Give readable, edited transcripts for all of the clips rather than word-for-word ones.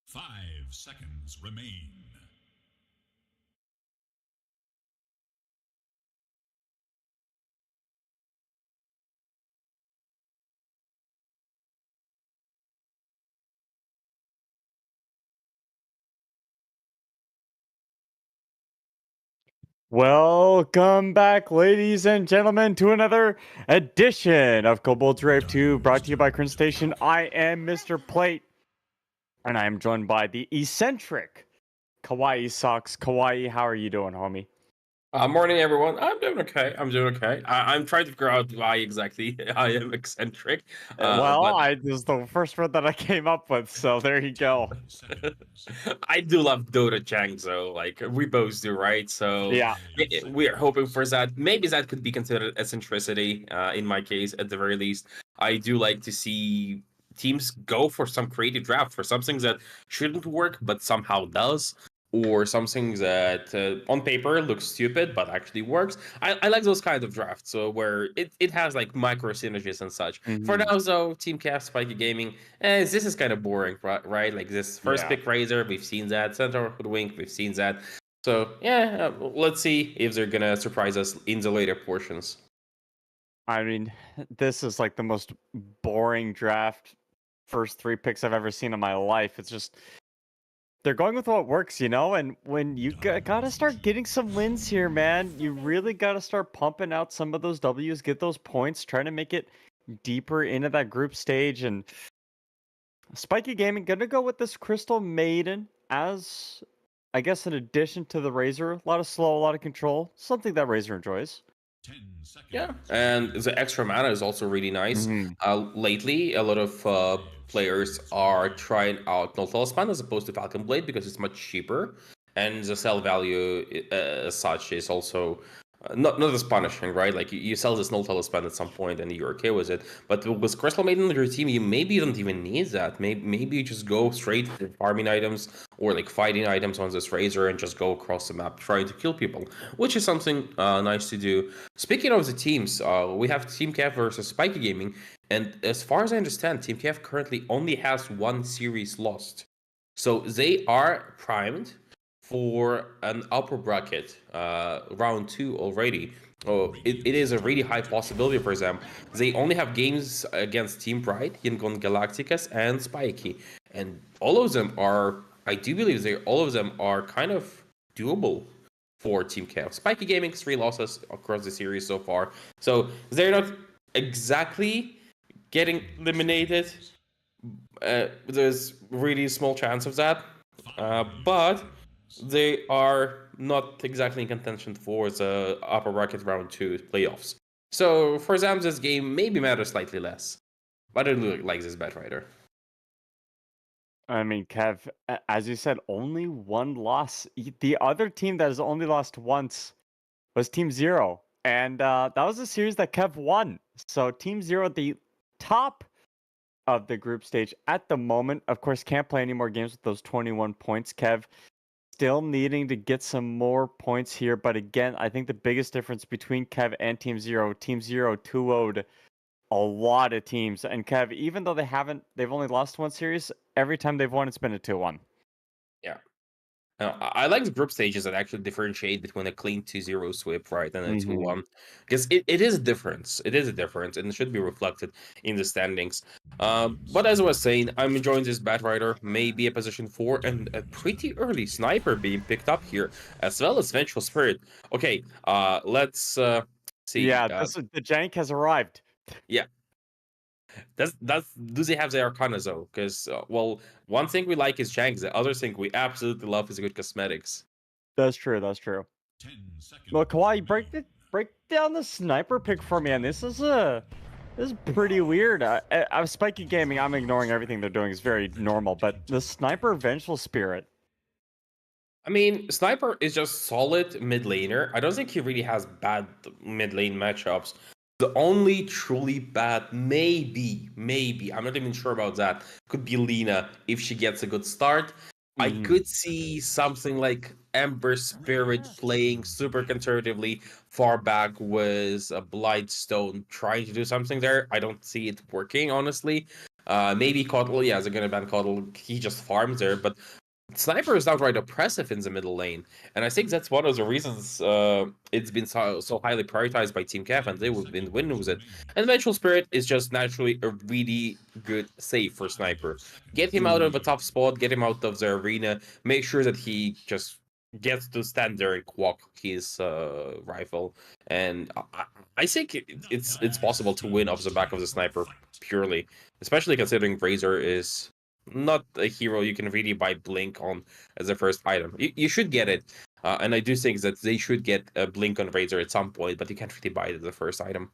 5 seconds remain. Welcome back, ladies and gentlemen, to another edition of Kobolds Rave 2, brought to you by Crin Station. I am Mr. Plate, and I am joined by the eccentric Kawaii Socks. Kawaii, how are you doing, homie? Morning, everyone. I'm doing okay. I'm trying to figure out why exactly I am eccentric. Well, But this is the first word that I came up with, so there you go. 10 seconds. I do love Dota Chang, so like we both do, right? So Yeah. we are hoping for that. Maybe that could be considered eccentricity. In my case, at the very least, I do like to see teams go for some creative draft for something that shouldn't work but somehow does, or something that on paper looks stupid but actually works. I like those kind of drafts, so where it has like micro synergies and such. For Mhm. now, though, Team Cast, Spiky Gaming, this is kind of boring, right? Like this first Yeah. pick Razor, we've seen that. Centaur Hoodwink, we've seen that. So yeah, let's see if they're gonna surprise us in the later portions. I mean, this is like the most boring draft first 3 picks I've ever seen in my life. It's just they're going with what works, and when you gotta start getting some wins here, man, you really gotta start pumping out some of those W's, get those points, trying to make it deeper into that group stage. And Spiky Gaming gonna go with this Crystal Maiden as, I guess, an addition to the Razor. A lot of slow, a lot of control, something that Razor enjoys. 10 Yeah, seconds. and the extra mana is also really nice. Hmm. Lately, a lot of 5 players seconds are remaining. trying out Null Talisman as opposed to Falcon Blade because it's much cheaper, and the sell value as such is also not as punishing, right? Like you sell this Null Talisman at some point and you're okay with it. But with Crystal Maiden on your team, you maybe don't even need that. Maybe you just go straight for farming items or like fighting items on this Razor and just go across the map trying to kill people, which is something nice to do. Speaking of the teams, we have Team KEV versus Spiky Gaming, and as far as I understand, Team KEV currently only has one series lost, so they are primed for an upper bracket round 2 already. Oh, it is a really high possibility for them. They only have games against Team Bright, Yangon Galacticus, and Spiky, and all of them are. I do believe all of them are kind of doable for Team KEV. Spiky Gaming, 3 losses across the series so far. So they're not exactly getting eliminated. There's really small chance of that. 5 But seconds. they are not exactly in contention for the upper bracket round 2 playoffs. So for them, this game maybe matters slightly less. But I really like this bet writer. I mean, Kev, as you said, only one loss. The other team that has only lost once was Team Zero, and that was a series that Kev won. So Team Zero, the top of the group stage at the moment, of course, can't play any more games with those 21 points. Kev still needing to get some more points here, but again, I think the biggest difference between Kev and Team Zero 2-0'd a lot of teams. And Kev, even though they've only lost one series, every time they've won, it's been a 2-1. Yeah. I like the group stages that actually differentiate between a clean 2-0 sweep, right, and a Mm-hmm. 2-1. Because it is a difference. It is a difference, and it should be reflected in the standings. But as I was saying, I'm enjoying this Batrider, maybe a position 4, and a pretty early Sniper being picked up here, as well as Vengeful Spirit. Okay, let's see. Yeah, the jank has arrived. Yeah, that's do they have the Arcana though? Because well, one thing we like is Shanks. The other thing we absolutely love is good cosmetics. That's true. That's true. 10 Well, seconds Kawhi, remain. break down the sniper pick for me, and this is pretty weird. I'm Spiky Gaming. I'm ignoring everything they're doing. It's very normal, but the sniper Vengeful Spirit. I mean, Sniper is just solid mid laner. I don't think he really has bad mid lane matchups. The only truly bad, maybe, I'm not even sure about that, could be Lina if she gets a good start. I Mm-hmm. could see something like Ember Spirit playing super conservatively far back with a Blightstone trying to do something there. I don't see it working, honestly. Maybe Kotal, yeah, they're gonna ban Kotal. He just farms there, but Sniper is outright oppressive in the middle lane, and I think that's one of the reasons it's been so highly prioritized by Team KEV, and they would been winning with it. And Vengeful Spirit is just naturally a really good save for Sniper. Get him out of a tough spot, get him out of the arena, make sure that he just gets to stand there and quack his rifle, and I think it's possible to win off the back of the Sniper purely, especially considering Razor is not a hero you can really buy Blink on as a first item. You should get it, and I do think that they should get a Blink on Razor at some point, but you can't really buy it as a first item.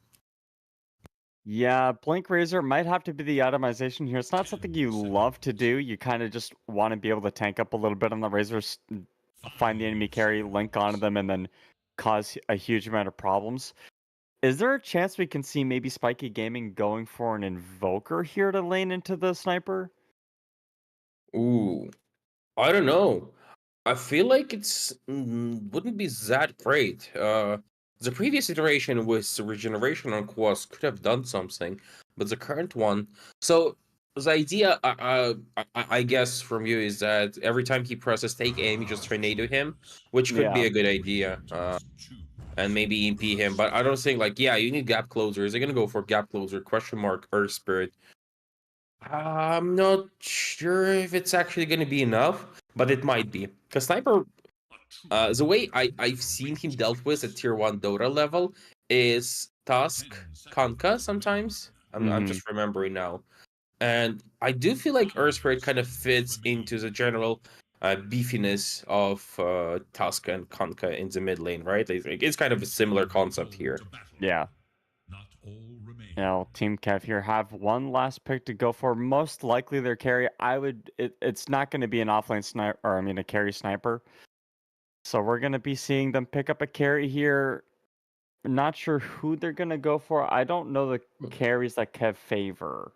Yeah, Blink Razor might have to be the itemization here. It's not something you love to do. You kind of just want to be able to tank up a little bit on the Razors, find the enemy carry, link onto them, and then cause a huge amount of problems. Is there a chance we can see maybe Spiky Gaming going for an Invoker here to lane into the Sniper? Ooh, I don't know. I feel like it's wouldn't be that great. The previous iteration with regeneration on Quas could have done something, but the current one. So the idea, I guess, from you is that every time he presses take aim, you just tornado him, which could be a good idea. And maybe EMP him, but I don't think like you need gap closer. Is they gonna go for gap closer? Question mark Earth Spirit. I'm not sure if it's actually going to be enough, but it might be. Because Sniper, the way I've seen him dealt with at tier 1 Dota level is Tusk, Kanka sometimes. I'm just remembering now. And I do feel like Earth Spirit kind of fits into the general beefiness of Tusk and Kanka in the mid lane, right? It's kind of a similar concept here. Yeah. Team KEV here have one last pick to go for. Most likely their carry. It's not going to be an offlane sniper, or I mean a carry sniper. So we're going to be seeing them pick up a carry here. Not sure who they're going to go for. I don't know the carries that KEV favor.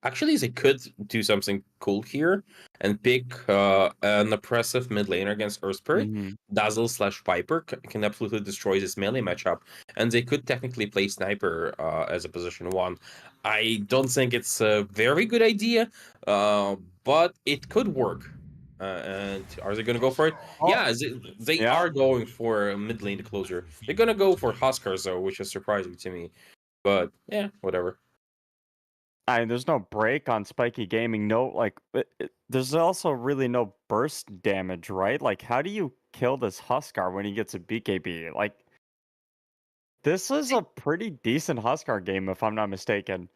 Actually, they could do something cool here and pick an oppressive mid laner against Earth Spirit. Dazzle / Viper can absolutely destroy this melee matchup, and they could technically play Sniper as a position 1. I don't think it's a very good idea, but it could work. And are they going to go for it? Oh. Yeah, they are going for a mid lane closer. They're going to go for Huskars, though, which is surprising to me. But yeah, whatever. There's no break on Spiky Gaming. No, there's also really no burst damage, right? Like, how do you kill this Huskar when he gets a BKB? Like, this is a pretty decent Huskar game, if I'm not mistaken.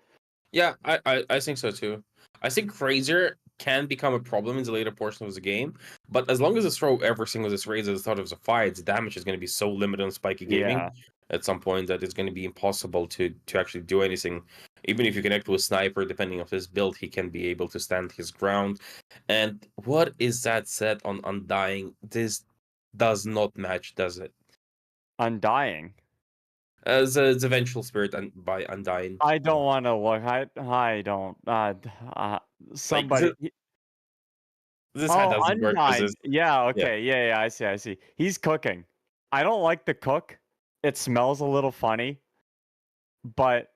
Yeah, I think so too. I think Razor can become a problem in the later portion of the game, but as long as they throw everything with this Razor at the start of the fight, the damage is going to be so limited on Spiky Gaming at some point that it's going to be impossible to actually do anything. Even if you connect with Sniper, depending on his build, he can be able to stand his ground. And what is that set on Undying? This does not match, does it? Undying? The Vengeful Spirit by Undying. I don't want to look. I don't. Somebody. This hat doesn't work. Yeah, okay. Yeah, I see. He's cooking. I don't like the cook. It smells a little funny. But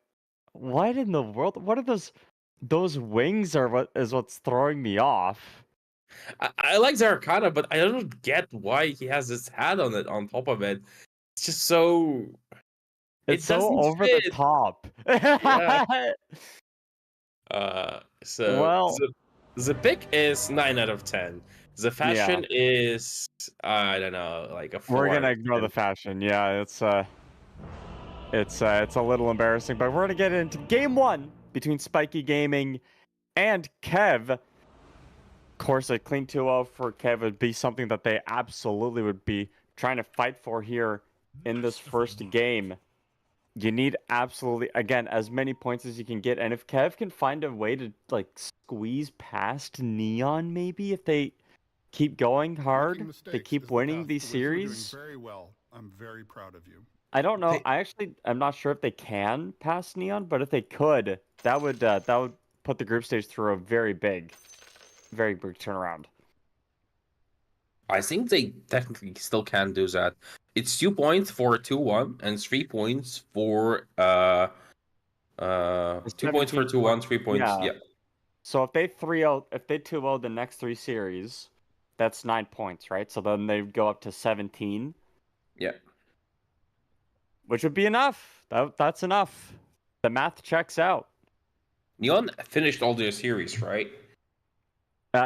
what in the world? What are those wings are what's throwing me off. I like Zarakana, but I don't get why he has this hat on it on top of it. It's just so it's so over the top. Yeah. The pick is 9 out of 10. The fashion is I don't know, like a 4. We're gonna ignore the fashion. Yeah, it's a little embarrassing, but we're gonna get into game 1 between Spiky Gaming and KEV. Of course, a clean 2-0 for KEV would be something that they absolutely would be trying to fight for here in this first game. You need absolutely, again, as many points as you can get. And if KEV can find a way to squeeze past Neon, maybe if they keep going hard, they keep winning these series. Very well. I'm very proud of you. I don't know. I'm not sure if they can pass Neon, but if they could, that would put the group stage through a very big turnaround. I think they technically still can do that. It's 2 points for 2-1 and 3 points for 2 points for 2-1, 3 points. Yeah. So if they 3-0, if they 2-0 the next 3 series, that's 9 points, right? So then they go up to 17. Yeah. Which would be enough. That's enough. The math checks out. Neon finished all their series, right?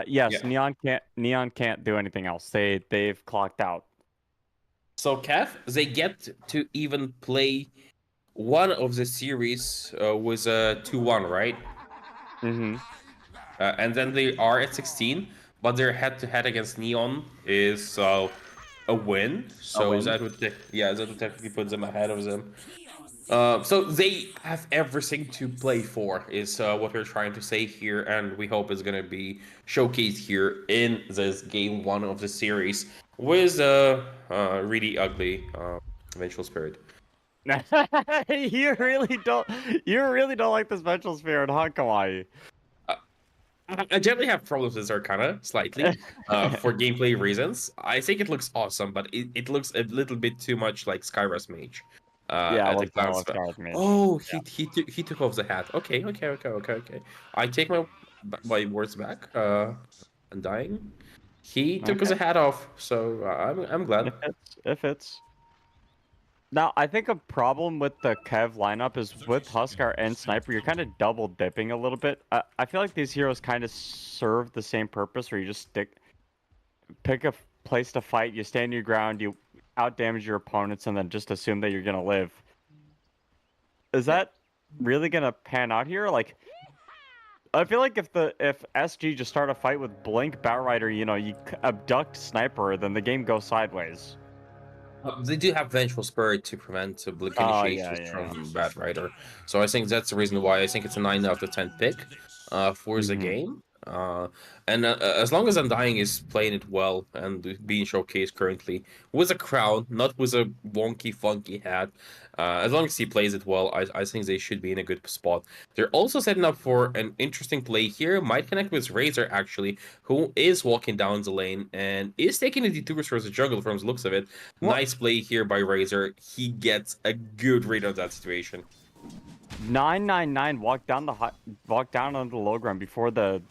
Yes, Yeah. Neon can't do anything else. They've clocked out. So KEV, they get to even play one of the series was a 2-1, right? Mm-hmm. And then they are at 16, but their head-to-head against Neon is a win. A So win. that would that would technically put them ahead of them. So they have everything to play for, is what we're trying to say here, and we hope it's gonna be showcased here in this game 1 of the series with really ugly Vengeful Spirit. You really don't like this Vengeful Spirit, huh, Kawaii? I generally have problems with Arcana slightly for gameplay reasons. I think it looks awesome, but it looks a little bit too much like Skyras Mage Yeah, at a let's not glance. let's start with Mage. Oh, he took off the hat. Okay. I take my words back. Undying. He took his Okay. hat off, so I'm glad. If it's now, I think a problem with the Kev lineup is with Huskar and Sniper, you're kind of double dipping a little bit. I feel like these heroes kind of serve the same purpose, where you just pick a place to fight, you stand your ground, you out damage your opponents, and then just assume that you're gonna live. Is that really gonna pan out here? Like, I feel like if SG just start a fight with Blink Batrider, you abduct Sniper, then the game goes sideways. They do have Vengeful Spirit to prevent blink Oh, initiations yeah. from Bad Rider. So I think that's the reason why I think it's a 9 out of 10 pick for the game. And as long as Undying is playing it well and being showcased currently with a crown, not with a wonky, funky hat, as long as he plays it well, I think they should be in a good spot. They're also setting up for an interesting play here. Might connect with Razor, actually, who is walking down the lane and is taking the detours towards the jungle from the looks of it. What? Nice play here by Razor. He gets a good read of that situation. 999 walked down on the low ground before the.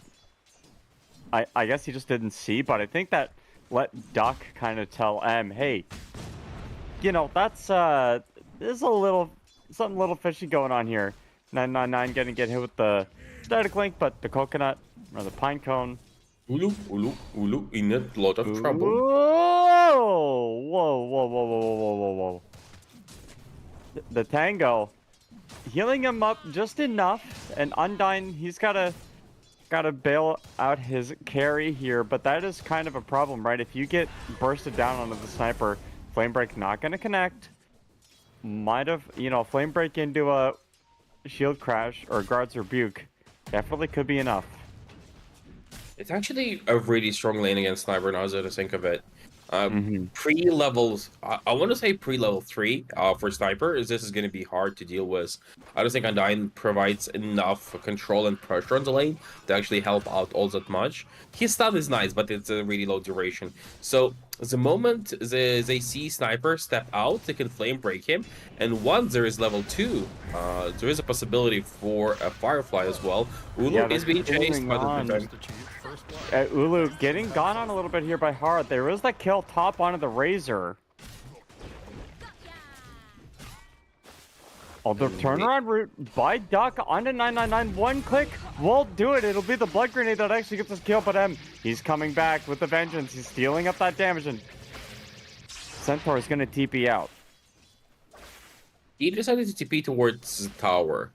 I guess he just didn't see, but I think that let Duck kind of tell M, hey, that's there's something a little fishy going on here. 999 gonna get hit with the static link, but the coconut or the pine cone. Ulu, in a lot of trouble. Whoa. The Tango healing him up just enough, and Undyne, he's gotta bail out his carry here, but that is kind of a problem, right? If you get bursted down onto the Sniper, Flame Break not gonna connect. Might have, Flame Break into a Shield Crash or Guard's Rebuke. Definitely could be enough. It's actually a really strong lane against Sniper now, to think of it. Pre-levels, I want to say pre-level 3 for Sniper, this is going to be hard to deal with. I don't think Undyne provides enough control and pressure on the lane to actually help out all that much. His stun is nice, but it's a really low duration. So the moment they see Sniper step out, they can flame break him. And once there is level 2, there is a possibility for a Firefly as well. Ulu is being chased by the defense. Ulu getting gone on a little bit here by Hard. There is that kill top onto the Razor. Oh, the turnaround route by Duck onto 999. One click won't do it. It'll be the blood grenade that actually gets this kill, but he's coming back with the vengeance. He's stealing up that damage, and Centaur is going to TP out. He decided to TP towards the tower.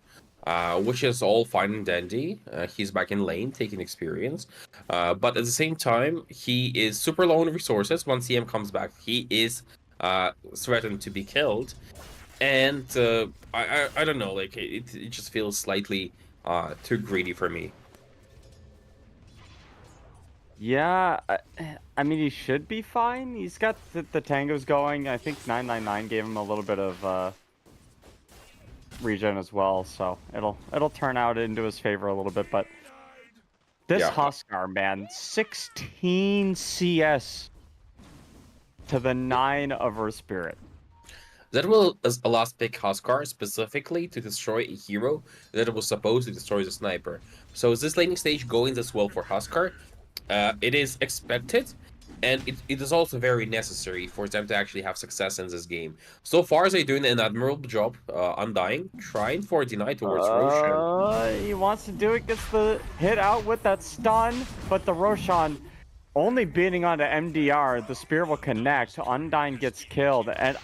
Which is all fine and dandy. He's back in lane, taking experience. But at the same time, he is super low on resources. Once CM comes back, he is threatened to be killed. And I don't know, like, it just feels slightly too greedy for me. Yeah, I mean, he should be fine. He's got the tangos going. I think 999 gave him a little bit of regen as well, so it'll turn out into his favor a little bit. But this Huskar, man, 16 CS to the 9 of Earth Spirit. that will as a last pick Huskar specifically to destroy a hero that was supposed to destroy the sniper. So is this laning stage going this well for Huskar? It is expected, and it is also very necessary for them to actually have success in this game. So far, they're doing an admirable job. Undying, trying for a deny towards Roshan. He wants to do it, gets the hit out with that stun, but the Roshan only beating onto MDR, the spear will connect, Undying gets killed, and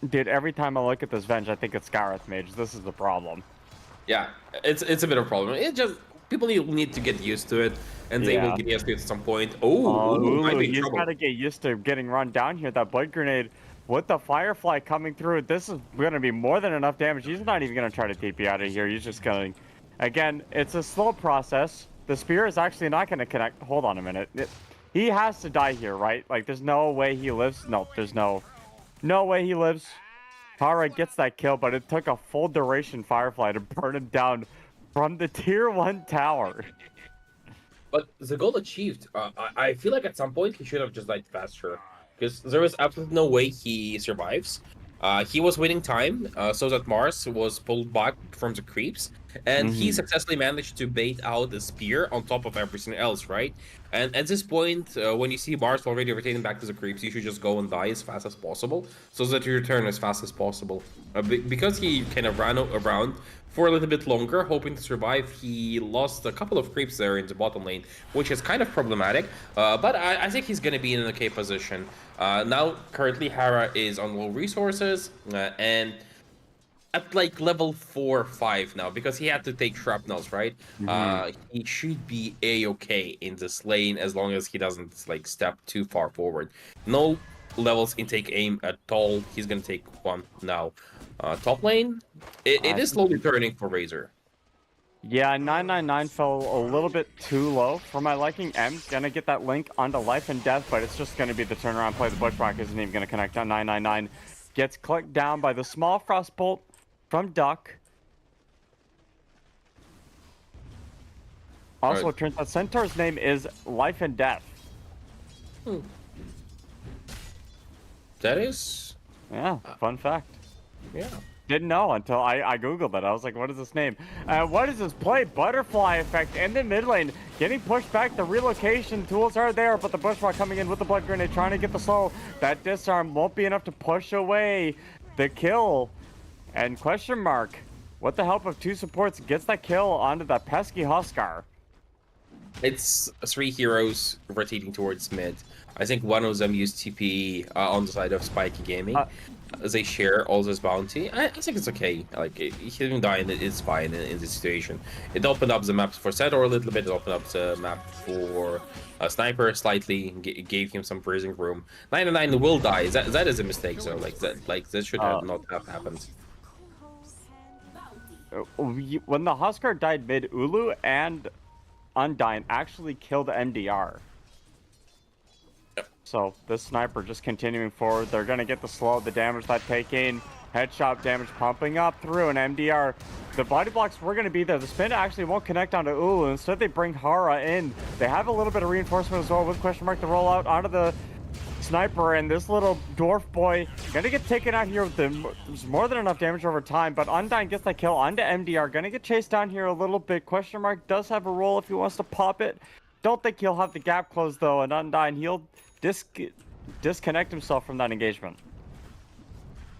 dude, every time I look at this Venge, I think it's Gareth Mage. This is the problem. Yeah, it's a bit of a problem. It just people need to get used to it, and they will get used to it at some point. He's got to get used to getting run down here. That Blood Grenade with the Firefly coming through, this is going to be more than enough damage. He's not even going to try to TP out of here. He's just going to... Again, it's a slow process. The Spear is actually not going to connect. Hold on a minute. He has to die here, right? Like, there's no way he lives. No, there's no way he lives. Tara gets that kill, but it took a full duration Firefly to burn him down from the tier 1 tower. But the goal achieved. I feel like at some point he should have just died faster, because there was absolutely no way he survives. He was winning time so that Mars was pulled back from the creeps, and he successfully managed to bait out the spear on top of everything else, right? And at this point, when you see Mars already rotating back to the creeps, you should just go and die as fast as possible, so that you return as fast as possible. Because he kind of ran around for a little bit longer, hoping to survive, he lost a couple of creeps there in the bottom lane, which is kind of problematic, but I think he's going to be in an okay position. Now, currently, Hera is on low resources, and at like level 4 or 5 now, because he had to take shrapnels, right? He should be a-okay in this lane as long as he doesn't like step too far forward. No levels in take aim at all. He's gonna take one now. Top lane, it is slowly turning for Razor. Yeah, 999 fell a little bit too low for my liking. M's gonna get that link onto life and death, but it's just gonna be the turnaround play. The Bushwhack isn't even gonna connect on 999. Gets clicked down by the small frostbolt from Duck. Also, it turns out Centaur's name is Life and Death. That is... Yeah, fun fact. Yeah. Didn't know until I googled it. I was like, what is this name? What is this play? Butterfly effect in the mid lane. Getting pushed back. The relocation tools are there, but the Bushwhack coming in with the Blood Grenade, trying to get the slow. That disarm won't be enough to push away the kill. And question mark, with the help of 2 supports, gets that kill onto that pesky Huskar. It's 3 heroes rotating towards mid. I think one of them used TP on the side of Spiky Gaming. They share all this bounty. I think it's okay. Like, he didn't die, and it's fine in this situation. It opened up the maps for Centaur a little bit. It opened up the map for Sniper slightly. Gave him some breathing room. 999 will die. That is a mistake, though. Like this should not have happened. When the Huskar died mid, Ulu and Undyne actually killed MDR. So this sniper just continuing forward. They're gonna get the slow, the damage that taking, headshot damage pumping up through, and MDR. The body blocks were gonna be there. The spin actually won't connect onto Ulu. Instead, they bring Hara in. They have a little bit of reinforcement as well with question mark to roll out onto the sniper, and this little dwarf boy gonna get taken out here with there's more than enough damage over time, but Undyne gets that kill onto MDR. Gonna get chased down here a little bit. Question mark does have a roll if he wants to pop it. Don't think he'll have the gap closed though, and Undyne, he'll disconnect himself from that engagement.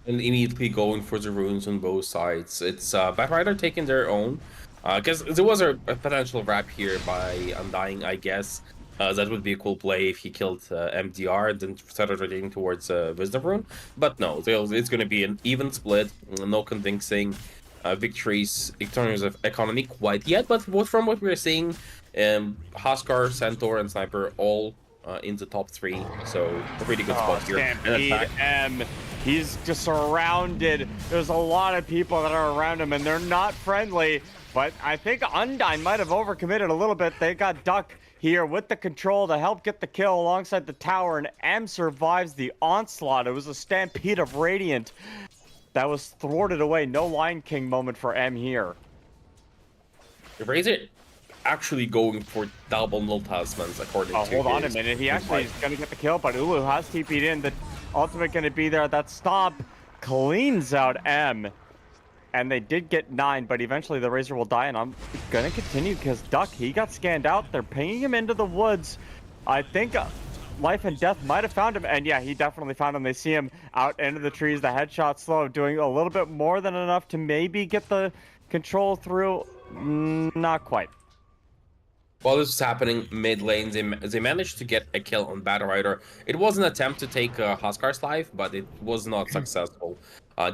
And immediately going for the runes on both sides. It's Batrider taking their own. Because there was a potential wrap here by Undying, I guess. That would be a cool play if he killed MDR and then started rotating towards Wisdom Rune. But no, it's going to be an even split. No convincing victories in terms of economy quite yet. But from what we're seeing, Huskar, Centaur, and Sniper all in the top 3. So a pretty good spot here. And he's just surrounded. There's a lot of people that are around him, and they're not friendly. But I think Undyne might have overcommitted a little bit. They got Duck here with the control to help get the kill alongside the tower, and M survives the onslaught. It was a stampede of Radiant that was thwarted away. No Lion King moment for M here. Razor actually going for double null talismans according to hold on a minute. He actually is going to get the kill, but Ulu has TP'd in. The ultimate going to be there. That stop cleans out M. And they did get 9, but eventually the Razor will die, and I'm gonna continue because Duck, he got scanned out. They're pinging him into the woods. I think Life and Death might have found him, and yeah, he definitely found him. They see him out into the trees. The headshot slow, doing a little bit more than enough to maybe get the control through. Not quite. While this was happening mid lane, they managed to get a kill on Battle Rider. It was an attempt to take Huskar's life, but it was not successful.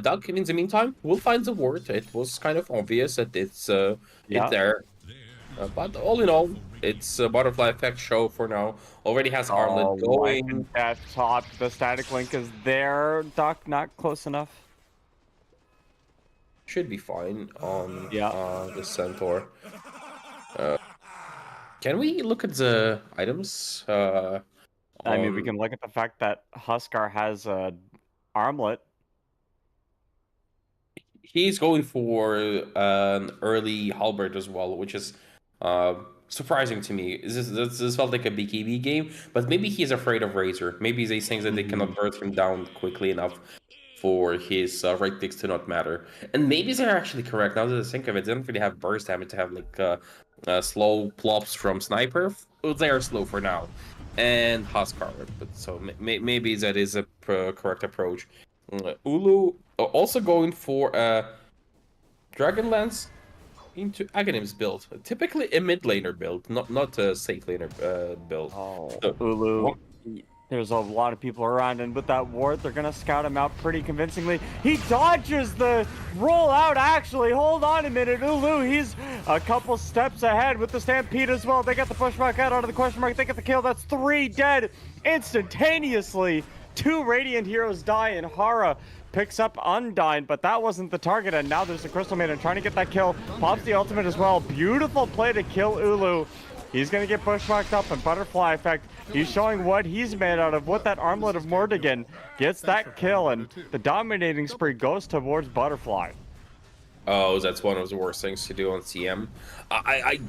Doug, in the meantime, will find the ward. It was kind of obvious that it's there. But all in all, it's a butterfly effect show for now. Already has Armlet going. At top, the static link is there. Duck, not close enough. Should be fine on the Centaur. Can we look at the items? I mean, we can look at the fact that Huskar has a armlet. He's going for an early halberd as well, which is surprising to me. This felt like a BKB game, but maybe he's afraid of Razor. Maybe they think that they cannot burst him down quickly enough for his right clicks to not matter. And maybe they're actually correct. Now that I think of it, they don't really have burst damage to have like slow plops from Sniper. They are slow for now. And Huskar, but so maybe that is a correct approach. Ulu also going for a Dragon Lance into Aghanim's build. Typically a mid laner build, not a safe laner build. Oh, so, Ulu. There's a lot of people around, and with that ward, they're gonna scout him out pretty convincingly. He dodges the rollout, actually. Hold on a minute. Ulu, he's a couple steps ahead with the Stampede as well. They got the push mark out onto the question mark. They get the kill. That's 3 dead instantaneously. 2 Radiant heroes die, and Hara picks up Undyne, but that wasn't the target, and now there's the Crystal Maiden trying to get that kill. Pops the ultimate as well. Beautiful play to kill Ulu. He's going to get pushmarked up, and Butterfly Effect, he's showing what he's made out of, what that Armlet of Mordigan gets that kill, and the dominating spree goes towards Butterfly. Oh, that's one of the worst things to do on CM. I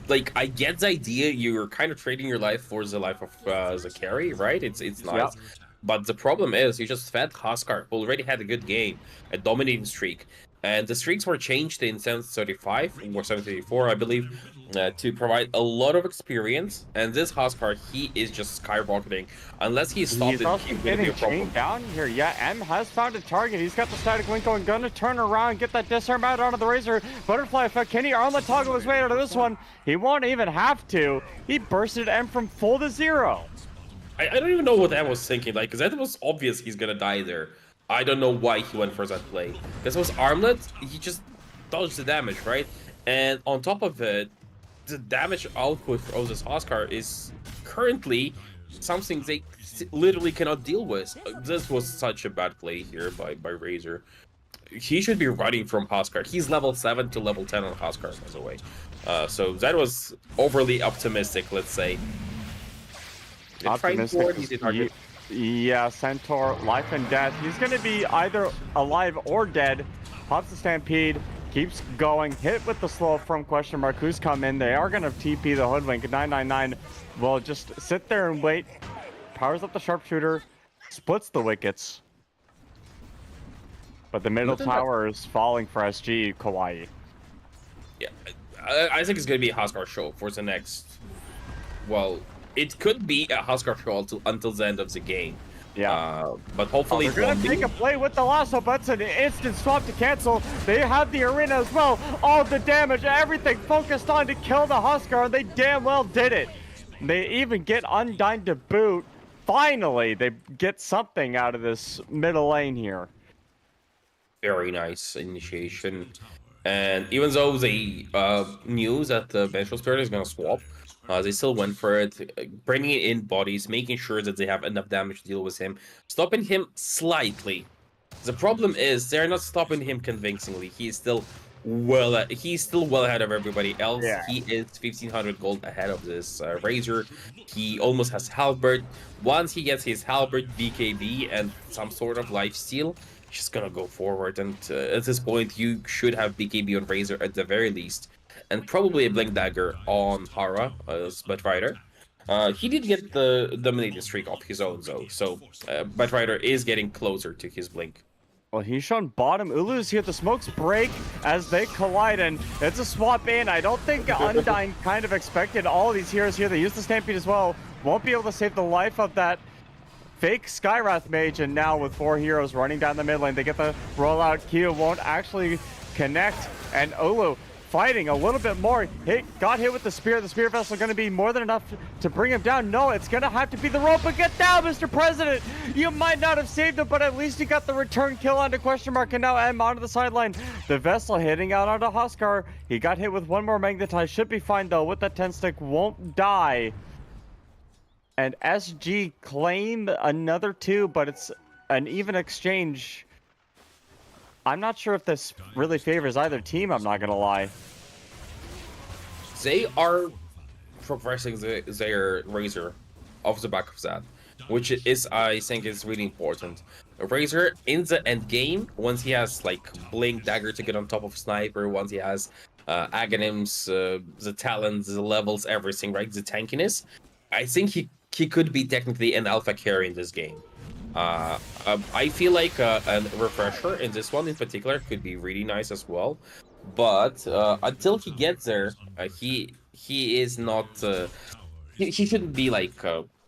get the idea. You're kind of trading your life for the life of the carry, right? It's nice. Yep. But the problem is, you just fed Huskar, who already had a good game, a dominating streak. And the streaks were changed in 735 or 734, I believe, to provide a lot of experience. And this Huskar, he is just skyrocketing. Unless he stopped he's also getting chained down here. Yeah, M has found a target. He's got the static link going, gonna turn around, get that disarm out onto the Razor. Butterfly Effect, can he armlet toggle his way out of this one? He won't even have to. He bursted M from full to 0. I don't even know what that was thinking, like, because that was obvious he's gonna die there. I don't know why he went for that play. This was Armlet, he just dodged the damage, right? And on top of it, the damage output of this Huskar is currently something they literally cannot deal with. This was such a bad play here by Razor. He should be running from Huskar. He's level 7 to level 10 on Huskar, by the way. So that was overly optimistic, let's say. Optimistic. Yeah, Centaur, life and death. He's going to be either alive or dead. Pops the Stampede, keeps going, hit with the slow from question mark. Who's come in? They are going to TP the Hoodwink. 999 will just sit there and wait. Powers up the Sharpshooter, splits the wickets. But the middle tower is falling for SG Kawaii. Yeah, I think it's going to be a Huskar show for the next, well, it could be a Huskar show until the end of the game. Yeah. But hopefully they're going to take a play with the lasso, but it's an instant swap to cancel. They have the arena as well. All the damage, everything focused on to kill the Huskar, and they damn well did it. They even get Undyne to boot. Finally, they get something out of this middle lane here. Very nice initiation. And even though they knew that the Vengeful Spirit is going to swap, they still went for it, bringing in bodies, making sure that they have enough damage to deal with him, stopping him slightly. The problem is they're not stopping him convincingly. He's still well ahead of everybody else. Yeah. He is 1500 gold ahead of this Razor. He almost has Halberd. Once he gets his Halberd, BKB, and some sort of lifesteal, he's just gonna go forward. And at this point, you should have BKB on Razor at the very least. And probably a Blink Dagger on Hara as Batrider. He did get the dominating streak off his own though, so Batrider is getting closer to his Blink. Well, he's shown bottom. Ulu's here. The smokes break as they collide, and it's a swap in. I don't think Undyne kind of expected all of these heroes here. They use the Stampede as well. Won't be able to save the life of that fake Skywrath mage, and now with 4 heroes running down the mid lane, they get the rollout. Q won't actually connect, and Ulu fighting a little bit more. Got hit with the spear. The spear vessel going to be more than enough to bring him down. No, it's going to have to be the rope. But get down, Mr. President. You might not have saved him, but at least you got the return kill onto question mark, and now M onto the sideline. The vessel hitting out onto Huskar. He got hit with one more magnetize. Should be fine though. With that 10 stick, won't die. And SG claim another 2, but it's an even exchange. I'm not sure if this really favors either team, I'm not going to lie. They are progressing their Razor off the back of that, which is, I think, is really important. Razor in the end game, once he has like Blink Dagger to get on top of Sniper, once he has Aghanims, the talents, the levels, everything, right? The tankiness, I think he could be technically an alpha carry in this game. I feel like a refresher in this one in particular could be really nice as well, but until he gets there, he is not. He shouldn't be like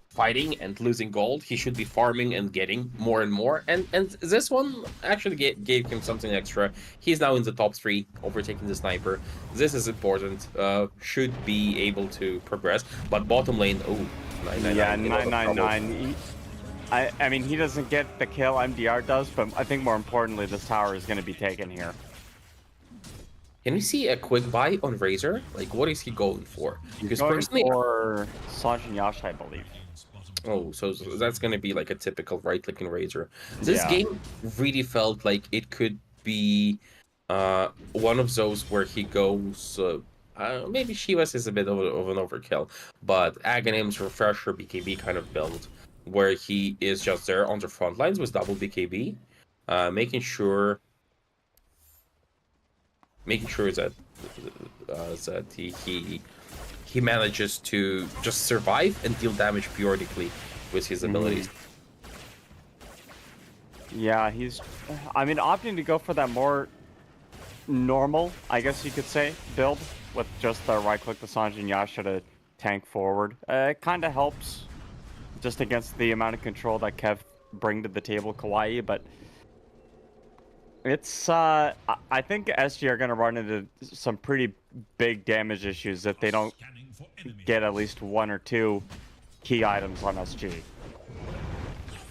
fighting and losing gold. He should be farming and getting more and more. And this one actually gave him something extra. He's now in the top 3, overtaking the Sniper. This is important. Should be able to progress. But bottom lane, oh, 999. Yeah, 999. I mean, he doesn't get the kill, MDR does, but I think more importantly, this tower is going to be taken here. Can we see a quick buy on Razor? Like, what is he going for? Because personally, for Sanjin Yash, I believe. Oh, so that's going to be like a typical right-clicking Razor. This game really felt like it could be one of those where he goes... maybe Shivas is a bit of an overkill, but Aghanims, Refresher, BKB kind of build, where he is just there on the front lines with double BKB, making sure that he manages to just survive and deal damage periodically with his abilities. Yeah, I mean, opting to go for that more normal, I guess you could say, build with just the right click the Sanjin Yasha to tank forward. It kind of helps just against the amount of control that KEV bring to the table, Kawaii, but it's I think SG are going to run into some pretty big damage issues if they don't get at least 1 or 2 key items on SG.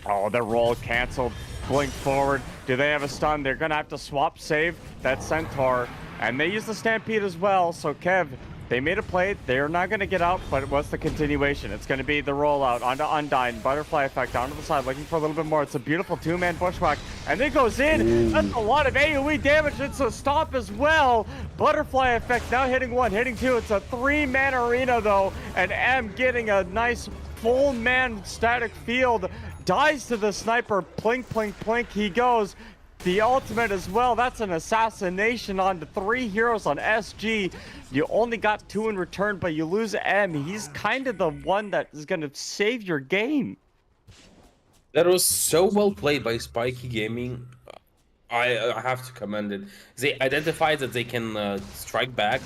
Oh, the roll canceled. Blink forward. Do they have a stun? They're going to have to swap save that Centaur, and they use the Stampede as well, so KEV, they made a play. They're not going to get out, but what's the continuation? It's going to be the rollout onto Undyne, butterfly effect down to the side, looking for a little bit more. It's a beautiful 2-man bushwhack, and it goes in. Ooh. That's a lot of AoE damage. It's a stop as well. Butterfly effect now hitting 1, hitting 2. It's a 3-man arena though, and M getting a nice full-man static field. Dies to the Sniper. Plink, plink, plink. He goes. The ultimate as well. That's an assassination on the 3 heroes on SG. You only got 2 in return, but you lose M. He's kind of the one that is going to save your game. That was so well played by Spiky Gaming. I have to commend it. They identified that they can strike back.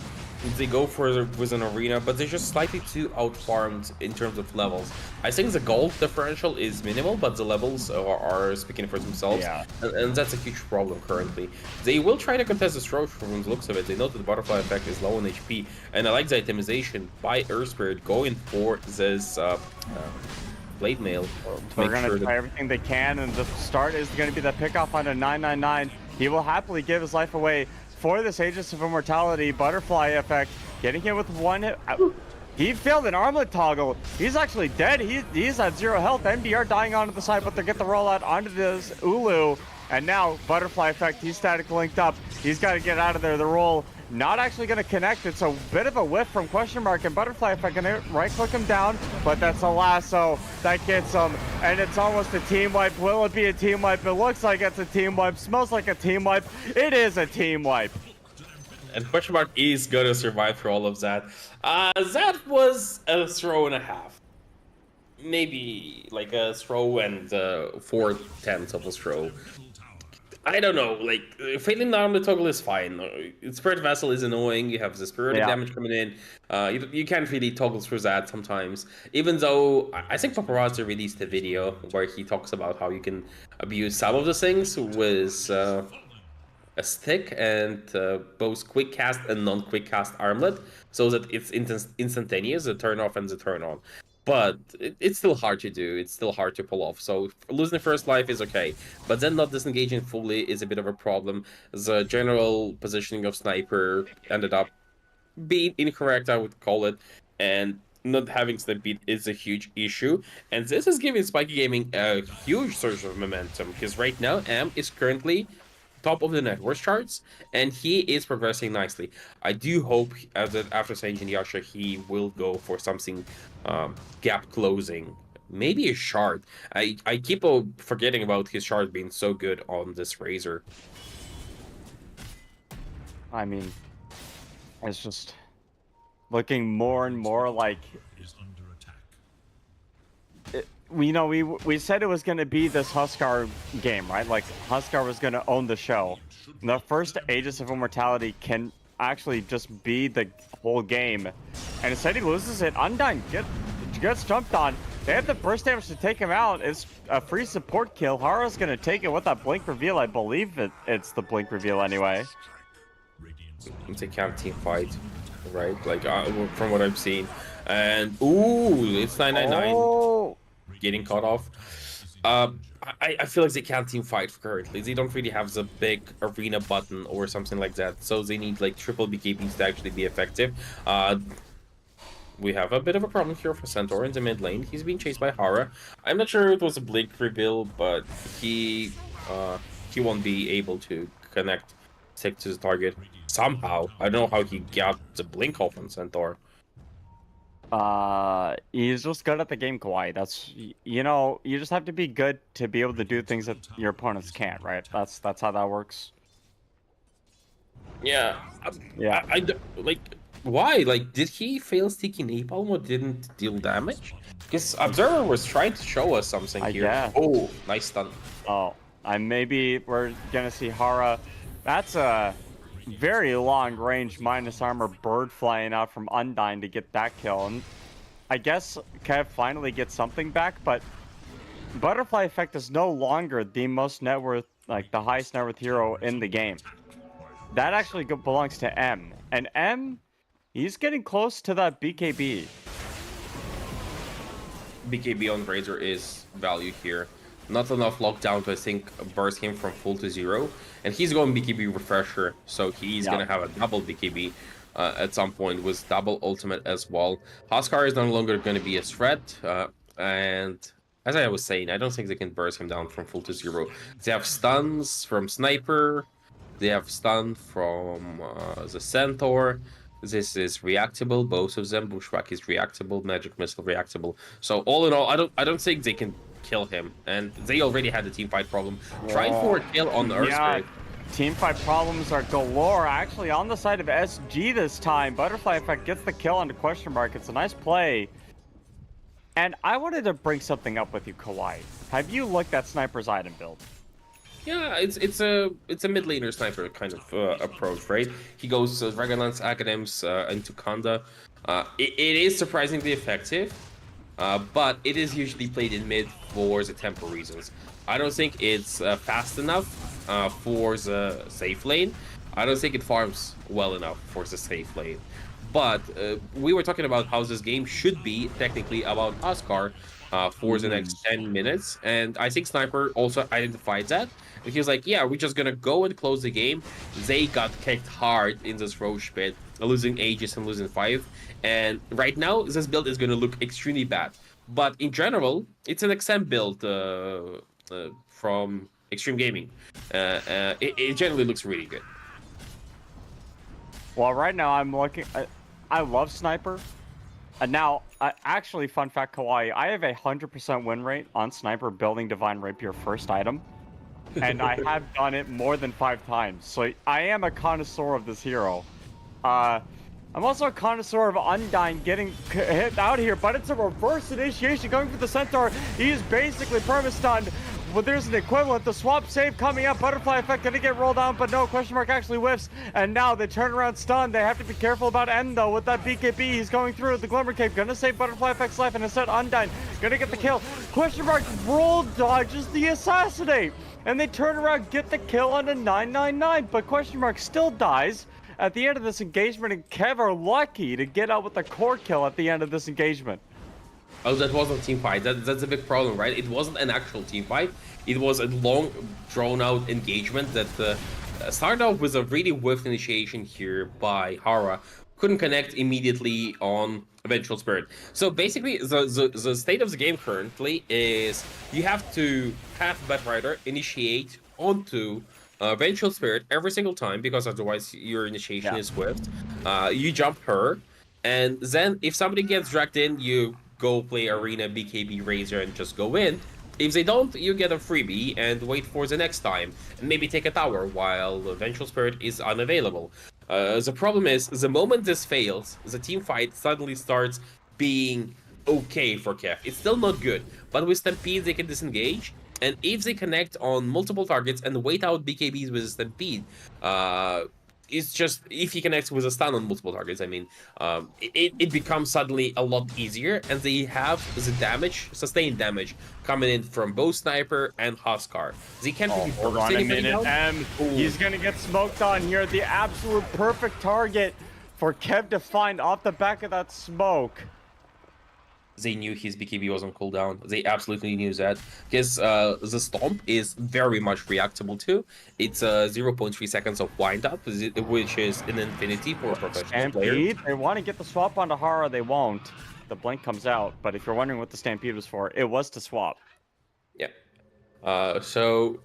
They go for with an arena, but they're just slightly too outfarmed in terms of levels. I think the gold differential is minimal, but the levels are speaking for themselves, and that's a huge problem currently. They will try to contest this Roach from the looks of it. They know that the butterfly effect is low on HP, and I like the itemization by Earth Spirit going for this Blade Mail. They're going to try everything they can, and the start is going to be the pickoff on a 999. He will happily give his life away for this Aegis of Immortality. Butterfly effect, getting hit with 1 hit. He failed an armlet toggle. He's actually dead. He's at 0 health. MDR dying onto the side, but they get the rollout onto this Ulu. And now, butterfly effect, he's static linked up. He's got to get out of there. The roll not actually going to connect. It's a bit of a whiff from question mark, and butterfly effect going to right click him down, but that's a lasso that gets him, and it's almost a team wipe. Will it be a team wipe? It looks like it's a team wipe. Smells like a team wipe. It is a team wipe. And question mark is going to survive through all of that. That was a throw and a half. Maybe like a throw and 4/10 of a throw. I don't know. Like failing down the toggle is fine. Spirit Vessel is annoying. You have the spirit damage coming in. You can't really toggle through that sometimes. Even though I think Paparazzi released a video where he talks about how you can abuse some of the things with a stick and both quick cast and non-quick cast armlet, so that it's instantaneous, the turn off and the turn on. But it's still hard to do. It's still hard to pull off. So losing the first life is okay, but then not disengaging fully is a bit of a problem. The general positioning of Sniper ended up being incorrect, I would call it, and not having snip beat is a huge issue. And this is giving Spiky Gaming a huge source of momentum, because right now Am is currently top of the net worth charts, and he is progressing nicely. I do hope that after Saint Yasha, he will go for something gap closing, maybe a shard. I keep forgetting about his shard being so good on this Razor. I mean, it's just looking more and more like we said it was going to be this Huskar game, right? Like Huskar was going to own the show. And the first Aegis of Immortality can actually just be the whole game, and instead he loses it. Undyne gets jumped on. They have the burst damage to take him out. It's a free support kill. Hara's going to take it with that blink reveal. I believe it's the blink reveal anyway. It's a camp team fight, right? Like from what I've seen, and ooh, it's 999. Oh. Getting caught off. I feel like they can't team fight currently. They don't really have the big arena button or something like that, so they need like triple BKBs to actually be effective. We have a bit of a problem here for Centaur in the mid lane. He's being chased by Hara. I'm not sure it was a blink reveal, but he won't be able to stick to the target somehow. I don't know how he got the blink off on Centaur. He's just good at the game, Kawaii. That's, you just have to be good to be able to do things that your opponents can't, right? That's how that works. Yeah. Yeah. I like, why? Like, did he fail sticky napalm or didn't deal damage? Because Observer was trying to show us something here. Yeah. Oh, nice stun. Oh, maybe we're gonna see Hara. That's a very long range minus armor bird flying out from Undyne to get that kill, and I guess KEV finally gets something back, but Butterfly Effect is no longer the most net worth, like the highest net worth hero in the game. That actually belongs to M, and M, he's getting close to that BKB. BKB on Razor is value here. Not enough lockdown to, I think, burst him from full to 0. And he's going BKB refresher, so he's going to have a double BKB at some point with double ultimate as well. Huskar is no longer going to be a threat. And as I was saying, I don't think they can burst him down from full to 0. They have stuns from Sniper. They have stun from the Centaur. This is reactable, both of them. Bushwhack is reactable, Magic Missile reactable. So all in all, I don't think they can kill him, and they already had the team fight problem. Trying for a kill on the Earth Spirit. Team fight problems are galore. Actually, on the side of SG this time, Butterfly Effect gets the kill on the question mark. It's a nice play. And I wanted to bring something up with you, Kawaii. Have you looked at Sniper's item build? Yeah, it's a mid laner Sniper kind of approach, right? He goes Dragonlance, Academics into Kanda. It is surprisingly effective. But it is usually played in mid for the tempo reasons. I don't think it's fast enough for the safe lane. I don't think it farms well enough for the safe lane. But we were talking about how this game should be technically about Huskar for the next 10 minutes. And I think Sniper also identified that. And he was like, yeah, we're just going to go and close the game. They got kicked hard in this Roche pit, losing Aegis and losing 5. And right now, this build is going to look extremely bad. But in general, it's an XM build from Extreme Gaming. It generally looks really good. Well, right now I'm looking. I love Sniper. And now, actually, fun fact, Kawaii, I have a 100% win rate on Sniper building Divine Rapier first item. And I have done it more than 5 times. So I am a connoisseur of this hero. I'm also a connoisseur of Undyne getting hit out here, but it's a reverse initiation going for the Centaur. He is basically perma-stunned. well, there's an equivalent. The swap save coming up. Butterfly effect gonna get rolled down, but no, question mark actually whiffs. And now they turn around stun. They have to be careful about End though with that BKB. He's going through the Glimmer Cape. Gonna save Butterfly effect's life, and instead Undyne gonna get the kill. Question mark roll dodges the assassinate. And they turn around, get the kill on a 999, but question mark still dies at the end of this engagement, and KEV are lucky to get out with the core kill at the end of this engagement. Oh, that wasn't a team fight. That's a big problem, right? It wasn't an actual team fight. It was a long, drawn-out engagement that started off with a really whiffed initiation here by Hara. Couldn't connect immediately on Vengeful Spirit. So basically, the state of the game currently is you have to have Batrider initiate onto Vengeful Spirit every single time, because otherwise your initiation is whiffed. You jump her, and then if somebody gets dragged in, you go play Arena, BKB, Razor, and just go in. If they don't, you get a freebie and wait for the next time, and maybe take a tower while Vengeful Spirit is unavailable. The problem is, the moment this fails, the team fight suddenly starts being okay for KEV. It's still not good, but with Stampede they can disengage, and if they connect on multiple targets and wait out BKBs with Stampede, it's just, if he connects with a stun on multiple targets, I mean, it becomes suddenly a lot easier, and they have the damage, sustained damage, coming in from both Sniper and Huskar. They can't really hold on a minute, he's gonna get smoked on here. The absolute perfect target for KEV to find off the back of that smoke. They knew his BKB was on cooldown. They absolutely knew that, because the Stomp is very much reactable too. It's 0.3 seconds of wind up, which is an infinity for a professional player. They want to get the swap onto Hara, they won't. The blink comes out, but if you're wondering what the Stampede was for, it was to swap. Yeah. So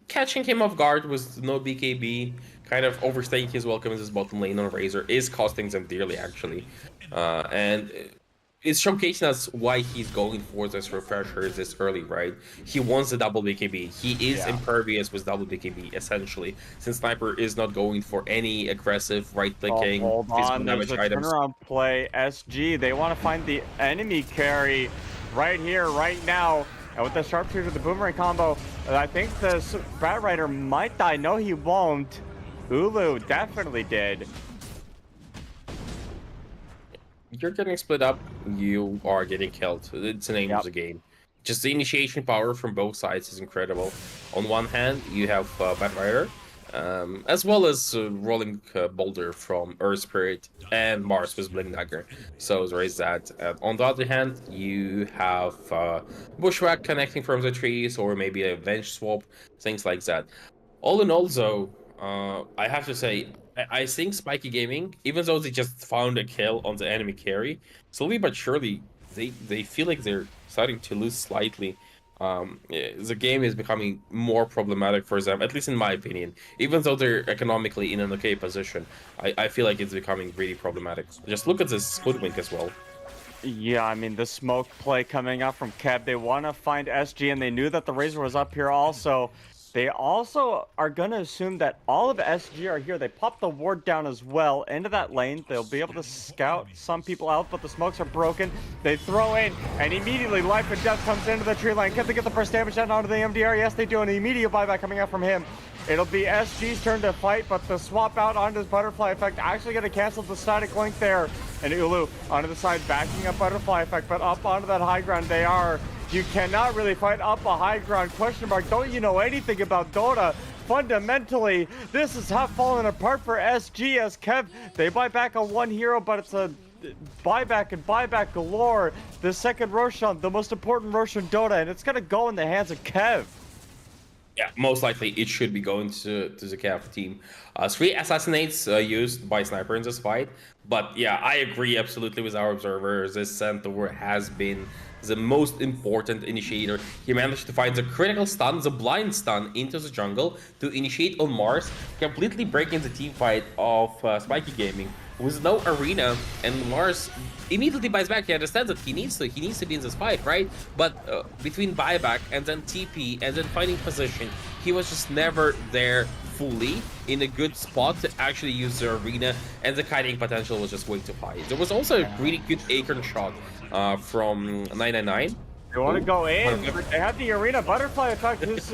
catching him off guard with no BKB, kind of overstaying his welcome in his bottom lane on Razor, is costing them dearly actually. And it's showcasing us why he's going for this refresher this early, right? He wants the double BKB. He is impervious with double BKB, essentially, since Sniper is not going for any aggressive right-clicking physical damage items. Turnaround play, SG. They want to find the enemy carry right here, right now. And with the Sharpshooter, the Boomerang combo, I think the Batrider might die. No, he won't. Ulu definitely did. You're getting split up, you are getting killed. It's the name of the game. Just the initiation power from both sides is incredible. On one hand, you have Batrider, as well as Rolling Boulder from Earth Spirit and Mars with Blink Dagger. So there is that. On the other hand, you have Bushwhack connecting from the trees, or maybe a Venge swap, things like that. All in all, though, I have to say, I think Spiky Gaming, even though they just found a kill on the enemy carry, slowly but surely, they feel like they're starting to lose slightly. The game is becoming more problematic for them, at least in my opinion. Even though they're economically in an okay position, I feel like it's becoming really problematic. Just look at this Hoodwink as well. Yeah, I mean, the smoke play coming up from KEV. They want to find SG, and they knew that the Razor was up here also. They also are going to assume that all of SG are here. They pop the ward down as well into that lane. They'll be able to scout some people out, but the smokes are broken. They throw in, and immediately Life and Death comes into the tree line. Can they get the first damage down onto the MDR? Yes, they do. An immediate buyback coming out from him. It'll be SG's turn to fight, but the swap out onto his Butterfly effect actually going to cancel the static link there. And Ulu onto the side, backing up Butterfly effect, but up onto that high ground they are. You cannot really fight up a high ground, question mark. Don't you know anything about Dota? Fundamentally, this is half falling apart for SG as KEV. They buy back a one hero, but it's a buyback and buyback galore. The second Roshan, the most important Roshan Dota, and it's going to go in the hands of KEV. Yeah, most likely it should be going to the KEV team. 3 assassinates used by Sniper in this fight. But yeah, I agree absolutely with our observer. This Centaur has been the most important initiator. He managed to find the critical stun, the blind stun into the jungle to initiate on Mars, completely breaking the team fight of Spiky Gaming. With no arena, and Mars immediately buys back. He understands that he needs to be in this fight, right? But between buyback and then TP and then finding position, he was just never there fully in a good spot to actually use the arena, and the kiting potential was just way too high. There was also a really good Acorn shot from 999 They want to go in, Okay. but they have the arena butterfly effect. His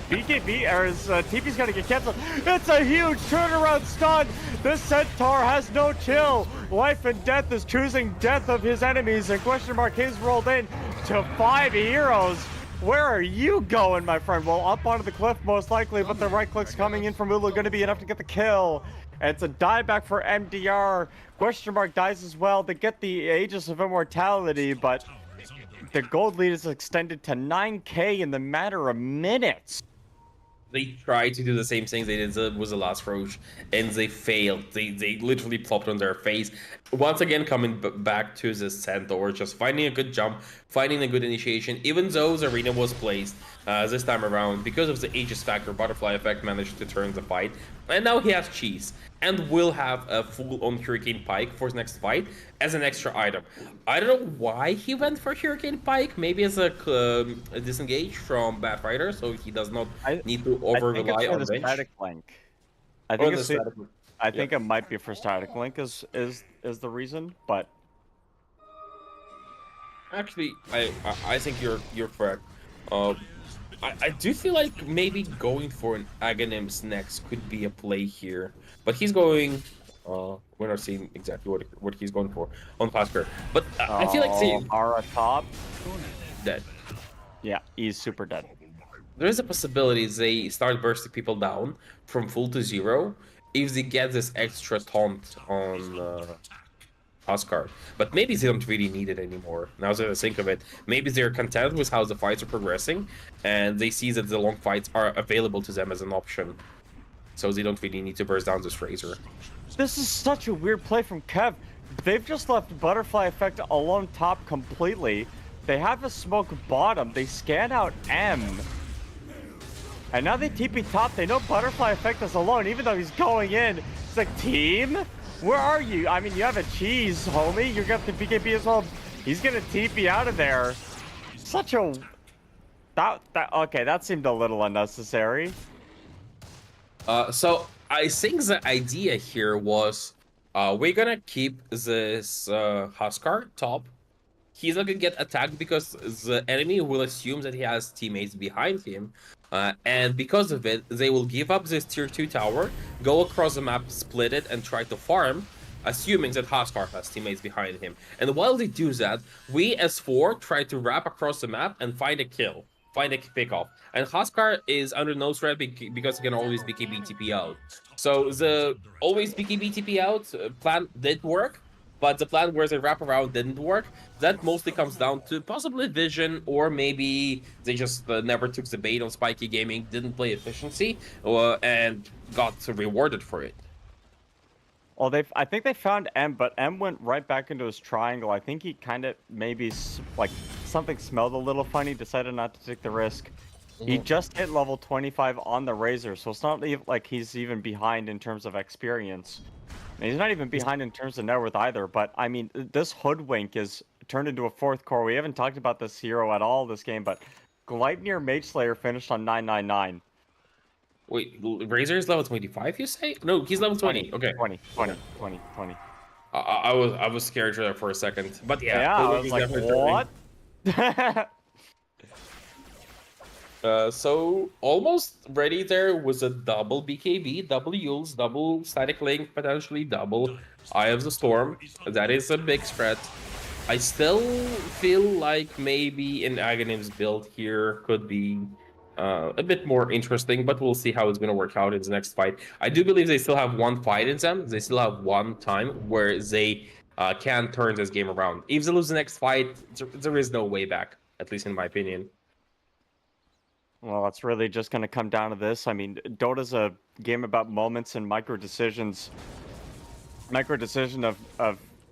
BKB or his TP's gonna get canceled. It's a huge turnaround stun. This Centaur has no chill. Life and death is choosing death of his enemies, and question mark is rolled in to 5 heroes. Where are you going, my friend? Well, up onto the cliff most likely, but the right click's coming in from Ulu, going to be enough to get the kill. And it's a dieback for MDR. Question mark dies as well. They get the Aegis of Immortality, but the gold lead is extended to 9k in the matter of minutes. They tried to do the same thing they did with the last Roche, and they failed. They literally flopped on their face. Once again, coming back to the Centaur, just finding a good jump, finding a good initiation, even though the arena was placed this time around, because of the Aegis factor, Butterfly Effect managed to turn the fight. And now he has Cheese, and will have a full-on Hurricane Pike for his next fight as an extra item. I don't know why he went for Hurricane Pike, maybe as a disengage from Bad Fighter, so he does not need to over-rely on the bench. static link. I Or think the it's static- I think it might be for static link is the reason, but Actually, I think you're correct. I do feel like maybe going for an Aghanims next could be a play here, but he's going. We're not seeing exactly what he's going for on Pascal, but I feel like seeing Ara top. that Yeah, he's super dead. there is a possibility they start bursting people down from full to 0 if they get this extra taunt on Oscar. But maybe they don't really need it anymore. Now that I think of it, maybe they're content with how the fights are progressing, and they see that the long fights are available to them as an option. So they don't really need to burst down this Razor. This is such a weird play from KEV. They've just left Butterfly Effect alone top completely. They have a smoke bottom. They scan out M. And now they TP top. They know Butterfly Effect is alone, even though he's going in. It's like, team? Where are you? I mean, you have a cheese, homie. You got the BKB as well. He's gonna TP out of there. Such a... Okay, that seemed a little unnecessary. So I think the idea here was we're gonna keep this Huskar top. He's not gonna get attacked because the enemy will assume that he has teammates behind him. And because of it, they will give up this tier 2 tower, go across the map, split it, and try to farm, assuming that Huskar has teammates behind him. And while they do that, we as 4 try to wrap across the map and find a kill, find a pick-off. And Huskar is under no threat because he can always BKB TP out. So the always BKB TP out plan did work, but the plan where they wrap around didn't work. That mostly comes down to possibly vision, or maybe they just never took the bait on Spiky Gaming, didn't play efficiency, and got rewarded for it. Well, I think they found M, but M went right back into his triangle. I think he kind of maybe like something smelled a little funny, decided not to take the risk. He just hit level 25 on the Razor, so it's not like he's even behind in terms of experience. And he's not even behind in terms of net worth either, but I mean, this Hoodwink is turned into a 4th core. We haven't talked about this hero at all this game, but Gleipnir Mage Slayer finished on 999. Wait, Razor is level 25, you say? No, he's level 20. Okay. 20. I was scared there for a second, but Yeah, I was like, what? So almost ready there was a double BKB, double Yules, double Static Link, potentially double Eye of the Storm. That is a big spread. I still feel like maybe an Aghanims build here could be a bit more interesting, but we'll see how it's going to work out in the next fight. I do believe they still have one fight in them. They still have one time where they can turn this game around. If they lose the next fight, there is no way back, at least in my opinion. Well, it's really just going to come down to this. I mean, Dota's a game about moments and micro decisions. Micro decision of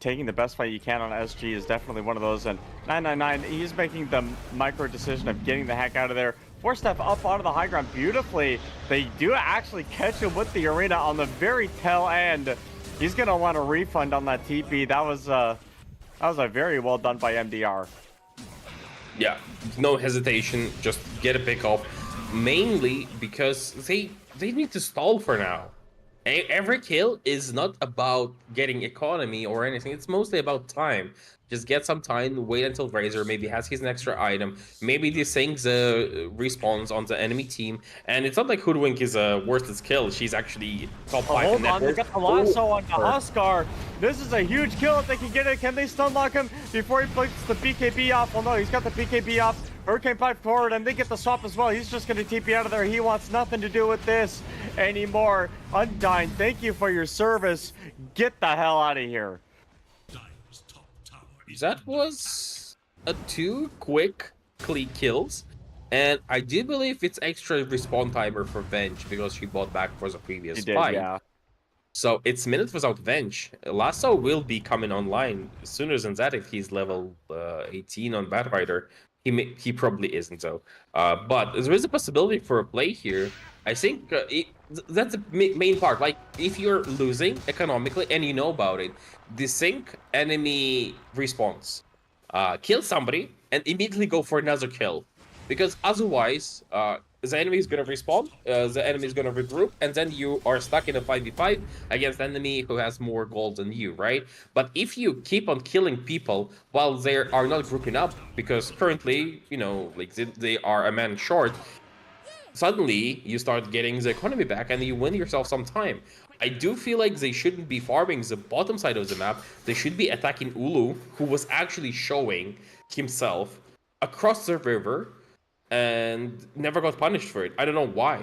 taking the best fight you can on SG is definitely one of those. And 999, he's making the micro decision of getting the heck out of there. 4-step up onto the high ground beautifully. They do actually catch him with the arena on the very tail end. He's going to want a refund on that TP. That was a very well done by MDR. Yeah, no hesitation, just get a pick off. Mainly because they need to stall for now. Every kill is not about getting economy or anything. It's mostly about time. Just get some time, wait until Razor maybe has his extra item. Maybe these things respawns on the enemy team. And it's not like Hoodwink is a worthless kill. She's actually top 5 in Hold on, they network. got the lasso on the Huskar. This is a huge kill if they can get it. Can they stun lock him before he flicks the BKB off? Well, no, he's got the BKB off. Hurricane Pipe forward, and they get the swap as well. He's just going to TP out of there. He wants nothing to do with this anymore. Undyne, thank you for your service. Get the hell out of here. That was a 2 quick kills. And I do believe it's extra respawn timer for Venge because she bought back for the previous fight. Yeah. So it's minutes without Venge. Lasso will be coming online sooner than that if he's level 18 on Batrider. He probably isn't though. But there is a possibility for a play here. I think that's the main part. Like if you're losing economically and you know about it, desync enemy response. Kill somebody and immediately go for another kill. Because otherwise, the enemy is going to respawn, the enemy is going to regroup, and then you are stuck in a 5v5 against an enemy who has more gold than you, right? But if you keep on killing people while they are not grouping up, because currently, you know, like they are a man short, suddenly you start getting the economy back and you win yourself some time. I do feel like they shouldn't be farming the bottom side of the map. They should be attacking Ulu, who was actually showing himself across the river and never got punished for it. I don't know why.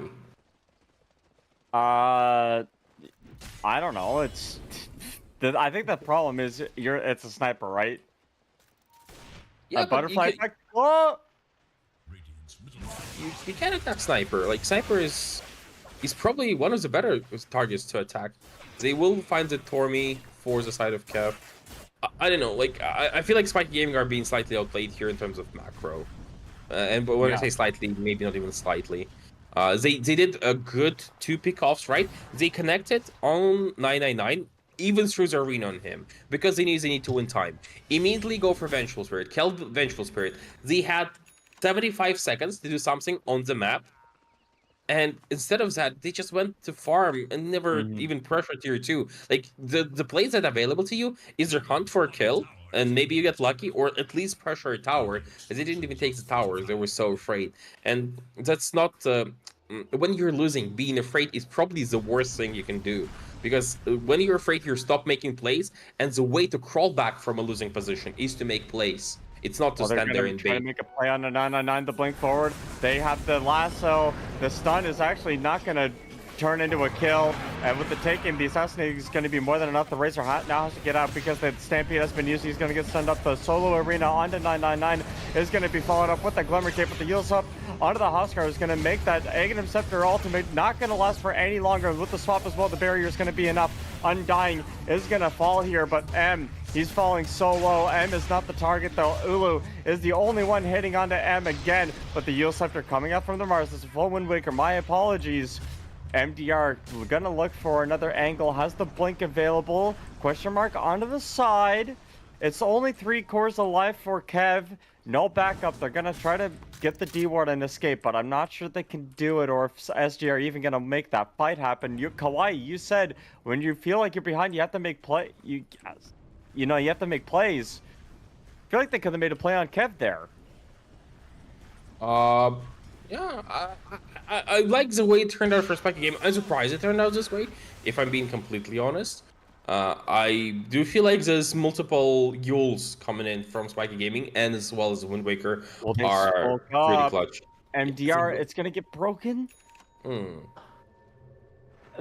I don't know. I think the problem is it's a sniper, right? Yeah, a butterfly effect. Whoa! You can't attack Sniper. Like Sniper is probably one of the better targets to attack. They will find the Tormy for the side of KEV. I don't know. Like I feel like Spike Gaming are being slightly outplayed here in terms of macro. But when I say slightly, maybe not even slightly. They did a good 2 pickoffs, right? They connected on 999, even through the arena on him, because they need to win time. Immediately go for Vengeful Spirit, kill Vengeful Spirit. They had 75 seconds to do something on the map, and instead of that, they just went to farm and never even pressured tier 2. Like, the plays that are available to you is their hunt for a kill, and maybe you get lucky, or at least pressure a tower. They didn't even take the towers, they were so afraid. And that's not... when you're losing, being afraid is probably the worst thing you can do. Because when you're afraid, you stop making plays, and the way to crawl back from a losing position is to make plays. It's not to stand there and bait. They're going to make a play on the 999 to blink forward. They have the lasso. The stun is actually not going to turn into a kill. And with the taking, the assassinate is going to be more than enough. The Razor now has to get out because the Stampede has been used. He's going to get stunned up. The solo arena onto 999 is going to be followed up with the Glimmer Cape with the heals up onto the Huskar. Is going to make that Aghanim Scepter ultimate not going to last for any longer. With the swap as well, the barrier is going to be enough. Undying is going to fall here, but M, he's falling so low. M is not the target though. Ulu is the only one hitting onto M again, but the Yield Scepter coming up from the Mars. This is full Wind Waker. My apologies. MDR gonna look for another angle. Has the blink available? Question mark onto the side. It's only 3 cores alive for KEV. No backup. They're gonna try to get the D ward and escape, but I'm not sure they can do it, or if SG are even gonna make that fight happen. Kawaii, you said when you feel like you're behind, you have to make play. You have to make plays. I feel like they could have made a play on KEV there. Yeah, I like the way it turned out for Spike Game. I'm surprised it turned out this way, if I'm being completely honest. I do feel like there's multiple Yules coming in from Spiky Gaming, and as well as Wind Waker are really clutch. MDR, it's gonna get broken.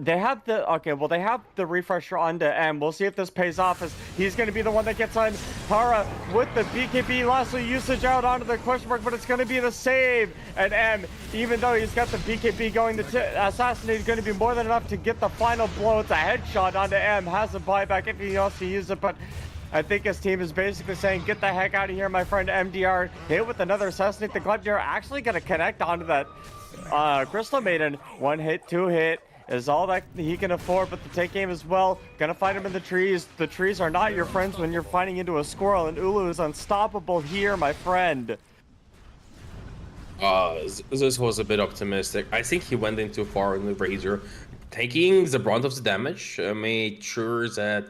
They have the refresher onto M. We'll see if this pays off, as he's going to be the one that gets on Tara with the BKB lasso usage out onto the question mark, but it's going to be the save. And M, even though he's got the BKB going, the assassinate is going to be more than enough to get the final blow. It's a headshot onto M, has a buyback if he wants to use it, but I think his team is basically saying, get the heck out of here, my friend. MDR hit with another assassinate. The Gleipnir actually going to connect onto that Crystal Maiden. 1 hit, 2 hit. Is all that he can afford, but the take aim as well. Gonna find him in the trees. The trees are not your friends when you're fighting into a squirrel, and Ulu is unstoppable here, my friend. This was a bit optimistic. I think he went in too far in the Razor. taking the brunt of the damage, made sure that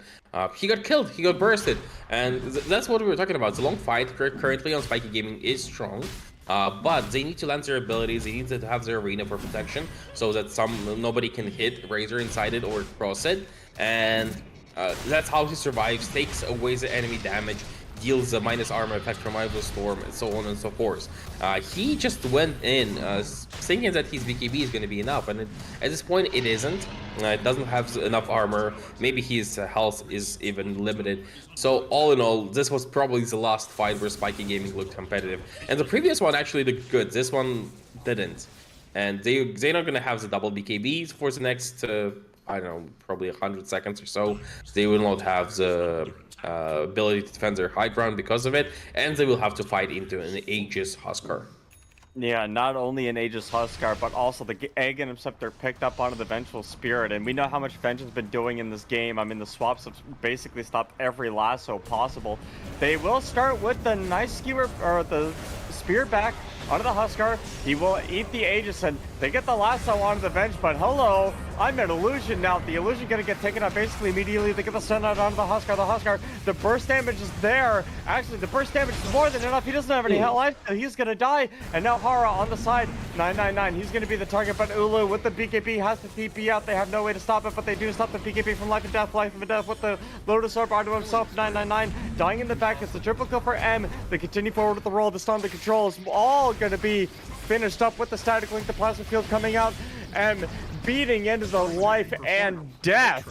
he got killed, he got bursted, and that's what we were talking about. The long fight currently on Spiky Gaming is strong, but they need to land their abilities, they need to have their arena for protection, so that nobody can hit Razor inside it or cross it, and that's how he survives, takes away the enemy damage, deals a minus armor effect from Rival Storm, and so on and so forth. He just went in thinking that his BKB is going to be enough, and at this point it isn't. It doesn't have enough armor, maybe his health is even limited. So all in all, this was probably the last fight where Spiky Gaming looked competitive. And the previous one actually looked good, this one didn't. And they're not going to have the double BKBs for the next, I don't know, probably 100 seconds or so. They will not have the ability to defend their high ground because of it, and they will have to fight into an Aegis Huskar. Yeah, not only an Aegis Huskar, but also the Egg Interceptor picked up onto the Vengeful Spirit, and we know how much Venge has been doing in this game. I mean, the swaps have basically stopped every lasso possible. They will start with the nice skewer, or the spear back onto the Huskar. He will eat the Aegis, and they get the lasso onto the Venge, but hello, I'm an illusion now. The illusion gonna get taken out basically immediately. They get the stun out onto the Huskar. The Huskar, the burst damage is there. Actually, the burst damage is more than enough. He doesn't have any life. He's gonna die. And now Hara on the side, 999. He's gonna be the target, but Ulu with the BKB has to TP out. They have no way to stop it, but they do stop the BKB from life and death with the Lotus Orb onto himself. 999 dying in the back. It's the triple kill for M. They continue forward with the roll. The stun, the control is all gonna be finished up with the static link, the plasma field coming out, and beating into the life and death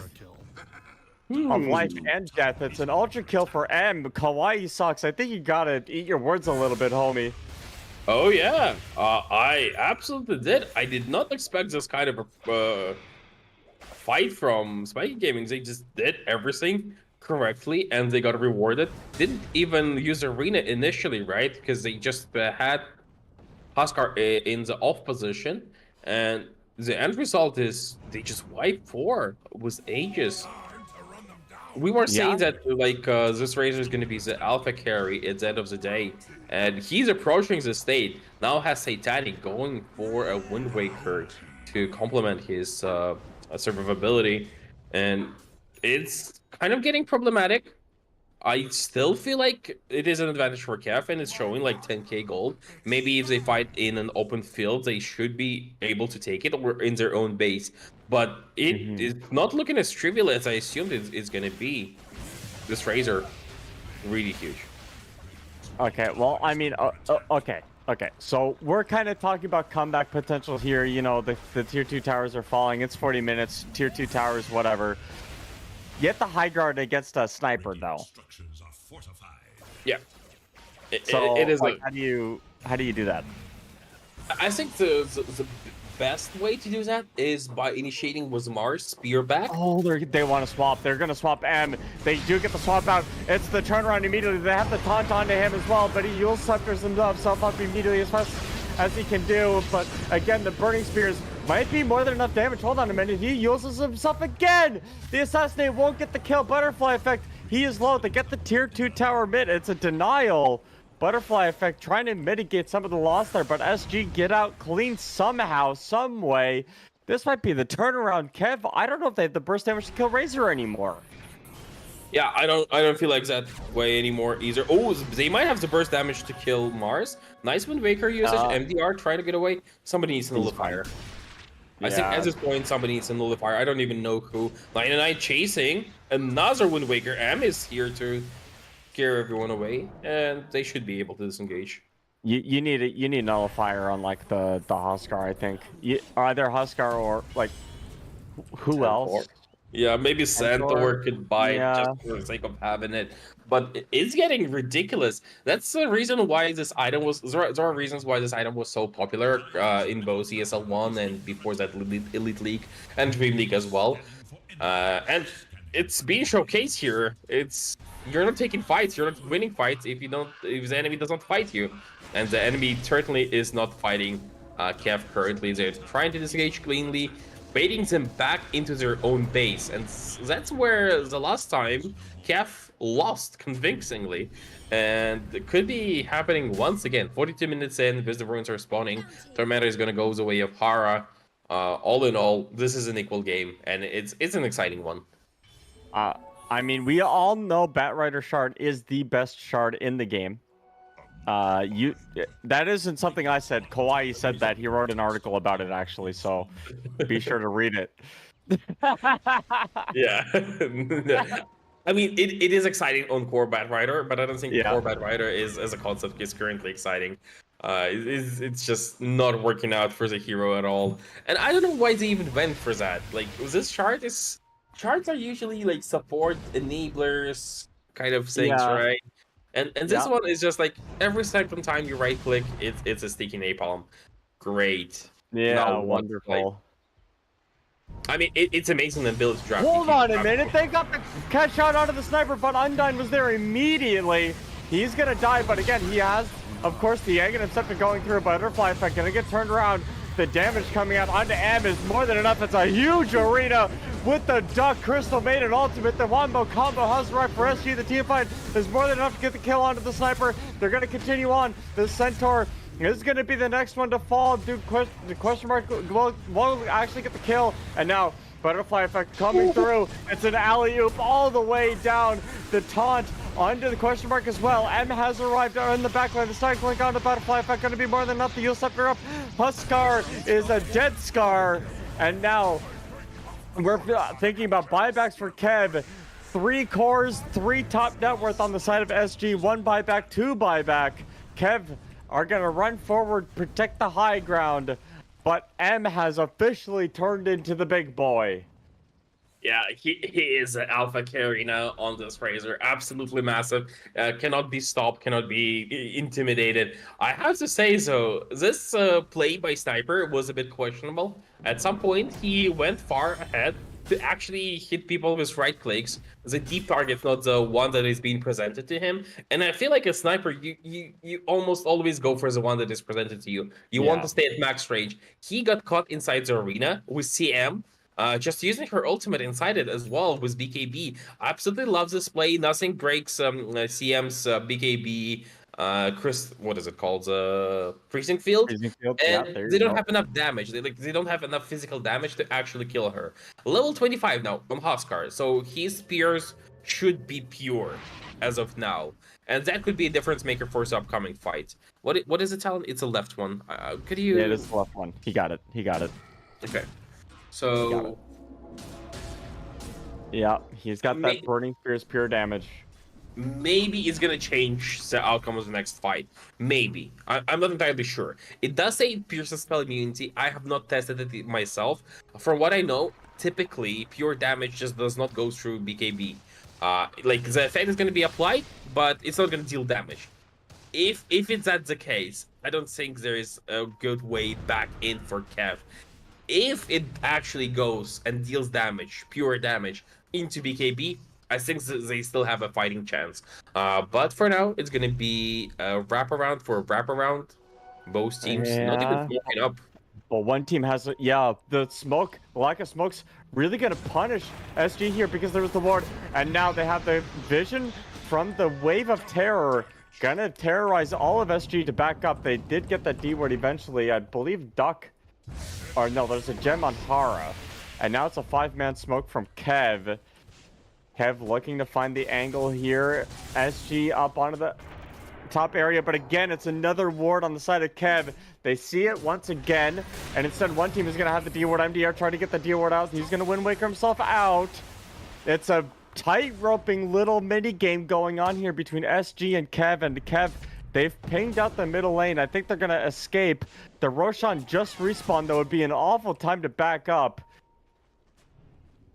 of life and death. It's an ultra kill for M. Kawaii sucks. I think you gotta eat your words a little bit, homie. Oh yeah, I absolutely did. I did not expect this kind of a fight from Spiky Gaming. They just did everything correctly and they got rewarded. Didn't even use arena initially, right? Because they just had Huskar in the off position, and the end result is they just wiped 4 with Aegis. We were saying that like this Razor is going to be the alpha carry at the end of the day, and he's approaching the state. Now has Satanic going for a Wind Waker to complement his survivability, and it's kind of getting problematic. I still feel like it is an advantage for KEV, and it's showing like 10k gold. Maybe if they fight in an open field, they should be able to take it, or in their own base. But it is not looking as trivial as I assumed it's going to be. This Razor, really huge. Okay, well, I mean, okay. So we're kind of talking about comeback potential here. You know, the tier 2 towers are falling. It's 40 minutes. Tier 2 towers, whatever. Get the high guard against a sniper, though. Yeah. So it is like, how do you do that? I think the best way to do that is by initiating with Mars spear back. Oh, they want to swap. They're going to swap M. They do get the swap out. It's the turnaround immediately. They have the taunt onto him as well, but he Yule Scepters himself up immediately as fast as he can do. But again, the burning spears might be more than enough damage. Hold on a minute. He uses himself again. The assassinate won't get the kill. Butterfly effect. He is low. They get the tier 2 tower mid. It's a denial. Butterfly effect trying to mitigate some of the loss there, but SG get out clean somehow, some way. This might be the turnaround. KEV, I don't know if they have the burst damage to kill Razor anymore. Yeah, I don't feel like that way anymore either. Oh, they might have the burst damage to kill Mars. Nice Wind Waker usage. MDR trying to get away. Somebody needs to nullifier. I think at this point somebody needs to nullifier. I don't even know who. 99 chasing another Wind Waker. M is here to scare everyone away, and they should be able to disengage. You need nullifier on like the Huskar, I think. Either Huskar or like who else? Yeah, maybe Centaur could buy it just for the sake of having it, but it's getting ridiculous. That's the reason why this item was. There are reasons why this item was so popular in both ESL 1 and before that Elite League and Dream League as well. And it's being showcased here. You're not taking fights. You're not winning fights if the enemy doesn't fight you, and the enemy certainly is not fighting KEV currently. They're trying to disengage cleanly, baiting them back into their own base, and that's where the last time KEV lost convincingly, and it could be happening once again. 42 minutes in, Visitor Ruins are spawning. Tormentor is going to go the way of Hara. All in all, this is an equal game, and it's an exciting one. I mean, we all know Batrider Shard is the best shard in the game. That isn't something I said. Kawaii said that. He wrote an article about it actually, so be sure to read it. Yeah. I mean, it is exciting on core Batrider, but I don't think core Batrider is as a concept is currently exciting. It's just not working out for the hero at all, and I don't know why they even went for that. Like, this shards are usually like support enablers kind of things, right? And this one is just like every second time you right click, it's a sticky napalm. Great. Yeah, now wonderful. I mean, it's amazing the ability to drop. Hold on a minute, they got the catch shot out of the sniper, but Undyne was there immediately. He's gonna die, but again, he has, of course, the egg and Inception going through a butterfly effect, gonna get turned around. The damage coming out onto M is more than enough. It's a huge arena with the Duck Crystal Maiden ultimate. The Wombo combo has right for SG. The team fight is more than enough to get the kill onto the sniper. They're gonna continue on. The Centaur is going to be the next one to fall. Dude, the question mark will actually get the kill. And now, butterfly effect coming through. It's an alley-oop all the way down. The taunt onto the question mark as well. M has arrived in the backline. The side going on the butterfly effect. Going to be more than enough. The Yule Scepter up. Huskar is a dead Scar. And now, we're thinking about buybacks for KEV. 3 cores, 3 top net worth on the side of SG. 1 buyback, 2 buyback. KEV are going to run forward, protect the high ground, but M has officially turned into the big boy. Yeah, he is an alpha carry now on this Razor. Absolutely massive. Cannot be stopped, cannot be intimidated. I have to say, though, this play by Sniper was a bit questionable. At some point, he went far ahead to actually hit people with right clicks. The deep target, not the one that is being presented to him. And I feel like a sniper, you almost always go for the one that is presented to you. You want to stay at max range. He got caught inside the arena with CM, just using her ultimate inside it as well with BKB. I absolutely love this play. Nothing breaks CM's BKB. What is it called? Freezing field. And they don't have enough damage. They don't have enough physical damage to actually kill her. Level 25 now on Huskar, so his spears should be pure as of now, and that could be a difference maker for his upcoming fight. What is the talent? It's a left one. Could you? Yeah, it is the left one. He got it. He got it. Okay. So. Yeah, he's got that burning spear's pure damage. Maybe it's gonna change the outcome of the next fight. Maybe. I'm not entirely sure. It does say it pierces spell immunity. I have not tested it myself. From what I know, typically pure damage just does not go through BKB. Like, the effect is gonna be applied, but it's not gonna deal damage. If that's the case, I don't think there is a good way back in for KEV. If it actually goes and deals damage, pure damage, into BKB, I think they still have a fighting chance. But for now, it's going to be a wraparound for a wraparound. Both teams not even smoking up. Well, one team has, the smoke, the lack of smoke's really going to punish SG here because there was the ward. And now they have the vision from the Wave of Terror. Going to terrorize all of SG to back up. They did get that D ward eventually. I believe Duck, or no, there's a gem on Hara. And now it's a 5-man smoke from KEV. KEV looking to find the angle here. SG up onto the top area, but again, it's another ward on the side of KEV. They see it once again, and instead one team is going to have the D ward. MDR trying to get the D ward out. He's going to Wind Waker himself out. It's a tight-roping little mini-game going on here between SG and KEV, and KEV, they've pinged out the middle lane. I think they're going to escape. The Roshan just respawned, though. It would be an awful time to back up.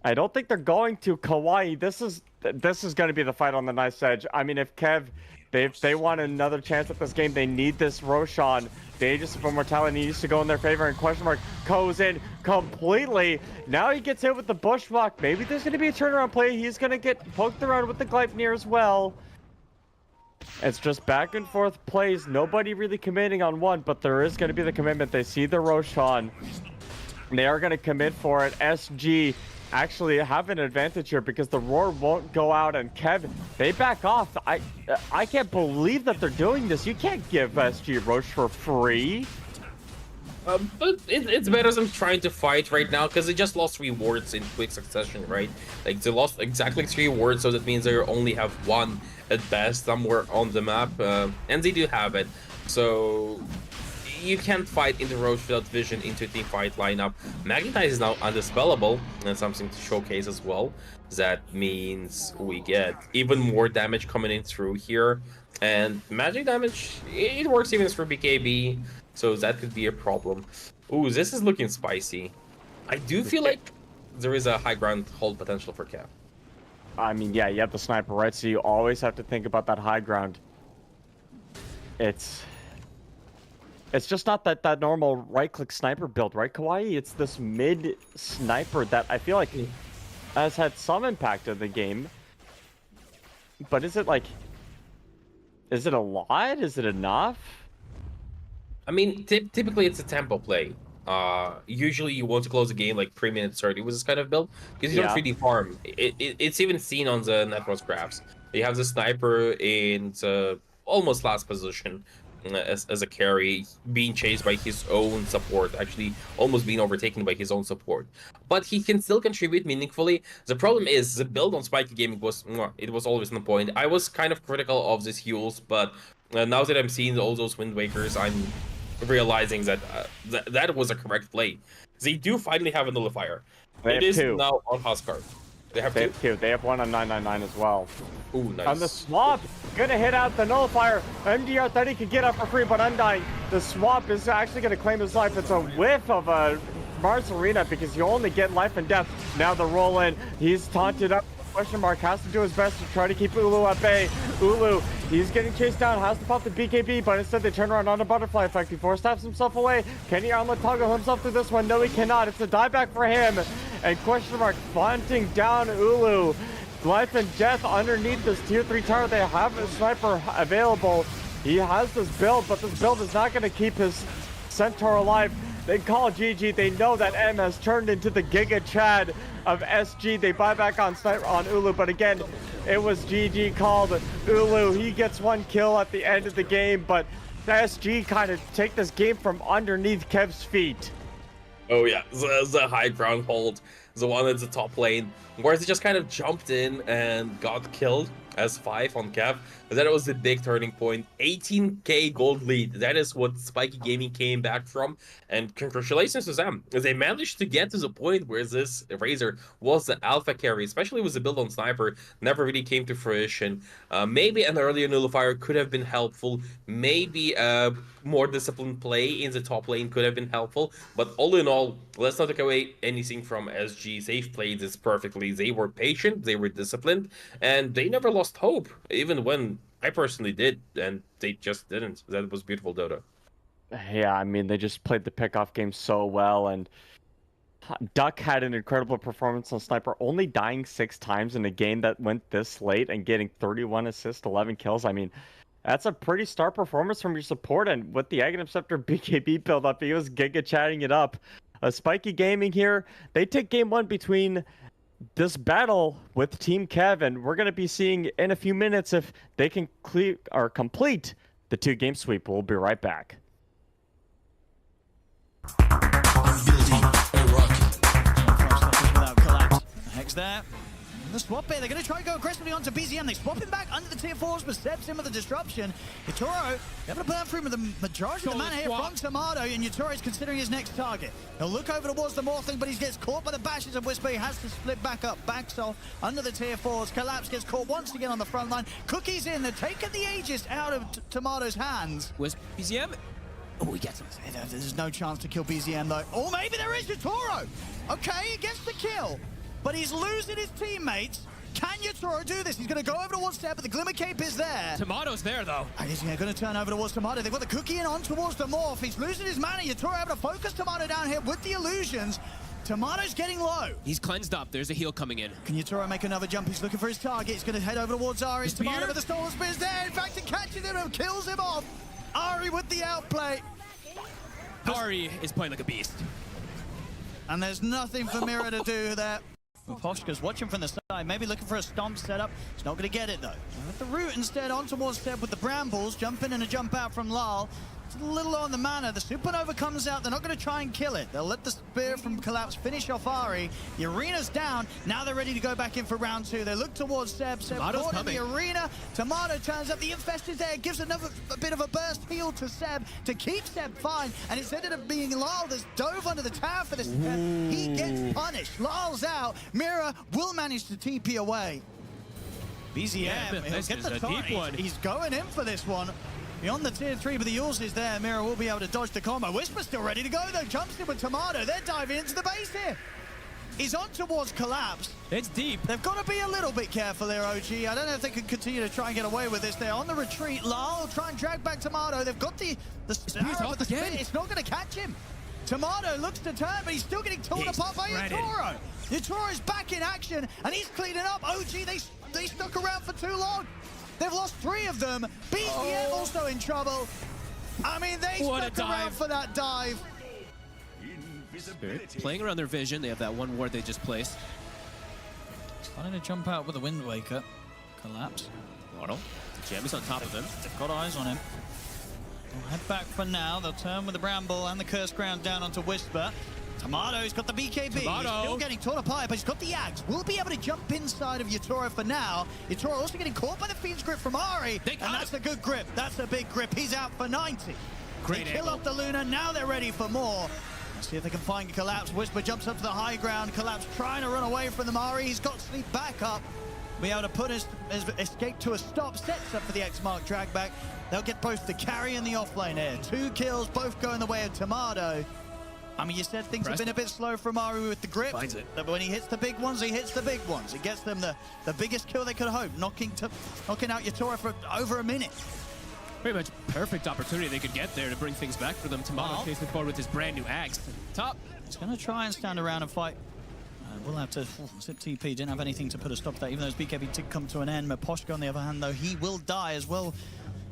I don't think they're going to. Kawaii, this is going to be the fight on the knife's edge. I mean, if KEV, they want another chance at this game, they need this Roshan. Aegis of Immortality needs to go in their favor, and question mark goes in completely. Now he gets hit with the bushwhack. Maybe there's going to be a turnaround play. He's going to get poked around with the Gleipnir as well. It's just back and forth plays. Nobody really committing on one, but there is going to be the commitment. They see the Roshan. They are going to commit for it. SG actually have an advantage here because the roar won't go out, and KEV, they back off. I can't believe that they're doing this. You can't give SG Roche for free. But it's better than trying to fight right now because they just lost 3 wards in quick succession, right? Like they lost exactly 3 wards, so that means they only have 1 at best somewhere on the map, and they do have it. So you can't fight in the Roach without vision into a team fight lineup. Magnetize is now undispellable, and something to showcase as well. That means we get even more damage coming in through here, and magic damage, it works even through BKB. So that could be a problem. Ooh, this is looking spicy. I do feel like there is a high ground hold potential for KEV. I mean, yeah, you have the sniper, right? So you always have to think about that high ground. It's just not that normal right-click sniper build, right, Kawaii? It's this mid sniper that I feel like has had some impact in the game. But is it like... Is it a lot? Is it enough? I mean, typically it's a tempo play. Usually you want to close the game like 3 minutes 30 with this kind of build because you don't really farm. It's even seen on the network graphs. You have the sniper in the almost last position as a carry, being chased by his own support, actually almost being overtaken by his own support. But he can still contribute meaningfully. The problem is the build on Spiky Gaming was always on point. I was kind of critical of this Hules, but now that I'm seeing all those Wind Wakers, I'm realizing that that was a correct play. They do finally have a nullifier. It is now on Huskar. They have two. They have one on 999 as well. Ooh, nice. On the swap, gonna hit out the nullifier. MDR thought he could get up for free, but Undying, the swap is actually gonna claim his life. It's a whiff of a Mars Arena because you only get life and death. Now the roll in, he's taunted up. Question mark has to do his best to try to keep Ulu at bay. Ulu, he's getting chased down, has to pop the BKB, but instead they turn around on a butterfly effect. He force taps himself away. Can he armlet toggle himself through this one? No, he cannot. It's a dieback for him. And question mark bunting down Ulu. Life and death underneath this tier 3 tower. They have a sniper available. He has this build, but this build is not going to keep his Centaur alive. They call GG. They know that M has turned into the Giga Chad of SG. They buy back on sniper on Ulu, but again, it was GG called. Ulu, he gets 1 kill at the end of the game, but the SG kind of take this game from underneath Kev's feet. Oh yeah, the high ground hold, the one at the top lane, where he just kind of jumped in and got killed as 5 on KEV. But then it was the big turning point. 18k gold lead. That is what Spiky Gaming came back from. And congratulations to them. They managed to get to the point where this Razor was the alpha carry, especially with the build on Sniper, never really came to fruition. Maybe an earlier nullifier could have been helpful. Maybe a more disciplined play in the top lane could have been helpful. But all in all, let's not take away anything from SG. They've played this perfectly. They were patient, they were disciplined, and they never lost hope, even when I personally did, and they just didn't. That was beautiful, Dota. Yeah, I mean, they just played the pickoff game so well, and Duck had an incredible performance on Sniper, only dying 6 times in a game that went this late and getting 31 assists, 11 kills. I mean, that's a pretty star performance from your support, and with the Aghanim Scepter BKB build up, he was giga chatting it up. Spiky Gaming here, they take game 1 between this battle with Team KEV, and we're going to be seeing in a few minutes if they can complete the 2-game sweep. We'll be right back. Building a rocket. Without collapse. Hex there. The swap here, they're going to try and go aggressively onto BZM. They swap him back under the tier 4s, but steps in with the disruption. Yatoro, they're going to burn through with the majority of the mana here from Tomato, and Yatoro is considering his next target. He'll look over towards the Morphling, but he gets caught by the bashes of Whisper. He has to split back up. Backs off under the tier 4s. Collapse gets caught once again on the front line. Cookie's in. They're taking the Aegis out of Tomato's hands. Was BZM? Oh, he gets him. There's no chance to kill BZM, though. Oh, maybe there is Yatoro. Okay, he gets the kill. But he's losing his teammates. Can Yatoro do this? He's going to go over towards Step, but the Glimmer Cape is there. Tomato's there, though. He's going to turn over towards Tomato. They've got the Cookie in on towards the Morph. He's losing his mana. Yatoro able to focus Tomato down here with the illusions. Tomato's getting low. He's cleansed up. There's a heal coming in. Can Yatoro make another jump? He's looking for his target. He's going to head over towards Ari. Tomato with the Stolen Spear is there. In fact, he catches him and kills him off. Ari with the outplay. Ari is playing like a beast. And there's nothing for Mira to do there. Poshka's watching from the side, maybe looking for a stomp setup. He's not going to get it though. With the root instead on towards Step with the Brambles. Jump in and a jump out from Lal. Just a little low on the mana. The Supernova comes out. They're not going to try and kill it. They'll let the Spear from Collapse finish off Ari. The arena's down. Now they're ready to go back in for round 2. They look towards Seb. Seb Tomato's caught in the coming. arena. Tomato turns up. The Infest is there. Gives a bit of a burst heal to Seb to keep Seb fine. And it's ended up being Lyle that's dove under the tower for this. He gets punished. Lyle's out. Mira will manage to TP away. BZM, Yeah, he'll this get is the a taunt. deep one. He's going in for this one. Beyond the tier 3, but the Urs is there. Mira will be able to dodge the combo. Whisper's still ready to go, though. Jumps in with Tomato. They're diving into the base here. He's on towards Collapse. It's deep. They've got to be a little bit careful there, OG. I don't know if they can continue to try and get away with this. They're on the retreat. Lyle will try and drag back Tomato. They've got the arrow, off but the again. spin, it's not going to catch him. Tomato looks to turn, but he's still getting torn He's apart by shredded. Yatoro. Yatoro's back in action, and he's cleaning up. OG, they stuck around for too long. They've lost 3 of them. BZM also in trouble. I mean, they What a stuck around dive. for that dive. Spirit playing around their vision. They have that one ward they just placed. Starting to jump out with a Wind Waker. Collapse. Auto. Gem is on top of him. They've got eyes on him. They'll head back for now. They'll turn with the Bramble and the Cursed Ground down onto Whisper. Tomato's got the BKB. Tomato. He's still getting torn apart, but he's got the Axe. We'll be able to jump inside of Yatoro for now. Yatoro also getting caught by the Fiend's grip from Ari. They got And that's a good grip. That's a big grip. He's out for 90. Great They kill angle. off the Luna. Now they're ready for more. Let's see if they can find Collapse. Whisper jumps up to the high ground. Collapse trying to run away from the Ari. He's got Sleep back up. Be able to put his escape to a stop. Sets up for the X-Mark drag back. They'll get both the carry and the offlane here. 2 kills, both go in the way of Tomato. I mean, you said things have been a bit slow from Ari with the grip. Finds it. But when he hits the big ones, he hits the big ones. It gets them the biggest kill they could hope, knocking out Yatoro for over a minute. Pretty much perfect opportunity they could get there to bring things back for them. Tomato Wow. chasing forward with his brand new axe. Top. He's going to try and stand around and fight. We'll have to zip TP. Didn't have anything to put a stop to that, even though his BKB did come to an end. Maposhka, on the other hand, though, he will die as well,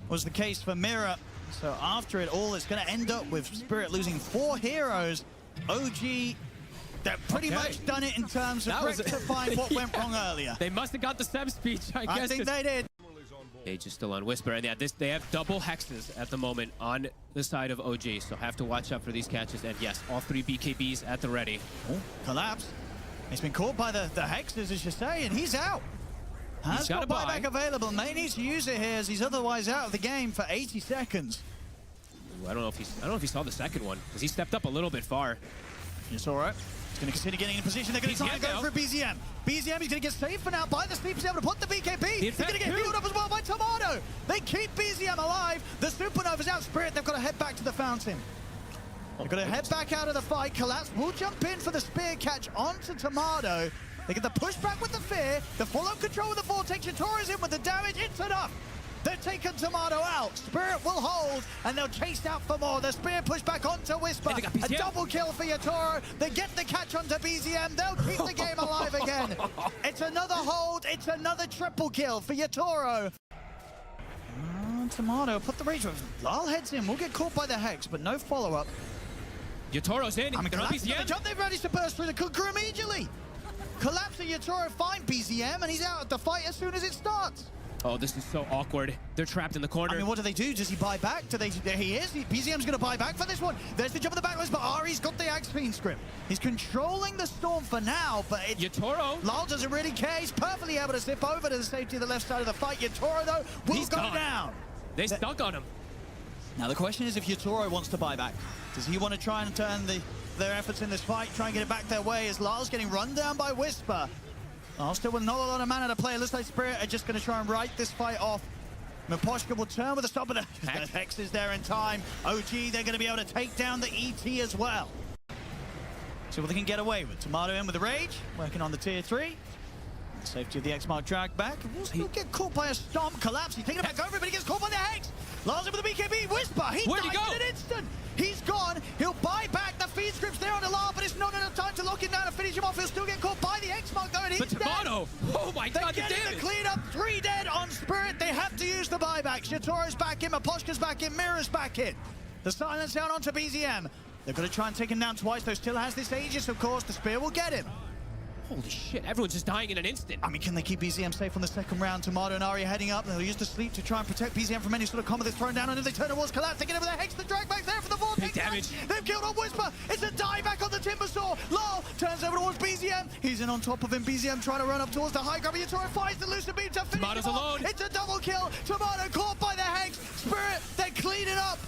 was the case for Mira. So after it all, it's going to end up with Spirit losing 4 heroes. OG, they're pretty much done it in terms of That was- rectifying what went wrong earlier. They must have got the Seb speech, I guess. I think they did. Cage is still on Whisper, and yeah, they have double hexes at the moment on the side of OG, so have to watch out for these catches. And yes, all 3 BKBs at the ready. Oh, Collapse. He's been caught by the hexes, as you say, and he's out. Has got got a buy. buyback available. May need to use it here as he's otherwise out of the game for 80 seconds. Ooh, I don't know if he saw the second one, because he stepped up a little bit far. It's all right. He's going to consider getting in position. They're going to try and BZM go now. for BZM. BZM, he's going to get saved for now by the Sleep. He's able to put the BKB. He's going to get two. healed up as well by Tomato. They keep BZM alive. The Supernova's out. Spirit, they've got to head back to the fountain. They've got to head back out of the fight. Collapse will jump in for the spear catch onto Tomato. They get the pushback with the fear. The full-on control with the vortex. Yatoro's in with the damage. It's enough. They're taking Tomato out. Spirit will hold, and they'll chase out for more. The spear push back onto Whisper. And they got A BZM. double kill for Yatoro. They get the catch onto BZM. They'll keep the game alive again. It's another hold. It's another triple kill for Yatoro. Tomato, put the rage. Lyle heads in. We'll get caught by the Hex, but no follow-up. Yatoro's in. I mean, They're on Collapse, the BZM. jump, they've managed to burst through the Kunkka immediately. Collapse and Yatoro find BZM, and he's out of the fight as soon as it starts. Oh, this is so awkward. They're trapped in the corner. I mean, what do they do? Does he buy back? There he is. BZM's going to buy back for this one. There's the jump of the backlist, but Ari's got the Axe Fiend script. He's controlling the storm for now, but it's... Yatoro. Lyle doesn't really care. He's perfectly able to zip over to the safety of the left side of the fight. Yatoro, though, will He's go gone. down. They stuck on him. Now, the question is if Yatoro wants to buy back. Does he want to try and turn their efforts in this fight, try and get it back their way as Lyle's getting run down by Whisper? Lyle still with not a lot of mana to play. It looks like Spirit are just going to try and write this fight off. Maposhka will turn with a stop, but the Hex is there in time. OG, they're going to be able to take down the ET as well. See what they can get away with. Tomato in with the Rage, working on the tier 3. Safety of the X-Mark drag back. Will still get caught by a Stomp. Collapse. He's taking it back over, but he gets caught by the Hex. Lyle's in with the BKB. Whisper. Where'd he dies go? in an instant. He's gone. He'll buy back. The feed script's there on the Lyle, but it's not enough time to lock him down and finish him off. He'll still get caught by the X-Mark, though, and he's But Tomato. Oh my They're God, the getting the damage. clean up. 3 dead on Spirit. They have to use the buybacks. Yatoro's back in. Maposhka's back in. Mira's back in. The silence down onto BZM. They're going to try and take him down twice, though. Still has this Aegis, of course. The spear will get him. Holy shit, everyone's just dying in an instant. I mean, can they keep BZM safe on the second round? Tomato and Ari heading up. They'll use the sleep to try and protect BZM from any sort of combo that's thrown down. And if they turn towards Collapse, they get over the Hex. The drag back there for the Vortex. Big damage. They've killed on Whisper. It's a dive back on the Timbersaw. Lol turns over towards BZM. He's in on top of him. BZM trying to run up towards the high ground. Yatoro finds the Lucid Beam to finish Tomato's him off. alone. It's a double kill. Tomato caught by the Hex. Spirit, they clean it up.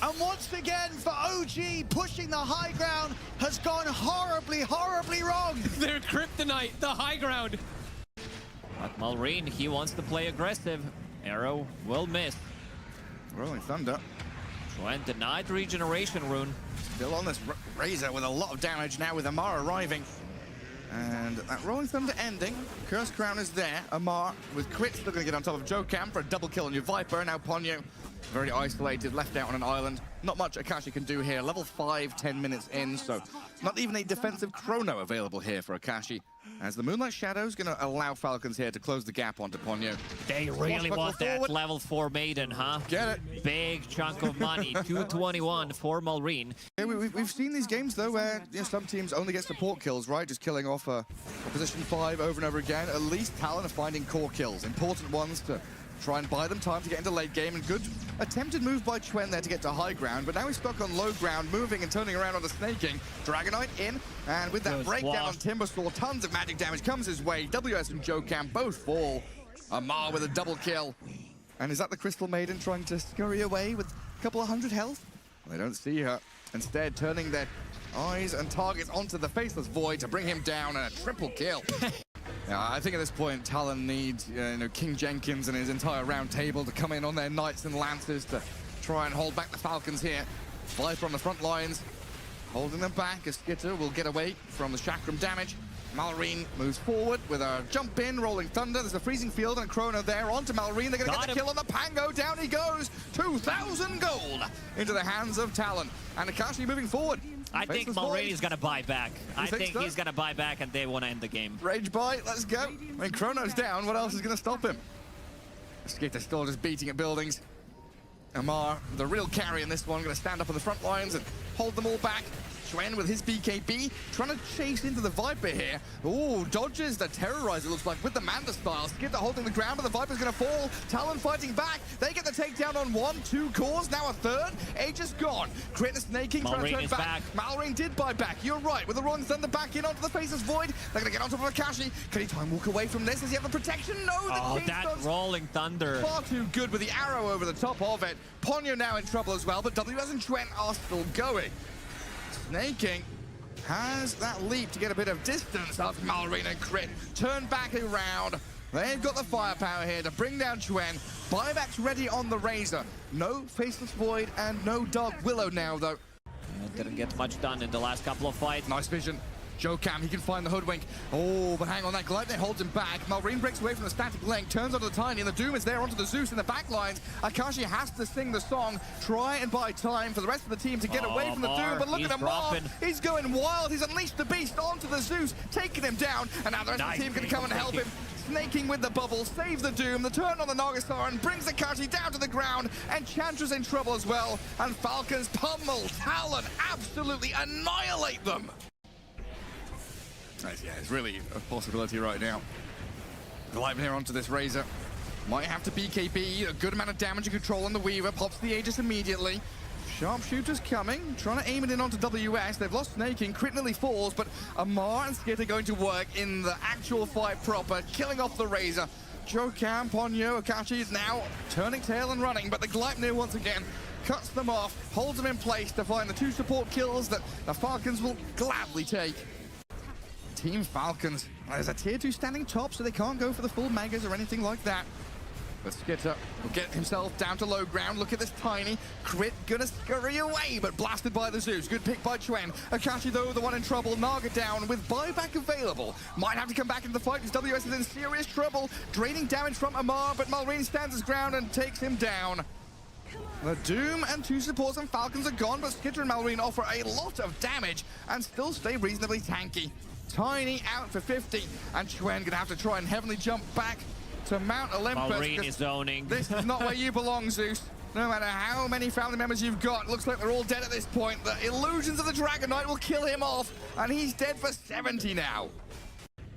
And once again, for OG, pushing the high ground has gone horribly, horribly wrong. They're kryptonite, the high ground. But Malrine, he wants to play aggressive. Arrow will miss. Rolling Thunder. Chuen denied regeneration rune. Still on this Razor with a lot of damage now with Amar arriving. And that Rolling Thunder ending. Curse Crown is there. Amar with crits still going to get on top of Jokam for a double kill on your Viper. Now Ponyo very isolated, left out on an island. Not much Akashi can do here. Level 5, 10 minutes in, so not even a defensive chrono available here for Akashi. As the Moonlight Shadow is going to allow Falcons here to close the gap onto Ponyo. They really want that level 4 maiden, huh? Get it. Big chunk of money, 221 for Malrine. Yeah, we've seen these games, though, where some teams only get support kills, right? Just killing off a position 5 over and over again. At least Talon are finding core kills, important ones to try and buy them time to get into late game. And good attempted move by Chuen there to get to high ground, but now he's stuck on low ground, moving and turning around on the snaking. Dragonite in, and with that Good breakdown on swash. Timbersaw, tons of magic damage comes his way. WS and Jokam both fall. Amar with a double kill. And is that the Crystal Maiden trying to scurry away with a couple of hundred health? Well, they don't see her. Instead, turning their eyes and targets onto the Faceless Void to bring him down, and a triple kill. Yeah, I think at this point, Talon needs King Jenkins and his entire round table to come in on their Knights and Lancers to try and hold back the Falcons here. Viper on the front lines, holding them back as Skitter will get away from the Chakram damage. Malrine moves forward with a jump in, Rolling Thunder. There's a Freezing Field and a Chrono there onto Malrine. They're going to get the kill on the Pango. Down he goes. 2,000 gold into the hands of Talon. And Akashi moving forward. I think Malrine is going to buy back. I think so? he's going to buy back and they want to end the game. Rage bite, let's go. When Chrono's down, what else is going to stop him? Skitter still just beating at buildings. Amar, the real carry in this one, going to stand up on the front lines and hold them all back. Chuen with his BKB, trying to chase into the Viper here. Oh, dodges the Terrorizer, looks like, with the Manda style. Skitter holding the ground, but the Viper's going to fall. Talon fighting back. They get the takedown on 1, 2 cores, now a third. Aegis gone. Crit the snaking, trying to turn back. Malrine did buy back. You're right. With the Rolling Thunder back in onto the Faceless Void, they're going to get on top of Akashi. Can he try and walk away from this? Does he have the protection? No, the that Rolling Thunder. far too good with the arrow over the top of it. Ponyo now in trouble as well, but WS and Chuen are still going. Snaking has that leap to get a bit of distance up Malrine and Crit. Turn back around. They've got the firepower here to bring down Chuen. Buyback's ready on the Razor. No Faceless Void and no Dark Willow now, though. Didn't get much done in the last couple of fights. Nice vision. Jokam, he can find the Hoodwink. Oh, but hang on, that Gleipnir holds him back. Malrine breaks away from the static link, turns onto the Tiny, and the Doom is there onto the Zeus in the back lines. Akashi has to sing the song, try and buy time for the rest of the team to get away from the Doom, but look at Amar. He's going wild. He's unleashed the beast onto the Zeus, taking him down, and now the rest of the team can come and help him. Snaking with the bubble, saves the Doom, the turn on the Nagastar, and brings Akashi down to the ground, and Chandra's in trouble as well, and Falcons pummel Talon, absolutely annihilate them. Yeah, it's really a possibility right now. Gleipnir onto this Razor. Might have to BKB, a good amount of damage and control on the Weaver, pops the Aegis immediately. Sharpshooter's coming, trying to aim it in onto WS. They've lost Snaking, Crit nearly falls, but Amar and Skit are going to work in the actual fight proper, killing off the Razor. Jokam, Ponyo, Akashi is now turning tail and running, but the Gleipnir once again cuts them off, holds them in place to find the 2 support kills that the Falcons will gladly take. Team Falcons, there's a tier 2 standing top, so they can't go for the full megas or anything like that. But Skitter will get himself down to low ground. Look at this Tiny. Crit gonna scurry away, but blasted by the Zeus. Good pick by Chuen. Akashi, though, the one in trouble. Naga down with buyback available. Might have to come back into the fight because WS is in serious trouble. Draining damage from Amar, but Malrine stands his ground and takes him down. The Doom and 2 supports and Falcons are gone, but Skitter and Malrine offer a lot of damage and still stay reasonably tanky. Tiny out for 50, and Chuen gonna have to try and heavenly jump back to Mount Olympus. Malrine is zoning. This is not where you belong, Zeus. No matter how many family members you've got, looks like they're all dead at this point. The illusions of the Dragonite will kill him off, and he's dead for 70 now.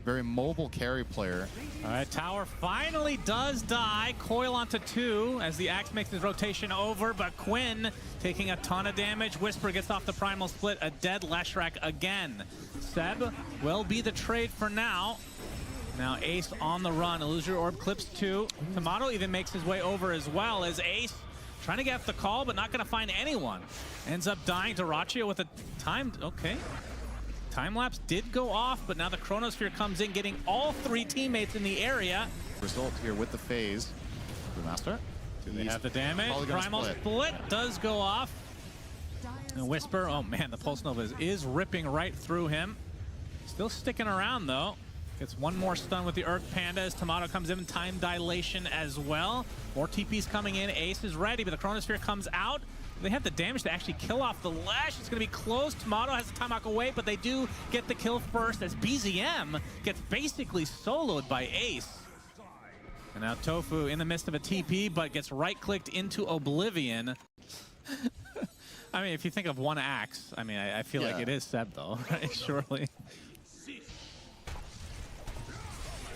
very mobile carry player. All right, tower finally does die. Coil onto 2 as the Axe makes his rotation over, but Quinn taking a ton of damage. Whisper gets off the primal split, a dead Leshrac again. Seb will be the trade for now. Now Ace on the run, Illusory Orb clips 2. Tomato even makes his way over as well as Ace trying to get the call, but not gonna find anyone. Ends up dying to Rachio with a timed, okay. Time lapse did go off, but now the Chronosphere comes in, getting all 3 teammates in the area. Result here with the phase. Brewmaster. Do they have the damage? Probably gonna Primal split does go off. And Whisper, oh man, the Pulse Nova is ripping right through him. Still sticking around though. Gets one more stun with the Urk Panda as Tomato comes in, time dilation as well. More TPs coming in, Ace is ready, but the Chronosphere comes out. They have the damage to actually kill off the Lash. It's going to be close. Tomato has the Tomahawk away, but they do get the kill first as BZM gets basically soloed by Ace. And now Tofu in the midst of a TP, but gets right-clicked into Oblivion. I mean, if you think of one Axe, I mean, I feel like it is Seb, though, right? Surely.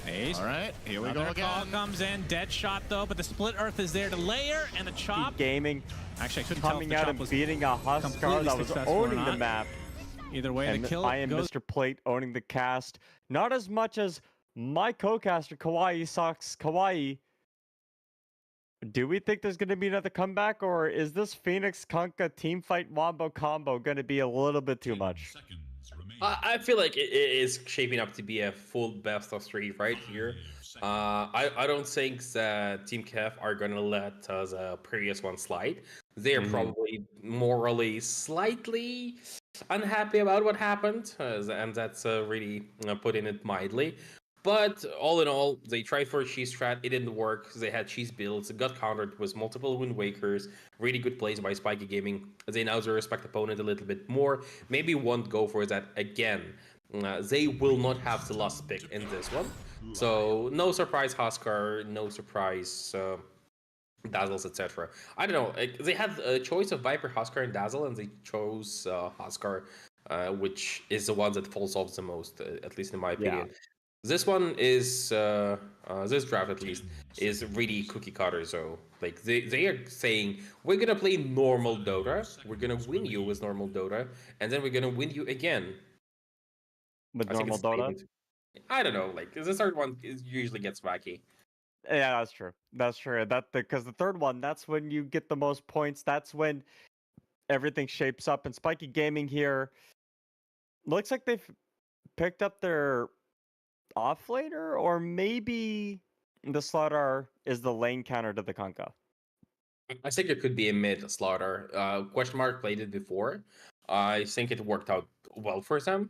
Ace. All right, here we go Another again. call comes in, dead shot though, but the Split Earth is there to layer, and the chop. Gaming Actually, I couldn't tell if coming the out chop and was beating a Huskar completely that was successful or owning the not. map. Either way, And the kill I am goes. Mr. Plate owning the cast. Not as much as my co-caster, Kawaii Socks Kawaii. Do we think there's going to be another comeback, or is this Phoenix Kunkka teamfight wombo combo going to be a little bit too much? I feel like it is shaping up to be a full best of 3 right here. I don't think that Team KEV are gonna let the previous one slide. They're probably morally slightly unhappy about what happened, and that's really putting it mildly. But all in all, they tried for a cheese strat, it didn't work. They had cheese builds, got countered with multiple Wind Wakers, really good plays by Spiky Gaming. They now respect opponent a little bit more, maybe won't go for that again. They will not have the last pick in this one. So no surprise Huskar, no surprise Dazzles, etc. I don't know, they had a choice of Viper, Huskar, and Dazzle, and they chose Huskar, which is the one that falls off the most, at least in my opinion. This one is, this draft at least, is really cookie cutter, so like they are saying, we're gonna play normal Dota, we're gonna win you with normal Dota, and then we're gonna win you again. With normal Dota? I don't know, like the third one usually gets wacky. Yeah, that's true. That's true. Because the third one, that's when you get the most points. That's when everything shapes up. And Spiky Gaming here looks like they've picked up their off laner, or maybe the Slaughter is the lane counter to the Kunkka. I think it could be a mid Slaughter. Question mark played it before. I think it worked out well for them.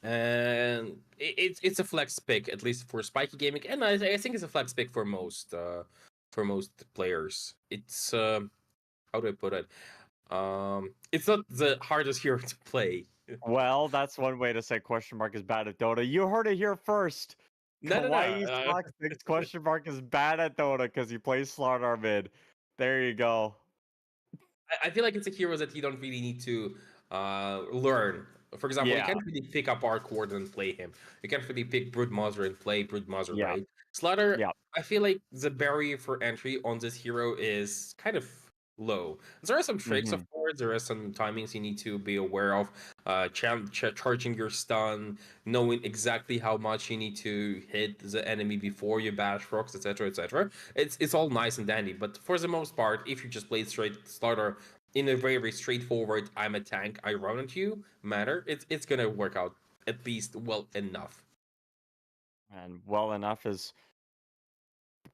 And it's a flex pick, at least for Spiky Gaming, and I think it's a flex pick for most players. It's how do I put it? It's not the hardest hero to play. Well, that's one way to say question mark is bad at Dota. You heard it here first. Kawaii Socks thinks question mark is bad at Dota because he plays Slaughter mid. There you go. I feel like it's a hero that you don't really need to learn. For example, you can't really pick up Arc Ward and play him. You can't really pick Broodmother and play Broodmother, right? Slaughter, I feel like the barrier for entry on this hero is kind of low. There are some tricks, of course. There are some timings you need to be aware of. Charging your stun, knowing exactly how much you need to hit the enemy before you bash rocks, etc., etc. It's all nice and dandy, but for the most part, if you just play straight Slaughter in a very, very straightforward, I'm a tank, I run at you manner, it's gonna work out at least well enough. And well enough is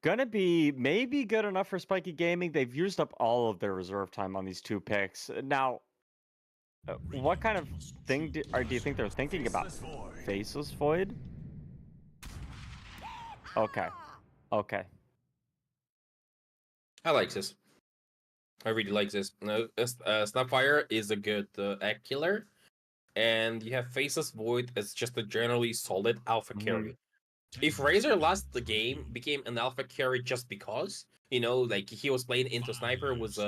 gonna be maybe good enough for Spiky Gaming. They've used up all of their reserve time on these 2 picks. Now, what kind of thing do you think they're thinking about? Faceless Void? Okay. I like this. I really like this. Snapfire is a good egg killer, and you have Faceless Void as just a generally solid alpha carry. If Razor last the game became an alpha carry just because, like he was playing into Sniper with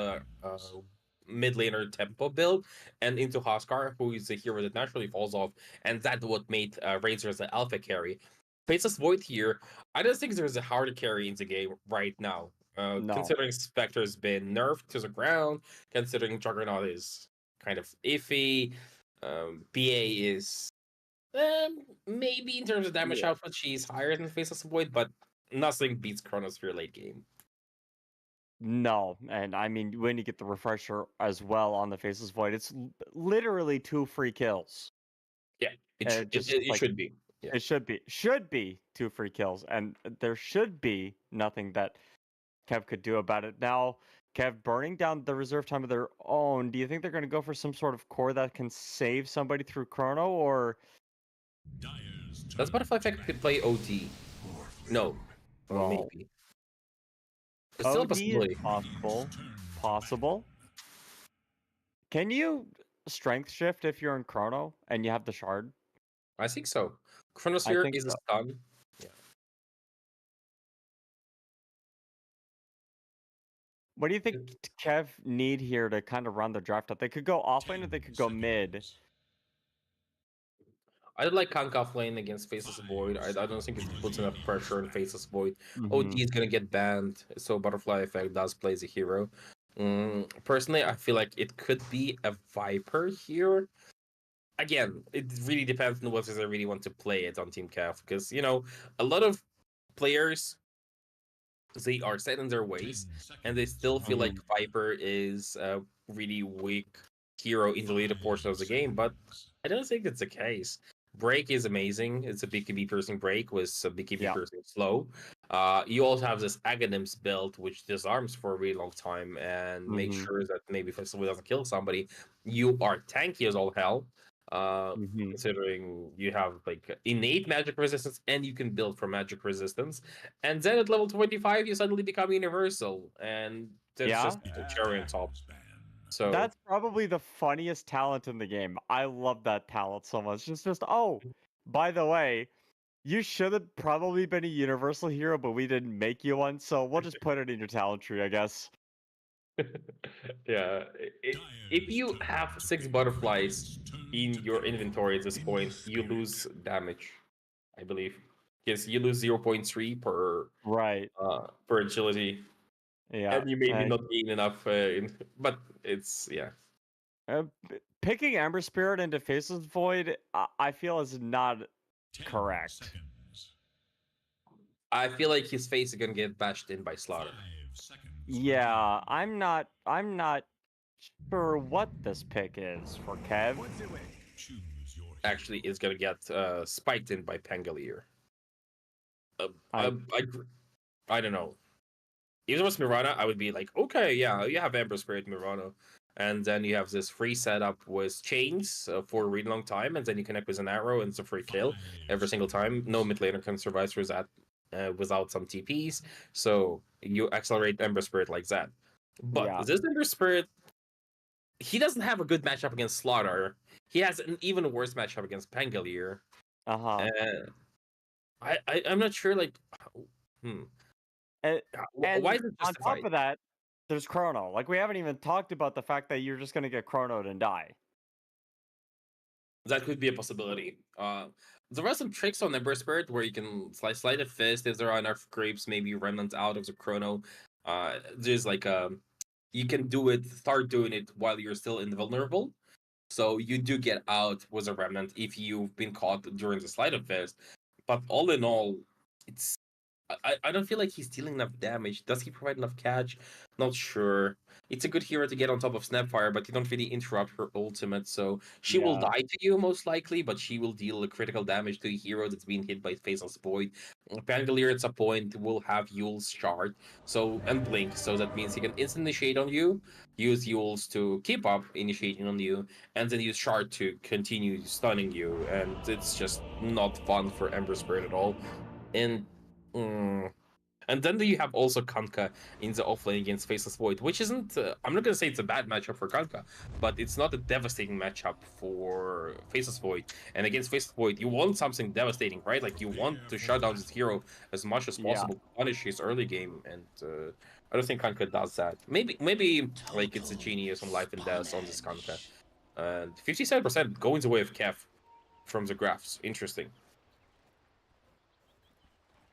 mid laner tempo build and into Huskar, who is a hero that naturally falls off, and that's what made Razor as an alpha carry. Faceless Void here, I don't think there's a harder carry in the game right now. No. Considering Spectre's been nerfed to the ground, considering Juggernaut is kind of iffy, BA is maybe in terms of damage output, she's higher than Faceless Void, but nothing beats Chronosphere late game. No, and I mean when you get the refresher as well on the Faceless Void, it's literally 2 free kills. Yeah, it like, should be. Yeah. It should be 2 free kills, and there should be nothing that Kev could do about it. Now, Kev burning down the reserve time of their own. Do you think they're going to go for some sort of core that can save somebody through Chrono, or Does Butterfly Effect could play OD? No, well, maybe. It's still a possibility. Possible. Can you strength shift if you're in Chrono and you have the shard? I think so. Chronosphere is a stun. Yeah. What do you think Kev need here to kind of run the draft up? They could go offlane or they could go mid. I like Kank off lane against Faceless Void. I don't think it puts enough pressure on Faceless Void. OD is gonna get banned, so Butterfly Effect does play as a hero. Personally, I feel like it could be a Viper here. Again, it really depends on whether they really want to play it on Team KEV, because a lot of players, they are set in their ways, and they still feel like Viper is a really weak hero in the later portion of the game, but I don't think it's the case. Break is amazing. It's a BKB piercing break with a BKB piercing slow. You also have this Aghanims build, which disarms for a really long time and makes sure that maybe if someone doesn't kill somebody, you are tanky as all hell. Considering you have like innate magic resistance and you can build for magic resistance, and then at level 25 you suddenly become universal, and there's just a cherry on top. So that's probably the funniest talent in the game. I love that talent so much. Just oh, by the way, you should have probably been a universal hero, but we didn't make you one, so we'll just put it in your talent tree, I guess. Yeah, if you have 6 butterflies in your inventory at this point, you lose damage, I believe. Yes, you lose 0.3 per agility. Yeah, and you maybe not gain enough, but it's picking Ember Spirit into Faceless Void, I feel is not correct. I feel like his face is gonna get bashed in by Slaughter. Yeah, I'm not sure what this pick is for Kev. Actually, it's gonna get spiked in by Pangolier. I don't know. If it was Mirana, I would be like, okay, yeah, you have Ember Spirit Mirana, and then you have this free setup with chains for a really long time, and then you connect with an arrow, and it's a free kill every single time. No mid laner can survive through that without some TPs, so you accelerate Ember Spirit like that. But this Ember Spirit, he doesn't have a good matchup against Slaughter. He has an even worse matchup against Pangolier. I'm not sure, like, And why is it on top of that, there's Chrono. Like, we haven't even talked about the fact that you're just going to get Chronoed and die. That could be a possibility. There are some tricks on Ember Spirit where you can Sleight of Fist if there are enough creeps, maybe Remnant out of the Chrono. There's like you can start doing it while you're still invulnerable. So you do get out with a Remnant if you've been caught during the Sleight of Fist. But all in all, I don't feel like he's dealing enough damage. Does he provide enough catch? Not sure. It's a good hero to get on top of Snapfire, but you don't really interrupt her ultimate, so she will die to you most likely, but she will deal critical damage to a hero that's been hit by Faceless Void. Pangolier at some point will have Yule's Shard, and Blink, so that means he can instant initiate on you, use Yule's to keep up initiating on you, and then use Shard to continue stunning you, and it's just not fun for Ember Spirit at all. And And then you have also Kanka in the offlane against Faceless Void, which isn't. I'm not gonna say it's a bad matchup for Kanka, but it's not a devastating matchup for Faceless Void. And against Faceless Void, you want something devastating, right? Like you want to shut down this hero as much as possible, punish his early game, and I don't think Kanka does that. Maybe like it's a genius on life and death on this Kanka. And 57% going the way of KEV from the graphs. Interesting.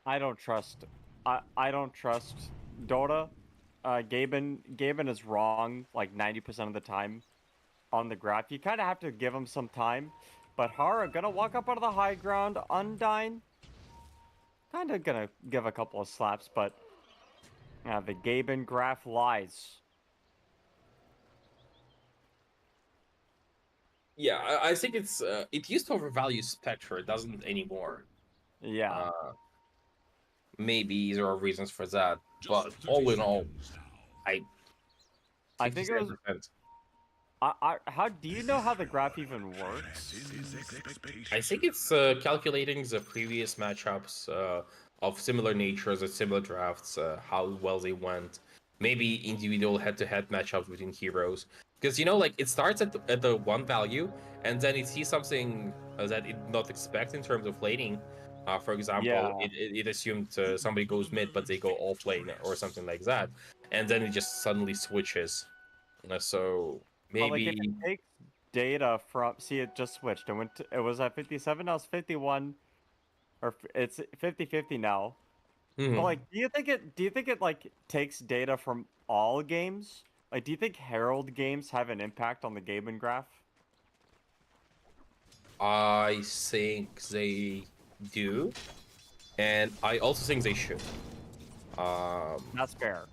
I don't trust Dota. Gaben is wrong like 90% of the time on the graph. You kind of have to give him some time. But Hara gonna walk up onto the high ground. Undyne kind of gonna give a couple of slaps, but the Gaben graph lies. Yeah, I think it's it used to overvalue Spectre, it doesn't anymore. Yeah. Maybe there are reasons for that, but all in all, I think it was. How do you know how the graph even works? I think it's calculating the previous matchups of similar natures at similar drafts, how well they went. Maybe individual head-to-head matchups between heroes. Because, you know, like, it starts at the one value, and then it sees something that it did not expect in terms of laning. For example, it assumed somebody goes mid, but they go off lane or something like that. And then it just suddenly switches. So maybe... Well, like if it takes data from... See, it just switched. It was at 57, now it's 51. Or it's 50-50 now. But like, do you think it like takes data from all games? Like, do you think Herald games have an impact on the Gaben graph? I think they do, and I also think they should. That's fair.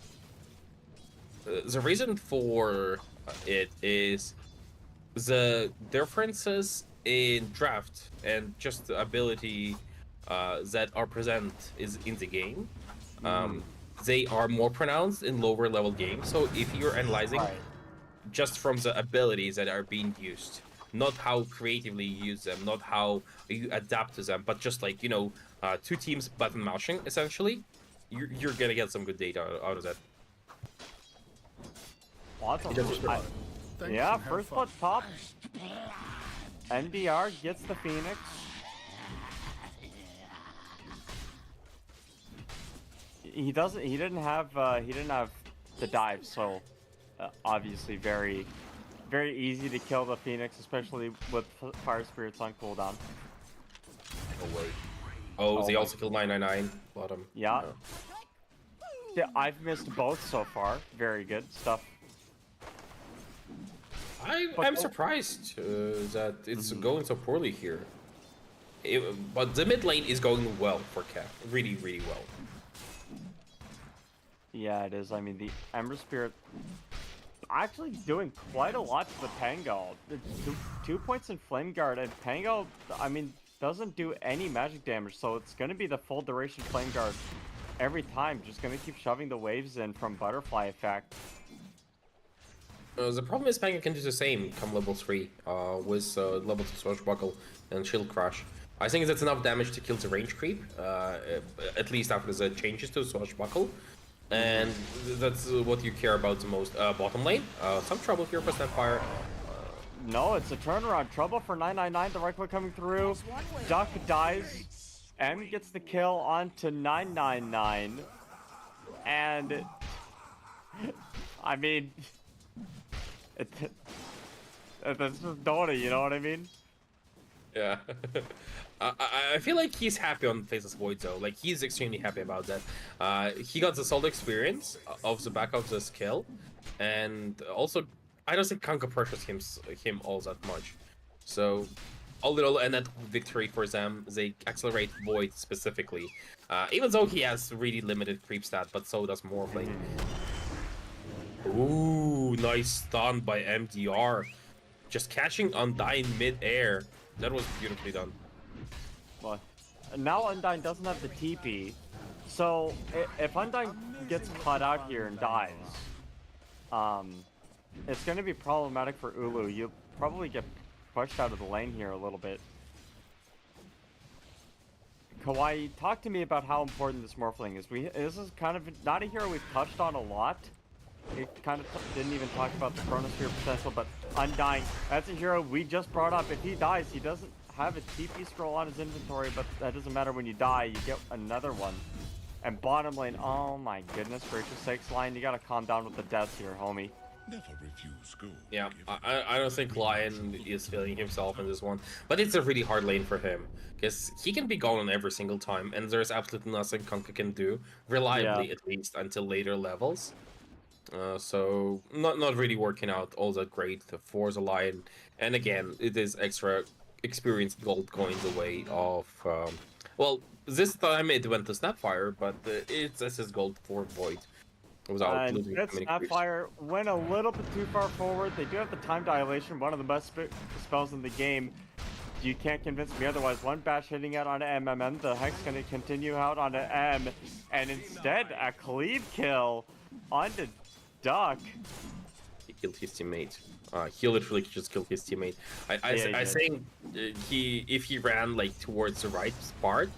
The reason for it is the differences in draft and just the ability that are present is in the game. They are more pronounced in lower level games. So if you're analyzing just from the abilities that are being used, not how creatively you use them, not how you adapt to them, but just like, you know, two teams button mashing, essentially, you're gonna get some good data out of that. Yeah, first blood top. NDR gets the Phoenix. He didn't have the dive, so obviously very easy to kill the Phoenix, especially with Fire Spirits on cooldown. Oh wait. Oh, they also killed 999 bottom. Yeah. Yeah, I've missed both so far. Very good stuff. I'm surprised that it's going so poorly here. But the mid lane is going well for KEV. Really, really well. Yeah, it is. I mean, the Ember Spirit actually doing quite a lot to the Pango. 2 points in Flame Guard, and Pango, I mean, doesn't do any magic damage, so it's going to be the full duration Flame Guard every time. Just going to keep shoving the waves in from Butterfly Effect. The problem is Pango can do the same come level 3 with level 2 Swashbuckle and Shield Crush. I think that's enough damage to kill the range creep, at least after the changes to Swashbuckle. And that's what you care about the most. Bottom lane, some trouble here for Snapfire. No, it's a turnaround. Trouble for 999, the right click coming through. Duck dies. M gets the kill onto 999. And... I mean... That's just Dota, you know what I mean? Yeah. I feel like he's happy on Faceless Void though. Like, he's extremely happy about that. He got the solid experience of the back of the skill, and also I don't think Kanka pressures him all that much. So a little and that victory for them. They accelerate Void specifically, even though he has really limited creep stat, but so does Morphling. Ooh, nice stun by MDR, just catching Undyne mid-air. That was beautifully done. But now Undyne doesn't have the TP, so if Undyne gets caught out here and dies, it's going to be problematic for Ulu. You'll probably get pushed out of the lane here a little bit. Kawhi, talk to me about how important this Morphling is. This is kind of not a hero we've touched on a lot. It kind of didn't even talk about the Chronosphere potential, but Undying, that's a hero we just brought up. If he dies, he doesn't have a TP scroll on his inventory, but that doesn't matter. When you die, you get another one. And bottom lane, oh my goodness gracious sakes, Lion, you gotta calm down with the deaths here, homie. Never refuse gold. Yeah, I don't think Lion is feeling himself in this one, but it's a really hard lane for him because he can be gone every single time, and there's absolutely nothing Conker can do reliably, at least until later levels. So not really working out all that great for the Lion, and again, it is extra experienced gold going the way of well, this time it went to Snapfire, but it's SS gold for Void. Without losing that too many Snapfire went a little bit too far forward. They do have the time dilation, one of the best spells in the game. You can't convince me otherwise. One bash hitting out onto MMM. The Hex gonna continue out onto M, and instead a cleave kill onto Duck. He killed his teammate. He literally just killed his teammate. I think if he ran like towards the right part,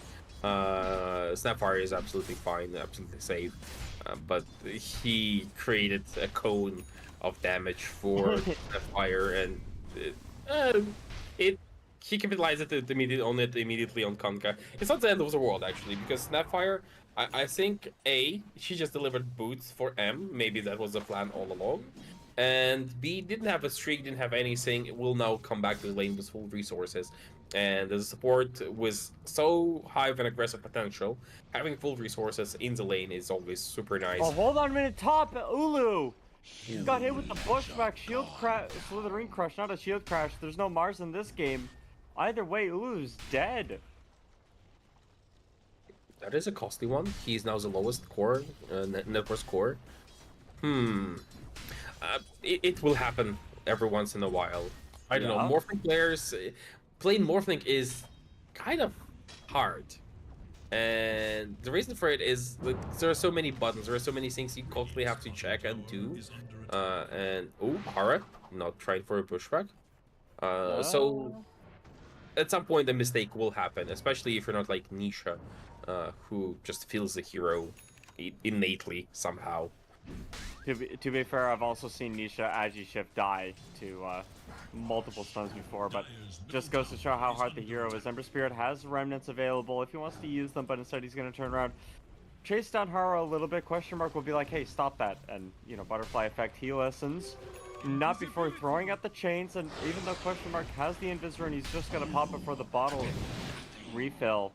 Snapfire is absolutely fine, absolutely safe. But he created a cone of damage for Snapfire, and he capitalized it immediately on Conka. It's not the end of the world actually, because Snapfire, I think she just delivered boots for M. Maybe that was the plan all along. And B, didn't have a streak, didn't have anything. It will now come back to the lane with full resources. And the support with so high of an aggressive potential, having full resources in the lane is always super nice. Oh, hold on a minute, top Ulu! Got hit with the bushback shield crash, Slithering Crush, not a shield crash. There's no Mars in this game. Either way, Ulu's dead. That is a costly one. He's now the lowest core, net worth core. It will happen every once in a while. I don't know, Morphling players... Playing Morphling is kind of hard, and the reason for it is like there are so many buttons, there are so many things you constantly have to check and do. And Hara not trying for a pushback. So at some point a mistake will happen, especially if you're not like Nisha, who just feels the hero innately somehow. To be fair, I've also seen Nisha Agi Shift die to multiple stuns before, but just goes to show how hard the hero is. Ember Spirit has remnants available if he wants to use them, but instead he's going to turn around, chase down Hara a little bit. Question mark will be like, hey, stop that. And, you know, Butterfly Effect, he listens. Not before throwing out the chains, and even though Question mark has the Invisor and he's just going to pop it for the bottle refill.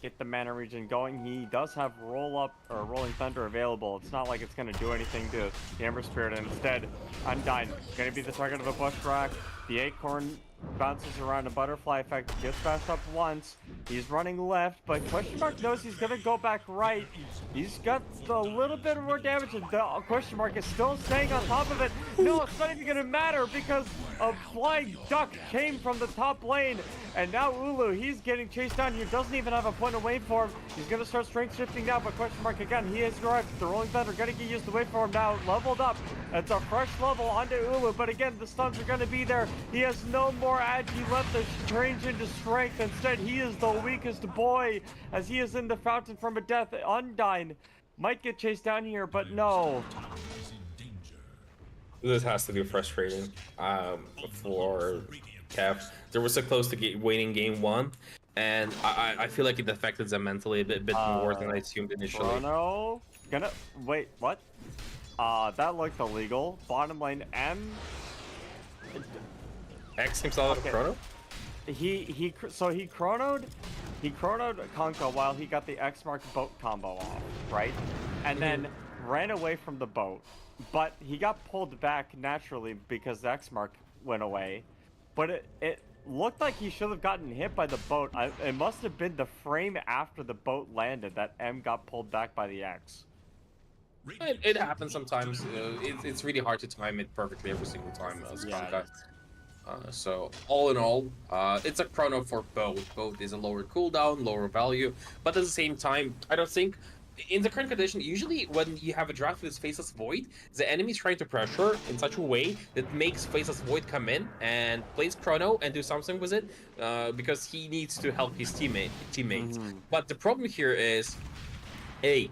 Get the mana regen going. He does have Rolling Thunder available. It's not like it's going to do anything to the Ember Spirit, and instead, Undyne going to be the target of a push rack. The Acorn bounces around a Butterfly Effect, gets bashed up once. He's running left, but Question mark knows he's going to go back right. He's got a little bit more damage, and the Question mark is still staying on top of it. No, it's not even going to matter because a flying duck came from the top lane. And now Ulu, he's getting chased down here, doesn't even have a point of waveform. He's going to start strength shifting now, but Question mark again, he has arrived. The Rolling Thunder going to get used to waveform now, leveled up. It's a fresh level onto Ulu, but again, the stuns are going to be there. He has no more agi left to change into strength. Instead, he is the weakest boy, as he is in the fountain from a death. Undyne might get chased down here, but no. This has to be frustrating for KEV. They were so close to winning game one, and I feel like it affected them mentally a bit more than I assumed initially. Chrono, wait, what? That looked illegal. Bottom lane M. X himself out of Chrono? He chronoed Conka while he got the X mark boat combo off, right? And then ran away from the boat. But he got pulled back naturally because the X mark went away. But it looked like he should have gotten hit by the boat. It must have been the frame after the boat landed that M got pulled back by the X. It happens sometimes. It's really hard to time it perfectly every single time. So all in all, it's a Chrono for both. Both is a lower cooldown, lower value, but at the same time, I don't think in the current condition, usually when you have a draft with Faceless Void, the enemy is trying to pressure in such a way that makes Faceless Void come in and plays Chrono and do something with it, because he needs to help his teammates. But the problem here is,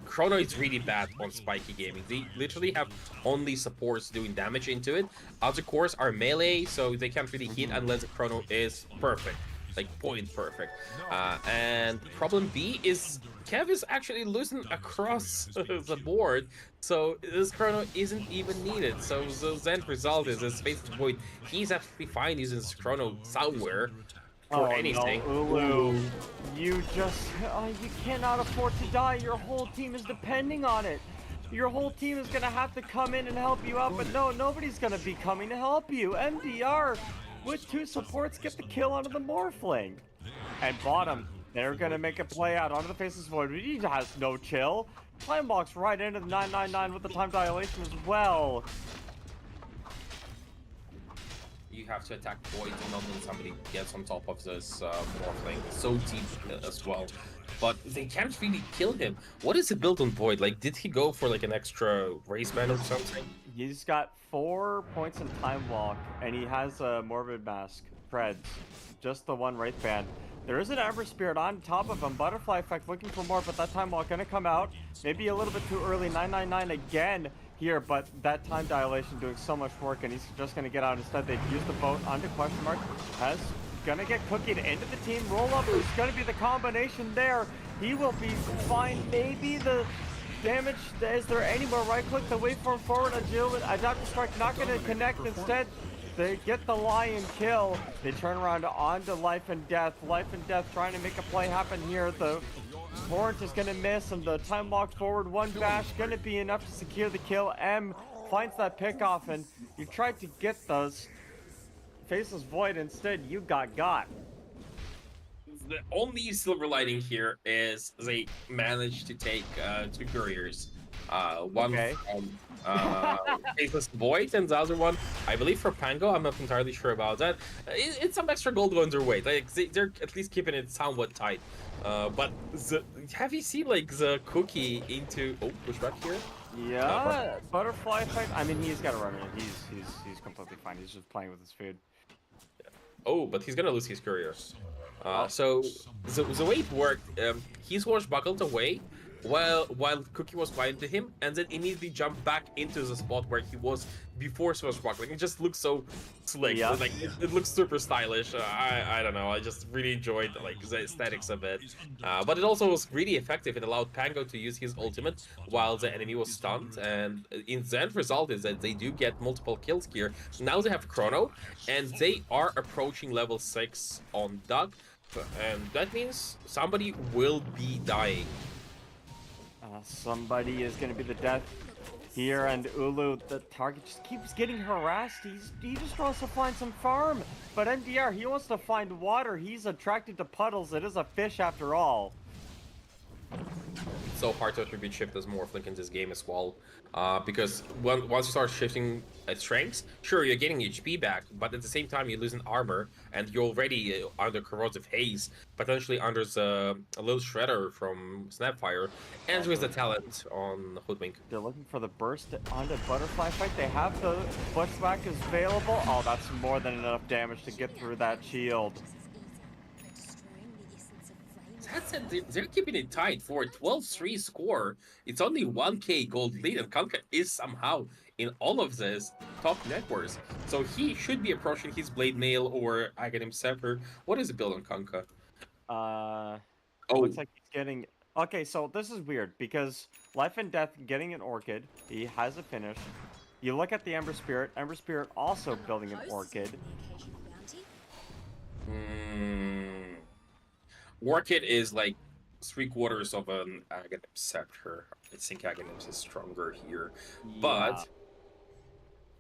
Chrono is really bad on spiky gaming. They literally have only supports doing damage into it. Other cores are melee, so they can't really hit unless the Chrono is perfect. Like point perfect. And problem B is KEV is actually losing across the board, so this Chrono isn't even needed. So the end result is this Faceless Void. He's actually fine using this Chrono somewhere for anything. No, Ulu, you cannot afford to die. Your whole team is depending on it. Your whole team is gonna have to come in and help you out, but no, nobody's gonna be coming to help you. MDR with 2 supports get the kill onto the Morphling. And bottom, they're gonna make a play out onto the Faceless Void. He has no chill. Time walks right into the 999 with the time dilation as well. You have to attack Void and not when somebody gets on top of this Morphling. So deep as well. But they can't really kill him. What is the build on Void? Like, did he go for like an extra race band or something? He's got 4 points in Time Walk, and he has a Morbid Mask, Preds. Just the 1 Wraith Band. There is an Ember Spirit on top of him. Butterfly Effect looking for more, but that Time Walk gonna come out. Maybe a little bit too early. 999 again here, but that time dilation doing so much work, and he's just gonna get out instead. They've used the boat onto question mark. Has gonna get cookied into the team roll up. It's gonna be the combination there. He will be fine. Maybe the damage. Is there any more right click? The wait for him forward. Agility. Adaptive strike not gonna connect. Instead, they get the Lion kill. They turn around onto Life and Death. Life and Death trying to make a play happen here. The Torrent is gonna miss, and the time walk forward 1 bash gonna be enough to secure the kill. M finds that pick off, and you tried to get those Faceless Void. Instead, you got. The only silver lining here is they managed to take 2 couriers. One from Faceless Void, and the other one, I believe, for Pango. I'm not entirely sure about that. It's some extra gold going their way. Like they're at least keeping it somewhat tight. But have you seen like the cookie into pushback here? Yeah, Butterfly Effect. I mean, he's got to run it. He's completely fine. He's just playing with his food. Oh, but he's gonna lose his couriers. So the way it worked, he swashbuckled away while Cookie was flying to him, and then immediately jumped back into the spot where he was before swashbuckling. It just looks so slick. Yeah. Like it looks super stylish. I don't know. I just really enjoyed like the aesthetics of it. But it also was really effective. It allowed Pango to use his ultimate while the enemy was stunned, and in the end result is that they do get multiple kills here. Now they have Chrono, and they are approaching level 6 on Duck, and that means somebody will be dying. Somebody is going to be the death here, and Ulu, the target, just keeps getting harassed. He just wants to find some farm, but NDR, he wants to find water. He's attracted to puddles. It is a fish after all. It's so hard to attribute shift as Morphling in this game as well, because once you start shifting strengths, sure, you're getting HP back, but at the same time you're losing armor, and you're already under corrosive haze, potentially under a little shredder from Snapfire, and with the talent on Hoodwink. They're looking for the burst onto Butterfly Fight. They have the pushback is available. Oh, that's more than enough damage to get through that shield. That said, they're keeping it tight for a 12-3 score. It's only 1k gold lead, and Kanka is somehow in all of this top net worth. So he should be approaching his Blade Mail or Aghanim Scepter. What is the build on Kanka? Looks like he's getting... Okay, so this is weird, because Life and Death getting an Orchid. He has a finish. You look at the Ember Spirit also building an Orchid. Orchid is like 3/4 of an Aghanim Scepter. I think Aghanim is stronger here. Yeah. But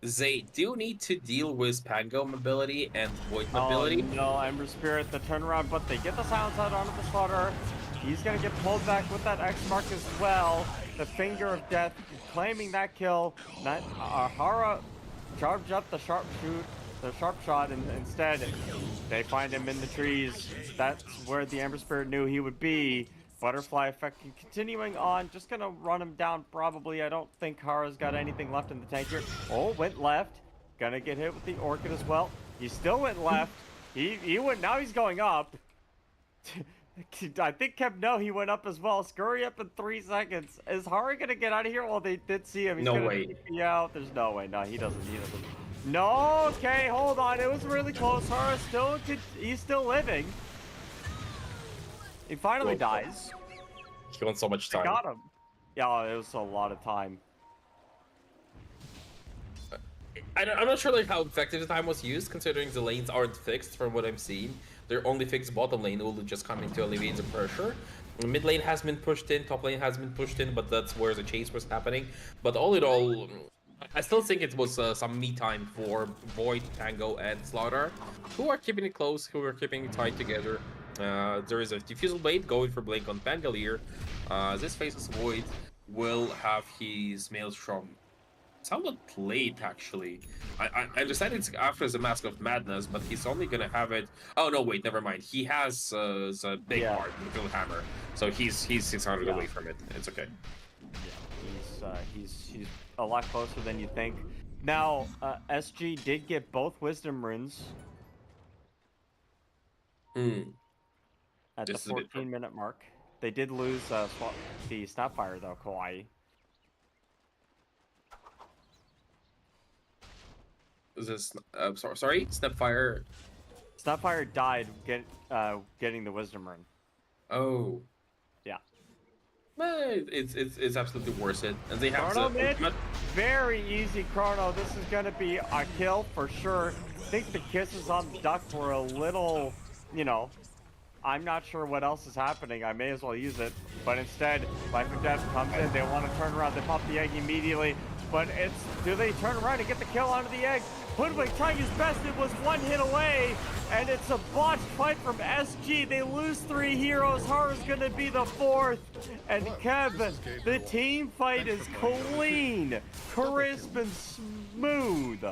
they do need to deal with Pango mobility and Void mobility. Oh, no, Ember Spirit, the turnaround, but they get the silence out onto the slaughter. He's going to get pulled back with that X mark as well. The Finger of Death claiming that kill. Hara charged up the sharp shot, and instead they find him in the trees. That's where the Ember Spirit knew he would be. Butterfly effect continuing on. Just gonna run him down probably. I don't think Hara's got anything left in the tank here. Oh, went left. Gonna get hit with the Orchid as well. He still went left. He went, now he's going up. I think KEV, no, he went up as well. Scurry up in 3 seconds. Is Hara gonna get out of here? Well, they did see him. He's No gonna way. TP out. There's no way. No, he doesn't. No, okay, hold on. It was really close. Hara still, he's still living. He finally dies. He wants so much They time. got him. Yeah, it was a lot of time. I'm not sure like how effective the time was used, considering the lanes aren't fixed from what I'm seeing. They're only fixed bottom lane, Ulu just coming to alleviate the pressure. Mid lane has been pushed in, top lane has been pushed in, but that's where the chase was happening. But all in all, I still think it was some me time for Void, Tango, and Slaughter, who are keeping it close, who are keeping it tight together. There is a Diffusal Blade going for Blink on Pangolier. This faces Void will have his Maelstrom somewhat late, actually. I understand it's after the Mask of Madness, but he's only gonna have it. Oh no, wait, never mind. He has the big part, the Kill Hammer, so he's 600 away from it. It's okay. Yeah, he's a lot closer than you think. Now, SG did get both Wisdom Runes at This the is a bit 14-minute mark. They did lose the Snapfire though, Kawaii. Is this sorry, Snapfire? Snapfire died getting the Wisdom Rune. Oh. Yeah. Well, it's absolutely worth it, and they have Chrono the mid, ultimate. very easy Chrono. This is gonna be a kill for sure. I think the kisses on the duck were a little, you know, I'm not sure what else is happening. I may as well use it, but instead, Life and Death comes in. They want to turn around. They pop the egg immediately, but do they turn around and get the kill onto the egg? Hoodwink trying his best. It was 1 hit away, and it's a botched fight from SG. They lose 3 heroes. Hara's gonna be the 4th, and KEV, the team fight is clean, crisp, and smooth.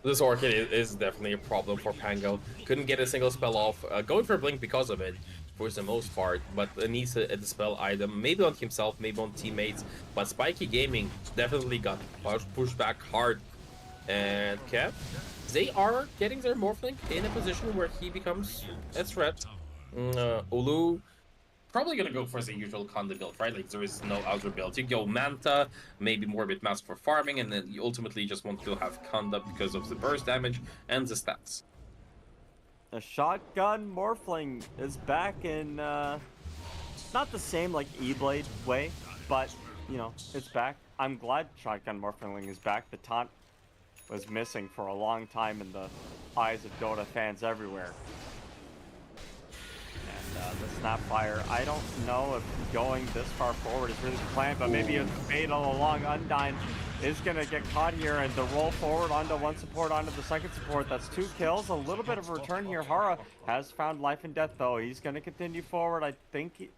This Orchid is definitely a problem for Pango. Couldn't get a single spell off. Going for Blink because of it, for the most part, but needs a dispel item, maybe on himself, maybe on teammates. But Spiky Gaming definitely got pushed back hard. And KEV, they are getting their Morphling in a position where he becomes a threat. Ulu probably gonna go for the usual Conda build, right? Like there is no other build. You go Manta, maybe Morbid Mask for farming, and then you ultimately just want to have Conda because of the burst damage and the stats. The shotgun Morphling is back in, not the same like E-Blade way, but, you know, it's back. I'm glad shotgun Morphling is back. The taunt was missing for a long time in the eyes of Dota fans everywhere. And the Snapfire, I don't know if going this far forward is really the plan, but maybe it's bait all along. Undyne is going to get caught here, and the roll forward onto one support, onto the second support. That's 2 kills. A little bit of a return here. Hara has found Life and Death, though. He's going to continue forward. I think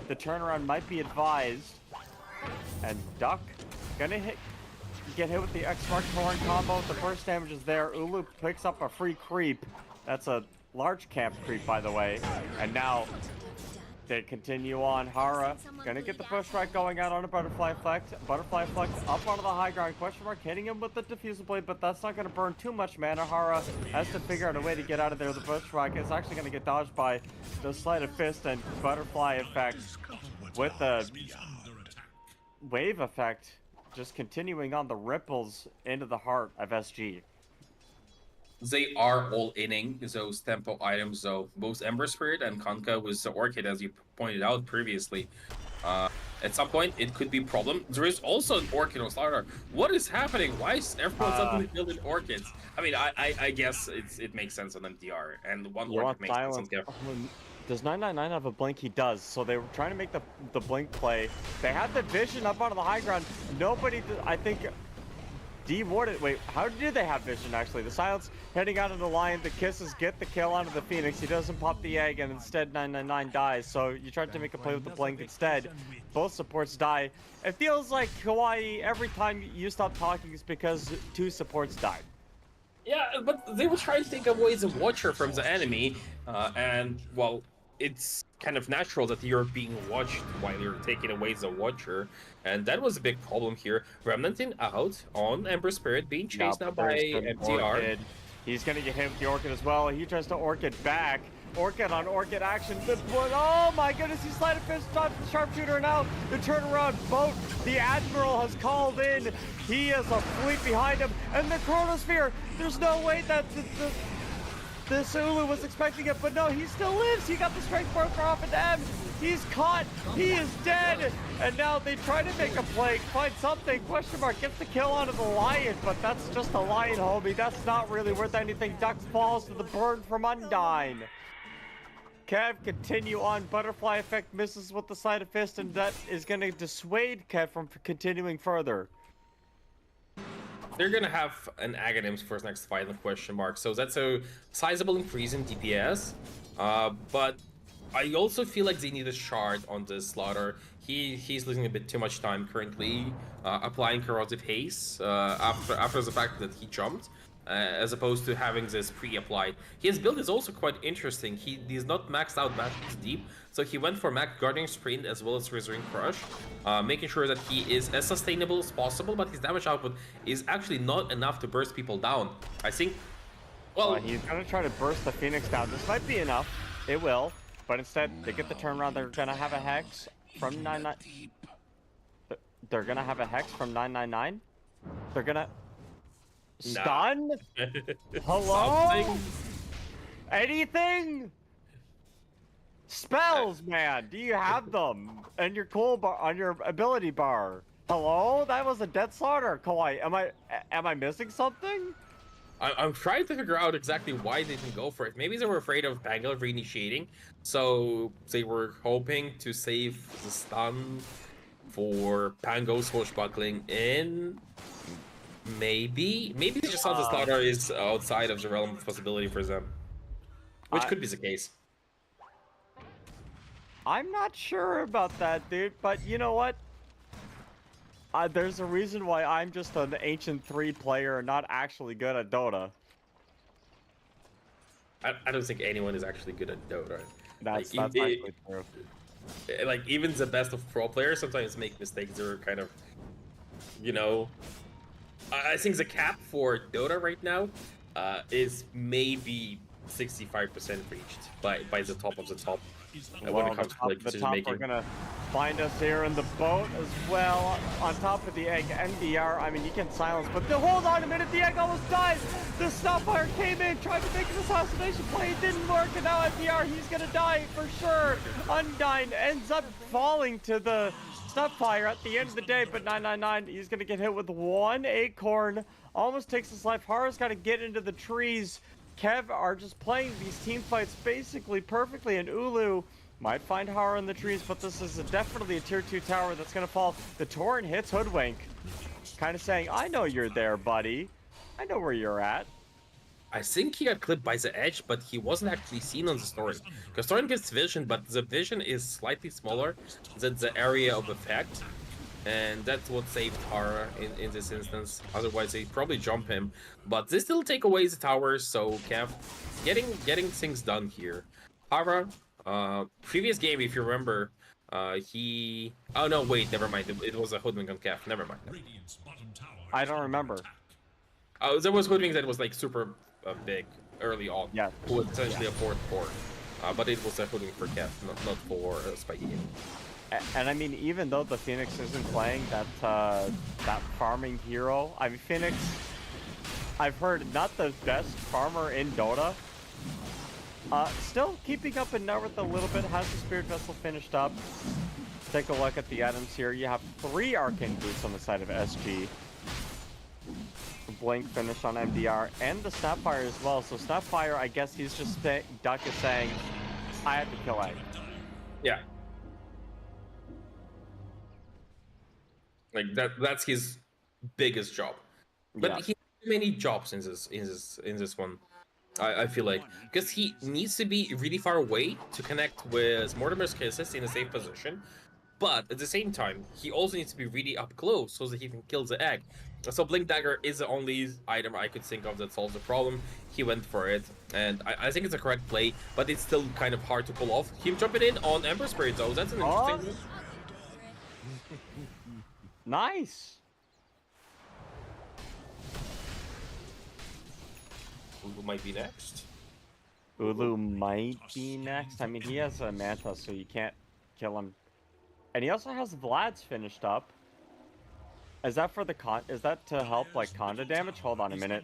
the turnaround might be advised. And Duck going to get hit with the X-Mark Torrent combo. The first damage is there. Ulu picks up a free creep. That's a large camp creep, by the way. And now they continue on. Hara gonna get the push right going out on a Butterfly Flex. Butterfly Flex up onto the high ground. Question mark hitting him with the Diffusal Blade, but that's not gonna burn too much mana. Hara has to figure out a way to get out of there. The push rock is actually gonna get dodged by the Sleight of Fist and Butterfly Effect with the wave effect. Just continuing on the ripples into the heart of SG. They are all inning those tempo items, though. Both Ember Spirit and Kanka with the Orchid, as you pointed out previously. At some point, it could be a problem. There is also an Orchid on Slaughter. What is happening? Why is everyone suddenly building Orchids? I mean, I guess it makes sense on MDR, and one Orchid makes sense on KEV. Does 999 have a blink? He does. So they were trying to make the blink play. They had the vision up onto the high ground. Nobody, I think, de-warded. Wait, how did they have vision, actually? The silence heading out of the line. The kisses get the kill onto the Phoenix. He doesn't pop the egg, and instead 999 dies. So you tried to make a play with the blink instead. Both supports die. It feels like Hawaii, every time you stop talking, is because 2 supports died. Yeah, but they were trying to take away the Watcher from the enemy, and, well, it's kind of natural that you're being watched while you're taking away the watcher, and that was a big problem here. Remnanting out on Ember Spirit, being chased now by there's an MTR. Orchid. He's gonna get hit with the Orchid as well. He tries to Orchid back. Orchid on Orchid action. Oh my goodness, he slid a fist on the sharpshooter now. The turnaround boat. The Admiral has called in. He has a fleet behind him. And the Chronosphere. There's no way that this Ulu was expecting it, but no, he still lives. He got the strength broker off of them. He's caught. He is dead. And now they try to make a play, find something. Question mark gets the kill onto the Lion, but that's just a Lion, homie. That's not really worth anything. Duck falls to the burn from Undyne. Kev continue on. Butterfly effect misses with the side of fist, and that is going to dissuade Kev from continuing further. They're gonna have an Aghanims for his next fight, question mark. So that's a sizable increase in DPS. But I also feel like they need a shard on this Slaughter. He's losing a bit too much time currently, applying corrosive haze after the fact that he jumped. As opposed to having this pre-applied. His build is also quite interesting. He's not maxed out Bastions Deep, so he went for Max Guardian Sprint as well as Razorine Crush, making sure that he is as sustainable as possible, but his damage output is actually not enough to burst people down. I think, well... he's gonna try to burst the Phoenix down. This might be enough. It will, but instead, they get the turnaround. They're gonna have a Hex from 999. They're gonna have a Hex from 999. They're gonna... Stun? Hello? Something. Anything? Spells, man. Do you have them? And your cool bar on your ability bar. Hello? That was a dead slaughter. Kawaii, am I missing something? I'm trying to figure out exactly why they didn't go for it. Maybe they were afraid of Bangle reinitiating, so they were hoping to save the stun for Pango swashbuckling in. Maybe they just thought the Slaughter is outside of the realm of possibility for them, which could be the case. I'm not sure about that, dude, but you know what? There's a reason why I'm just an Ancient 3 player and not actually good at Dota. I don't think anyone is actually good at Dota. That's actually true. Like, even the best of pro players sometimes make mistakes. They're kind of, you know... I think the cap for Dota right now is maybe 65% reached by the top of the top when it comes to like decision making. We're gonna find us here in the boat as well. On top of the egg, MDR. I mean, you can silence, but hold on a minute. The egg almost died. The Snapfire came in, tried to make an assassination play. It didn't work, and now MDR, he's gonna die for sure. Undyne ends up falling to the Snapfire at the end of the day, but 999, he's gonna get hit with one acorn. Almost takes his life. Hara's got to get into the trees. Kev are just playing these team fights basically perfectly, and Ulu might find Hara in the trees, but this is definitely a tier 2 tower that's gonna fall. The Torrent hits Hoodwink, kind of saying, I know you're there, buddy. I know where you're at. I think he got clipped by the edge, but he wasn't actually seen on the Torrent. Because Torrent gets vision, but the vision is slightly smaller than the area of effect. And that's what saved Hara in this instance. Otherwise, they'd probably jump him. But they still take away the towers, so Kev getting things done here. Hara, previous game, if you remember, he... Oh, no, wait, never mind. It was a Hoodwink on Kev. Never mind. I don't remember. There was Hoodwink that was like super big early on. Yeah. Who was essentially a 4th core. But it was a Hoodwink for Kev, not for Spiky Game. And I mean, even though the Phoenix isn't playing that farming hero, I mean, Phoenix, I've heard not the best farmer in Dota. Still keeping up in Narwhal a little bit, has the Spirit Vessel finished up. Take a look at the items here. You have 3 Arcane Boots on the side of SG. Blink finish on MDR, and the Snapfire as well. So Snapfire, I guess he's just, Duck is saying, I had to kill Egg. Yeah. Like that's his biggest job, but Yeah. he has many jobs in this one. I feel like because he needs to be really far away to connect with Mortimer's Kisses in a safe position, but at the same time he also needs to be really up close so that he can kill the egg. So Blink Dagger is the only item I could think of that solves the problem. He went for it, and I think it's a correct play, but it's still kind of hard to pull off. Him jumping in on Ember Spirit though, that's an interesting move. Nice. Who might be next? Ulu might be next. I mean, he has a Manta, so you can't kill him. And he also has Vlad's finished up. Is that for the is that to help like Conda damage? Hold on a minute.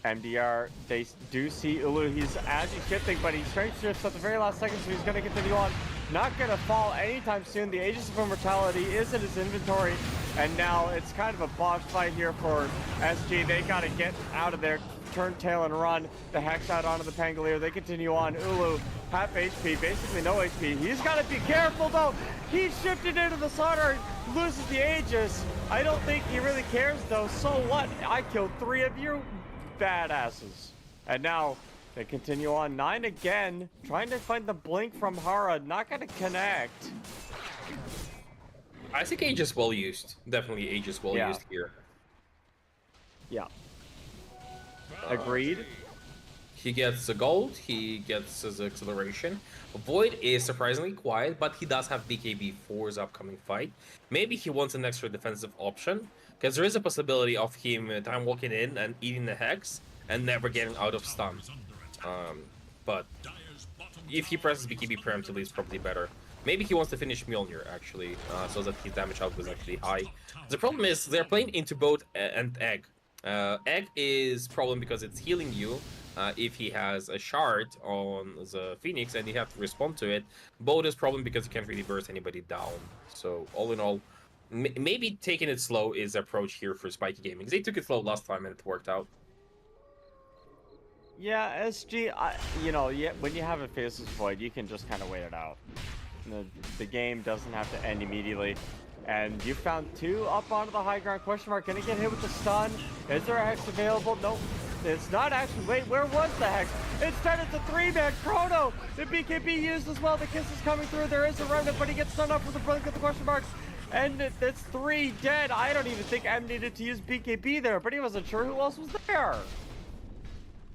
MDR, they do see Ulu. He's actually shifting, but he straight shifts at the very last second, so he's going to continue on. Not going to fall anytime soon. The Aegis of Immortality is in his inventory, and now it's kind of a boss fight here for SG. They got to get out of there, turn tail and run. The Hex out onto the Pangolier. They continue on. Ulu, half HP, basically no HP. He's got to be careful, though. He's shifted into the slaughter, loses the Aegis. I don't think he really cares, though. So what? I killed 3 of you badasses. And now they continue on. 9 again, trying to find the blink from Hara. Not going to connect. I think Aegis well used. Definitely Aegis well used here. Yeah. Agreed. He gets the gold, he gets his acceleration. Void is surprisingly quiet, but he does have BKB for his upcoming fight. Maybe he wants an extra defensive option, because there is a possibility of him time walking in and eating the Hex and never getting out of stun. But if he presses BKB preemptively, it's probably better. Maybe he wants to finish Mjolnir, actually, so that his damage output is actually high. The problem is they're playing into both and Egg. Egg is problem because it's healing you if he has a shard on the Phoenix and you have to respond to it. Both is problem because you can't really burst anybody down. So all in all, maybe taking it slow is the approach here for Spiky Gaming. They took it slow last time and it worked out. Yeah, SG, you know, when you have a Faceless Void, you can just kind of wait it out. The game doesn't have to end immediately. And you found 2 up onto the high ground. Question mark, gonna get hit with the stun. Is there a Hex available? Nope. It's not actually. Wait, where was the Hex? Instead, it's a 3-man Chrono. The BKB used as well. The kiss is coming through. There is a remnant, but he gets stunned up with the blink of the question marks. And it's 3 dead. I don't even think M needed to use BKB there, but he wasn't sure who else was there.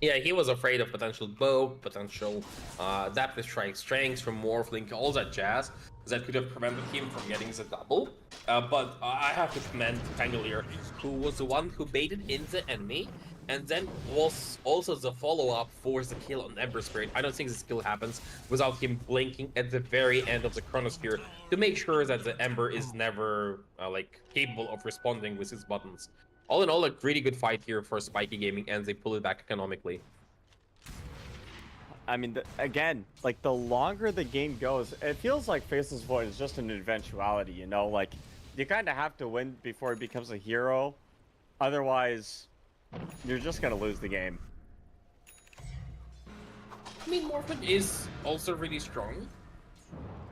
Yeah, he was afraid of potential bow, potential adaptive strike strengths from Morphling, all that jazz that could have prevented him from getting the double. But I have to commend Pangolier, who was the one who baited in the enemy, and then was also the follow-up for the kill on Ember Spirit. I don't think this kill happens without him blinking at the very end of the Chronosphere to make sure that the Ember is never like capable of responding with his buttons. All in all, a really good fight here for Spiky Gaming, and they pull it back economically. I mean, again, like, the longer the game goes, it feels like Faceless Void is just an eventuality, you know? Like, you kind of have to win before it becomes a hero. Otherwise, you're just going to lose the game. I mean, Morphin is also really strong.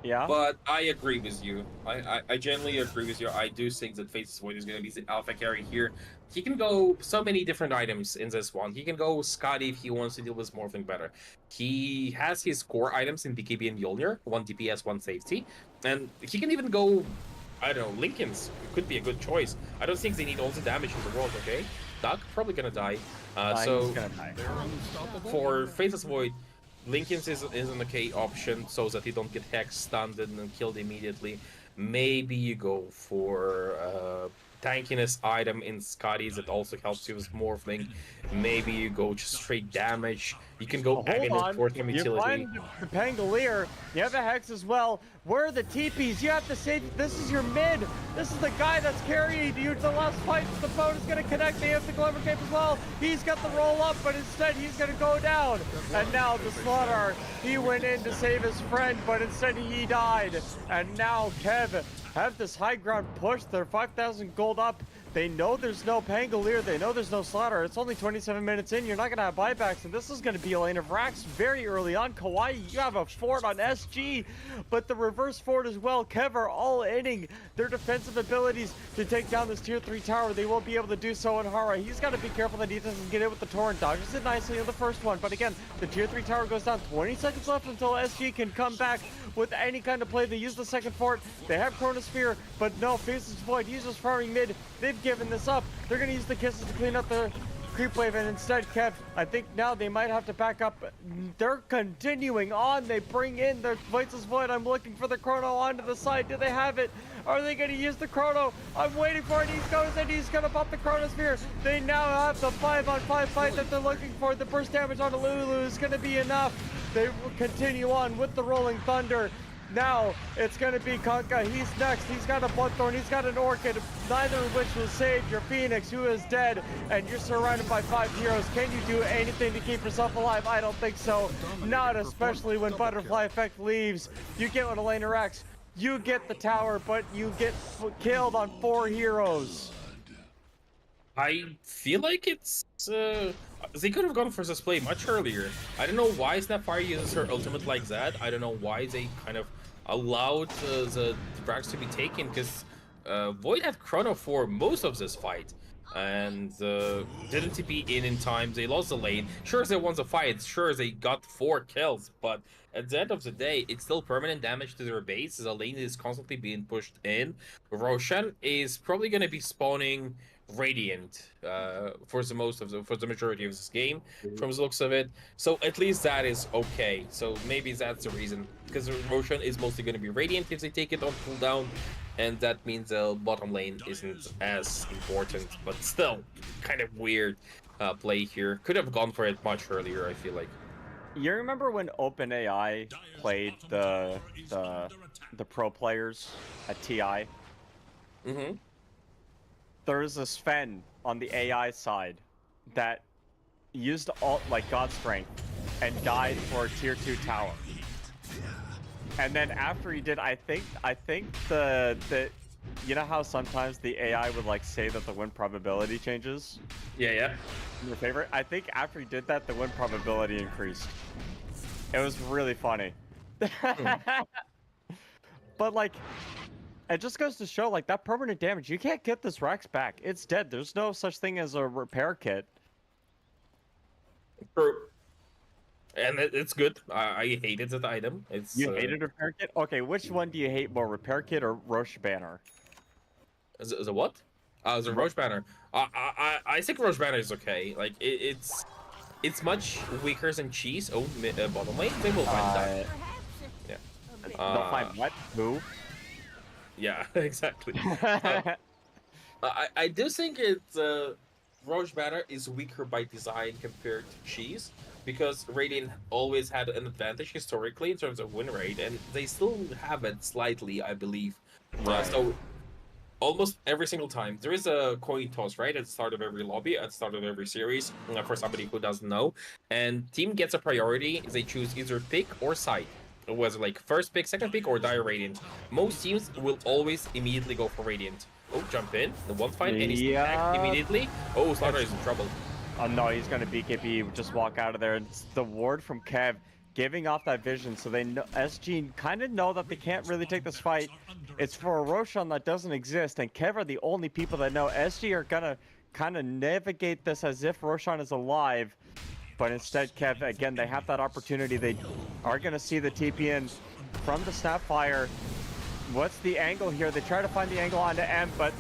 Yeah. But I agree with you. I genuinely agree with you. I do think that Faceless Void is going to be the alpha carry here. He can go so many different items in this one. He can go Scotty if he wants to deal with Morphing better. He has his core items in BKB and Mjolnir, 1 DPS, 1 safety. And he can even go, I don't know, Lincoln's could be a good choice. I don't think they need all the damage in the world, okay? Doug, probably going to die. So he's gonna die. For Faceless Void, Lincoln's is an okay option so that you don't get Hex stunned and killed immediately. Maybe you go for tankiness item in Scotty's that also helps you with Morphling. Maybe you go just straight damage. You can go Agonist for some utility. You find the Pangolier. You have a Hex as well. Where are the TPs? You have to save. This is your mid. This is the guy that's carrying you to the last fight. The boat is going to connect. They have the Glimmer Cape as well. He's got the roll up, but instead he's going to go down. And now the Slaughter. He went in to save his friend, but instead he died. And now KEV have this high ground push. They're 5,000 gold up. They know there's no Pangolier. They know there's no Slaughter. It's only 27 minutes in. You're not going to have buybacks, and this is going to be a lane of racks very early on. Kawaii, you have a fort on SG, but the reverse fort as well. KEV are all inning their defensive abilities to take down this tier 3 tower. They won't be able to do so in Hara. He's got to be careful that he doesn't get in with the Torrent. Dodges it nicely in the first one, but again, the tier 3 tower goes down. 20 seconds left until SG can come back with any kind of play. They use the second fort. They have Chronosphere, but no, Faceless Void. He's just farming mid. They've giving this up. They're gonna use the kisses to clean up the creep wave, and instead, Kev, I think now they might have to back up. They're continuing on. They bring in the Voiceless Void. I'm looking for the chrono onto the side. Do they have it? Are they going to use the chrono? I'm waiting for it. He goes and he's going to pop the chronosphere. They now have the 5-on-5 fight that they're looking for. The burst damage on Lulu is going to be enough. They will continue on with the Rolling Thunder. Now it's going to be Kunkka. He's next. He's got a Bloodthorn. He's got an Orchid. Neither of which will save your Phoenix, who is dead. And you're surrounded by 5 heroes. Can you do anything to keep yourself alive? I don't think so. Not especially when Butterfly Effect leaves. You get what Elena Rex. You get the tower, but you get killed on 4 heroes. I feel like it's they could have gone for this play much earlier. I don't know why Snapfire uses her ultimate like that. I don't know why they kind of allowed the drags to be taken, because Void had Chrono for most of this fight and didn't TP in time. They lost the lane. Sure, they won the fight. Sure, they got 4 kills, but at the end of the day, it's still permanent damage to their base. The lane is constantly being pushed in. Roshan is probably going to be spawning Radiant for the majority of this game, from the looks of it. So at least that is okay. So maybe that's the reason, because Roshan is mostly going to be Radiant if they take it on cooldown, and that means the bottom lane isn't as important. But still, kind of weird play here. Could have gone for it much earlier, I feel like. You remember when OpenAI played the pro players at TI? Mm-hmm. There was a Sven on the AI side that used like God Strength and died for a tier 2 tower. And then after he did, I think the you know how sometimes the AI would like say that the win probability changes? Yeah. In your favorite? I think after he did that, the win probability increased. It was really funny. But like, it just goes to show, like, that permanent damage, you can't get this Rex back. It's dead. There's no such thing as a repair kit. True. And it's good. I hated that item. You hated repair kit? Okay, which one do you hate more, repair kit or Roche banner? The what? The Roche banner. I think Roche banner is okay. Like it's much weaker than cheese. Oh, bottom lane. They will find that. Yeah. They'll find what? Who? Yeah, exactly. I do think it's Roche banner is weaker by design compared to cheese, because Radiant always had an advantage historically in terms of win rate, and they still have it slightly, I believe. Right. So almost every single time there is a coin toss, right, at the start of every lobby, at the start of every series, for somebody who doesn't know, and team gets a priority. They choose either pick or side. It was like first pick, second pick, or die Radiant. Most teams will always immediately go for Radiant. Oh, jump in, the one fight, and he's back immediately. Oh, Slaughter is in trouble. Oh no, he's gonna BKB, just walk out of there. It's the ward from KEV giving off that vision, so they know, SG kind of know that they can't really take this fight. It's for a Roshan that doesn't exist, and KEV are the only people that know. SG are gonna kind of navigate this as if Roshan is alive, but instead KEV, again, they have that opportunity. They are gonna see the TP in from the Snapfire. What's the angle here? They try to find the angle onto M, but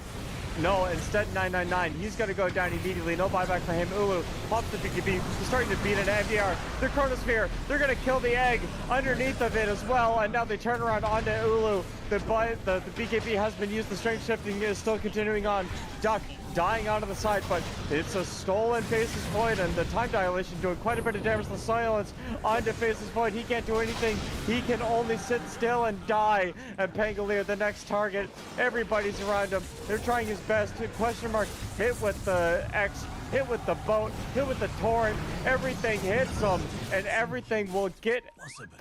no, instead 999. He's going to go down immediately. No buyback for him. Ulu pops the BKB. He's starting to beat an MDR. The Chronosphere. They're going to kill the egg underneath of it as well. And now they turn around onto Ulu. The BKB has been used. The strength shifting is still continuing on. Duck dying out of the side, but it's a stolen Faceless Void, and the time dilation doing quite a bit of damage. The silence onto Faceless Void. He can't do anything. He can only sit still and die. And Pangolier, the next target. Everybody's around him. They're trying his best. Question mark. Hit with the X. Hit with the boat. Hit with the torrent. Everything hits him, and everything will get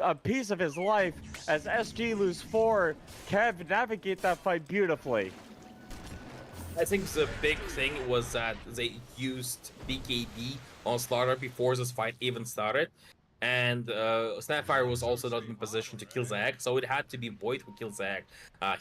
a piece of his life as SG lose 4. KEV navigate that fight beautifully. I think the big thing was that they used BKB on Slaughter before this fight even started, and Snapfire was also not in position to kill Zag, so it had to be Void who killed Zag.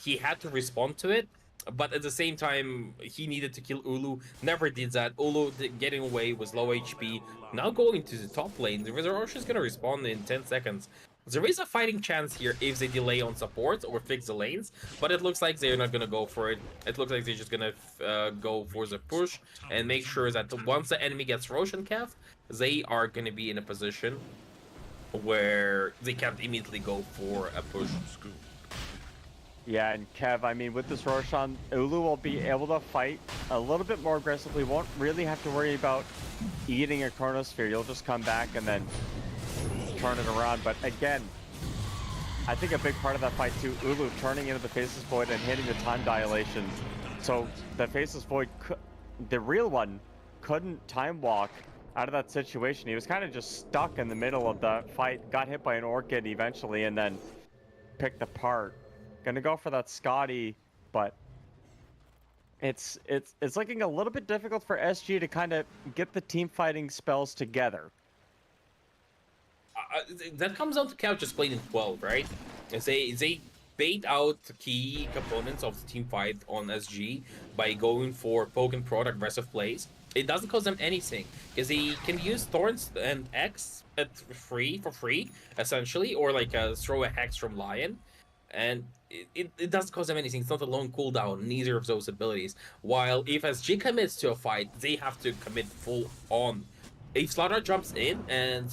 He had to respond to it, but at the same time, he needed to kill Ulu. Never did that. Ulu getting away was low HP. Now going to the top lane, the Roshan is going to respawn in 10 seconds. There is a fighting chance here if they delay on support or fix the lanes, but it looks like they're not gonna go for it. It looks like they're just gonna go for the push and make sure that once the enemy gets Roshan KEV, they are gonna be in a position where they can't immediately go for a push. Yeah, and KEV, I mean, with this Roshan, Ulu will be able to fight a little bit more aggressively. Won't really have to worry about eating a Chronosphere. You'll just come back and then turn it around. But again, I think a big part of that fight too, Ulu turning into the Faceless Void and hitting the time dilation. So the Faceless Void, the real one, couldn't time walk out of that situation. He was kind of just stuck in the middle of the fight, got hit by an Orchid eventually, and then picked apart. Gonna go for that Scotty, but it's looking a little bit difficult for SG to kind of get the team fighting spells together. That comes down to KEV just played in 12, right? And they bait out key components of the team fight on SG by going for poke and prod aggressive plays. It doesn't cost them anything because they can use Thorns and X for free, essentially, or like throw a Hex from Lion. And it doesn't cost them anything. It's not a long cooldown, neither of those abilities. While if SG commits to a fight, they have to commit full on. If Slaughter jumps in and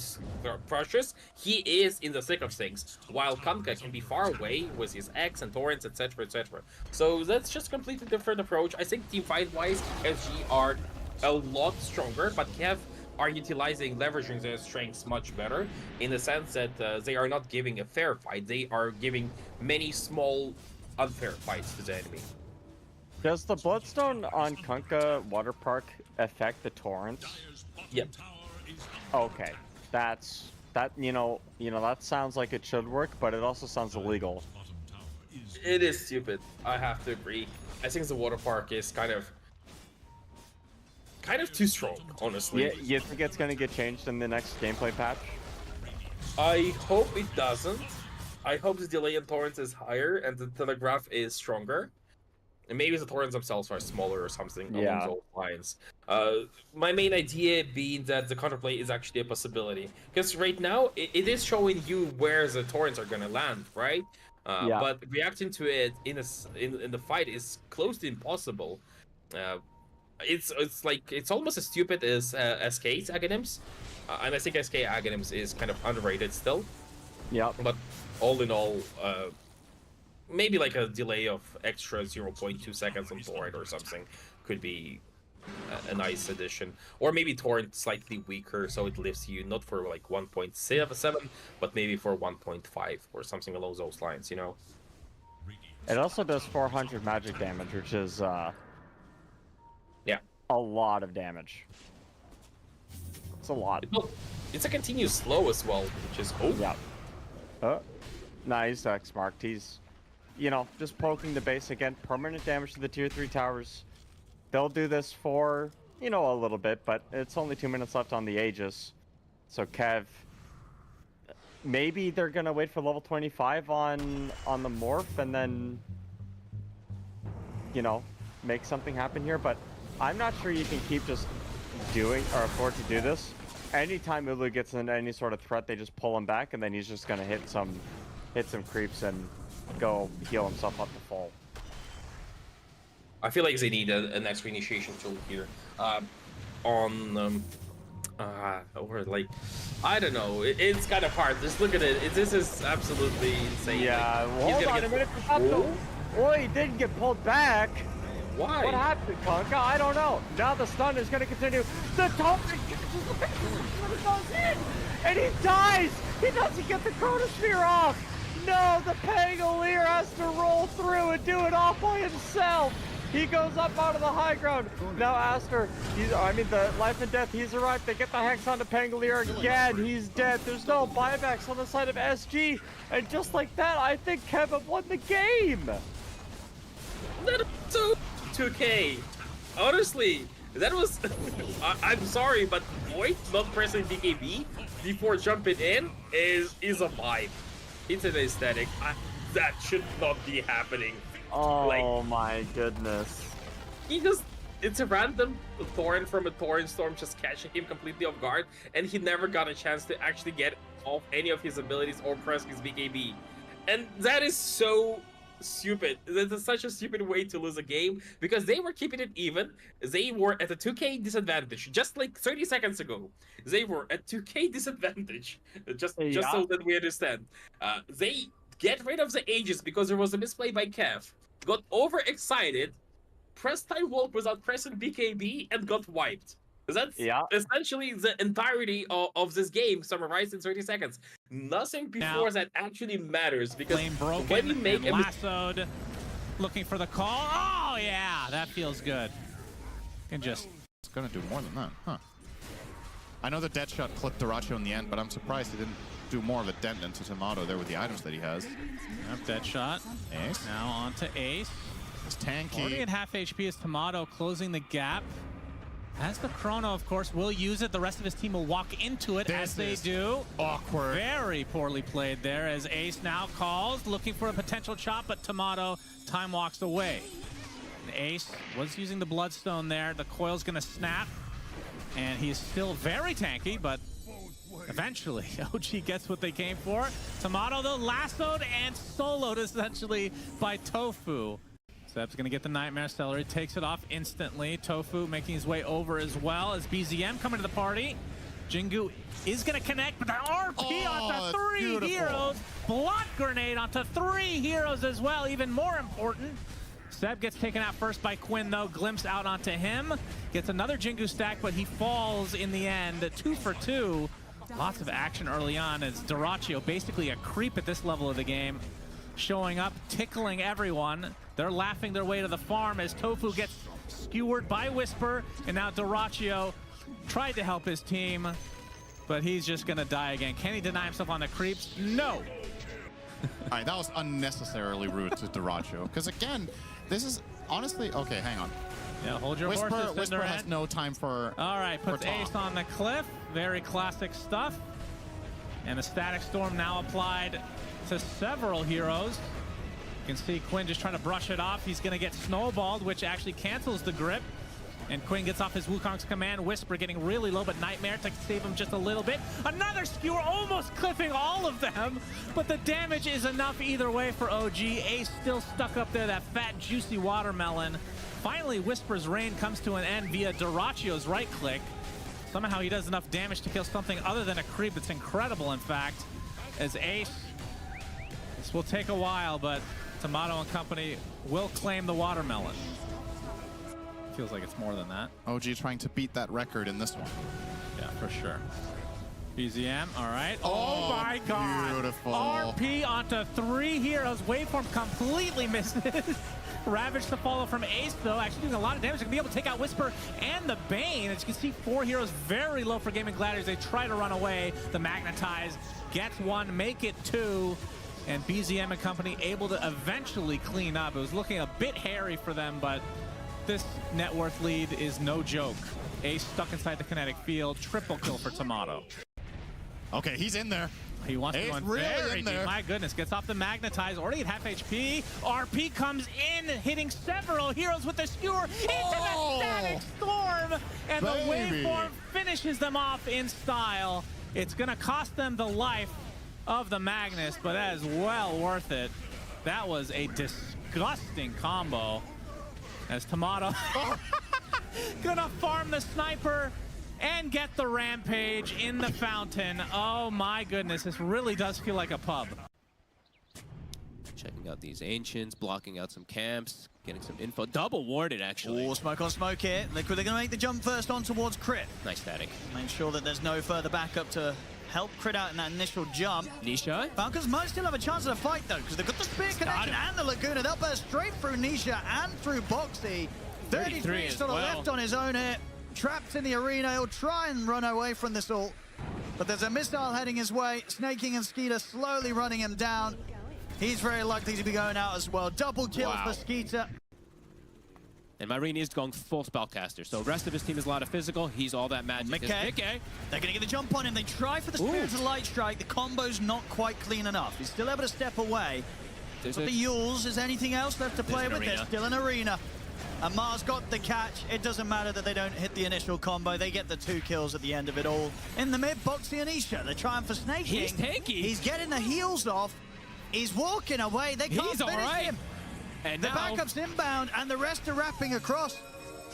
crushes, he is in the thick of things, while Kanka can be far away with his X and Torrents, etc, etc. So that's just a completely different approach. I think team fight-wise, SG are a lot stronger, but KEV are leveraging their strengths much better, in the sense that they are not giving a fair fight, they are giving many small, unfair fights to the enemy. Does the Bloodstone on Kunkka Water Park affect the Torrent? Yep. Okay, that sounds like it should work, but it also sounds illegal. It is stupid. I have to agree. I think the water park is kind of too strong, honestly. Yeah, you think it's gonna get changed in the next gameplay patch? I hope it doesn't. I hope the delay in torrents is higher and the telegraph is stronger. And maybe the torrents themselves are smaller or something along those lines. My main idea being that the counterplay is actually a possibility. Because right now, it is showing you where the torrents are going to land, right? But reacting to it in the fight is close to impossible. It's almost as stupid as SK's Aghanims. And I think SK Aghanims is kind of underrated still. Yeah. But all in all, maybe like a delay of extra 0.2 seconds on Torrent or something could be a nice addition. Or maybe Torrent slightly weaker, so it lifts you not for like 1.7, but maybe for 1.5 or something along those lines, you know? It also does 400 magic damage, which is yeah, a lot of damage. It's a lot. It's a continuous slow as well, which is yeah. Nice X marked. He's, just poking the base again. Permanent damage to the tier 3 towers. They'll do this for, a little bit, but it's only 2 minutes left on the Aegis. So KEV, maybe they're gonna wait for level 25 on the morph and then, make something happen here. But I'm not sure you can keep just doing or afford to do this. Anytime Ulu gets into any sort of threat, they just pull him back, and then he's just gonna hit some creeps and go heal himself up to full. I feel like they need an extra initiation tool here. Or like, I don't know. It's kind of hard. Just look at it. This is absolutely insane. Yeah, like, hold on a minute. Oh, he didn't get pulled back. Why? What happened, Kunkka? I don't know. Now the stun is going to continue. The top goes in, and he dies. He doesn't get the Chronosphere off. No, the Pangolier has to roll through and do it all by himself. He goes up out of the high ground. Now Aster, the life and death, he's arrived. They get the Hex onto Pangolier again. He's dead. There's no buybacks on the side of SG. And just like that, I think KEV have won the game. That is so 2K. Honestly, that was... I'm sorry, but Void not pressing BKB before jumping in is a vibe. It's an aesthetic. That should not be happening. Oh my goodness. It's a random Torrent from a Torrent Storm just catching him completely off guard, and he never got a chance to actually get off any of his abilities or press his BKB. And that is so stupid. That is such a stupid way to lose a game because they were keeping it even. They were at a 2k disadvantage just like 30 seconds ago. They were at 2k disadvantage. Just so that we understand. They get rid of the Aegis because there was a misplay by KEV. Got overexcited, pressed time walk without pressing BKB, and got wiped. That's essentially the entirety of this game summarized in 30 seconds. Nothing before that actually matters because Flame broken when you make and lassoed, looking for the call. Oh yeah, that feels good. Can just. It's gonna do more than that, huh? I know the dead shot clipped Dyrachyo in the end, but I'm surprised he didn't do more of a dent into Tomato there with the items that he has. Yep, dead shot. Ace. Now on to Ace. It's tanky. Already at half HP is Tomato closing the gap. Has the chrono, of course, will use it. The rest of his team will walk into it as they do. Awkward. Very poorly played there as Ace now calls, looking for a potential chop, but Tomato time walks away. And Ace was using the Bloodstone there. The coil's gonna snap, and he's still very tanky, but eventually OG gets what they came for. Tomato, though, lassoed and soloed essentially by Tofu. Seb's gonna get the Nightmare Celery, takes it off instantly. Tofu making his way over as well as BZM coming to the party. Jingu is gonna connect, but the RP onto three heroes. Block grenade onto 3 heroes as well, even more important. Seb gets taken out first by Quinn though, glimpse out onto him. Gets another Jingu stack, but he falls in the end, 2 for 2. Lots of action early on as Dyrachyo, basically a creep at this level of the game, showing up, tickling everyone. They're laughing their way to the farm as Tofu gets skewered by Whisper, and now Dyrachyo tried to help his team, but he's just gonna die again. Can he deny himself on the creeps? No! All right, that was unnecessarily rude to Dyrachyo, because again, this is honestly, okay, hang on. Yeah, hold your horses. Whisper has no time for all right, puts Ace on the cliff. Very classic stuff. And a Static Storm now applied to several heroes. You can see Quinn just trying to brush it off. He's going to get snowballed, which actually cancels the grip. And Quinn gets off his Wukong's command. Whisper getting really low, but Nightmare to save him just a little bit. Another skewer, almost clipping all of them. But the damage is enough either way for OG. Ace still stuck up there, that fat, juicy watermelon. Finally, Whisper's reign comes to an end via Dyrachyo's right click. Somehow he does enough damage to kill something other than a creep. It's incredible, in fact, as Ace. This will take a while, but Tomato and company will claim the watermelon. Feels like it's more than that. OG trying to beat that record in this one. Yeah, for sure. BZM, all right. Oh my God. Beautiful. RP onto 3 heroes. Waveform completely misses. Ravage to follow from Ace, though, actually doing a lot of damage. They're gonna be able to take out Whisper and the Bane. As you can see, 4 heroes very low for Gaming Gladiators. They try to run away. The Magnetize gets 1, make it 2. And BZM and company able to eventually clean up. It was looking a bit hairy for them, but this net worth lead is no joke. Ace stuck inside the kinetic field. Triple kill for Tomato. Okay, he's in there. He wants to go really very in deep. there. My goodness, gets off the Magnetize, already at half HP. RP comes in, hitting several heroes with the skewer into the Static Storm, and the Waveform finishes them off in style. It's gonna cost them the life of the Magnus, but that is well worth it. That was a disgusting combo as Tomato gonna farm the sniper and get the rampage in the fountain. Oh my goodness, this really does feel like a pub. Checking out these Ancients, blocking out some camps, getting some info. Double warded, actually. Oh, smoke on smoke here. They're going to make the jump first on towards Crit. Nice static. Make sure that there's no further backup to help Crit out in that initial jump. Nisha. Falcons might still have a chance of the fight, though, because they've got the spear connection and the Laguna. They'll burst straight through Nisha and through Boxy. 33 sort of left on his own here. Trapped in the arena. He'll try and run away from this ult. But there's a missile heading his way. Snaking and Skeeter slowly running him down. He's very likely to be going out as well. Double kills for Skeeter. And Myrene is going full spellcaster, so the rest of his team is a lot of physical. He's all that magic. Mickey. They're going to get the jump on him. They try for the Spiritual Light Strike. The combo's not quite clean enough. He's still able to step away. But the Yules, is anything else left to play with? There's still an arena. And Mars got the catch. It doesn't matter that they don't hit the initial combo. They get the 2 kills at the end of it all. In the mid, Boxy and Isha, they're trying for snaking. He's tanky. He's getting the heels off. He's walking away. They can't He's finish all right. him. And The now, backup's inbound, and the rest are wrapping across.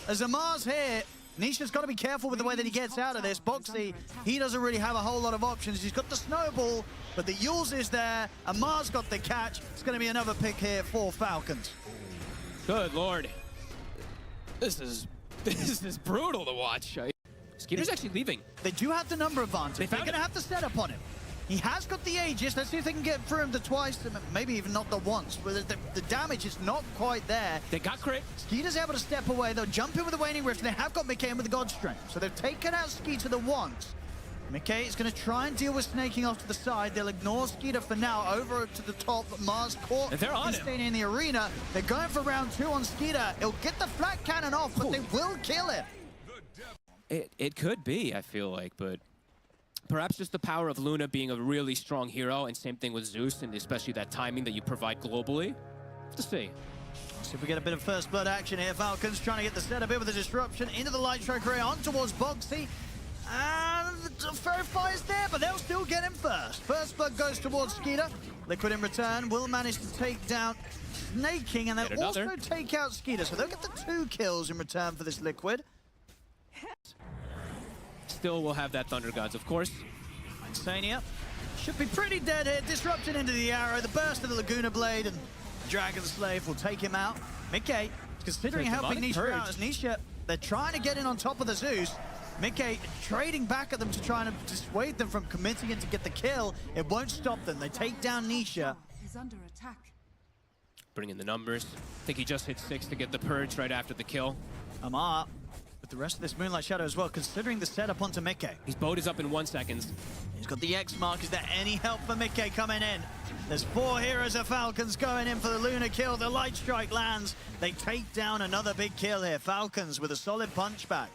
As Amar's here, Nisha's got to be careful with the way that he gets out of this. Boxy, he doesn't really have a whole lot of options. He's got the snowball, but the Yules is there. Amar's got the catch. It's going to be another pick here for Falcons. good lord. This is brutal to watch. Skeeter's actually leaving. They do have the number advantage. They They're found going to have to set up on him. He has got the Aegis. Let's see if they can get through him the twice, maybe even not the once. But the damage is not quite there. They got crit. Skeeter's able to step away. They'll jump in with the Waning Rift, and they have got Mickey in with the God Strength. So they've taken out Skeeter the once. Mickey is going to try and deal with snaking off to the side. They'll ignore Skeeter for now. Over to the top, Mars caught. And they're on He's him. staying in the arena. They're going for round 2 on Skeeter. He'll get the flat cannon off, but they will kill him. It could be, I feel like, but perhaps just the power of Luna being a really strong hero, and same thing with Zeus, and especially that timing that you provide globally. Have to see. See if we get a bit of first blood action here. Falcons trying to get the setup in with the disruption into the Light Strike array on towards Boxy. And the Verify is there, but they'll still get him first. First blood goes towards Skeeter. Liquid in return will manage to take down Snaking, and they'll also take out Skeeter. So they'll get the 2 kills in return for this Liquid. Still will have that Thunder Gods, of course. Insania should be pretty dead here. Disruption into the arrow, the burst of the Laguna Blade, and Dragon Slave will take him out. Mickey, considering helping Nisha out as Nisha, they're trying to get in on top of the Zeus. Mickey trading back at them to try and dissuade them from committing it to get the kill. It won't stop them. They take down Nisha. Is under attack. Bring in the numbers. I think he just hit 6 to get the Purge right after the kill. Amar with the rest of this Moonlight Shadow as well, considering the setup onto Mickey. His boat is up in 1 second. He's got the X mark. Is there any help for Mickey coming in? There's 4 heroes of Falcons going in for the Lunar kill. The Light Strike lands. They take down another big kill here. Falcons with a solid punchback.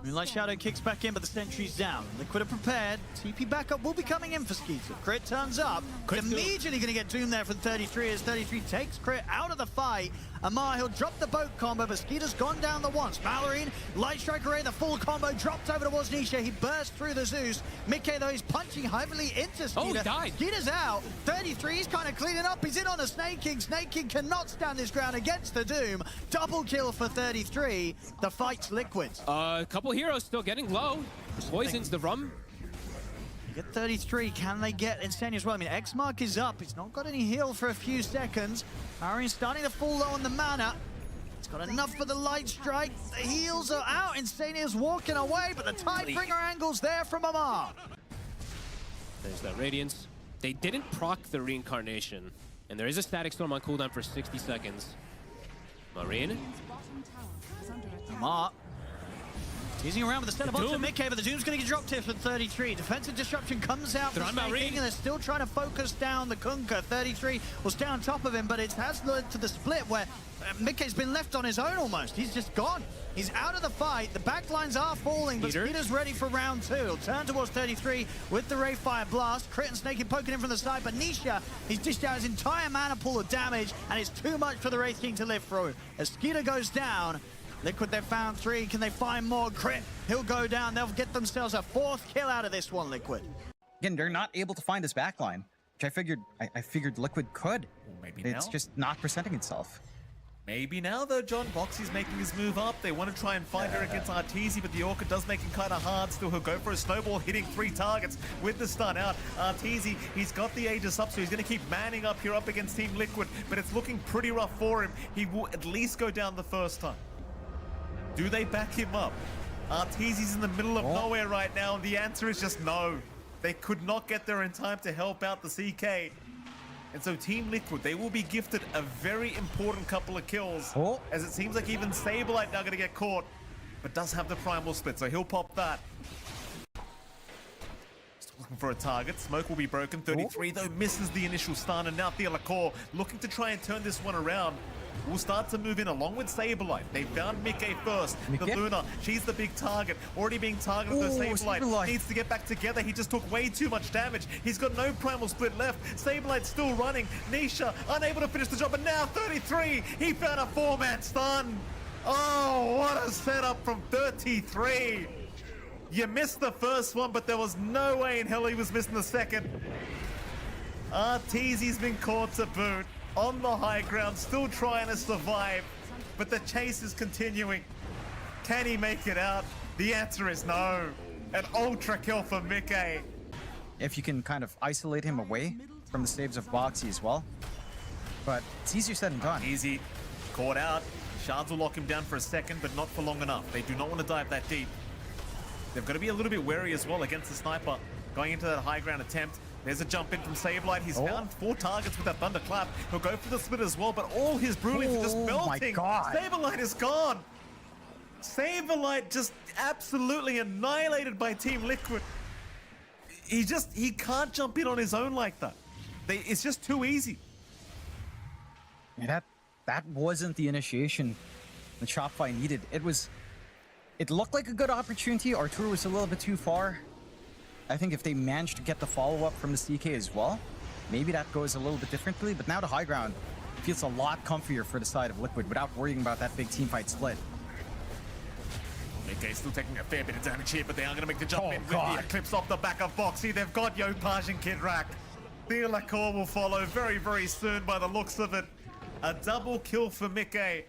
Moonlight Shadow kicks back in, but the sentry's down. Liquid are prepared. TP backup will be coming in for Skeeter. Crit turns up. Immediately going to get doomed there from 33 as 33 takes Crit out of the fight. Amar, he'll drop the boat combo, but Skeeter's gone down the once. Ballerine, Light Strike Array, the full combo dropped over towards Nisha. He bursts through the Zeus. Mickey, though, he's punching heavily into Skeeter. Oh, he died. Skeeter's out. 33, he's kind of cleaning up. He's in on a Snake King. Snake King cannot stand his ground against the Doom. Double kill for 33. The fight's Liquid. A couple heroes still getting low. Poisons the rum. Get 33. Can they get Insane as well? I mean, X mark is up. He's not got any heal for a few seconds. Arian's starting to fall low on the mana. He's got enough for the Light Strike. The heals are out. Insane is walking away, but the Tidebringer angle's there from Amar. There's that Radiance. They didn't proc the Reincarnation, and there is a Static Storm on cooldown for 60 seconds. Marine. Amar teasing around with the setup onto Mickey, but the Doom's going to get dropped here for 33. Defensive Disruption comes out for Snake King, and they're still trying to focus down the Kunkka. 33 will stay on top of him, but it has led to the split where Mickey's been left on his own almost. He's just gone. He's out of the fight. The backlines are falling, but Skeeter's ready for round 2. He'll turn towards 33 with the Rave Fire Blast. Crit and Snake poking in from the side, but Nisha, he's dished out his entire mana pool of damage, and it's too much for the Wraith King to live through. As Skeeter goes down, Liquid, they've found 3. Can they find more? Crit, he'll go down. They'll get themselves a 4th kill out of this one, Liquid. Again, they're not able to find this backline, which I figured Liquid could. Well, maybe it's now. just not presenting itself. Maybe now, though, John. Boxy's making his move up. They want to try and find her against Arteezy, but the Orca does make him kind of hard still. He'll go for a snowball, hitting 3 targets with the stun out. Arteezy, he's got the Aegis up, so he's going to keep manning up here up against Team Liquid, but it's looking pretty rough for him. He will at least go down the first time. Do they back him up? Arteezy's in the middle of nowhere right now, and the answer is just no. They could not get there in time to help out the CK. And so Team Liquid, they will be gifted a very important couple of kills, as it seems like even Saberlight now going to get caught, but does have the Primal Split, so he'll pop that. looking for a target. Smoke will be broken. 33 though misses the initial stun, and now Thealacor looking to try and turn this one around. Will start to move in along with Saberlight. They found Mickey first. The Luna, she's the big target. Already being targeted, though Saberlight needs to get back together. He just took way too much damage. He's got no primal split left. Saberlight's still running. Nisha unable to finish the job, but now 33. He found a 4-man stun. Oh, what a setup from 33. You missed the first one, but there was no way in hell he was missing the second. Arteezy's been caught to boot. On the high ground, still trying to survive, but the chase is continuing. Can he make it out? The answer is no. An ultra kill for Mickey. If you can kind of isolate him away from the saves of Boxy as well. But it's easier said than done. Easy. Caught out. Shards will lock him down for a second, but not for long enough. They do not want to dive that deep. They've got to be a little bit wary as well against the sniper. Going into that high ground attempt. There's a jump in from Saberlight. He's found 4 targets with that thunderclap. He'll go for the split as well, but all his brilliance are just melting. Saberlight is gone. Saberlight just absolutely annihilated by Team Liquid. He can't jump in on his own like that. It's just too easy. Yeah, that wasn't the initiation the Shopify needed. It looked like a good opportunity. Arturo was a little bit too far. I think if they managed to get the follow-up from the CK as well, maybe that goes a little bit differently. But now the high ground feels a lot comfier for the side of Liquid without worrying about that big team fight split. Okay, still taking a fair bit of damage here, but they are going to make the jump in with the Eclipse off the back of Boxy. They've got Yopaj and Kid Rack. Thealacor will follow very, very soon by the looks of it. A double kill for Mickey.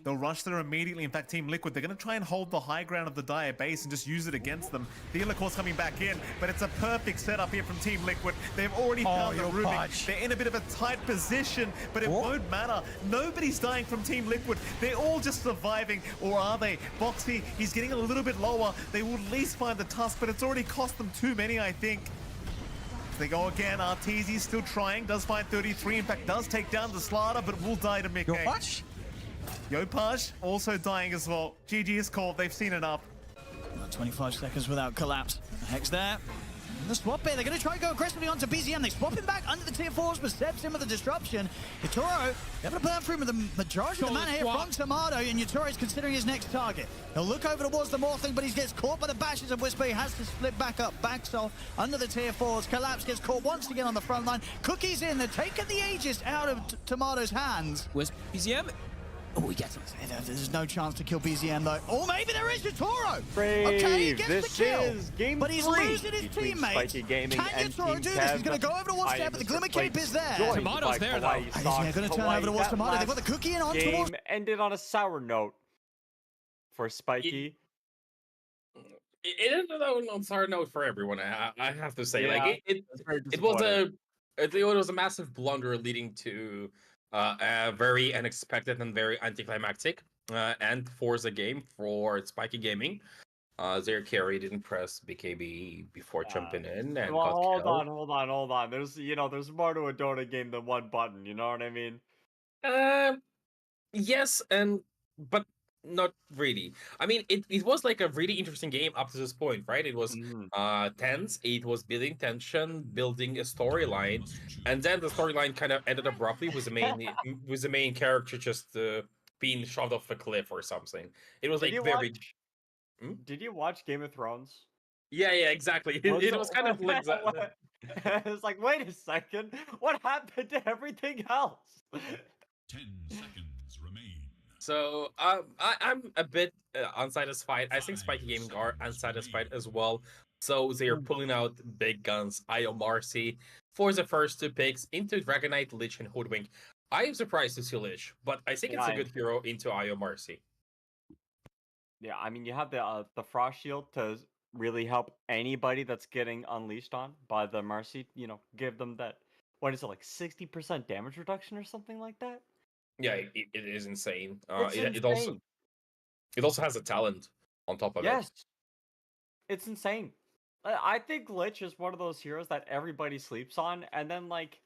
They'll rush there immediately. In fact, Team Liquid, they're going to try and hold the high ground of the Dire base and just use it against them. Thealacor's coming back in, but it's a perfect setup here from Team Liquid. They've already found the Rubik. They're in a bit of a tight position, but it won't matter. Nobody's dying from Team Liquid. They're all just surviving, or are they? Boxy, he's getting a little bit lower. They will at least find the tusk, but it's already cost them too many, I think. They go again. Arteezy still trying, does find 33. In fact, does take down the Slaughter, but will die to Mickey. Yopaj also dying as well. GG is called. They've seen enough. 25 seconds without collapse. Hex there. The swap here, they're going to try and go aggressively onto BZM. They swap him back under the tier 4s, but steps in with the disruption. Yutoro, they're going to burn through with the majority of the mana here from Tomato, and Yutoro is considering his next target. He'll look over towards the Morphling, but he gets caught by the bashes of Whisper. He has to split back up. Backs off under the tier 4s. Collapse gets caught once again on the front line. Cookie's in. They're taking the Aegis out of Tomato's hands. BZM. Oh, he gets him. There's no chance to kill BZM though. Oh, maybe there is Yutoro. Rave, okay, he gets the kill. Is game but he's 3 losing his teammates. Can Yutoro do KEV? this? He's going to go over towards Step, but the Glimmer Cape is there. Tomato's there, though. He's going to turn over towards Tomato. They've got the cookie in on towards. Ended on a sour note for Spiky. It ended on a sour note for everyone. I have to say, like it was a massive blunder leading to a very unexpected and very anticlimactic end Forza game for Spiky Gaming. Their carry didn't press BKB before jumping in and hold on. There's more to a Dota game than one button. You know what I mean? Yes, but not really. I mean, it was like a really interesting game up to this point, right? It was tense. It was building tension, building a storyline, and then the storyline kind of ended abruptly with the main character just being shoved off a cliff or something. It was like very. Did you watch Game of Thrones? Yeah, exactly. It was kind of like that. It's like, wait a second, what happened to everything else? 10 seconds remain. So I'm a bit unsatisfied. I think Spiky Gaming are unsatisfied as well. So they are pulling out big guns, Io Marcy, for the first 2 picks into Dragonite, Lich, and Hoodwink. I am surprised to see Lich, but I think it's a good hero into Io Marcy. Yeah, I mean, you have the Frost Shield to really help anybody that's getting unleashed on by the Marcy. You know, give them that, what is it, like 60% damage reduction or something like that? Yeah, it is insane. It also has a talent on top of it. Yes, it's insane. I think Lich is one of those heroes that everybody sleeps on, and then like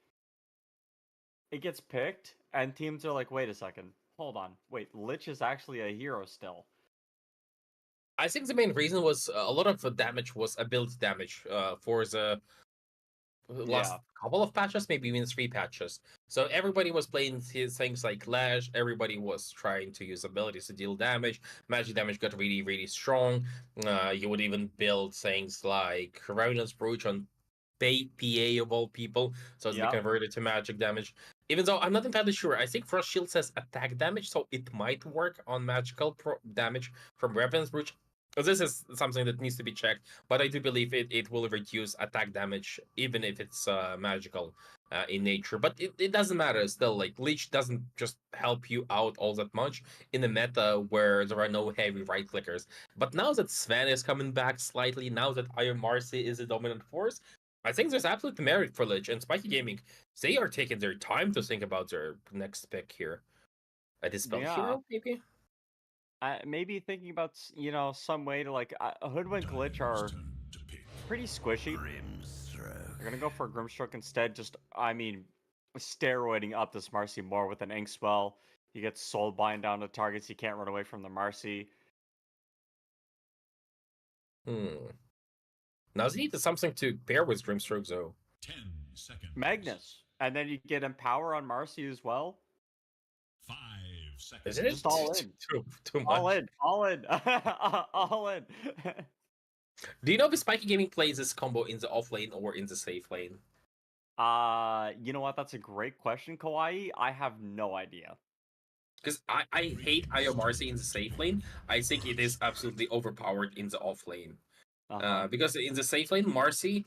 it gets picked, and teams are like, "Wait a second, hold on, wait, Lich is actually a hero still." I think the main reason was a lot of the damage was ability damage for the last Yeah. couple of patches, maybe even 3 patches. So everybody was playing things like Lash. Everybody was trying to use abilities to deal damage. Magic damage got really, really strong. You would even build things like Revenant's Brooch on PA of all people, so it's Yeah. converted to magic damage. Even though I'm not entirely sure, I think Frost Shield says attack damage, so it might work on magical damage from Revenant's Brooch. This is something that needs to be checked, but I do believe it will reduce attack damage, even if it's magical in nature. But it doesn't matter still. Like, Leech doesn't just help you out all that much in a meta where there are no heavy right clickers. But now that Sven is coming back slightly, now that Iron Marcy is a dominant force, I think there's absolute merit for Lich and Spiky Gaming. They are taking their time to think about their next pick here. A Dispel Hero, maybe? Maybe thinking about some way to like Hoodwink Lich are pretty squishy. They're gonna go for a Grimstroke instead. Just steroiding up this Marcy more with an Ink Spell. You get Soulbind down to targets. You can't run away from the Marcy. Now they need something to pair with Grimstroke, though. 10 seconds. Magnus, and then you get Empower on Marcy as well. 5 seconds. Isn't it Just all in. Too much? All in. All in. All in. Do you know if Spiky Gaming plays this combo in the off lane or in the safe lane? You know what? That's a great question, Kawaii. I have no idea. Because I hate Io Marcy in the safe lane. I think it is absolutely overpowered in the off lane. Because in the safe lane, Marcy,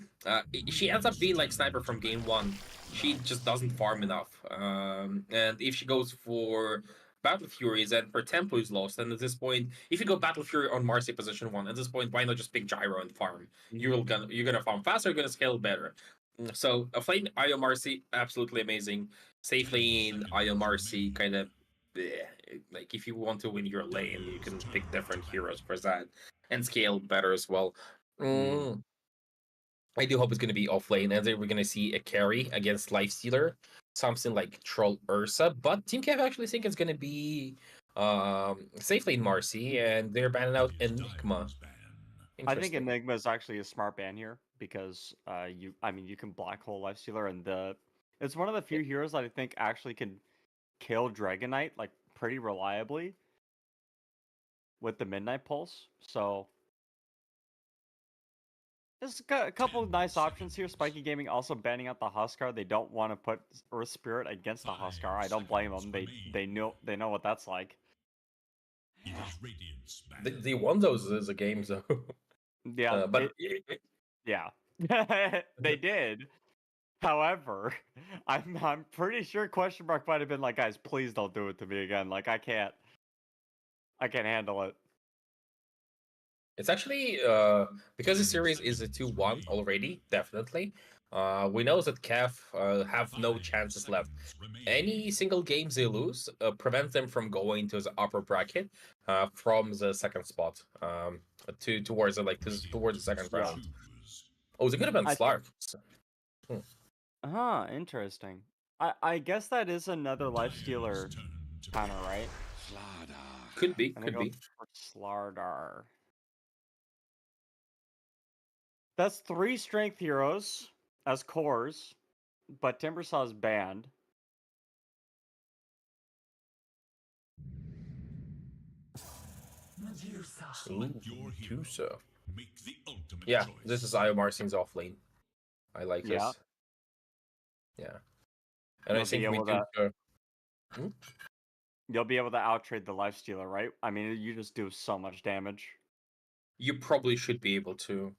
she ends up being like Sniper from game 1. She just doesn't farm enough. And if she goes for Battle Fury, then her tempo is lost. And at this point, if you go Battle Fury on Marcy position 1, at this point, why not just pick Gyro and farm? You're gonna farm faster, you're gonna scale better. So a lane Io Marcy, absolutely amazing. Safe lane Io Marcy, kind of like if you want to win your lane, you can pick different heroes for that and scale better as well. I do hope it's going to be off lane, and then we're going to see a carry against Lifestealer, something like Troll Ursa. But Team KEV actually think it's going to be safe lane Marcy, and they're banning out Enigma. I think Enigma is actually a smart ban here because you can black hole Lifestealer, and it's one of the few heroes that I think actually can kill Dragon Knight like pretty reliably with the Midnight Pulse. So there's a couple of nice options here. Spiky Gaming also banning out the Huskar. They don't want to put Earth Spirit against the Huskar. I don't blame them. They know what that's like. They won those as a game, though. Yeah, but yeah, they did. However, I'm pretty sure question mark might have been like, guys, please don't do it to me again. Like I can't handle it. It's actually because the series is a 2-1 already, definitely. We know that KEV have no chances left. Any single game they lose prevents them from going to the upper bracket from the second spot towards the second round. Oh, they could have been Slark. Interesting. I guess that is another Lifestealer counter, right? Could be. Slardar. That's 3 strength heroes as cores, but Timbersaw is banned. Medusa. Yeah, this is Io Marcin's off lane. I like this. Yeah. And I think you'll be able to outtrade the Lifestealer, right? I mean, you just do so much damage. You probably should be able to.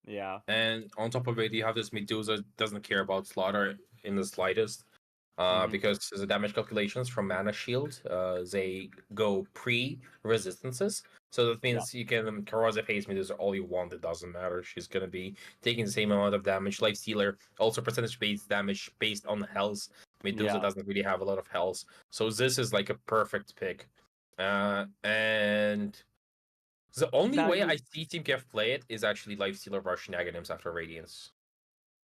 Yeah. And on top of it, you have this Medusa doesn't care about Slaughter in the slightest. Because the damage calculations from Mana Shield, they go pre-resistances. So that means you can Corrosive Haze Medusa all you want, it doesn't matter. She's going to be taking the same amount of damage. Lifestealer, also percentage-based damage based on health. Medusa doesn't really have a lot of health. So this is like a perfect pick. And the only way I see Team KEV play it is actually Lifestealer Rush Negatives after Radiance.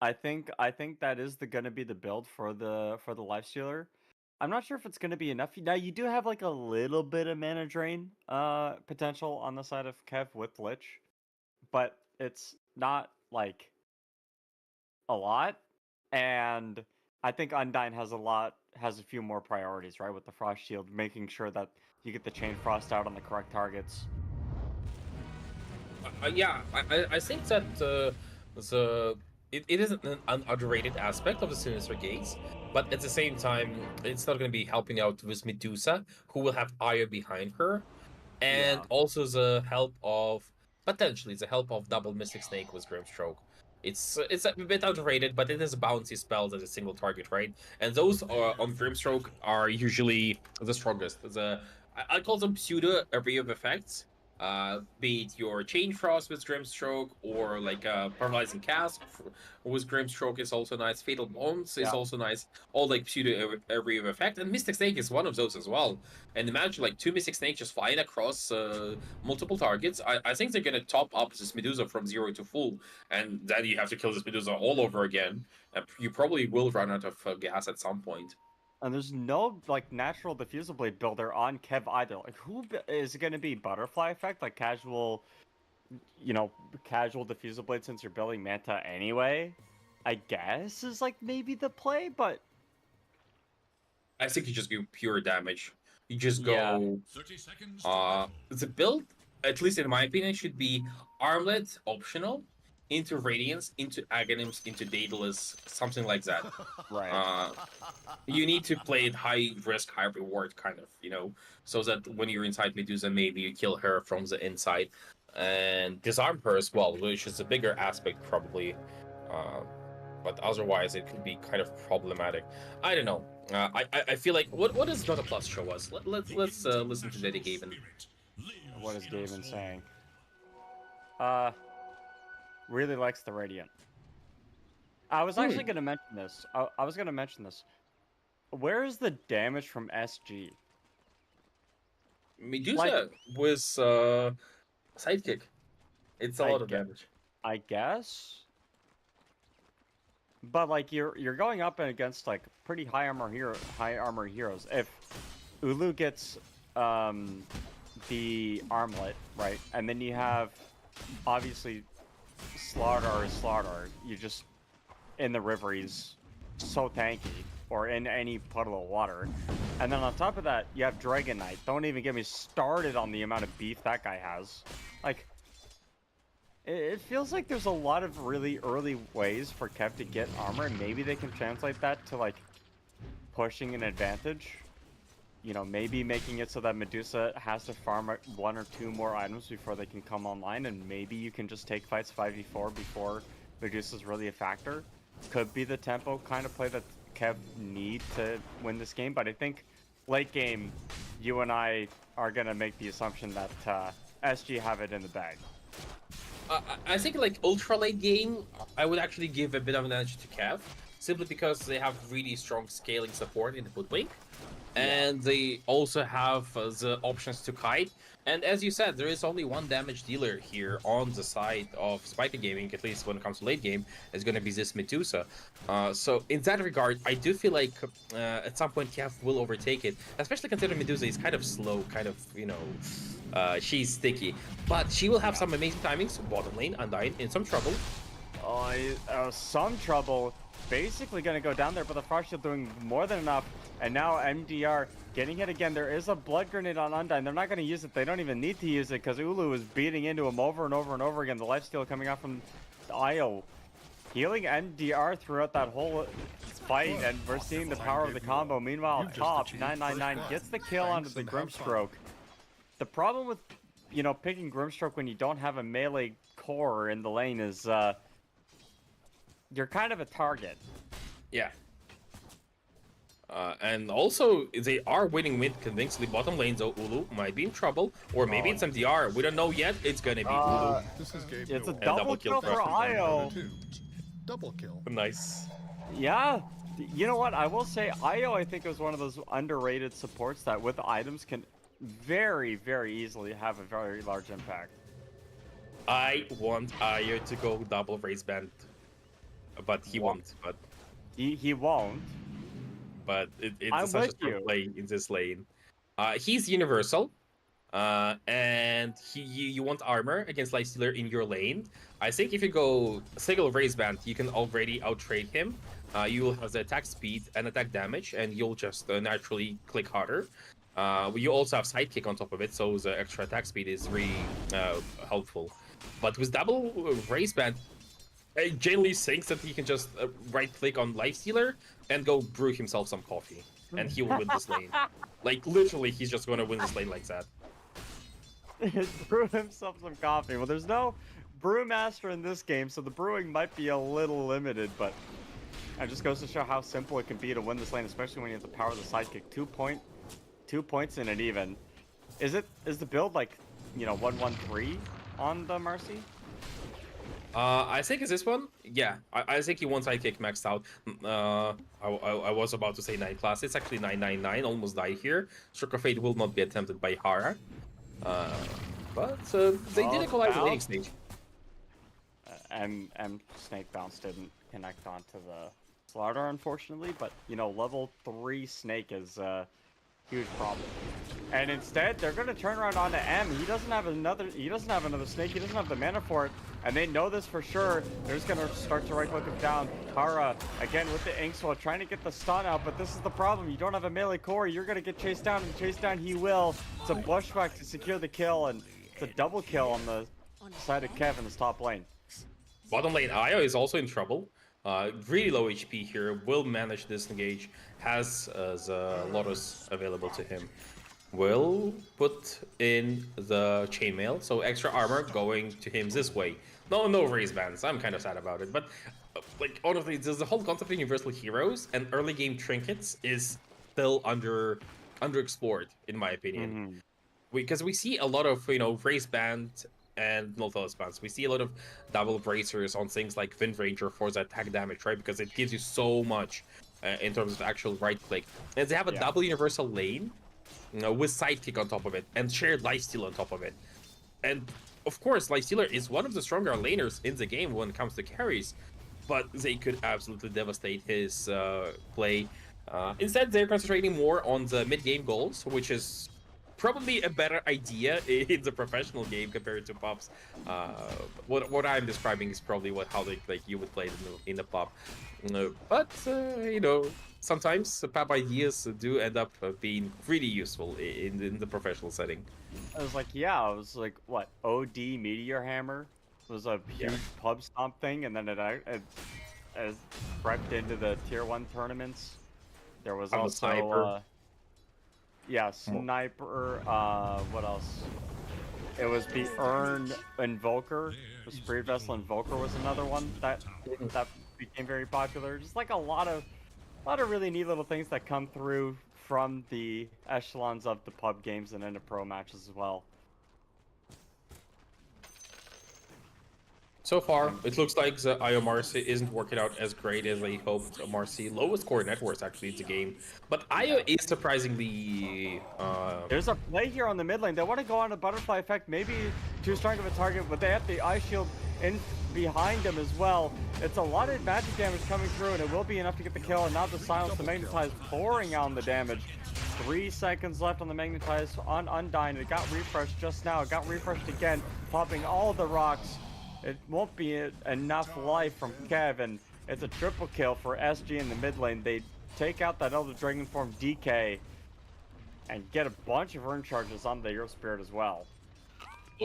I think that is going to be the build for the Lifestealer. I'm not sure if it's going to be enough. Now, you do have like a little bit of mana drain potential on the side of Kev with Lich, but it's not like a lot. And I think Undyne has a few more priorities, right? With the Frost Shield, making sure that you get the Chain Frost out on the correct targets. Yeah, I think that it is an underrated aspect of the Sinister Gates, but at the same time, it's not going to be helping out with Medusa, who will have Aya behind her, and also the help of potentially the help of double Mystic Snake with Grimstroke. It's a bit underrated, but it is a bouncy spell as a single target, right? And those on Grimstroke are usually the strongest. I call them pseudo array of effects. Be it your Chain Frost with Grimstroke, or like Paralyzing Cast with Grimstroke is also nice. Fatal Bonds is also nice. All like pseudo array of effect, and Mystic Snake is one of those as well. And imagine like 2 Mystic Snakes just flying across multiple targets. I think they're gonna top up this Medusa from 0 to full, and then you have to kill this Medusa all over again. And you probably will run out of gas at some point. And there's no like natural diffusal blade builder on Kev either. Like, who is it going to be? Butterfly effect, like casual, casual diffusal blade, since you're building Manta anyway. I guess is like maybe the play, but I think you just do pure damage. You just go. 30 seconds. The build, at least in my opinion, should be Armlet optional, into Radiance, into Aghanims, into Daedalus, something like that. Right. You need to play it high risk, high reward, kind of, so that when you're inside Medusa, maybe you kill her from the inside and disarm her as well, which is a bigger aspect probably. But otherwise, it could be kind of problematic. I don't know. I feel like what does Dota Plus show us? Let's listen to Daddy Gaben. What is Gaben saying? Really likes the Radiant. I was actually going to mention this. I was going to mention this. Where is the damage from SG? Medusa was sidekick. It's a lot of damage. I guess. But like you're going up against like pretty high armor heroes. If Ulu gets the armlet, right, and then you have obviously Slardar. You just in the river, he's so tanky, or in any puddle of water. And then on top of that, you have Dragon Knight. Don't even get me started on the amount of beef that guy has. Like, it feels like there's a lot of really early ways for Kev to get armor, and maybe they can translate that to like pushing an advantage. Maybe making it so that Medusa has to farm 1 or 2 more items before they can come online, and maybe you can just take fights 5v4 before Medusa's really a factor. Could be the tempo kind of play that Kev need to win this game, but I think late game, you and I are going to make the assumption that SG have it in the bag. I think like ultra late game, I would actually give a bit of an edge to Kev, simply because they have really strong scaling support in the boot wing. And they also have the options to kite. And as you said, there is only one damage dealer here on the side of Spiky Gaming, at least when it comes to late game, is going to be this Medusa. So in that regard, I do feel like at some point Kev will overtake it, especially considering Medusa is kind of slow, kind of, she's sticky. But she will have some amazing timings. Bottom lane, Undyne in some trouble. Some trouble. Basically going to go down there, but the Frost Shield doing more than enough. And now MDR getting hit again. There is a blood grenade on Undyne. They're not going to use it. They don't even need to use it because Ulu is beating into him over and over and over again. The lifesteal coming out from Io. Healing MDR throughout that whole fight, and we're seeing the power of the combo. Meanwhile, top 999 gets the kill onto the Grimstroke. The problem with, picking Grimstroke when you don't have a melee core in the lane is you're kind of a target. Yeah. And also, they are winning mid convincingly. Bottom lane, though, Ulu might be in trouble. Or maybe it's MDR. We don't know yet. It's going to be Ulu. This is Gabe. It's a double kill for Io. Double kill. Nice. Yeah. You know what? I will say Io, I think, is one of those underrated supports that with items can very, very easily have a very large impact. I want Io to go double raise band. But he won't. But he won't. but it's I'm such a with strong you. play in this lane. He's universal, and you want armor against Lifestealer in your lane. I think if you go single raise band, you can already outtrade him. You will have the attack speed and attack damage, and you'll just naturally click harder. You also have sidekick on top of it, so the extra attack speed is really helpful. But with double raise band, I generally thinks that he can just right-click on Lifestealer and go brew himself some coffee, and he will win this lane. Like, literally, he's just going to win this lane like that. Brew himself some coffee. Well, there's no brewmaster in this game, so the brewing might be a little limited, but it just goes to show how simple it can be to win this lane, especially when you have the power of the sidekick. 2 points in it even. Is the build like, 1-1-3 on the Marcy? I think it's this one. Yeah, I think he one sidekick maxed out. I was about to say 9 class. It's actually 999. Almost died here. Stroke of Fate will not be attempted by Hara. But they did equalize the laning stage. M Snake Bounce didn't connect onto the Slaughter, unfortunately, but level 3 Snake is a huge problem. And instead, they're gonna turn around onto M. He doesn't have another Snake. He doesn't have the mana for it, and they know this for sure. They're just gonna start to right-click him down. Kara again with the Inkswell trying to get the stun out, but this is the problem. You don't have a melee core. You're gonna get chased down, and chased down he will. It's a bushwhack to secure the kill, and it's a double kill on the side of Kev in this top lane. Bottom lane, Io is also in trouble. Really low HP here. Will manage this engage. Has the Lotus available to him. Will put in the chainmail, so extra armor going to him this way. No raise bands. I'm kind of sad about it, but like honestly, there's the whole concept of universal heroes and early game trinkets is still underexplored in my opinion. Because we see a lot of raise band and multiple spans. We see a lot of double bracers on things like Wind Ranger for the attack damage, right? Because it gives you so much in terms of actual right click. And they have a double universal lane with sidekick on top of it and shared lifesteal on top of it. And of course, Lifestealer is one of the stronger laners in the game when it comes to carries, but they could absolutely devastate his play. Instead, they're concentrating more on the mid-game goals, which is probably a better idea in the professional game compared to pubs. What I'm describing is probably how you would play it in the pub. But sometimes pub ideas do end up being really useful in the professional setting. I was like, what? OD Meteor Hammer was a huge pub stomp thing, and then it crept into the tier 1 tournaments. There was also Sniper. Sniper. What else? It was the Urn Invoker. The Spirit Vessel Invoker was another one that became very popular. Just like a lot of really neat little things that come through from the echelons of the pub games and into pro matches as well. So far, it looks like the IO Marcy isn't working out as great as they hoped. Marcy, lowest core net worth actually in the game. But IO is surprisingly... There's a play here on the mid lane. They want to go on a butterfly effect, maybe too strong of a target, but they have the Ice Shield in behind them as well. It's a lot of magic damage coming through, and it will be enough to get the kill. And now the silence, the Magnetize pouring on the damage. 3 seconds left on the Magnetize on Undyne. It got refreshed just now. It got refreshed again, popping all the rocks. It won't be enough life from Kev, and it's a triple kill for SG in the mid lane. They take out that Elder Dragon form DK and get a bunch of urn charges on the Hero Spirit as well.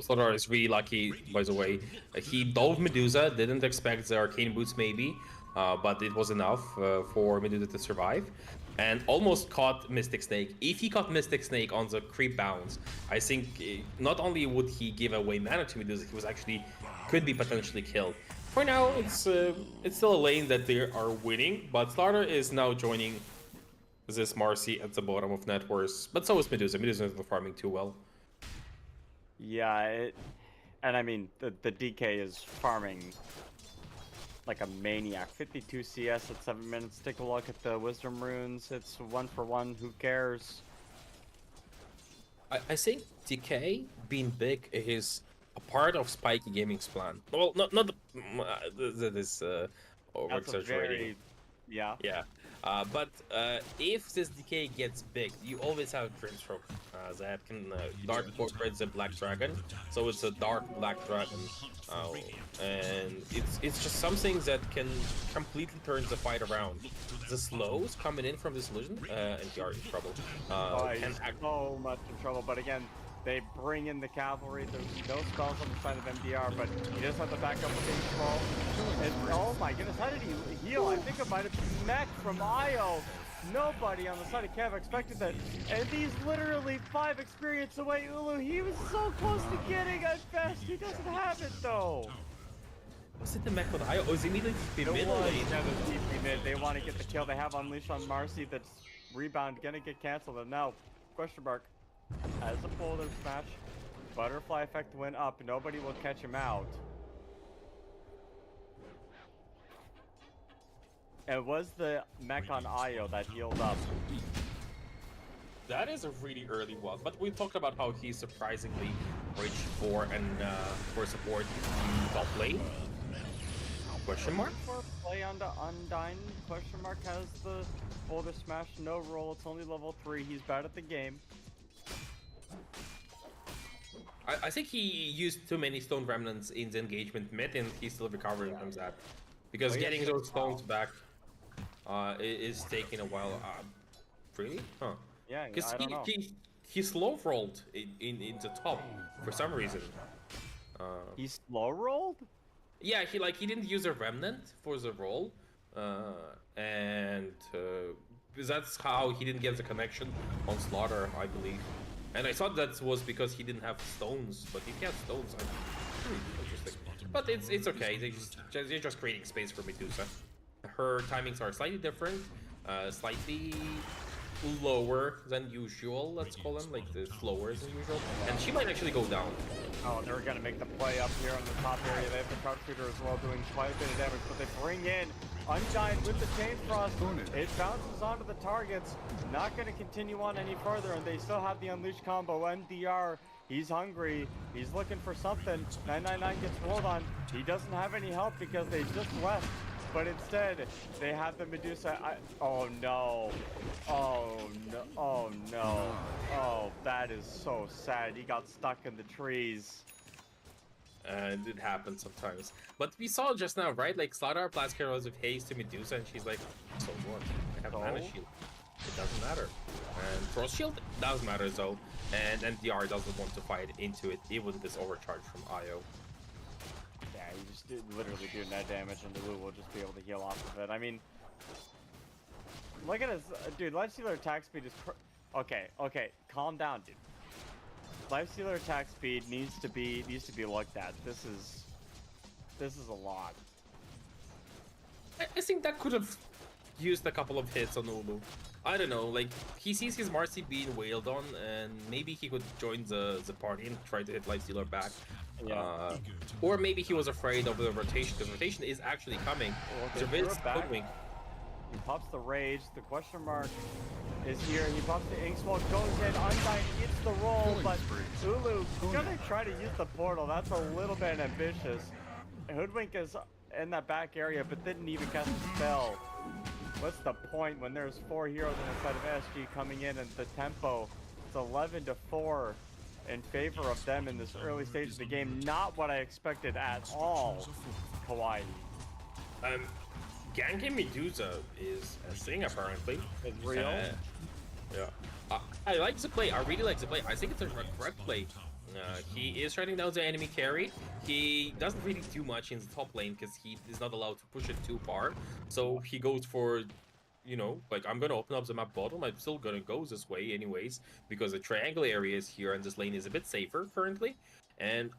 Slaughter is really lucky, by the way. He dove Medusa, didn't expect the Arcane Boots maybe, but it was enough for Medusa to survive. And almost caught Mystic Snake. If he caught Mystic Snake on the creep bounce, I think not only would he give away mana to Medusa, he was actually could be potentially killed. For now, it's still a lane that they are winning, but Slaughter is now joining this Marcy at the bottom of net worth. But so is Medusa. Medusa is not farming too well. Yeah, and I mean the DK is farming like a maniac. 52 CS at 7 minutes. Take a look at the Wisdom Runes. It's 1 for 1. Who cares? I think DK being big is a part of Spiky Gaming's plan. Well, not this over exaggerating. Yeah. Yeah. But if this decay gets big, you always have Dreamstroke that can Dark incorporates a Black Dragon, so it's a Dark Black Dragon, and it's just something that can completely turn the fight around. The slows coming in from this illusion, and you are in trouble. He's so much in trouble, but again, they bring in the cavalry. There's no spells on the side of MDR, but he does have to back up with H12. And oh my goodness, how did he heal? I think it might have been mech from Io. Nobody on the side of KEV expected that. And he's literally 5 experience away. Ulu, he was so close to getting it fast. He doesn't have it though. Was it the mech with Io? Oh, it's immediately the mid lane. Yeah, the TP mid. They want to get the kill. They have Unleash on Marcy. That's rebound gonna get canceled. And now, question mark. As a polar smash, butterfly effect went up. Nobody will catch him out. It was the mech on Io that healed up. That is a really early one, but we talked about how he surprisingly reached for support in top lane. Question mark? For play on the Undyne. Question mark has the boulder smash, no roll. It's only level 3. He's bad at the game. I think he used too many stone remnants in the engagement mid, and he's still recovering from that. Because getting those stones back is taking a while. Really? Huh. Yeah, because I don't know. he slow rolled in the top for some reason. He slow rolled? Yeah, he didn't use a remnant for the roll, and that's how he didn't get the connection on Slaughter, I believe. And I thought that was because he didn't have stones, but he has stones. Interesting. But it's okay. They're just creating space for Medusa. Her timings are slightly different, slightly lower than usual. Let's call them like the slower than usual, and she might actually go down. Oh, they're gonna make the play up here on the top area. They have the sharpshooter as well, doing quite a bit of damage, but they bring in Undyne with the Chain Frost. It bounces onto the targets, not gonna continue on any further, and they still have the Unleash combo. MDR, he's hungry, he's looking for something. 999 gets rolled on. He doesn't have any help because they just left, but instead, they have the Medusa. Oh no. Oh no. Oh no. Oh, that is so sad. He got stuck in the trees. It happens sometimes. But we saw just now, right? Like, Slaughter applies Heroes of Haste to Medusa, and she's like, so what? I have Mana Shield. It doesn't matter. And Frost Shield does matter, though. And NDR doesn't want to fight into it, even with this overcharge from Io. Yeah, you just literally do net damage, and the Wu will just be able to heal off of it. I mean, look at his... dude, Lifestealer attack speed is... Okay, calm down, dude. Lifestealer attack speed needs to be looked at. This is a lot. I think that could have used a couple of hits on Ulu. I don't know, like, he sees his Marcy being wailed on, and maybe he could join the party and try to hit Lifestealer back. Yeah. Or maybe he was afraid of the rotation, because rotation is actually coming. He pops the Rage, the question mark is here, he pops the Inksmoke, goes in, Undyne gets the roll, but Ulu gonna try to use the portal. That's a little bit ambitious. Hoodwink is in that back area, but didn't even cast a spell. What's the point when there's 4 heroes on the side of SG coming in, and the tempo, it's 11-4 in favor of them in this early stage of the game. Not what I expected at all, Kawaii. Ganking Medusa is a thing, apparently. It's real? Yeah. I like the play. I really like the play. I think it's a correct play. He is shutting down the enemy carry. He doesn't really do much in the top lane because he is not allowed to push it too far. So he goes for, you know, like, I'm going to open up the map bottom. I'm still going to go this way anyways because the triangle area is here and this lane is a bit safer currently. And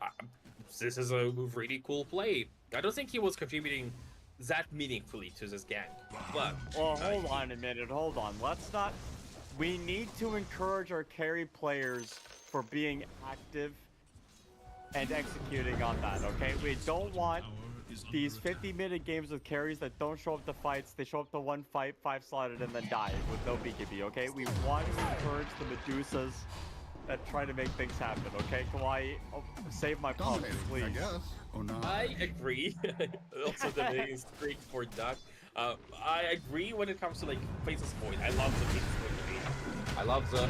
this is a really cool play. I don't think he was contributing that meaningfully to this gang, but... Well, hold on a minute, hold on. Let's not... We need to encourage our carry players for being active and executing on that, okay? We don't want these 50-minute games with carries that don't show up to fights. They show up to one fight, 5-slotted, and then die with no BKB, okay? We want to encourage the Medusas that try to make things happen, okay? Kawaii, save my pump, please. I guess. Oh no. I agree. Also, the main streak for Duck. I agree when it comes to like Faceless Void. I love the Faceless Void. I love the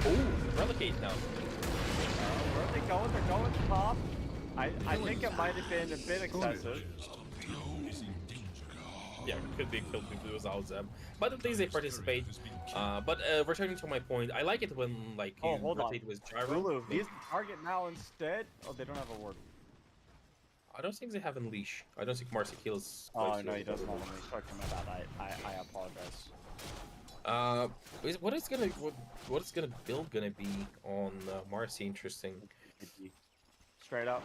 Relegate now. Where are they going? They're going top. I think it might have been a bit excessive. Yeah, it could be killed without them. But at least they participate. But returning to my point, I like it when like you rotate with Gyro. Lulu, he's the target now instead. Oh, they don't have a ward. I don't think they have Unleash. I don't think Marcy kills. Oh no, he doesn't have Unleash. Sorry, my bad. I apologize. What is gonna build gonna be on Marcy? Interesting. Straight up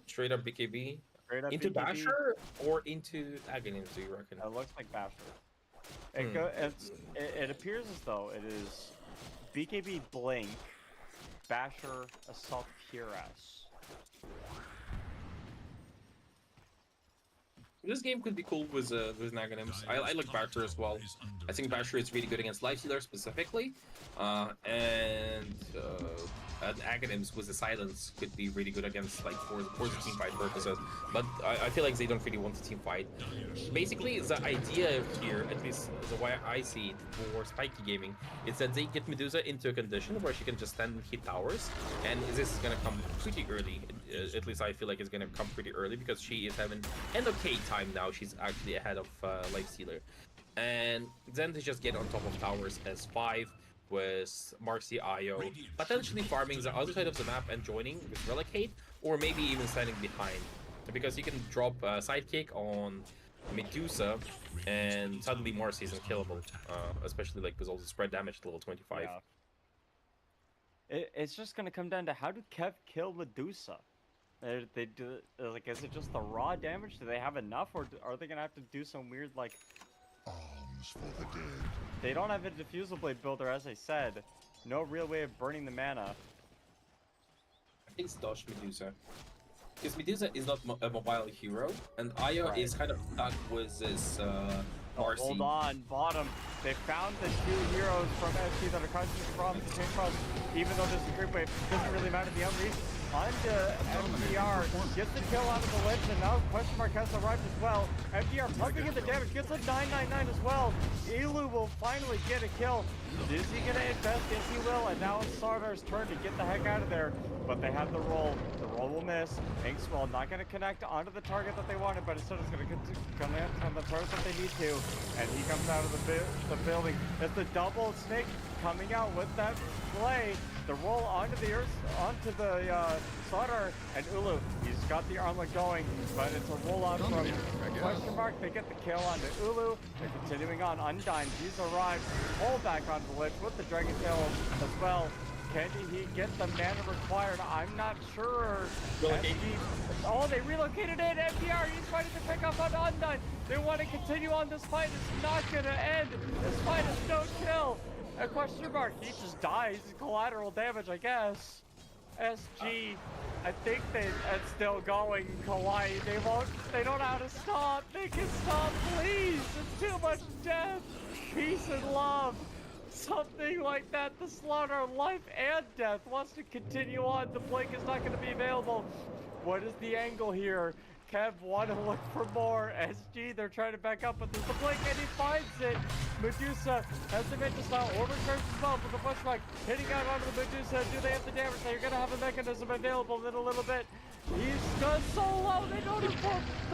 BKB. Straight up into BKB. Basher or into Aghanim? Do you reckon? It looks like Basher. It appears as though it is BKB Blink, Basher, Assault Cuirass. This game could be cool with Naganims. I like Basher as well. I think Basher is really good against Lifestealer specifically, and Aghanims with the silence could be really good against like for the team fight purposes. But I feel like they don't really want the team fight. Basically, the idea here, at least the way I see it for Spiky Gaming, is that they get Medusa into a condition where she can just stand and hit towers, and this is gonna come pretty early. At least I feel like it's gonna come pretty early because she is having an okay time now. She's actually ahead of Lifestealer, and then they just get on top of towers as 5 with Marcy IO, potentially farming the other side of the map and joining with Relicate, or maybe even standing behind, because you can drop a sidekick on Medusa and suddenly Marcy is unkillable, especially like with all the spread damage to level 25. Yeah. It's just gonna come down to how do KEV kill Medusa? They do like, is it just the raw damage? Do they have enough, or are they gonna have to do some weird like? Arms for the dead. They don't have a diffusal blade builder, as I said. No real way of burning the mana. I think it's Dodge Medusa. Because Medusa is not a mobile hero, and Io is kind of stuck with this Marcy. Hold on, bottom. They found the 2 heroes from SC that are causing the problem to change cross. Even though there's a creep wave, doesn't really matter. The unleash onto MDR gets the kill out of the ledge, and now question mark has arrived as well. MDR pumping in the damage, gets a 999 as well. Elu will finally get a kill. Is he gonna invest? Yes, he will. And now it's Sardar's turn to get the heck out of there. But they have the roll. The roll will miss. Inkswell not gonna connect onto the target that they wanted, but instead it's gonna connect on the target that they need to. And he comes out of the building. It's the double snake coming out with that play. The roll onto the earth, onto the Sardar, and Ulu. He's got the armlet going, but it's a roll out from question mark. They get the kill onto Ulu. They're continuing on. Undyne, he's arrived. Pull back onto the ledge with the Dragon Tail as well. Can he get the mana required? I'm not sure. Oh, they relocated in. MDR, he's fighting to pick up on Undyne. They want to continue on this fight. It's not going to end. This fight is no kill. A question mark. He just dies. Collateral damage, I guess. SG. I think it's still going. Kawaii. They don't know how to stop. They can stop, please. It's too much death. Peace and love. Something like that. The slaughter of life and death wants to continue on. The blink is not going to be available. What is the angle here? KEV want to look for more. SG, they're trying to back up, but there's the blink, and he finds it. Medusa has the Ventus now. Overcharge as well, but the flashback hitting out onto the Medusa. Do they have the damage? They're going to have a mechanism available in a little bit. He's done so low. They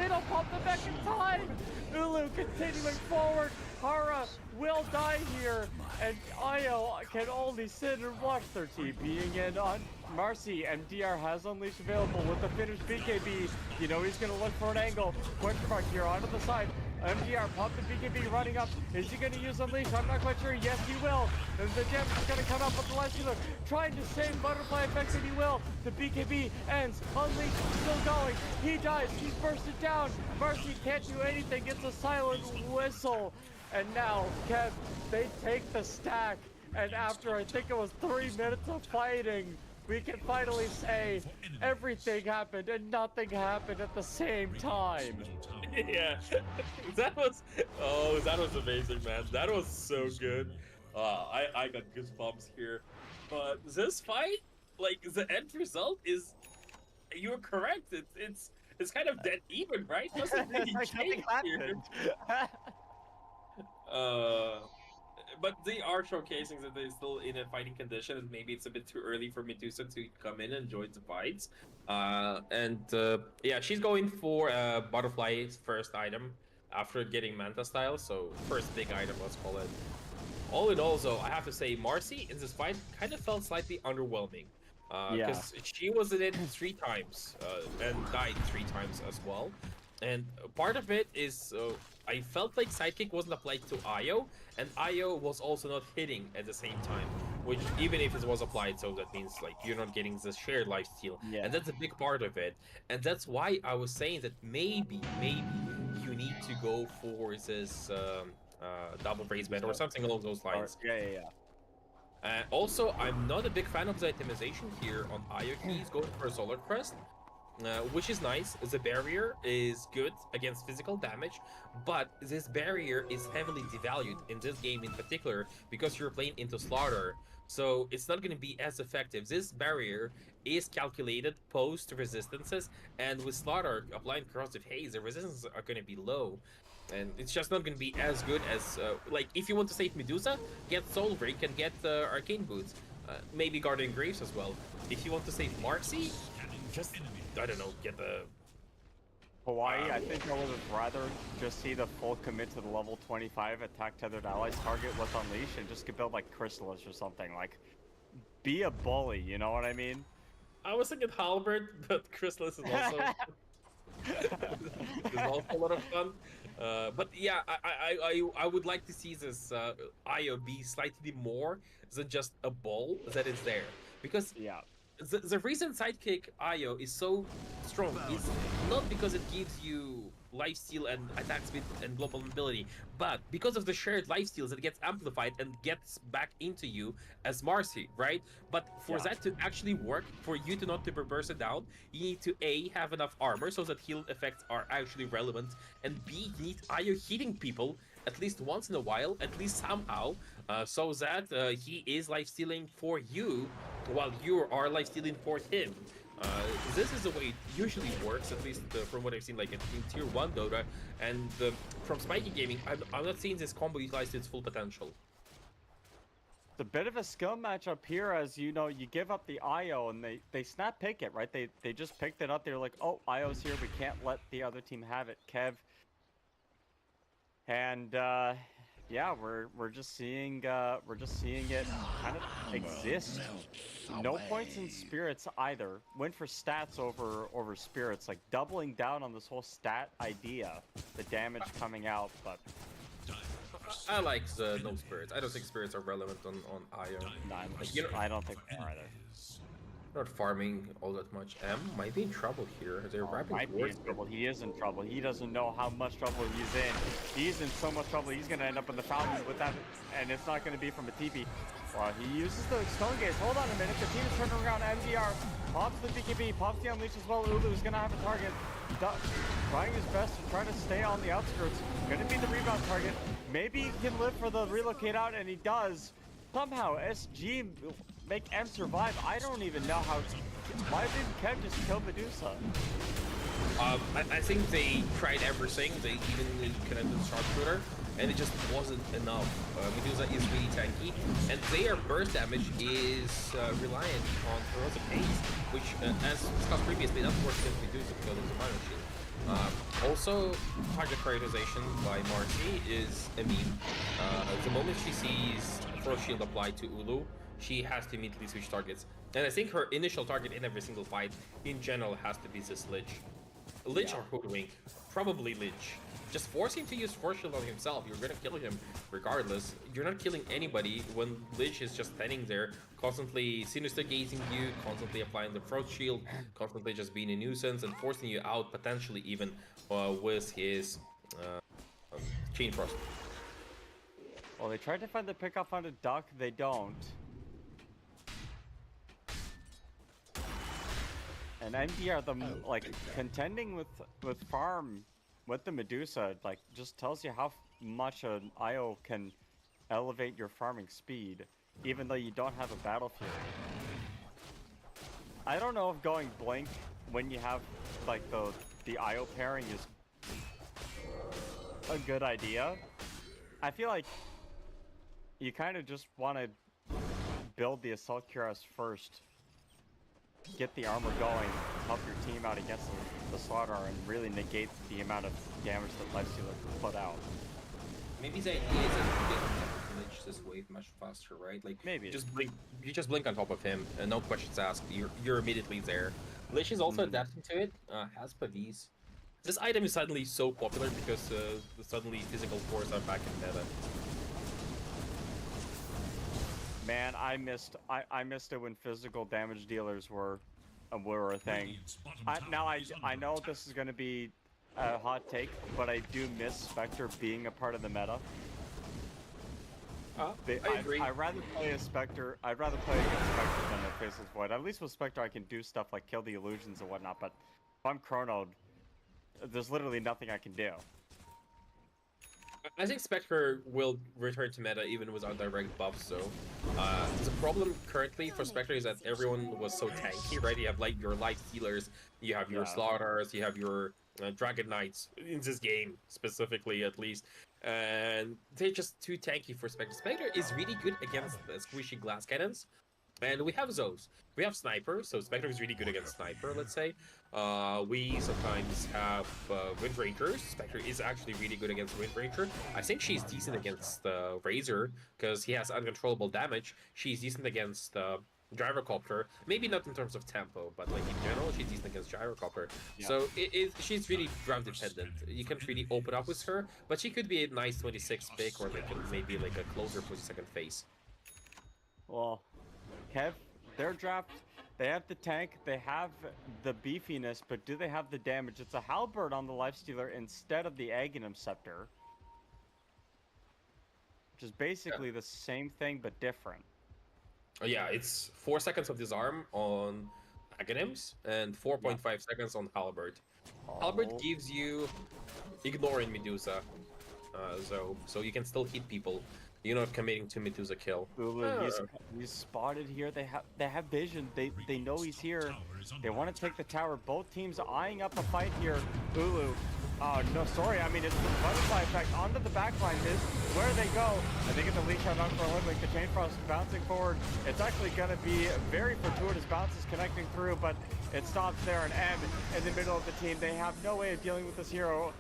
don't pump the mech in time. Ulu continuing forward. Hara will die here, and Io can only sit and watch their team being in on Marcy. MDR has Unleash available with the finished BKB. You know he's going to look for an angle. Question mark here onto the side. MDR pumping BKB running up. Is he going to use Unleash? I'm not quite sure. Yes, he will. And the damage is going to come up with the Lifestealer trying to save Butterfly Effects, and he will. The BKB ends. Unleash still going. He dies. He's bursted down. Marcy can't do anything. It's a silent whistle. And now, KEV, they take the stack. And after, I think it was 3 minutes of fighting, we can finally say everything happened and nothing happened at the same time. Yeah, that was amazing, man. That was so good. I got goosebumps here. But this fight, like the end result is, you're correct. It's kind of dead even, right? Nothing really changed here. But they are showcasing that they're still in a fighting condition, and maybe it's a bit too early for Medusa to come in and join the fights. Yeah, she's going for Butterfly's first item after getting Manta style, so first big item, let's call it. All in all, though, I have to say, Marcy in this fight kind of felt slightly underwhelming. Because she was in it 3 times and died 3 times as well. And part of it is I felt like Sidekick wasn't applied to Io, and Io was also not hitting at the same time. Which, even if it was applied, so that means like you're not getting the shared lifesteal. Yeah. And that's a big part of it. And that's why I was saying that maybe you need to go for this double raise bet or something along those lines. Yeah. Also, I'm not a big fan of the itemization here on Io. He's going for a Solar Crest, which is nice. The barrier is good against physical damage, but this barrier is heavily devalued in this game in particular because you're playing into Slaughter, so it's not going to be as effective. This barrier is calculated post resistances, and with Slaughter applying Corrosive Haze, the resistances are going to be low. And it's just not going to be as good as, like, if you want to save Medusa, get Soul Ring and get Arcane Boots. Maybe Guardian Graves as well. If you want to save Marcy, just, I don't know, get the... Hawaii, I think I would have rather just see the full commit to the level 25 attack tethered allies target with Unleash and just get built like Chrysalis or something. Like, be a bully, you know what I mean? I was thinking Halberd, but Chrysalis is also... is also a lot of fun. But yeah, I would like to see this Io be slightly more than just a ball that is there. Because the reason Sidekick Io is so strong is not because it gives you lifesteal and attack speed and global mobility, but because of the shared lifesteals that gets amplified and gets back into you as Marcy, right? But for that to actually work, for you to not to burst it down, you need to A, have enough armor so that heal effects are actually relevant, and B, you need Io hitting people at least once in a while, at least somehow, so that he is lifestealing for you while you are lifestealing for him. This is the way it usually works, at least from what I've seen, like in Tier 1 Dota, and from Spiky Gaming, I'm not seeing this combo utilized to its full potential. It's a bit of a skill matchup here, as you know, you give up the Io and they snap pick it, right? They just picked it up. They're like, oh, Io's here, we can't let the other team have it. Kev. And yeah, we're just seeing it kind of exist. No points in spirits either. Went for stats over spirits, like doubling down on this whole stat idea, the damage coming out. But I like the no spirits. I don't think spirits are relevant on Io. No, I don't think they are either. Not farming all that much. M might be in trouble here. They're wrapping towards trouble. He is in trouble. He doesn't know how much trouble he's in. He's in so much trouble. He's gonna end up in the fountain with that, and it's not gonna be from a TP. Well, he uses the Stone Gaze. Hold on a minute. The team is turning around. MDR pops the BKB, pops the Unleash as well. Ulu's gonna have a target. Trying his best to try to stay on the outskirts. Gonna be the rebound target. Maybe he can live for the relocate out, and he does. Somehow, SG make M survive. I don't even know how. Why didn't Kev just kill Medusa? I think they tried everything. They even connected the sharpshooter, and it just wasn't enough. Medusa is really tanky, and their burst damage is reliant on Corrosive Haze, which, as discussed previously, doesn't work against Medusa because of the Final Shield. Also, target prioritization by Marcy is a meme. The moment she sees Frost Shield applied to Ulu, she has to immediately switch targets. And I think her initial target in every single fight, in general, has to be this Lich. Lich or Hoodwink. Probably Lich. Just force him to use Force Shield on himself. You're gonna kill him regardless. You're not killing anybody when Lich is just standing there, constantly Sinister Gazing you, constantly applying the Frost Shield, constantly just being a nuisance and forcing you out, potentially even with his Chain Frost. Well, they tried to find the pickoff on a duck. They don't. And MDR, like contending with farm with the Medusa, like just tells you how much an IO can elevate your farming speed, even though you don't have a battlefield. I don't know if going Blink when you have like the IO pairing is a good idea. I feel like you kind of just want to build the Assault Cuirass first, get the armor going, help your team out against the Slaughter, and really negate the amount of damage that Lifestealer can put out. Maybe the idea is that you can glitch this wave much faster, right? Like maybe you just blink on top of him, and no questions asked. You're immediately there. Lich is also adapting to it. Has Pavis. This item is suddenly so popular because suddenly physical force are back in meta. Man, I missed it when physical damage dealers were a thing. I know this is going to be a hot take, but I do miss Spectre being a part of the meta. I agree. I'd rather play a Spectre. I'd rather play against Spectre than a Faceless Void. At least with Spectre, I can do stuff like kill the illusions and whatnot. But if I'm chronoed, there's literally nothing I can do. I think Spectre will return to meta even without direct buffs, so the problem currently for Spectre is that everyone was so tanky, right? You have like your light healers, you have your Slaughters, you have your Dragon Knights, in this game specifically at least, and they're just too tanky for Spectre. Spectre is really good against squishy glass cannons, and we have those. We have Sniper, so Spectre is really good against Sniper, let's say. We sometimes have Wind Rangers. Spectre is actually really good against Wind Ranger. I think she's decent against Razor, because he has uncontrollable damage. She's decent against Gyrocopter. Maybe not in terms of tempo, but like in general, she's decent against Gyrocopter. Yeah. So she's really drum dependent. You can't really open up with her, but she could be a nice 26 pick, or like maybe like a closer 42nd phase. Well, Kev, their draft, they have the tank, they have the beefiness, but do they have the damage? It's a Halberd on the Lifestealer instead of the Aghanim Scepter, which is basically the same thing but different. Yeah, it's 4 seconds of disarm on Aghanims and 4.5 seconds on Halberd. Halberd gives you ignoring Medusa, so you can still hit people. You're not committing to Medusa kill. He's spotted here. They have vision. They know he's here. They want to take the tower. Both teams eyeing up a fight here. Ulu. Oh, no, sorry. I mean, it's the butterfly effect onto the backline. This is where they go. I think it's a leash shot on for Hoodwink. The Chain Frost bouncing forward. It's actually going to be very fortuitous bounces connecting through, but it stops there. And M in the middle of the team. They have no way of dealing with this hero.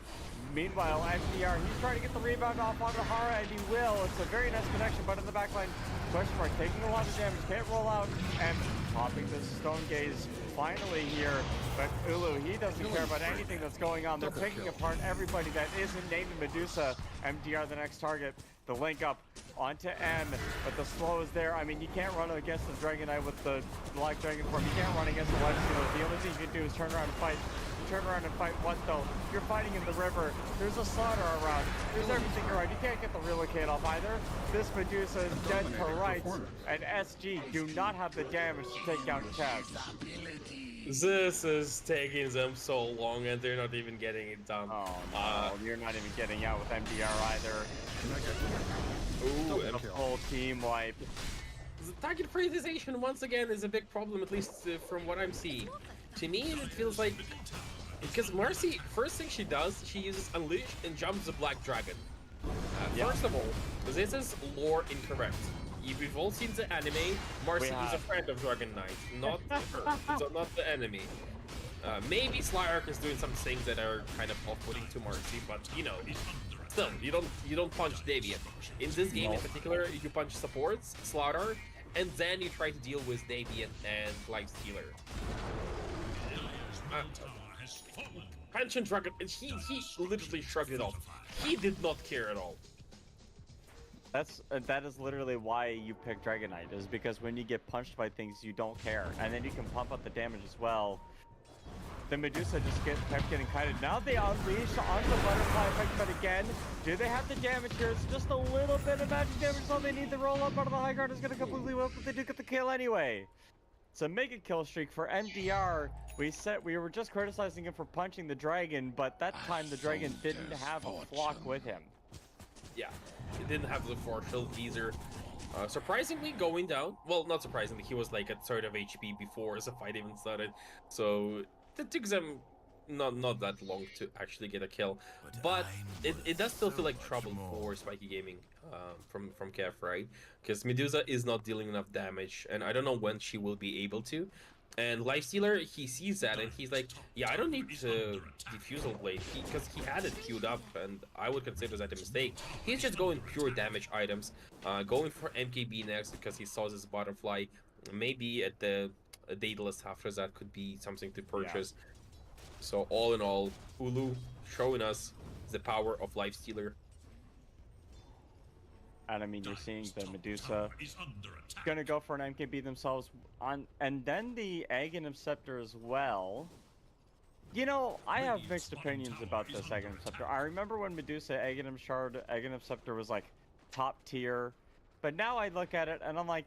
Meanwhile, MDR, he's trying to get the rebound off onto Hara, and he will. It's a very nice connection, but in the backline, question mark, taking a lot of damage, can't roll out, and popping the Stone Gaze finally here. But Ulu, he doesn't care about anything that's going on. They're picking apart everybody that isn't named Medusa. MDR, the next target. The link up onto M, but the slow is there. I mean, you can't run against the Dragon Knight with the Black Dragon form. You can't run against the Lifestealer. The only thing you can do is turn around and fight. Turn around and fight what though? You're fighting in the river. There's a Slaughter around. There's everything around. You can't get the relocate off either. This Medusa is dead to rights, and SG do not have the damage to take down Kev. This is taking them so long, and they're not even getting it done. Oh no, you're not even getting out with MDR either. Ooh, and a full team wipe. The target prioritization once again is a big problem, at least from what I'm seeing. To me, it feels like, because Mercy, first thing she does, she uses Unleash and jumps the Black Dragon. First of all, this is lore incorrect. We've all seen the anime. Mercy is a friend of Dragon Knight, not her, so not the enemy. Maybe Slyark is doing some things that are kind of off-putting to Mercy, but you know, still, you don't punch Deviant. In this game in particular, you punch supports, Slaughter, and then you try to deal with Deviant and Lifestealer. Pension Dragon, he literally shrugged it off. He did not care at all. That is literally why you pick Dragon Knight, is because when you get punched by things, you don't care, and then you can pump up the damage as well. The Medusa just kept getting kited. Now they unleash on the butterfly effect, but again, do they have the damage here? It's just a little bit of magic damage, so they need the roll up. Out of the high guard is going to completely whip, but they do get the kill anyway. It's a mega kill streak for MDR. We were just criticizing him for punching the dragon, but that time the dragon didn't have a flock with him. Yeah, he didn't have the force shield either. Surprisingly going down. Well, not surprisingly, he was like at 3rd of HP before the fight even started. So it took them not that long to actually get a kill, but it does still feel like trouble for Spiky Gaming from KEV, right? Because Medusa is not dealing enough damage, and I don't know when she will be able to. And Lifestealer, he sees that and he's like, yeah, I don't need to Diffusal Blade because he had it queued up, and I would consider that a mistake. He's just going pure damage items, going for MKB next because he saw this butterfly. Maybe at the Daedalus after that could be something to purchase. Yeah. So all in all, Ulu showing us the power of Lifestealer. And I mean, you're seeing the Medusa gonna go for an MKB themselves on, and then the Aghanim Scepter as well. You know, I have mixed opinions about this Aghanim Scepter. I remember when Medusa, Aghanim Shard, Aghanim Scepter was like top tier, but now I look at it and I'm like,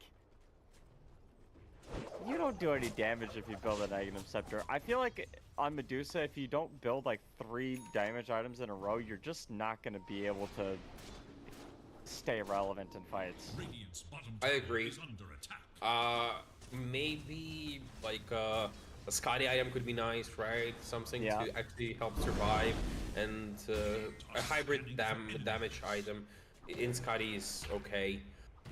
you don't do any damage if you build an Aghanim Scepter. I feel like on Medusa, if you don't build like 3 damage items in a row, you're just not gonna be able to stay relevant in fights. I agree. Maybe like a Scotty item could be nice, right? Something to actually help survive, and a hybrid damage item in Scotty is okay.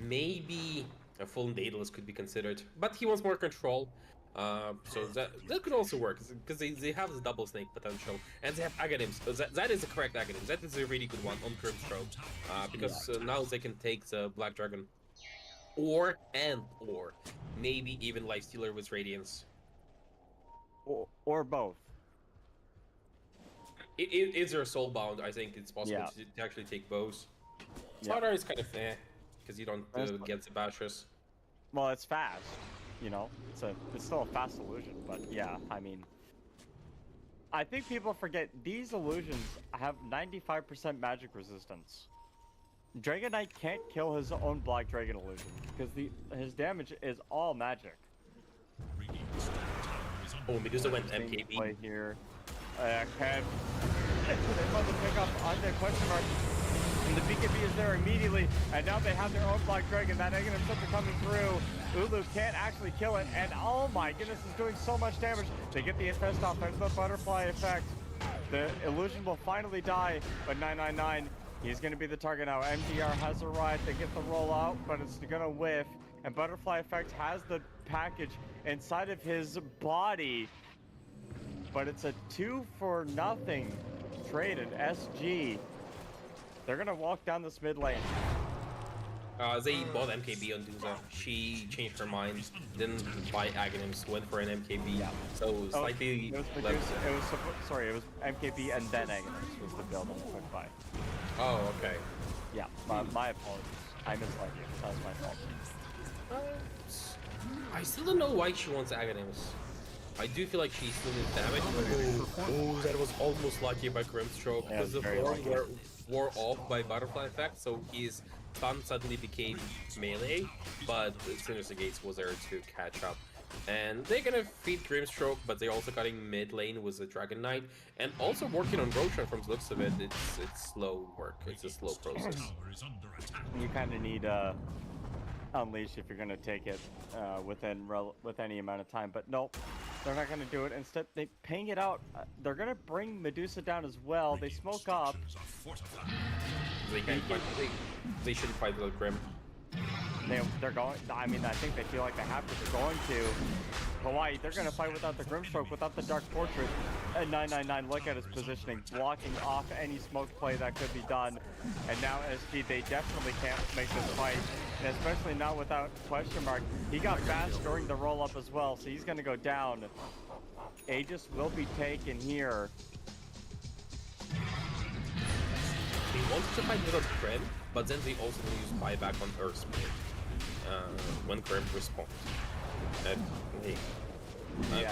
Maybe a full Daedalus could be considered, but he wants more control. So that could also work because they have the double snake potential, and they have Aghanims. That is the correct Aghanim. That is a really good one on Grimstroke, because now they can take the Black Dragon, or maybe even Lifestealer with Radiance, or both. If they're soulbound, I think it's possible to actually take both. Slaughter is kind of because you don't get the bashes. Well, it's fast. You know, it's still a fast illusion, but yeah, I mean, I think people forget these illusions have 95% magic resistance. Dragon Knight can't kill his own Black Dragon illusion because his damage is all magic. Oh, Medusa went MKB. Play here. KEV. They must pick up on the question mark. And the BKB is there immediately, and now they have their own Black Dragon. That Aghanim Scepter coming through. Ulu can't actually kill it, and oh my goodness, is doing so much damage. They get the infest off. There's the butterfly effect. The illusion will finally die, but 999, he's going to be the target now. MDR has arrived. They get the roll out, but it's going to whiff, and butterfly effect has the package inside of his body, but it's a 2-for-0 trade in SG. They're gonna walk down this mid lane. They bought MKB on Duza. She changed her mind, didn't buy Aghanims, went for an MKB. Yeah. So slightly. It was MKB and then Aghanims was the build on the quick buy. Oh, okay. Yeah, my apologies. I misled you. That was my fault. I still don't know why she wants Aghanims. I do feel like she still needs damage. Oh, that was almost lucky by Grimstroke, because the floor wore off by Butterfly Effect, so his stun suddenly became melee, but Sinister Gates was there to catch up. And they're gonna feed Grimstroke, but they're also cutting mid lane with the Dragon Knight, and also working on Roshan from the looks of it. It's slow work, it's a slow process. You kind of need Unleash if you're gonna take it with any amount of time, but nope. They're not going to do it. Instead, they ping it out. They're going to bring Medusa down as well. They smoke up. They shouldn't fight with Grim. They're going. I mean, I think they feel like they have to. They're going to. Hawaii, they're going to fight without the Grimstroke, without the Dark Portrait. And 999, look at his positioning, blocking off any smoke play that could be done. And now SG, they definitely can't make this fight. And especially now without question mark. He got fast during the roll-up as well, so he's going to go down. Aegis will be taken here. They wanted to fight without Grim, but then they also use buyback on Earth Spirit when Grim responds.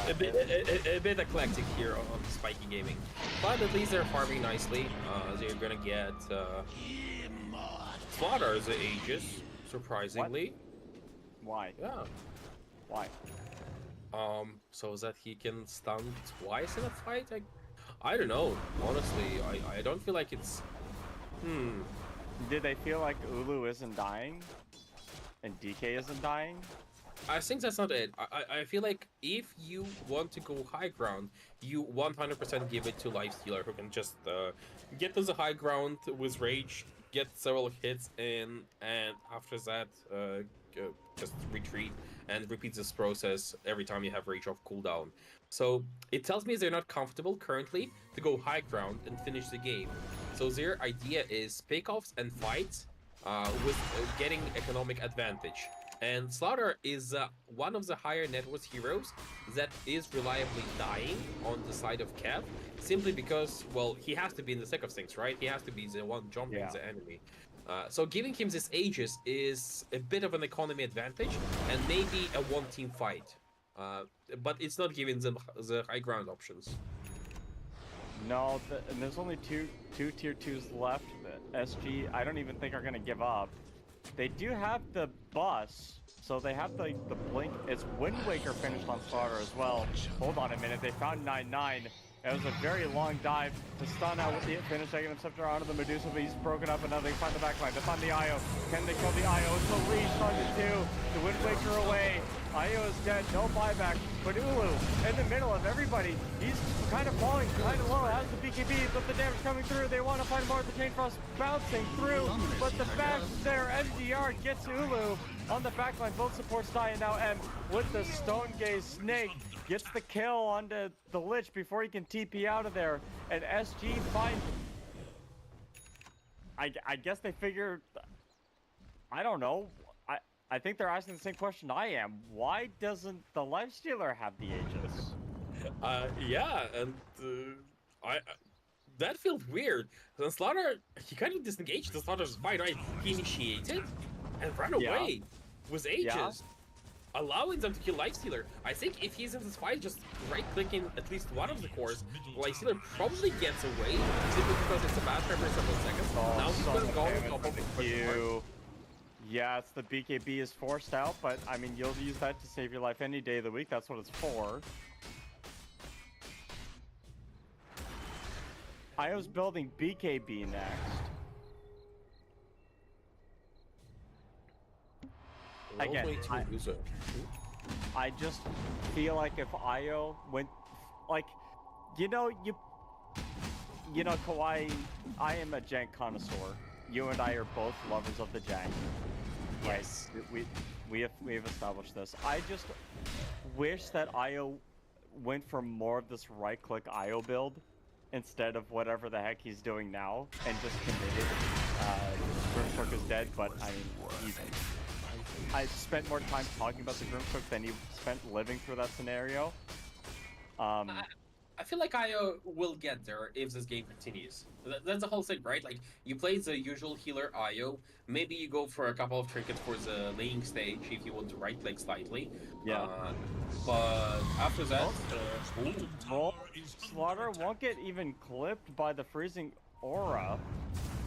A bit eclectic here on Spiky Gaming, but at least they're farming nicely. They're gonna get Slaughter as Aegis, surprisingly. What? Why? Yeah. Why? So that he can stun twice in a fight? I don't know. Honestly, I don't feel like it's. Did they feel like Ulu isn't dying? And DK isn't dying? I think that's not it. I feel like if you want to go high ground, you 100% give it to Lifestealer, who can just get to the high ground with Rage, get several hits in, and after that, just retreat and repeat this process every time you have Rage off cooldown. So it tells me they're not comfortable currently to go high ground and finish the game. So their idea is pick-offs and fights with getting economic advantage. And Slaughter is one of the higher net worth heroes that is reliably dying on the side of KEV, simply because, well, he has to be in the thick of things, right? He has to be the one jumping the enemy. So giving him this Aegis is a bit of an economy advantage and maybe a one-team fight. But it's not giving them the high ground options. No, and there's only two tier 2s left. SG, I don't even think are going to give up. They do have the bus, so they have the blink. It's Wind Waker finished on Slaughter as well. Hold on a minute, they found 9-9. It was a very long dive to stun out with the finish, taking him scepter onto the Medusa, but he's broken up another. They find the backline. They find the IO. Can they kill the IO? It's the leash on the 2. The Wind Waker away. IO is dead. No buyback. But Ulu, in the middle of everybody, he's kind of falling kind of low. Has the BKB, but the damage coming through. They want to find more of the Chain Frost bouncing through, but the bash there. MDR gets Ulu on the backline. Both supports die, and now M with the Stone Gaze Snake gets the kill onto the Lich before he can TP out of there. And SG finds... I guess they figured... I don't know. I think they're asking the same question I am. Why doesn't the Lifestealer have the Aegis? Yeah, and that feels weird. And Slaughter, he kind of disengaged the Slaughter's fight, right? He initiated and ran away with Aegis, allowing them to kill Lifestealer. I think if he's in this fight, just right-clicking at least one of the cores, Lifestealer probably gets away, simply because it's a bad trap for several seconds. Now he's gonna go on top of the Yeah, it's the BKB is forced out, but I mean, you'll use that to save your life any day of the week. That's what it's for. IO's building BKB next. Again, I just feel like if IO went, like, you know, Kawhi, I am a jank connoisseur. You and I are both lovers of the jank. Yes. We have established this. I just wish that IO went for more of this right-click IO build instead of whatever the heck he's doing now, and just committed. Grimstroke is dead, but I mean, I spent more time talking about the Grimstroke than he spent living through that scenario. I feel like IO will get there if this game continues. That's the whole thing, right? Like, you play the usual healer IO, maybe you go for a couple of trinkets for the laning stage if you want to right-click slightly. Yeah. But after that... Slaughter won't get even clipped by the freezing aura.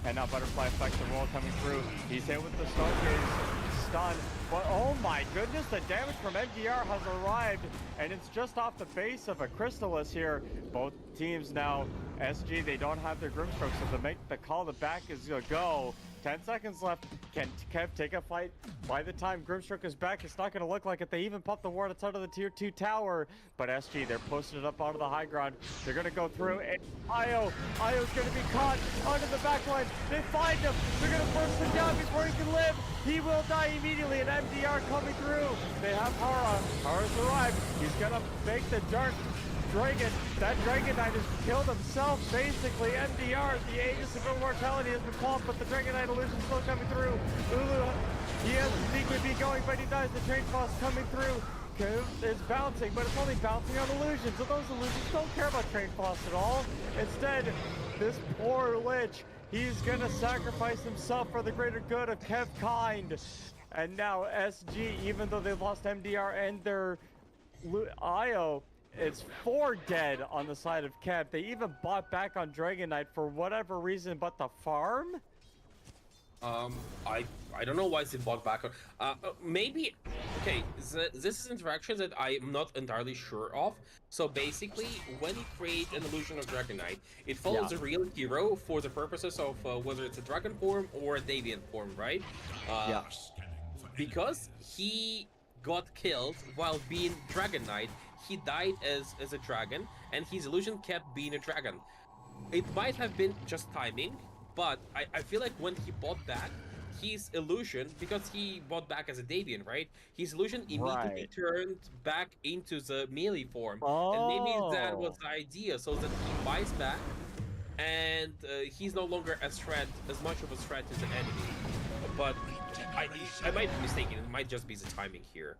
And now Butterfly effect, the roll coming through. He's hit with the Stone Gaze stun. But oh my goodness, the damage from MDR has arrived. And it's just off the base of a Crystallis here. Both teams now, SG, they don't have their Grimstroke, so to make the call, the back is a go. 10 seconds left. Can KEV take a fight? By the time Grimstroke is back, it's not going to look like it. They even popped the ward outside of the tier 2 tower. But SG, they're posting it up onto the high ground. They're going to go through. And IO's going to be caught onto the back line. They find him. They're going to burst him down before he can live. He will die immediately. And MDR coming through. They have Hara. Hara's arrived. He's going to make the Dark Dragon. That Dragon Knight has killed himself, basically. MDR, the Aegis of Immortality has been pulled, but the Dragon Knight illusion still coming through. Ulu, he has the BKB going, but he dies. The Chain Frost coming through. Is bouncing, but it's only bouncing on illusions. So those illusions don't care about Train Frost at all. Instead, this poor Lich, he's gonna sacrifice himself for the greater good of KEV kind. And now SG, even though they've lost MDR and their IO, it's 4 dead on the side of KEV. They even bought back on Dragon Knight for whatever reason but the farm? I don't know why they bought back. Maybe, okay, this is interaction that I'm not entirely sure of. So basically, when you create an illusion of Dragon Knight, it follows a real hero for the purposes of whether it's a dragon form or a deviant form, right? Because he got killed while being Dragon Knight. He died as a dragon, and his illusion kept being a dragon. It might have been just timing, but I feel like when he bought back, his illusion, because he bought back as a Davian, right? His illusion immediately turned back into the melee form. And maybe that was the idea, so that he buys back, and he's no longer as much of a threat as an enemy. But I might be mistaken, it might just be the timing here.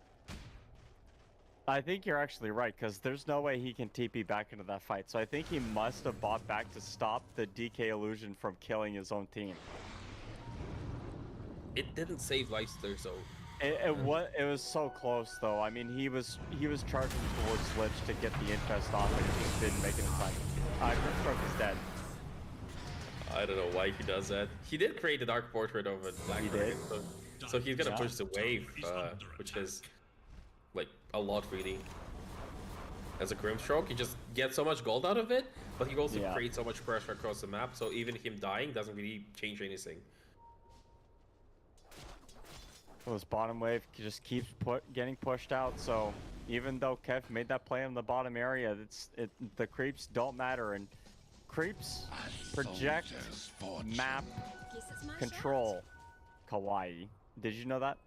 I think you're actually right, because there's no way he can TP back into that fight. So I think he must have bought back to stop the DK illusion from killing his own team. It didn't save lives there, so it was so close though. I mean, he was charging towards Lich to get the infest off, and he just didn't make it in time. Grimstroke is dead. I don't know why he does that. He did create a dark portrait of a black dragon, so he's gonna push the wave, which is like a lot really. As a Grimstroke, he just gets so much gold out of it, but he also creates so much pressure across the map, so even him dying doesn't really change anything. Well, this bottom wave just keeps getting pushed out, so even though KEV made that play in the bottom area, the creeps don't matter, and creeps project map control kawaii. Did you know that?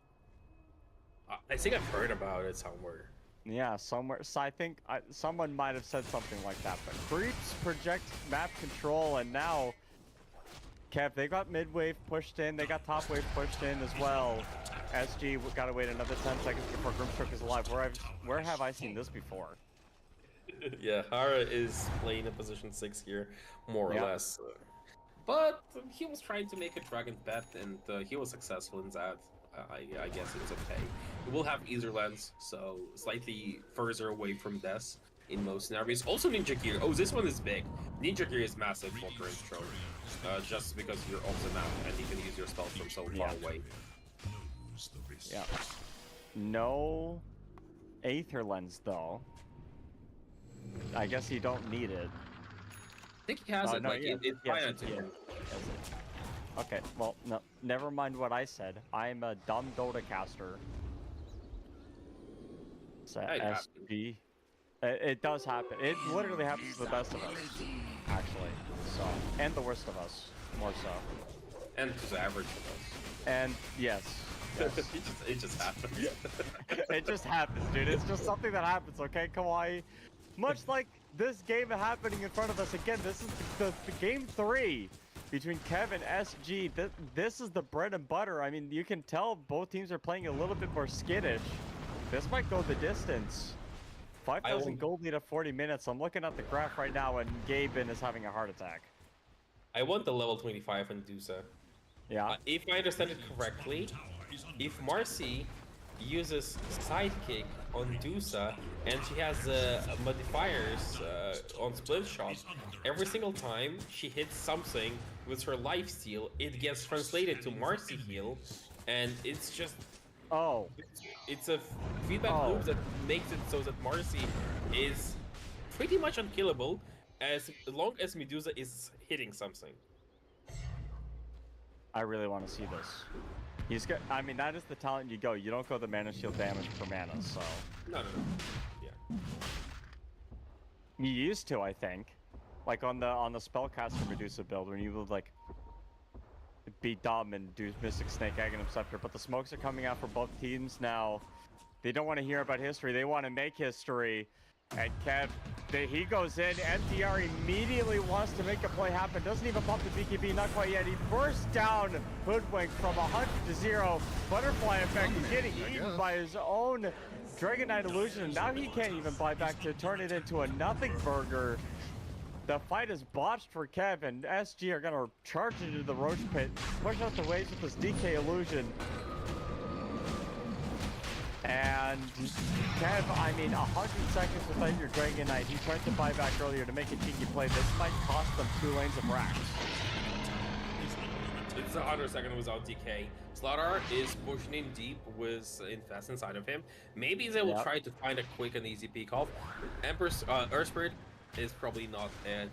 I think I've heard about it somewhere. Yeah, somewhere. So I think someone might have said something like that, but creeps project map control, and now KEV, they got mid wave pushed in, they got top wave pushed in as well. SG gotta wait another 10 seconds before Grimstroke is alive. Where have I seen this before? Yeah, Hara is playing a position 6 here, more or less. But he was trying to make a dragon bet, and he was successful in that. I guess it was okay. We will have Etherlands, so slightly further away from death in most scenarios. Also Ninja Gear. Oh, this one is big. Ninja Gear is massive for Grimstroke, just because you're off the map and you can use your spells from so far away. Yeah. No Aether Lens though. I guess you don't need it. I think he has it. No, like it's fine to him. Okay, well, no, never mind what I said. I'm a dumb Dota caster. So SB. It does happen. It literally happens to the best of us, actually. So, and the worst of us, more so. And to the average of us. And yes. It just happens. It just happens, dude. It's just something that happens, okay, Kawaii? Much like this game happening in front of us again, this is the game 3 between KEV and SG. This is the bread and butter. I mean, you can tell both teams are playing a little bit more skittish. This might go the distance. 5,000 gold lead at 40 minutes. I'm looking at the graph right now, and Gaben is having a heart attack. I want the level 25 on Dusa. Yeah. If I understand it correctly, if Marcy uses Sidekick on Dusa and she has modifiers on Split Shot, every single time she hits something with her lifesteal, it gets translated to Marcy heal, and it's just... Oh. It's a feedback loop that makes it so that Marcy is pretty much unkillable as long as Medusa is hitting something. I really want to see this. He's got, I mean, that is the talent you go. You don't go the mana shield damage per mana, so... No. Yeah. You used to, I think. Like on the spellcaster Medusa build, when you would like be dumb and do Mystic Snake, Aghanim Scepter, but the smokes are coming out for both teams now. They don't want to hear about history, they want to make history. And KEV, he goes in, MTR immediately wants to make a play happen, doesn't even pump the BKB, not quite yet. He bursts down Hoodwink from 100 to 0. Butterfly effect, he's getting eaten by his own Dragon Knight illusion. Now he can't even buy back to turn it into a nothing burger. The fight is botched for KEV, and SG are gonna charge into the Roach Pit, push out the waves with this DK illusion. And KEV, I mean, 100 seconds without your Dragon Knight. He tried to buy back earlier to make a cheeky play. This might cost them 2 lanes of racks. It's 100 seconds without DK. Slaughter is pushing in deep with Infest inside of him. Maybe they will try to find a quick and easy peek off. Empress, Earth Spirit is probably not dead.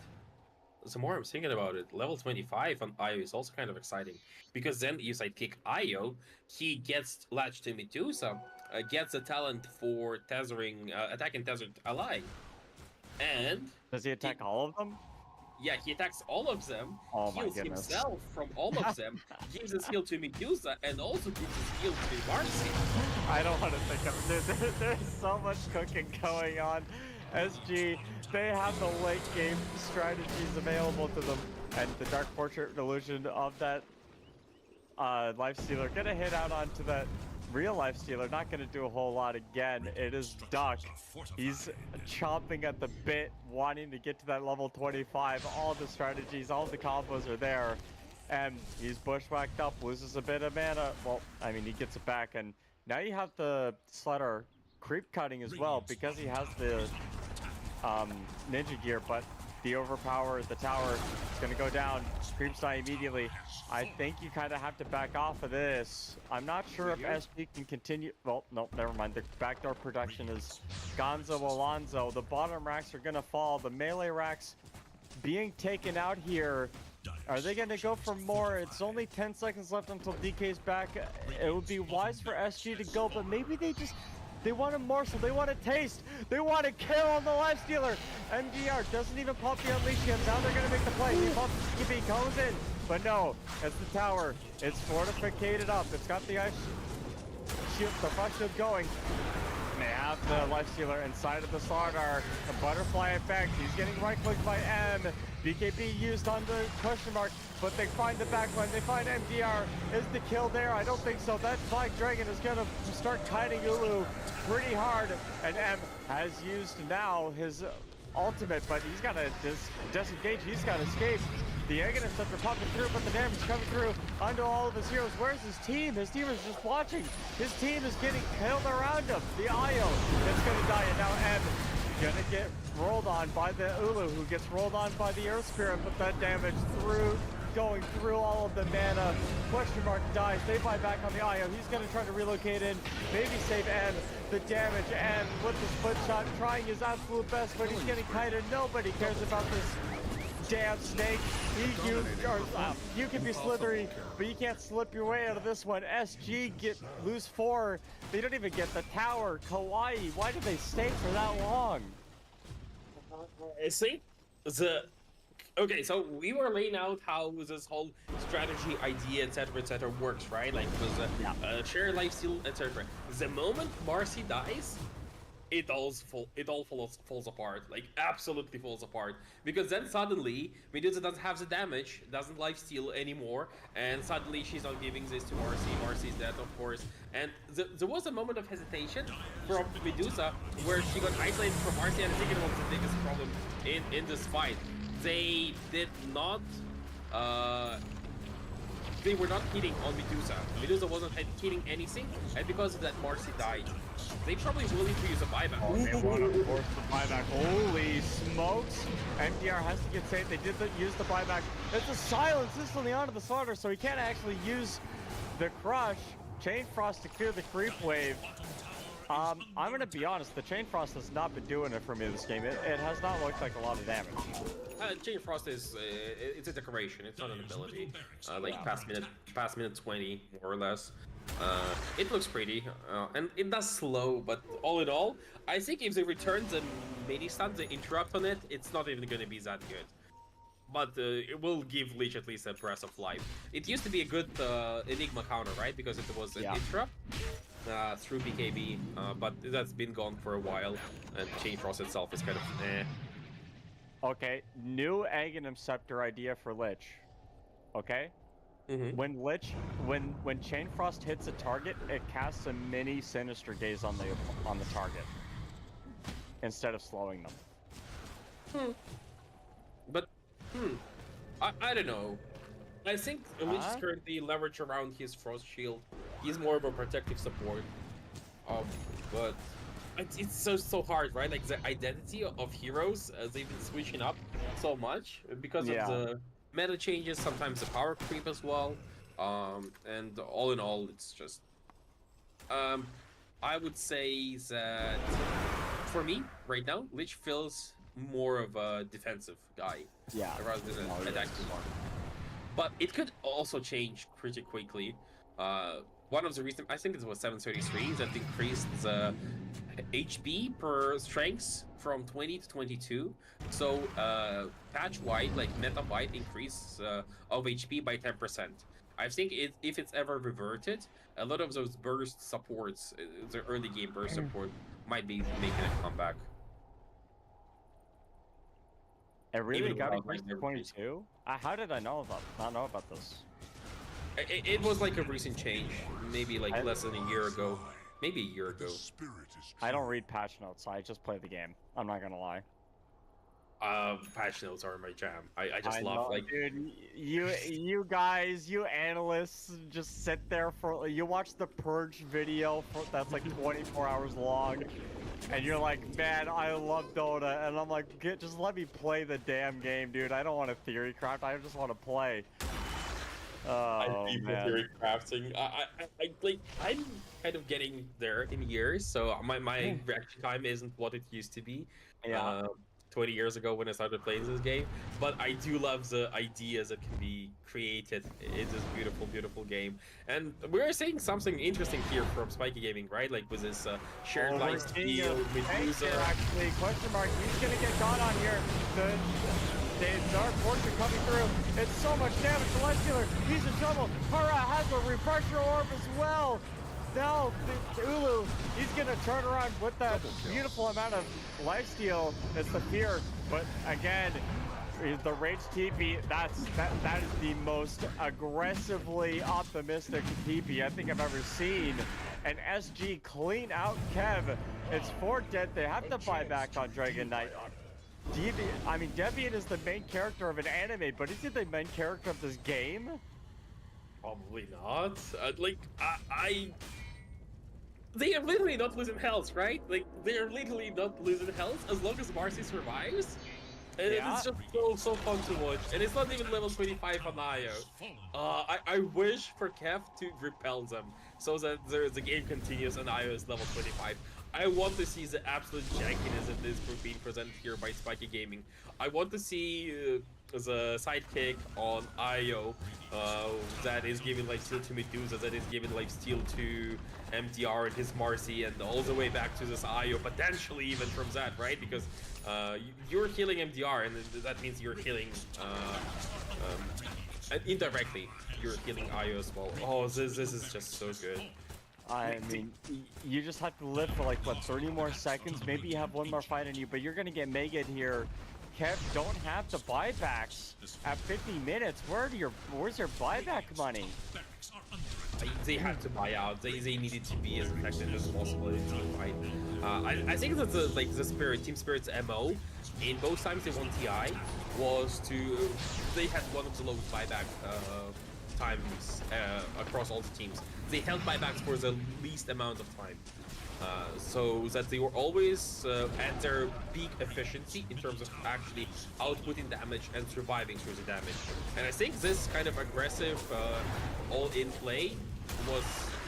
The more I'm thinking about it, level 25 on Io is also kind of exciting. Because then you sidekick Io, he gets latched to Medusa, gets a talent for tethering, attacking tethered ally. And does he attack all of them? Yeah, he attacks all of them, Oh my heals goodness. himself from all of them, gives his heal to Medusa, and also gives his heal to Marcy. I don't want to think of it. There's so much cooking going on. SG, they have the late game strategies available to them, and the Dark Portrait illusion of that Lifestealer gonna hit out onto that real Lifestealer, not gonna do a whole lot again. It is Duck. He's chomping at the bit, wanting to get to that level 25. All the strategies, all the combos are there. And he's bushwhacked up, loses a bit of mana. Well, I mean, he gets it back. And now you have the Sledder creep cutting as well, because he has the ninja gear, but the overpower, the tower is going to go down. Creeps die immediately. I think you kind of have to back off of this. I'm not sure if SP can continue. Well, no, never mind. The backdoor production is Gonzo Alonzo. The bottom racks are going to fall. The melee racks being taken out here. Are they going to go for more? It's only 10 seconds left until DK's back. It would be wise for SG to go, but maybe they want a morsel, they want a taste, they want to kill on the Lifestealer. MDR doesn't even pop the Unleash yet. Now they're going to make the play. He pops Skipy, comes in, but no, it's the tower. It's fortificated up. It's got the ice shield, the frost shield going. They have the Lifestealer inside of the Slardar. The butterfly effect. He's getting right-clicked by M. BKB used on the question mark, but they find the backline. They find MDR. Is the kill there? I don't think so. That Black Dragon is going to start kiting Ulu pretty hard, and M has used now his ultimate, but he's got to disengage. He's got to escape. The Aghanim Scepter popping through, but the damage coming through onto all of his heroes. Where's his team? His team is just watching. His team is getting killed around him. The Io is going to die, and now M going to get rolled on by the Ulu, who gets rolled on by the Earth Spirit, but that damage going through all of the mana. Question mark dies. They buy back on the Io. He's going to try to relocate in, maybe save M. The damage, and with the split shot, trying his absolute best, but he's getting kited. Nobody cares about this damn snake. You can be slithery, but you can't slip your way out of this one. SG lose 4. They don't even get the tower. Kawaii, why did they stay for that long? See, okay, so we were laying out how this whole strategy idea, etc., works, right? Like, share lifesteal, etc. The moment Marcy dies, it all falls apart, like absolutely falls apart, because then suddenly Medusa doesn't have the damage, doesn't lifesteal anymore, and suddenly she's not giving this to Marcy. Marcy's dead, of course, and there was a moment of hesitation from Medusa where she got isolated from Marcy, and I think it was the biggest problem in this fight. They did not they were not hitting on Medusa. Medusa wasn't hitting anything, and because of that, Marcy died. They probably willing to use a buyback. Oh, they want to force the buyback. Holy smokes! MDR has to get saved. They did use the buyback. It's a silence instantly onto the Slaughter, so he can't actually use the Crush. Chain Frost to clear the creep wave. I'm going to be honest, the Chain Frost has not been doing it for me this game. It has not looked like a lot of damage. Chain Frost is it's a decoration. It's not an ability. Like past minute 20 more or less. It looks pretty, and it does slow. But all in all, I think if they return the mini stun, the interrupt on it, it's not even going to be that good. But it will give Lich at least a breath of life. It used to be a good Enigma counter, right? Because it was an interrupt through BKB, but that's been gone for a while, and Chain Frost itself is kind of eh. Okay, new Aghanim Scepter idea for Lich. Okay? When Chain Frost hits a target, it casts a mini Sinister Gaze on the target instead of slowing them. But I don't know. I think Lich is currently leveraged around his Frost Shield. He's more of a protective support. But it's so hard, right? Like the identity of heroes, they've been switching up so much because of the meta changes, sometimes the power creep as well. And all in all, it's just I would say that for me right now, Lich feels more of a defensive guy, rather than an attacking one. But it could also change pretty quickly. one of the recent, I think it was 733, that increased the HP per strengths from 20 to 22. So patch-wide, like meta-wide increase of HP by 10%. I think if it's ever reverted, a lot of those burst supports, the early game burst support, might be making a comeback. It really Even got without, increased to like, 22? How did I not know about this? It was like a recent change, maybe like less than a year ago. Maybe a year ago. I don't read patch notes, I just play the game. I'm not gonna lie. Patch notes are my jam. I just love, know, like, dude, you guys, you analysts just sit there for, you watch the Purge video that's like 24 hours long, and you're like, man, I love Dota, and I'm like, just let me play the damn game, dude. I don't want to theory craft, I just want to play. Oh, man. Theory crafting. I'm kind of getting there in years, so my reaction time isn't what it used to be. Yeah. 20 years ago when I started playing this game, but I do love the ideas that can be created in this beautiful, beautiful game. And we're seeing something interesting here from Spiky Gaming, right? Like with this shared life steal, Medusa. Actually, question mark, he's gonna get caught on here. The Dark Fortune coming through. It's so much damage. Celestialer, he's in trouble. Hara has a refresher orb as well. Now, Ulu, he's gonna turn around with that beautiful amount of lifesteal. It's the fear, but again, the Rage TP, that is the most aggressively optimistic TP I think I've ever seen. And SG clean out KEV. It's 4 dead. They have to buy back on Dragon Knight. Deviant is the main character of an anime, but is he the main character of this game? Probably not. They are literally not losing health, right? Like, they are literally not losing health as long as Marcy survives. And it's just so fun to watch. And it's not even level 25 on Io. I wish for KEV to repel them so that the game continues and Io is level 25. I want to see the absolute jankiness of this group being presented here by Spiky Gaming. I want to see the sidekick on Io that is giving lifesteal to Medusa, that is giving lifesteal to MDR and his Marcy, and all the way back to this Io, potentially even from that, right? Because you're healing MDR, and that means you're healing and indirectly you're healing Io as well. Oh, this is just so good. I mean, you just have to live for like, what, 30 more seconds? Maybe you have one more fight in you, but you're gonna get Mega here. KEV don't have the buybacks at 50 minutes. Where's your buyback money? They had to buy out. They needed to be as effective as possible in team fight. I think that the Team Spirit's MO in both times they won TI was they had one of the lowest buyback times across all the teams. They held buybacks for the least amount of time. So that they were always at their peak efficiency in terms of actually outputting damage and surviving through the damage. And I think this kind of aggressive all-in play was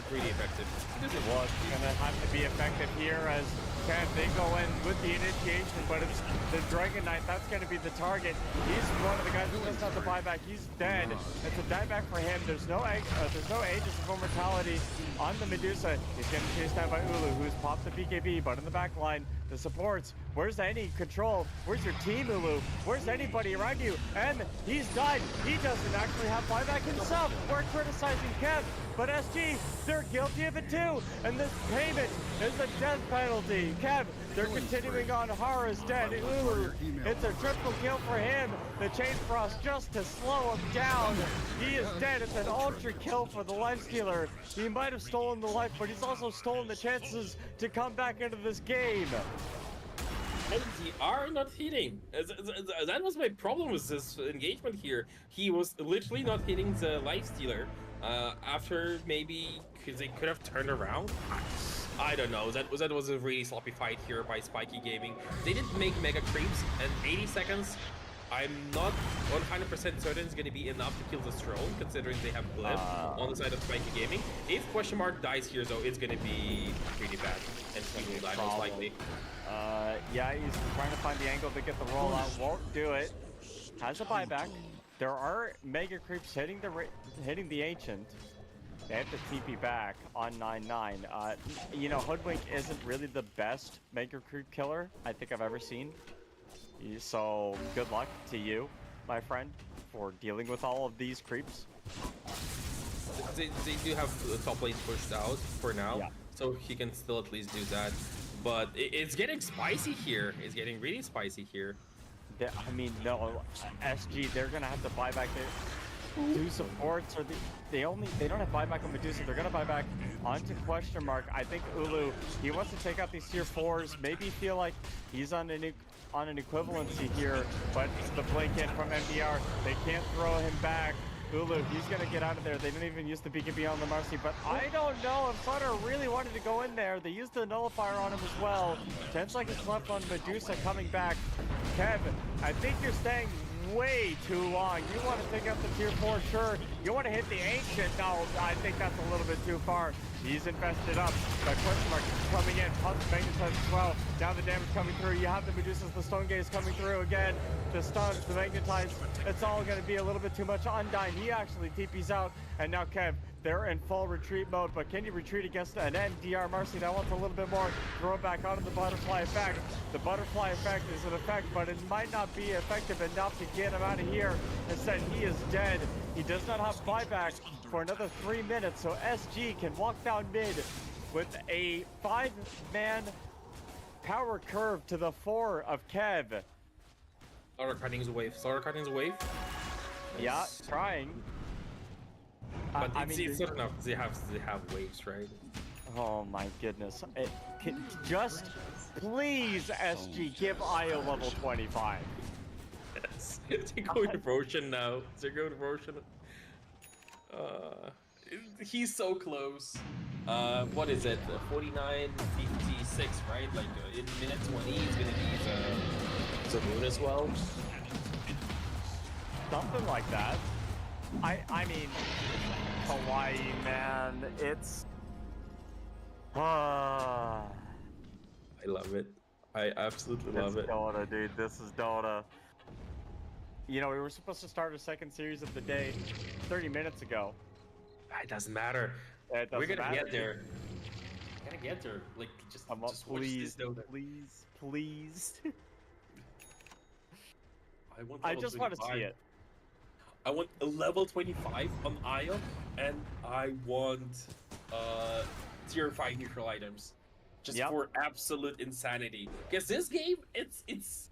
pretty effective. It was gonna have to be effective here as they go in with the initiation, but it's the Dragon Knight that's gonna be the target. He's one of the guys who doesn't have the buyback. He's dead. It's a dieback for him. There's no Aegis of Immortality on the Medusa. He's getting chased down by Ulu, who's popped the BKB, but in the back line, the supports. Where's any control? Where's your team, Ulu? Where's anybody around you? And he's died. He doesn't actually have buyback himself. We're criticizing KEV, but SG, they're guilty of it too. And this payment is a death penalty. KEV, they're continuing on. Hara's dead. Ulu, it's a triple kill for him. The Chain Frost just to slow him down. He is dead. It's an ultra kill for the Lifestealer. He might have stolen the life, but he's also stolen the chances to come back into this game. MDR not hitting. That was my problem with this engagement here. He was literally not hitting the Lifestealer. After maybe they could have turned around. I don't know. That was a really sloppy fight here by Spiky Gaming. They didn't make mega creeps, and 80 seconds. I'm not 100% certain it's going to be enough to kill this drone, considering they have Glib on the side of Spiky Gaming. If Question Mark dies here, though, it's going to be pretty bad, and he will die most likely. Yeah, he's trying to find the angle to get the rollout. Won't do it. Has a buyback. There are mega creeps hitting the Ancient. They have to TP back on 9-9. You know, Hoodwink isn't really the best Mega Creep killer I think I've ever seen. So good luck to you, my friend, for dealing with all of these creeps. They do have the top lane pushed out for now, Yeah. so he can still at least do that. But it's getting spicy here. It's getting really spicy here. I mean, no, SG, they're gonna have to buy back their two supports, or they don't have buyback on Medusa. They're gonna buy back onto question mark. I think Ulu, he wants to take out these tier 4s. Maybe feel like he's on an equivalency here, but it's the blink in from MDR. They can't throw him back. Ulu, he's gonna get out of there. They didn't even use the BKB on the Marcy, but I don't know if Sutter really wanted to go in there. They used the nullifier on him as well. 10 seconds left on Medusa coming back. Kev, I think you're staying way too long. You want to take out the tier 4, sure. You want to hit the Ancient? No, I think that's a little bit too far. He's invested up. But question mark coming in. Pumps magnetize as well. Now the damage coming through. You have the Medusas, the Stone Gaze coming through again. The stuns, the magnetize. It's all going to be a little bit too much. Undyne, he actually TP's out. And now Kev, they're in full retreat mode. But can you retreat against an NDR Marcy that wants a little bit more? Throw it back onto the butterfly effect. The butterfly effect is an effect, but it might not be effective enough to get him out of here. Instead, he is dead. He does not have buyback for another 3 minutes, so SG can walk down mid with a 5-man power curve to the 4 of Kev. Slaughter cutting's a wave. Slaughter cutting's a wave. Yeah, trying. But I mean, it's not enough. They have waves, right? Oh my goodness. Just please, SG, give IO level 25. Yes. They're going to Roshan now. They're going to Roshan. He's so close. What is it? 49, 56, right? Like in minute 20, it's gonna be the moon as well. Something like that. I mean, Hawaii, man, it's. I love it. I absolutely love it. Dota, dude. This is Dota. You know, we were supposed to start a second series of the day 30 minutes ago. It doesn't matter. It doesn't We're gonna matter. get there. We're gonna get there. Like, just watch please, this Dota. please. I just want to see it. I want a level 25 on IO, and I want tier 5 neutral items. Just for absolute insanity. Because this game, it's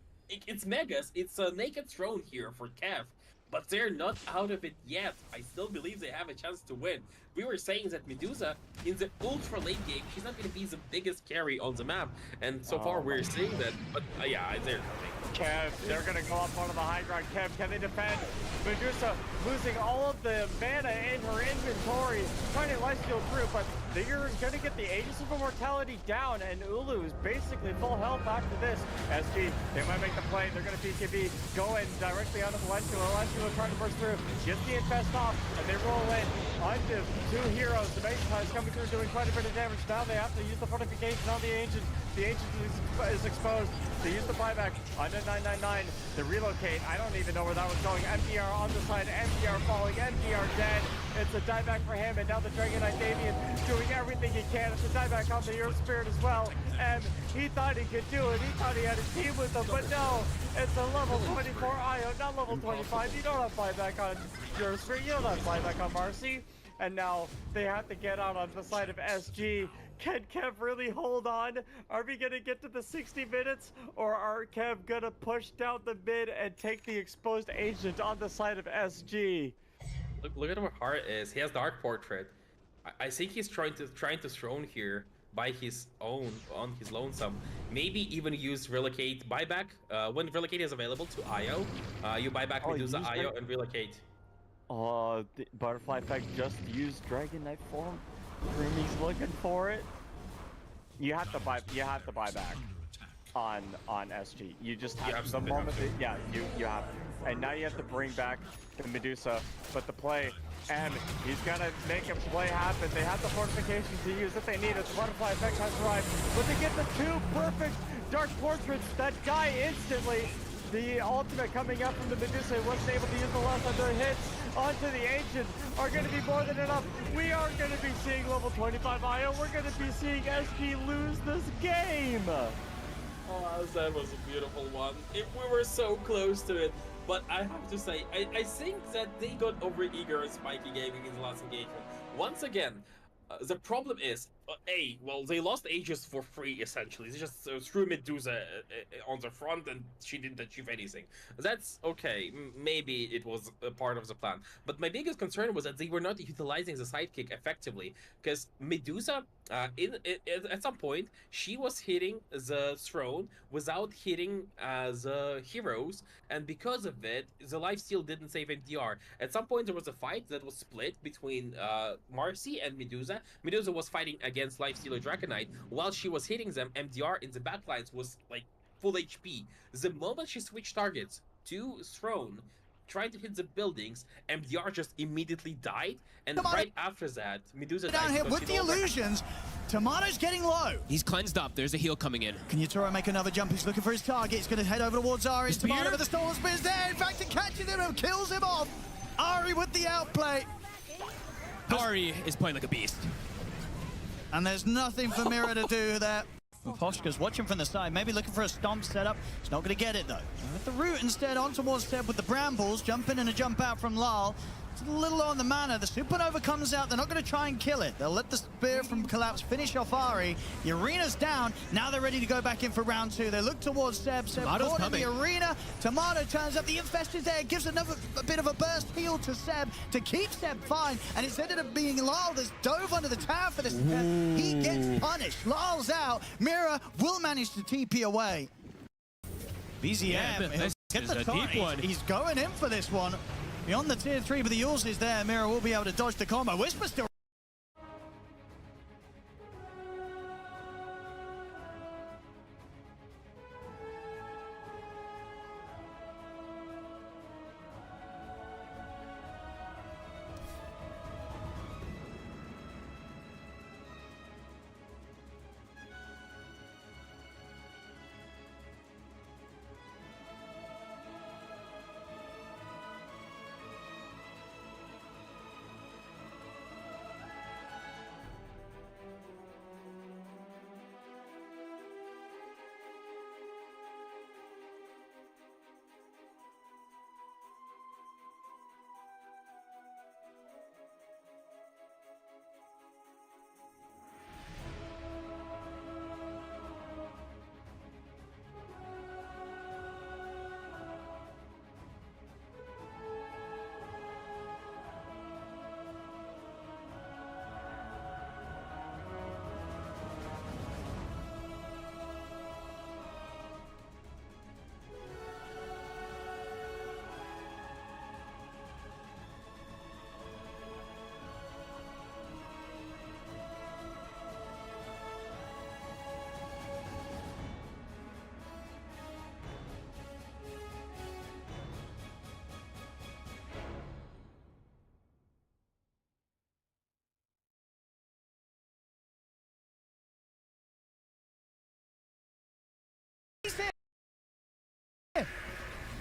megas. It's a naked throne here for KEV, but they're not out of it yet. I still believe they have a chance to win. We were saying that Medusa, in the ultra late game, she's not going to be the biggest carry on the map, and so far we're seeing that. But yeah, they're coming. Kev, they're going to go up onto the high ground. Kev, can they defend? Medusa losing all of the mana in her inventory, trying to lifesteal through, but they're going to get the Aegis of Immortality down, and Ulu is basically full health after this. SG, they might make the play. They're going to BKB, go in directly onto the lifesteal. Lifesteal trying to burst through, gets the infest off, and they roll in onto 2 heroes. The Magnetize coming through, doing quite a bit of damage. Now they have to use the fortification on the Ancient. The Ancient is exposed. They use the buyback on the 999 to relocate. I don't even know where that was going. MDR on the side, MDR falling, MDR dead. It's a dieback for him, and now the Dragon Knight Damien doing everything he can. It's a dieback on the Earth Spirit as well, and he thought he could do it. He thought he had a team with him, but no, it's a level 24 IO, not level 25. You don't have buyback on Earth Spirit, you don't have buyback on Marcy. And now they have to get out on the side of SG. Can Kev really hold on? Are we gonna get to the 60 minutes, or are Kev gonna push down the mid and take the exposed Ancient on the side of SG? Look at where Hart is. He has Dark Portrait. I think he's trying to throne here by his own, on his lonesome. Maybe even use relocate buyback. When relocate is available to IO, you buy back Medusa IO and relocate. Oh, the butterfly effect just used Dragon Knight form. Rumi's looking for it. You have to buy back on SG. You just have the moment that, you have to. And now you have to bring back the Medusa, but the play, and he's gonna make a play happen. They have the fortification to use if they need it. The butterfly effect has arrived, but they get the 2 perfect Dark Portraits that die instantly. The ultimate coming up from the Medusa wasn't able to use the last of their hits, onto the Ancients are going to be more than enough. We are going to be seeing level 25 IO. We're going to be seeing SG lose this game. Oh, that was a beautiful one. We were so close to it. But I have to say, I think that they got over-eager at Spiky Gaming in the last engagement. Once again, the problem is, well, they lost Aegis for free, essentially. They just threw Medusa on the front and she didn't achieve anything. That's okay. Maybe it was a part of the plan. But my biggest concern was that they were not utilizing the sidekick effectively. Because Medusa, at some point, she was hitting the throne without hitting the heroes. And because of it, the lifesteal didn't save MDR. At some point, there was a fight that was split between Marcy and Medusa. Medusa was fighting against Lifestealer Dragonite. While she was hitting them, MDR in the backlines was like full HP. The moment she switched targets to Throne, trying to hit the buildings, MDR just immediately died. And right after that, Medusa down died here with the illusions. Tomato's getting low. He's cleansed up. There's a heal coming in. Can Yatoro make another jump? He's looking for his target. He's going to head over towards Ari. Tomato with the Storm Spear is there. In fact, it catches him and kills him off. Ari with the outplay. Ari is playing like a beast. And there's nothing for Mira to do there. Well, Poshka's watching from the side, maybe looking for a stomp setup. He's not going to get it, though. With the root instead, on towards Seb with the Brambles. Jump in and a jump out from Lal. It's a little low on the mana. The Supernova comes out. They're not going to try and kill it. They'll let the Spear from Collapse finish off Ari. The arena's down. Now they're ready to go back in for round 2. They look towards Seb. Seb caught in the arena. Tomato turns up. The Infest is there. Gives a bit of a burst heal to Seb to keep Seb fine. And it's ended up being Lal that's dove under the tower for this. He gets punished. Lal's out. Mira will manage to TP away. BZM, he'll get the deep one. He's going in for this one. Beyond the tier 3, but the Yules is there. Mira will be able to dodge the combo. Whisper still.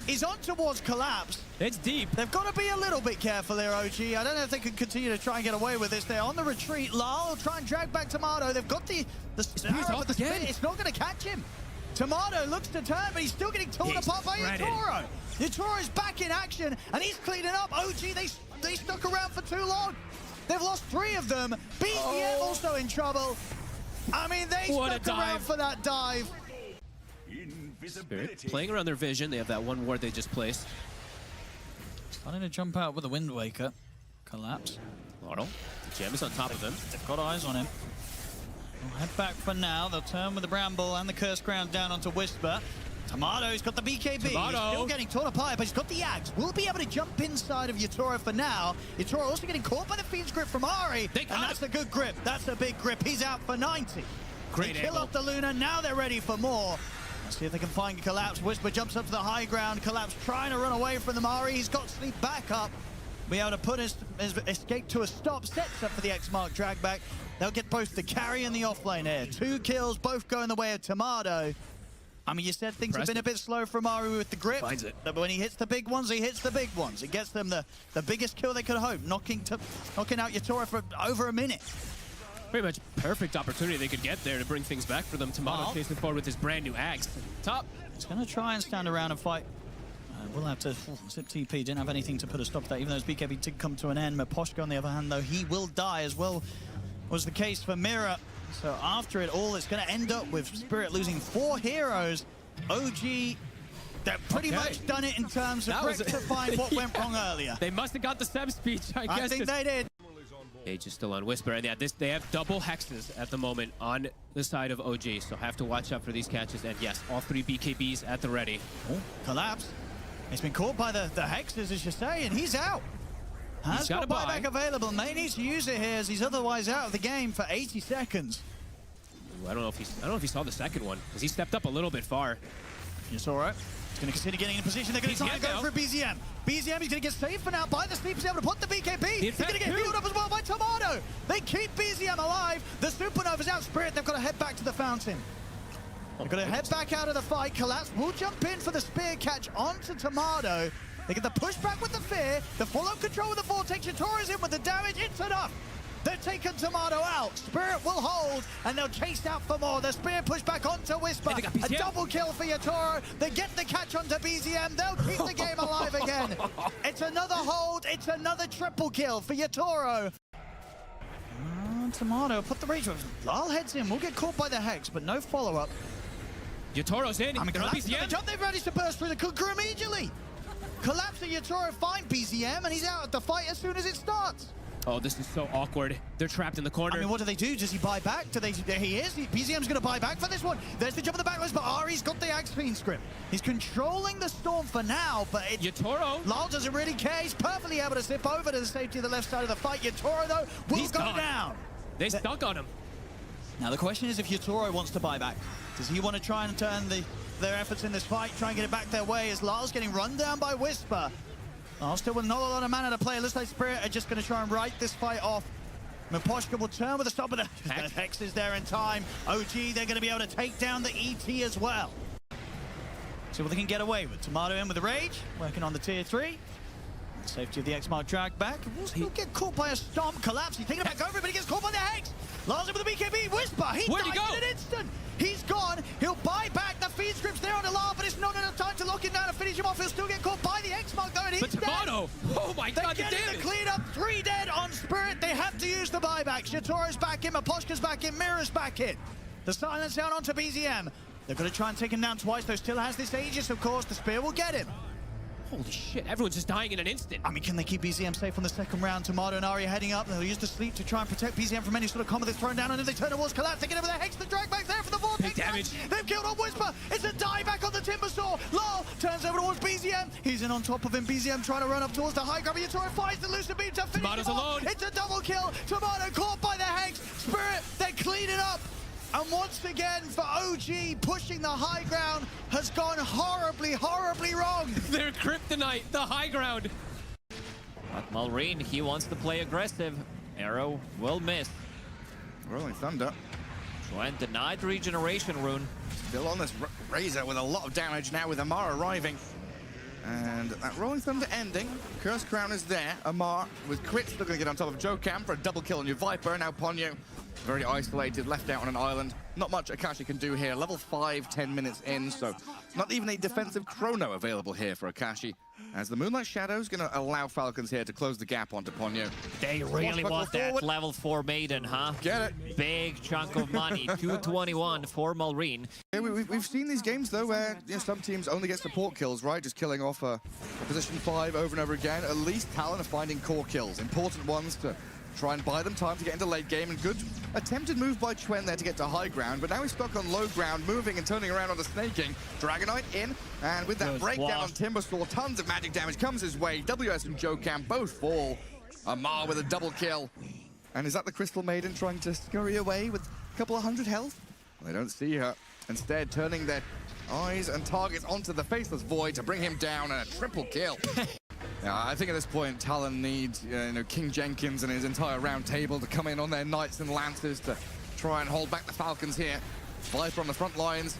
He's on towards Collapse. It's deep. They've got to be a little bit careful here, OG. I don't know if they can continue to try and get away with this. They're on the retreat. Lal will try and drag back Tomato. They've got the arrow with the spin. It's not going to catch him. Tomato looks to turn, but he's still getting torn apart by Yatoro. Yatoro's back in action, and he's cleaning up. OG, they stuck around for too long. They've lost 3 of them. BZM also in trouble. I mean, they stuck around for that dive. Spirit playing around their vision. They have that one ward they just placed. Starting to jump out with a Wind Waker. Collapse. Laurel. The gem is on top of them. They've got eyes on him. They'll head back for now. They'll turn with the Bramble and the Curse Ground down onto Whisper. Tomato's got the BKB. Tomato. He's still getting torn apart, but he's got the Axe. Will be able to jump inside of Yatoro for now. Yatoro also getting caught by the Fiend's grip from Ari. And that's a good grip. That's a big grip. He's out for 90. Great they kill off the Luna. Now they're ready for more. Let's see if they can find Collapse. Whisper jumps up to the high ground. Collapse trying to run away from the Mari. He's got Sleep back up. Be able to put his escape to a stop. Sets up for the X-Mark drag back. They'll get both the carry and the offlane here. 2 kills, both going the way of Tomato. I mean, you said things have been a bit slow from Ari with the grip. Finds it. But when he hits the big ones, he hits the big ones. It gets them the biggest kill they could hope, knocking out Yatoro for over a minute. Pretty much perfect opportunity they could get there to bring things back for them. Tomato chasing forward with his brand new axe. Top. He's going to try and stand around and fight. We'll have to zip TP. Didn't have anything to put a stop to that, even though his BKB did come to an end. Maposhka, on the other hand, though, he will die as well, was the case for Mira. So after it all, it's going to end up with Spirit losing 4 heroes. OG, they've pretty much done it in terms of rectifying what went wrong earlier. They must have got the Seb speech, I guess. I think they did. Age is still on Whisper, and they have double hexes at the moment on the side of OG, so have to watch out for these catches. And yes, all 3 BKBs at the ready. Oh, collapse. He's been caught by the hexes, as you say, and he's out. Has got buyback available. May needs to use it here, as he's otherwise out of the game for 80 seconds. Ooh, I don't know if he saw the second one, because he stepped up a little bit far. It's all right. He's going to consider getting in position. They're going to try and go for BZM. BZM is going to get saved for now by the sleep. He's able to put the BKB. He's going to get healed up as well by Tomato. They keep BZM alive. The Supernova's out. Spirit, they've got to head back to the fountain. They're going to head back out of the fight. Collapse will jump in for the spear catch onto Tomato. They get the pushback with the fear. The full-on control with the vortex. Yatoro's in with the damage. It's enough. They're taking Tomato out. Spirit will hold, and they'll chase out for more. The spear push back onto Whisper. A double kill for Yatoro. They get the catch onto BZM. They'll keep the game alive again. It's another hold. It's another triple kill for Yatoro. Tomato, put the rage with. Lal heads in. We'll get caught by the hex, but no follow-up. Yatoro's in. I mean, Collapse the jump. They've managed to burst through the Kunkka immediately. Collapse and Yatoro find BZM, and he's out at the fight as soon as it starts. Oh, this is so awkward. They're trapped in the corner. I mean, what do they do? Does he buy back? There he is. BZM's going to buy back for this one. There's the jump in the backlist, but Ari's got the Axe Fiend script. He's controlling the storm for now, but it's... Yatoro. Lal doesn't really care. He's perfectly able to slip over to the safety of the left side of the fight. Yatoro, though, will go down. They stuck on him. Now, the question is if Yatoro wants to buy back. Does he want to try and turn their efforts in this fight, try and get it back their way, as Lal's getting run down by Whisper? Lal still with not a lot of mana to play. Looks like Spirit are just going to try and write this fight off. Maposhka will turn with a stop, but the Hex is there in time. OG, they're going to be able to take down the ET as well. See what they can get away with. Tomato in with the Rage, working on the tier 3. Safety of the X-Mark drag back. Will still get caught by a Stomp. Collapse. He's taking it back over, but he gets caught by the Hex. Lars in with the BKB. Whisper. Where'd he go? In an instant. He's gone. He'll buy back. The feed script's there on the Lars, but it's not enough time to lock him down and finish him off. He'll still get caught by the X-Mark though, and he's dead. Tomato. Oh my God, the damage. The clean up. 3 dead on Spirit. They have to use the buybacks. Yatoro's back in. Maposhka's back in. Mira's back in. The silence down onto BZM. They're going to try and take him down twice, though. Still has this Aegis, of course. The spear will get him. Holy shit, everyone's just dying in an instant. I mean, can they keep BZM safe on the second round? Tomato and Ari heading up. They'll use the sleep to try and protect BZM from any sort of combo that's thrown down, and then they turn towards Collapse. They get over the Hex. The drag back there for the vortex. Big damage. They've killed on Whisper. It's a die back on the Timber Saw. Lal turns over towards BZM. He's in on top of him. BZM trying to run up towards the high ground. Yatoro finds the Lucid Beam to finish Tomato's him off. alone. It's a double kill. Tomato caught by the Hex. Spirit, they clean it up. And once again, for OG, pushing the high ground has gone horribly, horribly wrong. They're kryptonite, the high ground. But Malrine, he wants to play aggressive. Arrow will miss. Rolling Thunder. Trying denied regeneration rune. Still on this Razor with a lot of damage now with Amar arriving. And that Rolling Thunder ending. Curse Crown is there. Amar with crits still going to get on top of Jokam for a double kill on your Viper. Now Ponyo, very isolated, left out on an island. Not much Akashi can do here. Level 5, 10 minutes in, so not even a defensive chrono available here for Akashi. As the Moonlight Shadow is going to allow Falcons here to close the gap onto Ponyo. They really want that level 4 Maiden, huh? Get it. Big chunk of money, 221 for Malrine. Yeah, we've seen these games, though, where some teams only get support kills, right? Just killing off a position 5 over and over again. At least Talon are finding core kills, important ones to try and buy them time to get into late game. And good attempted move by Chuen there to get to high ground, but now he's stuck on low ground, moving and turning around on the snaking. Dragonite in, and with that breakdown on Timbersaw, tons of magic damage comes his way. WS and Jokam both fall. Amar with a double kill. And is that the Crystal Maiden trying to scurry away with a couple of 100 health? Well, they don't see her. Instead, turning their eyes and targets onto the Faceless Void to bring him down, and a triple kill. Yeah, I think at this point, Talon needs King Jenkins and his entire round table to come in on their Knights and Lancers to try and hold back the Falcons here. Viper on the front lines.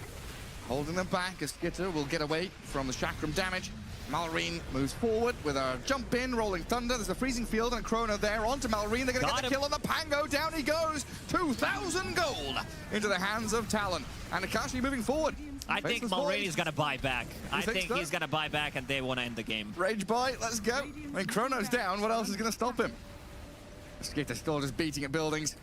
holding them back as Skitter will get away from the chakram damage. Malrine moves forward with a jump in, rolling thunder. There's a freezing field and a chrono there onto Malrine. They're going to get the kill on the Pango. Down he goes. 2,000 gold into the hands of Talon. And Akashi moving forward. I think Malrine is going to buy back. I think he's going to buy back and they want to end the game. Rage buy, let's go. When Chrono's down, what else is going to stop him? Skitter still just beating at buildings.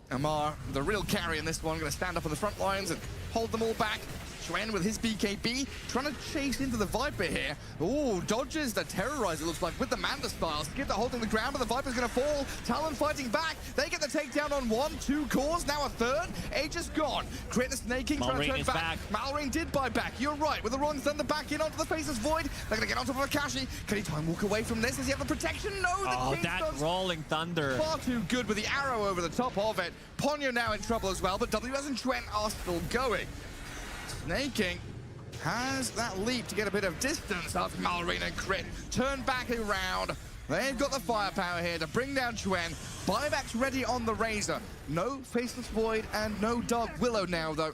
Amar, the real carry in this one, going to stand up on the front lines and hold them all back. Chuen with his BKB, trying to chase into the Viper here. Oh, dodges the Terrorizer, looks like, with the Manda style. Skitter holding the ground, but the Viper's going to fall. Talon fighting back. They get the takedown on 1, 2 cores, now a third. Aegis gone. Crit the Snaking, trying to turn back. Malrine did buy back. You're right, with the Rolling Thunder back in onto the Faceless Void. They're going to get on top of Akashi. Can he try and walk away from this? Does he have the protection? No, the that Rolling Thunder. Far too good with the arrow over the top of it. Ponyo now in trouble as well, but WS and Chuen are still going. Snaking has that leap to get a bit of distance after Malrine and Crit. Turn back around. They've got the firepower here to bring down Chuen. Buyback's ready on the Razor. No Faceless Void and no Dark Willow now, though.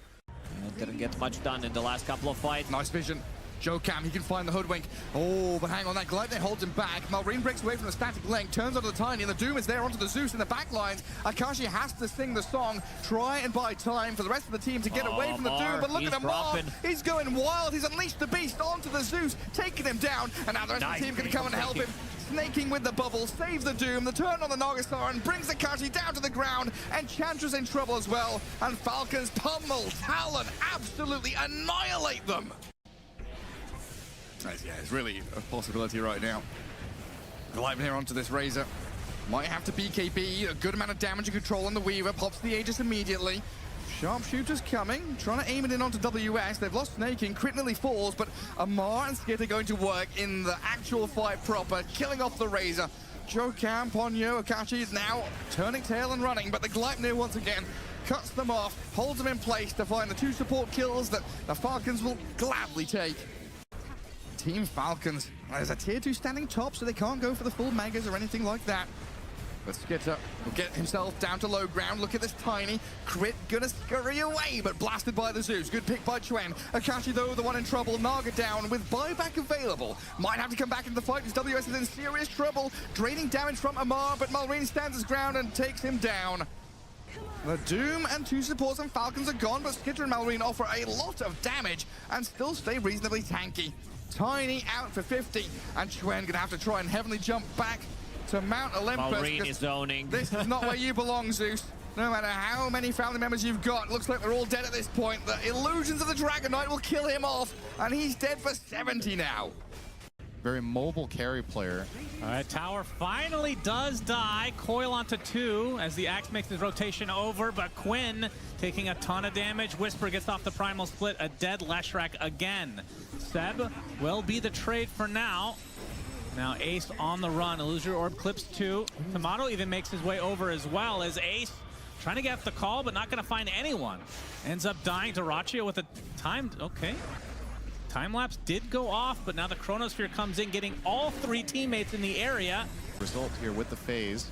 Didn't get much done in the last couple of fights. Nice vision. Joe Cam, he can find the Hoodwink. Oh, but hang on, that Gleipnir holds him back. Malrine breaks away from the static link, turns onto the Tiny, and the Doom is there onto the Zeus in the back lines. Akashi has to sing the song, try and buy time for the rest of the team to get away from the Doom. But look at Amar, he's going wild. He's unleashed the beast onto the Zeus, taking him down, and now the rest of the team can come and help him. Snaking with the bubble, saves the Doom, the turn on the Nagasaran, brings Akashi down to the ground, and Chantra's in trouble as well. And Falcons pummel Talon, absolutely annihilate them. Yeah, it's really a possibility right now. Gleipnir onto this Razor. Might have to BKB, a good amount of damage and control on the Weaver, pops the Aegis immediately. Sharpshooter's coming, trying to aim it in onto WS. They've lost Snaking, Crit nearly falls, but Amar and Skit are going to work in the actual fight proper, killing off the Razor. Joe Cam, Ponyo, Akashi is now turning tail and running, but the Gleipnir once again cuts them off, holds them in place to find the 2 support kills that the Falcons will gladly take. Team Falcons, there's a tier 2 standing top, so they can't go for the full megas or anything like that. But Skitter will get himself down to low ground. Look at this Tiny. Crit gonna scurry away, but blasted by the Zeus. Good pick by Chuen. Akashi, though, the one in trouble. Naga down with buyback available. Might have to come back into the fight because WS is in serious trouble. Draining damage from Amar, but Malrine stands his ground and takes him down. The Doom and 2 supports and Falcons are gone, but Skitter and Malrine offer a lot of damage and still stay reasonably tanky. Tiny out for 50, and Chuen gonna have to try and heavenly jump back to Mount Olympus. Malrine is zoning. This is not where you belong, Zeus. No matter how many family members you've got, looks like they're all dead at this point. The illusions of the Dragon Knight will kill him off, and he's dead for 70 now. Very mobile carry player. All right, Tower finally does die. Coil onto 2 as the Axe makes his rotation over, but Quinn taking a ton of damage. Whisper gets off the Primal Split, a dead Leshrac again. Seb will be the trade for now. Now Ace on the run. Illusory Orb clips 2. Tomato even makes his way over as well as Ace trying to get the call, but not going to find anyone. Ends up dying to Rachio with a timed, okay. Time-lapse did go off, but now the Chronosphere comes in, getting all 3 teammates in the area. Result here with the phase.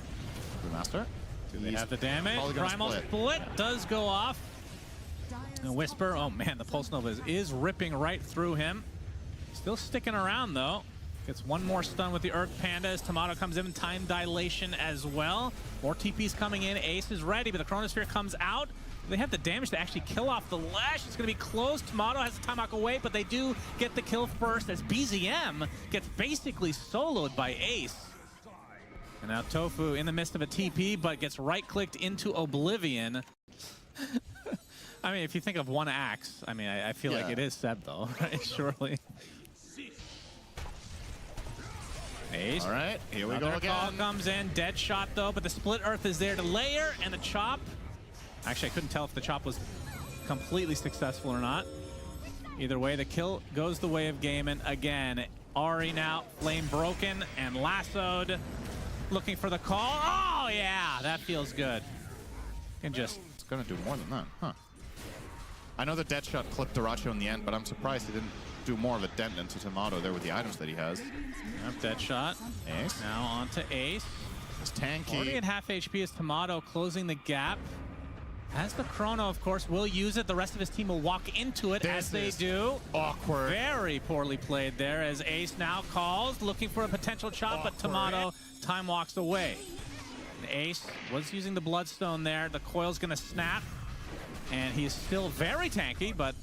The Master. Do they have the damage? Primal split does go off. And Whisper, oh man, the Pulse Nova is ripping right through him. Still sticking around though. Gets one more stun with the Earth Panda as Tomato comes in. Time dilation as well. More TPs coming in. Ace is ready, but the Chronosphere comes out. They have the damage to actually kill off the Lash. It's going to be close. Tomato has the time out away, but they do get the kill first as BZM gets basically soloed by Ace. And now Tofu in the midst of a TP, but gets right-clicked into Oblivion. I mean, if you think of one Axe, I mean, I feel like it is Seb, though, right? Surely. Ace. All right, here we go again. Call comes in, dead shot, though, but the Split Earth is there to layer, and the chop. Actually, I couldn't tell if the chop was completely successful or not. Either way, the kill goes the way of Gaiman again. Ari now flame broken and lassoed. Looking for the call. Oh, yeah, that feels good. Can just... It's going to do more than that, huh? I know the dead shot clipped Duracho in the end, but I'm surprised he didn't do more of a dent into Tomato there with the items that he has. Yep, dead shot. Ace. Now on to Ace. It's tanky. Already at half HP is Tomato closing the gap. As the Chrono, of course, will use it. The rest of his team will walk into it as they do. Awkward. Very poorly played there as Ace now calls, looking for a potential chop, but Tomato time walks away. And Ace was using the Bloodstone there. The coil's going to snap, and he's still very tanky, but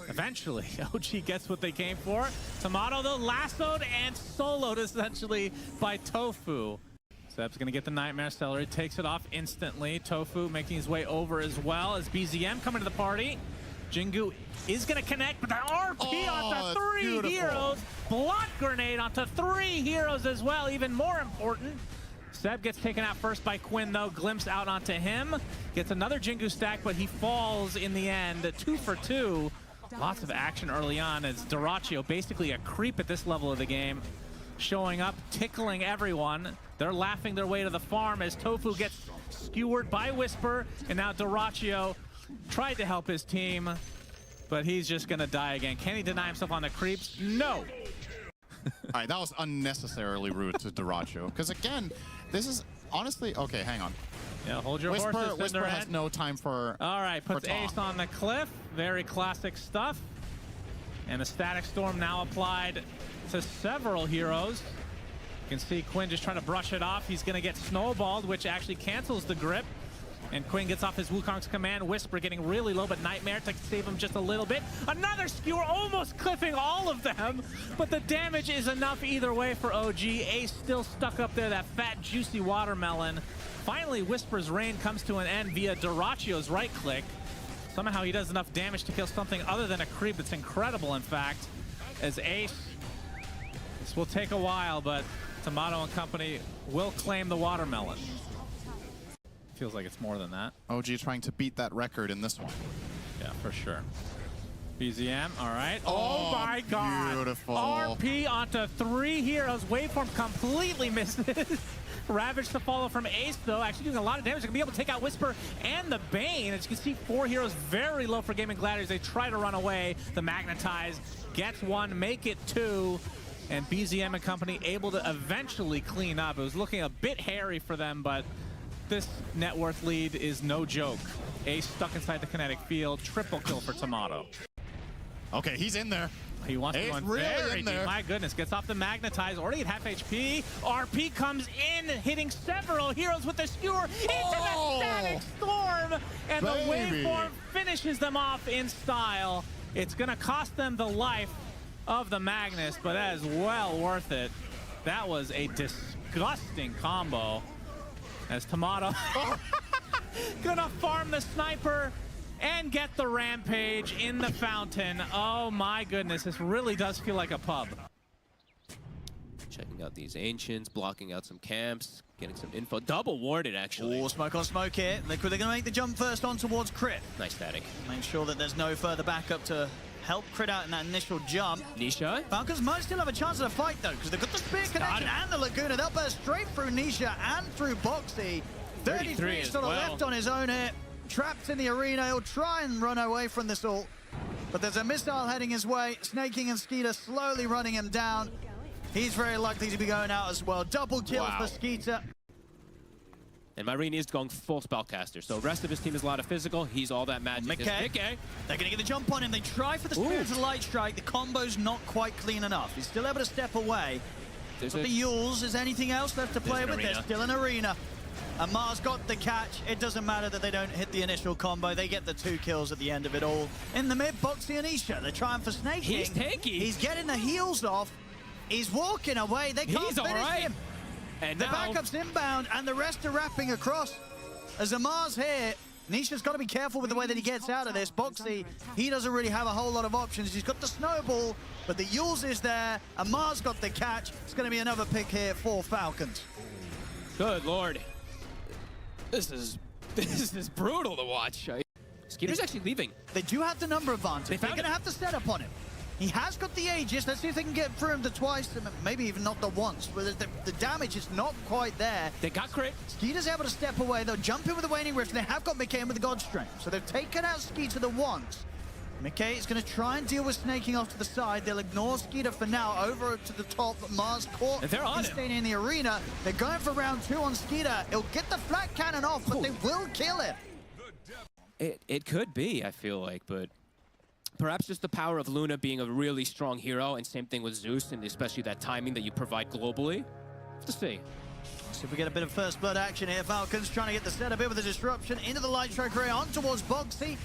eventually OG gets what they came for. Tomato, though, lassoed and soloed essentially by Tofu. Seb's gonna get the Nightmare Celery, takes it off instantly. Tofu making his way over as well as BZM coming to the party. Jingu is gonna connect, but the RP onto three heroes. Block grenade onto three heroes as well, even more important. Seb gets taken out first by Quinn though, glimpse out onto him. Gets another Jingu stack, but he falls in the end, 2 for 2. Lots of action early on as Dyrachyo, basically a creep at this level of the game, showing up, tickling everyone. They're laughing their way to the farm as Tofu gets skewered by Whisper, and now Dyrachyo tried to help his team, but he's just gonna die again. Can he deny himself on the creeps? No! All right, that was unnecessarily rude to Dyrachyo. Because again, this is honestly, okay, hang on. Yeah, hold your Whisper, horses, Whisper has no time for all right, puts for Ace on the cliff. Very classic stuff. And the Static Storm now applied to several heroes. You can see Quinn just trying to brush it off. He's going to get snowballed, which actually cancels the grip. And Quinn gets off his Wukong's command. Whisper getting really low, but Nightmare to save him just a little bit. Another skewer, almost clipping all of them. But the damage is enough either way for OG. Ace still stuck up there, that fat, juicy watermelon. Finally, Whisper's reign comes to an end via Dyrachyo's right click. Somehow he does enough damage to kill something other than a creep. It's incredible, in fact, as Ace, this will take a while, but Tomato and company will claim the watermelon. Feels like it's more than that. OG trying to beat that record in this one. Yeah, for sure. BZM, all right. Oh my God. Beautiful. RP onto three heroes. Waveform completely misses. Ravage to follow from Ace, though, actually doing a lot of damage. They're going to be able to take out Whisper and the Bane. As you can see, 4 heroes very low for Gaming Gladiators. They try to run away. The Magnetize gets 1, make it 2. And BZM and company able to eventually clean up. It was looking a bit hairy for them, but this net worth lead is no joke. Ace stuck inside the kinetic field. Triple kill for Tomato. Okay, he's in there. He wants to go in really very in there. deep. My goodness, gets off the Magnetize, already at half HP. RP comes in, hitting several heroes with the skewer into the Static Storm, and the Waveform finishes them off in style. It's gonna cost them the life of the Magnus, but that is well worth it. That was a disgusting combo as Tomato gonna farm the sniper and get the rampage in the fountain. Oh my goodness, this really does feel like a pub. Checking out these Ancients, blocking out some camps, getting some info. Double warded, actually. Oh, smoke on smoke here. They're going to make the jump first on towards Crit. Nice static. Make sure that there's no further backup to help Crit out in that initial jump. Nisha? Falcons might still have a chance of the fight, though, because they've got the spear connection and the Laguna. They'll burst straight through Nisha and through Boxy. 33 sort of left on his own here. Trapped in the arena. He'll try and run away from this ult. But there's a missile heading his way. Snaking and Skeeter slowly running him down. He's very likely to be going out as well. Double kills for Skeeter. And Myrene is going full spellcaster, so the rest of his team is a lot of physical. He's all that magic. McKay. They're going to get the jump on him. They try for the Spiritual Light Strike. The combo's not quite clean enough. He's still able to step away. But the Yules, is anything else left to play with? There's still an arena. And Mars got the catch. It doesn't matter that they don't hit the initial combo. They get the 2 kills at the end of it all. In the mid, Boxy and Isha. They're trying for snaking. He's tanky. He's getting the heals off. He's walking away. They can't finish him. And the now, backup's inbound, and the rest are wrapping across. As Amar's here, Nisha's got to be careful with the way that he gets out of this. Boxy, he doesn't really have a whole lot of options. He's got the snowball, but the Yules is there. Amar's got the catch. It's going to be another pick here for Falcons. good lord. This is brutal to watch. Skeeter's actually leaving. They do have the number advantage. They're going to have to set up on him. He has got the Aegis. Let's see if they can get through him the twice, maybe even not the once. But the damage is not quite there. They got crit. Skeeter's able to step away. They'll jump in with the Waning Rift, and they have got Mickey in with the God Strength. So they've taken out Skeeter the once. Mickey is going to try and deal with snaking off to the side. They'll ignore Skeeter for now. Over to the top, Mars caught. They're on him. Staying in the arena. They're going for round 2 on Skeeter. He'll get the flat cannon off, but they will kill him. It could be, I feel like, but perhaps just the power of Luna being a really strong hero, and same thing with Zeus, and especially that timing that you provide globally. Let's see. So if we get a bit of first blood action here, Falcons trying to get the setup in with the disruption into the Light Strike Ray on towards Boxy.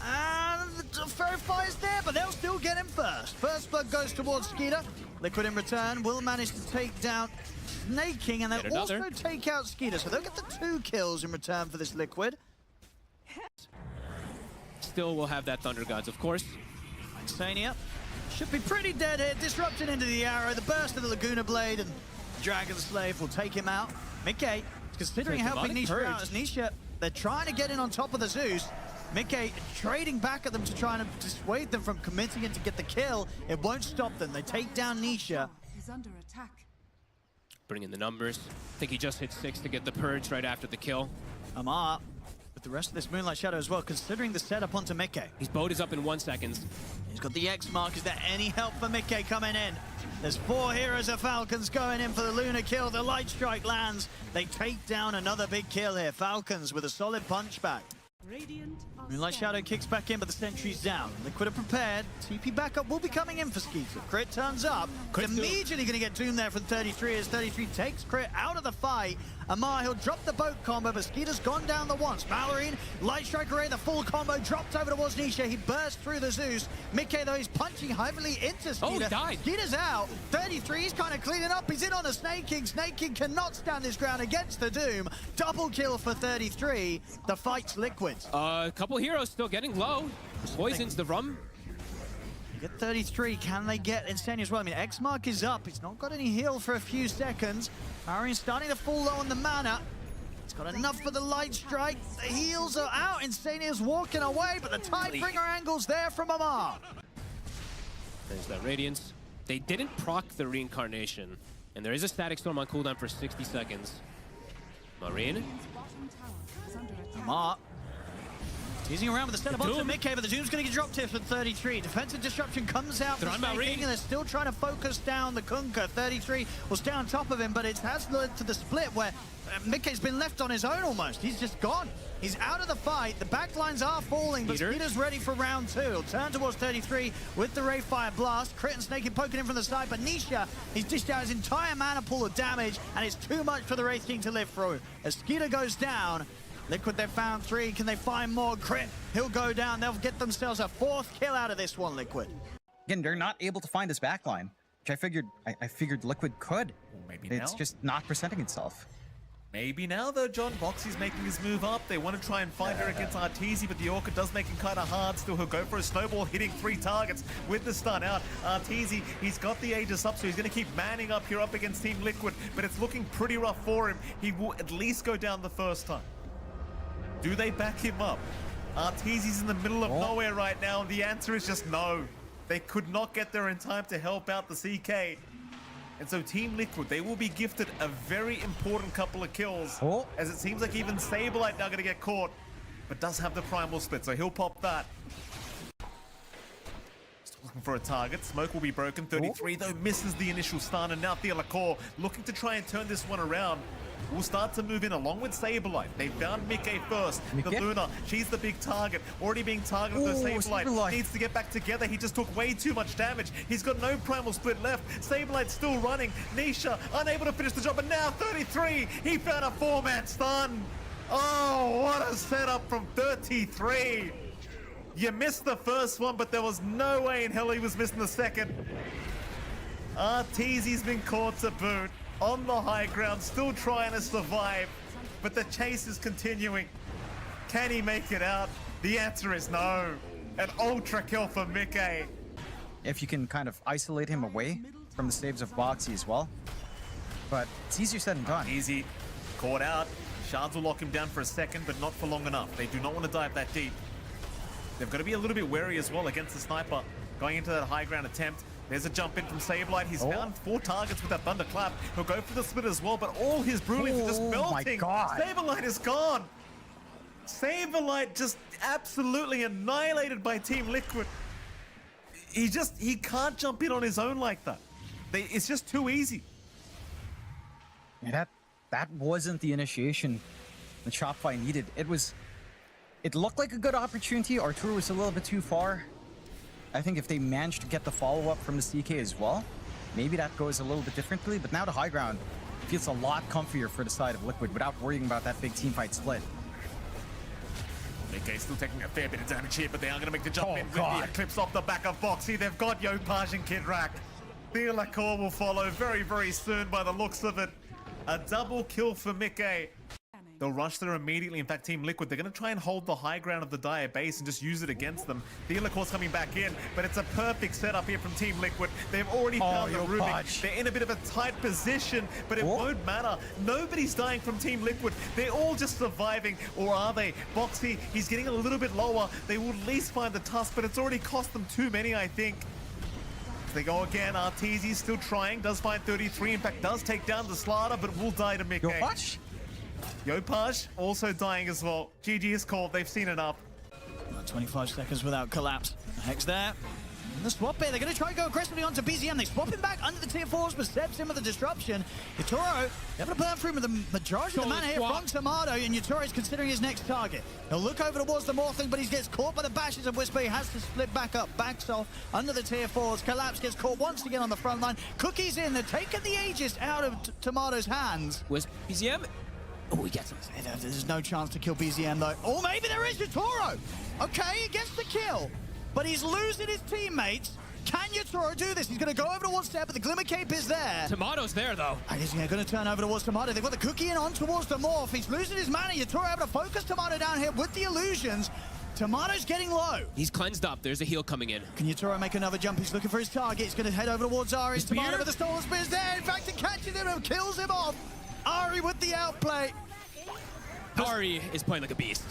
And the Fairy Fire's there, but they'll still get him first. First blood goes towards Skeeter. Liquid in return will manage to take down Snake King, and they'll also take out Skeeter. So they'll get the 2 kills in return for this Liquid. Still will have that Thunder Gods, of course. Xania should be pretty dead here. Disruption into the arrow, the burst of the Laguna Blade, and Dragon Slave will take him out. Mickey is considering helping Nisha out as Nisha. They're trying to get in on top of the Zeus. Mickey trading back at them to try and dissuade them from committing it to get the kill. It won't stop them. They take down Nisha. Is under attack. Bring in the numbers. I think he just hit 6 to get the Purge right after the kill. Amar with the rest of this Moonlight Shadow as well, considering the setup onto Mickey. His boat is up in 1 second. He's got the X mark. Is there any help for Mickey coming in? There's 4 heroes of Falcons going in for the Luna kill. The Light Strike lands. They take down another big kill here. Falcons with a solid punch back. Moonlight Shadow kicks back in, but the sentry's down. Liquid are prepared. TP backup will be coming in for Skeeter. Crit turns up. Crit immediately going to get doomed there from 33 as 33 takes Crit out of the fight. Amar, he'll drop the boat combo, but Skeeter's gone down the once. Ballerine, Light Strike Array, the full combo dropped over towards Nisha. He burst through the Zeus. Mickey, though, he's punching heavily into Skeeter. Oh, he died. Skeeter's out. 33, he's kind of cleaning up. He's in on a Snake King. Snake King cannot stand his ground against the Doom. Double kill for 33. The fight's Liquid. A couple heroes still getting low. Poisons the rum. Get 33. Can they get Insane as well? I mean, X mark is up. He's not got any heal for a few seconds. Arian's starting to fall low on the mana. It's got enough for the Light Strike. The heals are out. Insane is walking away, but the Tidebringer angle's there from Amar. There's that Radiance. They didn't proc the Reincarnation, and there is a Static Storm on cooldown for 60 seconds. Marine. Amar teasing around with the setup onto Mickey, but the Doom's going to get dropped here for 33. Defensive disruption comes out from Snake King, and they're still trying to focus down the Kunkka. 33 will stay on top of him, but it has led to the split where Mickey's been left on his own almost. He's just gone. He's out of the fight. The backlines are falling, but Skeeter's ready for round 2. He'll turn towards 33 with the Rave Fire Blast. Crit and Snake King poking in from the side, but Nisha, he's dished out his entire mana pool of damage, and it's too much for the Wraith King to live through. As Skeeter goes down, Liquid, they've found 3. Can they find more? Crit, he'll go down. They'll get themselves a 4th kill out of this one, Liquid. Again, they're not able to find his backline, which I figured Liquid could. Well, maybe it's now. just not presenting itself. Maybe now, though, John. Boxy's making his move up. They want to try and find her against Arteezy, but the Orca does make him kind of hard. Still, he'll go for a snowball, hitting 3 targets with the stun out. Arteezy, he's got the Aegis up, so he's going to keep manning up here up against Team Liquid, but it's looking pretty rough for him. He will at least go down the first time. Do they back him up? Arteezy's in the middle of nowhere right now, and the answer is just no. They could not get there in time to help out the CK. And so Team Liquid, they will be gifted a very important couple of kills, as it seems like even Saberlight now going to get caught, but does have the Primal Split, so he'll pop that. Still looking for a target. Smoke will be broken. 33, though, misses the initial stun, and now Theolacour looking to try and turn this one around. Will start to move in along with Saberlight. They found Mickey first. The Luna, she's the big target. Already being targeted, though Saberlight needs to get back together. He just took way too much damage. He's got no Primal Split left. Saberlight's still running. Nisha unable to finish the job, but now 33. He found a 4-man stun. Oh, what a setup from 33. You missed the first one, but there was no way in hell he was missing the second. Arteezy's been caught to boot. On the high ground, still trying to survive, but the chase is continuing. Can he make it out? The answer is no. An ultra kill for Mickey. If you can kind of isolate him away from the saves of Boxy as well, but it's easier said than done. Easy, caught out. Shards will lock him down for a second, but not for long enough. They do not want to dive that deep. They've got to be a little bit wary as well against the sniper going into that high ground attempt. There's a jump in from Saberlight. He's found 4 targets with that Thunderclap. He'll go for the split as well, but all his Brewlings are just melting. Saberlight is gone. Saberlight just absolutely annihilated by Team Liquid. He can't jump in on his own like that. It's just too easy. Yeah, that wasn't the initiation the chop fight needed. It looked like a good opportunity. Arturo was a little bit too far. I think if they managed to get the follow-up from the CK as well, maybe that goes a little bit differently. But now the high ground feels a lot comfier for the side of Liquid without worrying about that big team fight split. Okay, still taking a fair bit of damage here, but they are going to make the jump in with the Eclipse off the back of Boxy. They've got Yopaj and Kidrak. Theolacor will follow very, very soon by the looks of it. A double kill for Mickey. They'll rush there immediately. In fact, Team Liquid, they're going to try and hold the high ground of the Dire base and just use it against them. Theolacor's coming back in, but it's a perfect setup here from Team Liquid. They've already found the Rubik. They're in a bit of a tight position, but it won't matter. Nobody's dying from Team Liquid. They're all just surviving, or are they? Boxy, he's getting a little bit lower. They will at least find the tusk, but it's already cost them too many, I think. They go again. Arteezy's still trying, does find 33. In fact, does take down the Slaughter, but will die to Mickey. Yopaj also dying as well. GG is called. They've seen it up. 25 seconds without collapse. Hex there. The swap here, they're going to try and go aggressively onto BZM. They swap him back under the tier 4s, but steps in with the disruption. Yatoro, they're able to burn through with the majority of the mana here from Tomato, and Yatoro is considering his next target. He'll look over towards the Morphling, but he gets caught by the bashes of Whisper. He has to split back up, backs off under the tier 4s. Collapse gets caught once again on the front line. Cookie's in, they're taking the Aegis out of Tomato's hands. Was BZM? Oh, he gets him. There's no chance to kill BZM though. Oh, maybe there is Yatoro. Okay, he gets the kill, but he's losing his teammates. Can Yatoro do this? He's going to go over towards Seb, but the Glimmer Cape is there. Tomato's there, though. And he's going to turn over towards Tomato. They've got the Cookie in on towards the Morph. He's losing his mana. Yatoro able to focus Tomato down here with the illusions. Tomato's getting low. He's cleansed up. There's a heal coming in. Can Yatoro make another jump? He's looking for his target. He's going to head over towards Ari. Tomato with the Stolen Spear is there. In fact, it catches him and kills him off. Ari with the outplay. Ari is playing like a beast.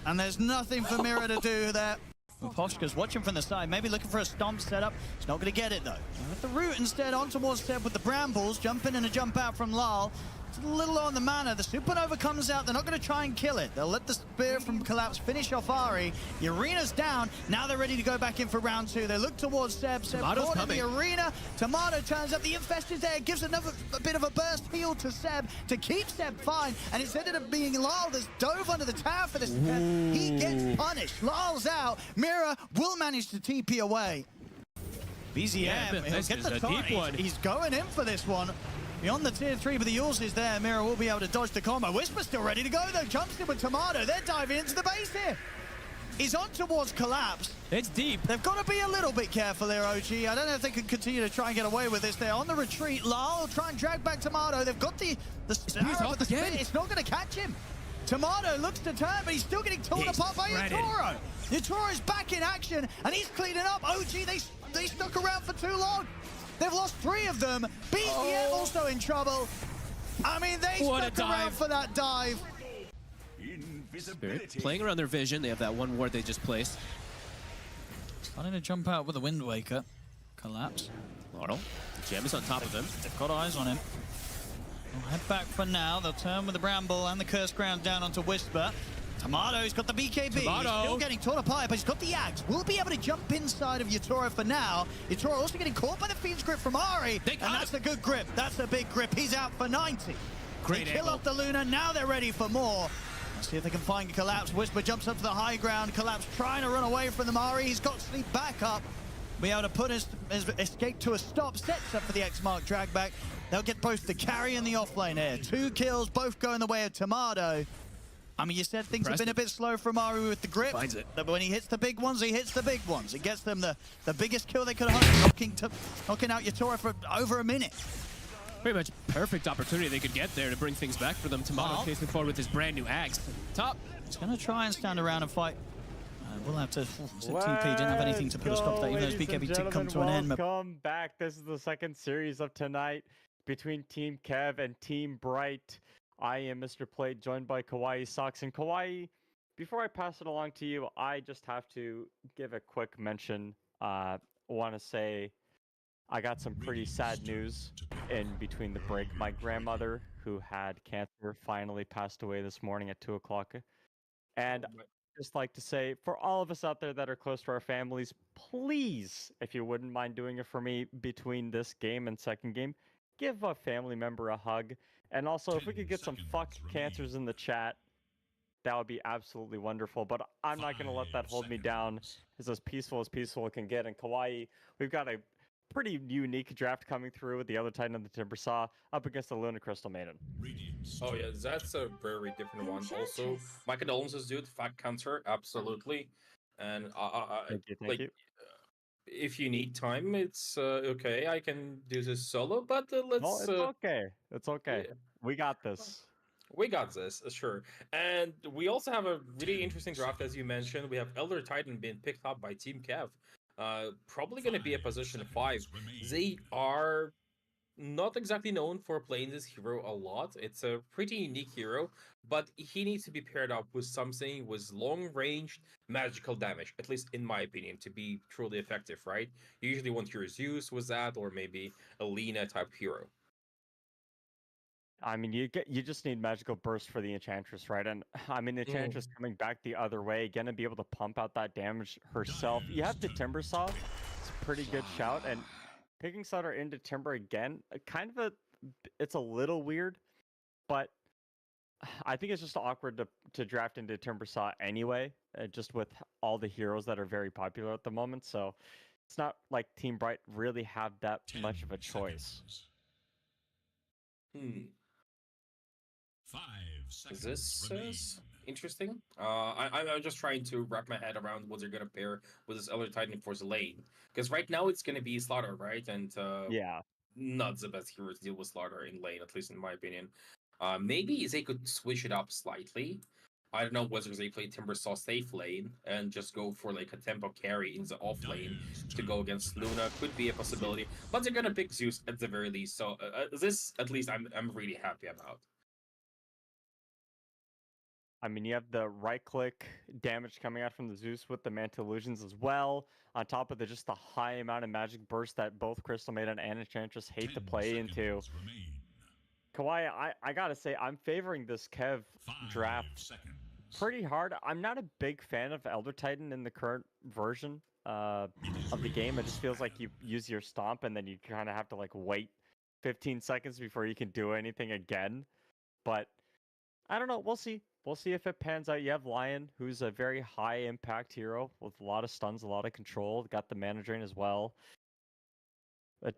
And there's nothing for Mira to do there. Poshka's watching from the side, maybe looking for a stomp setup. He's not going to get it, though. With the root instead on towards Seb with the Brambles. Jump in and a jump out from Lal. It's a little low on the mana. The Supernova comes out. They're not going to try and kill it. They'll let the Spear from Collapse finish off Ari. The arena's down. Now they're ready to go back in for round 2. They look towards Seb. Seb caught in the arena. Tomato turns up. The Infest is there. Gives a bit of a burst heal to Seb to keep Seb fine. And it's ended up being Lal that's dove under the tower for this. He gets punished. Lal's out. Mira will manage to TP away. BZM, he'll get the deep one. He's going in for this one. Beyond the tier 3, but the Yules is there. Mira will be able to dodge the combo. Whisper's still ready to go, though. Jumps in with Tomato. They're diving into the base here. He's on towards Collapse. It's deep. They've got to be a little bit careful there, OG. I don't know if they can continue to try and get away with this. They're on the retreat. Lal will try and drag back Tomato. They've got the arrow, but the spin. It's not going to catch him. Tomato looks to turn, but he's still getting torn apart by Yatoro. Yatoro's back in action, and he's cleaning up. OG, they stuck around for too long. They've lost 3 of them. BZM also in trouble. I mean, they stuck around for that dive. Spirit playing around their vision. They have that one ward they just placed. Starting to jump out with a Wind Waker. Collapse. Laurel. The gem is on top of them. They've got eyes on him. They'll head back for now. They'll turn with the Bramble and the Cursed Ground down onto Whisper. Tomato's got the BKB. Tomato. He's still getting torn apart, but he's got the Axe. Will be able to jump inside of Yatoro for now. Yatoro also getting caught by the Fiend's grip from Ari. And that's a good grip. That's a big grip. He's out for 90. Great they kill off the Luna. Now they're ready for more. Let's see if they can find Collapse. Whisper jumps up to the high ground. Collapse trying to run away from them. Ari, he's got Sleep back up. Be able to put his escape to a stop. Sets up for the X-Mark drag back. They'll get both the carry and the offlane here. 2 kills, both going the way of Tomato. I mean, you said things have been a bit slow from Ari with the grip. Finds it. But when he hits the big ones, he hits the big ones. It gets them the biggest kill they could have, knocking out Yatoro for over a minute. Pretty much perfect opportunity they could get there to bring things back for them. Tomato chasing forward with his brand new axe. Top. He's going to try and stand around and fight. We'll have to. TP didn't have anything to put a stop to that, even though his BKB did come to an end. Welcome back. This is the second series of tonight between Team KEV and Team Bright. I am Mr. Plate, joined by Kawaii Socks. And Kawaii, before I pass it along to you, I just have to give a quick mention. Want to say I got some pretty sad news in between the break. My grandmother, who had cancer, finally passed away this morning at 2 o'clock. And just like to say, for all of us out there that are close to our families, please, if you wouldn't mind doing it for me between this game and second game, give a family member a hug. And also, if we could get some fuck cancers in the chat, that would be absolutely wonderful. But I'm not going to let that hold me down. It's as peaceful can get. In Kauai, we've got a pretty unique draft coming through with the other Titan of the Timber Saw up against the Luna Crystal Maiden. Oh yeah, that's a very different one. Also, my condolences, dude. Fact counter, absolutely. And Thank you. If you need time, it's okay. I can do this solo, but let's. No, it's okay. It's okay. Yeah. We got this. We got this, sure. And we also have a really interesting draft, as you mentioned. We have Elder Titan being picked up by Team KEV. Probably going to be a position 5. They are not exactly known for playing this hero a lot. It's a pretty unique hero, but he needs to be paired up with something with long-range magical damage, at least in my opinion, to be truly effective, right? You usually want your Zeus with that, or maybe a Lina type hero. I mean, you just need magical burst for the Enchantress, right? And I mean, the Enchantress coming back the other way, gonna be able to pump out that damage herself. You have the Timber Saw. It's a pretty good shout, and picking Sutter into Timber again, it's a little weird, but I think it's just awkward to draft into Timber Saw anyway, just with all the heroes that are very popular at the moment. So it's not like Team Bright really have that much of a choice. 5 seconds. This is interesting. I'm just trying to wrap my head around what they're gonna pair with this Elder Titan for the lane. Because right now it's gonna be Slaughter, right? And yeah, not the best hero to deal with Slaughter in lane, at least in my opinion. Maybe they could switch it up slightly. I don't know whether they play Timber Saw safe lane and just go for like a tempo carry in the off lane to go against Luna. Could be a possibility, but they're gonna pick Zeus at the very least. So this, at least, I'm really happy about. I mean, you have the right-click damage coming out from the Zeus with the Manta Illusions as well, on top of just the high amount of magic burst that both Crystal Maiden and Enchantress hate to play into. Kauai, I gotta say, I'm favoring this KEV draft pretty hard. I'm not a big fan of Elder Titan in the current version of the game. It just feels like you use your stomp and then you kind of have to like wait 15 seconds before you can do anything again. But I don't know. We'll see. We'll see if it pans out. You have Lion, who's a very high impact hero with a lot of stuns, a lot of control. Got the mana drain as well.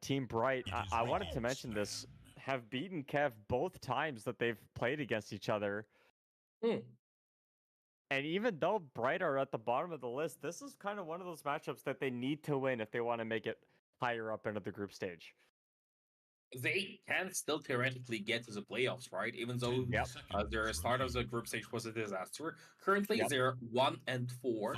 Team Bright, I wanted to mention this, have beaten KEV both times that they've played against each other. And even though Bright are at the bottom of the list, this is kind of one of those matchups that they need to win if they want to make it higher up into the group stage. They can still theoretically get to the playoffs, right? Even though their start of the group stage was a disaster. Currently, they're 1-4.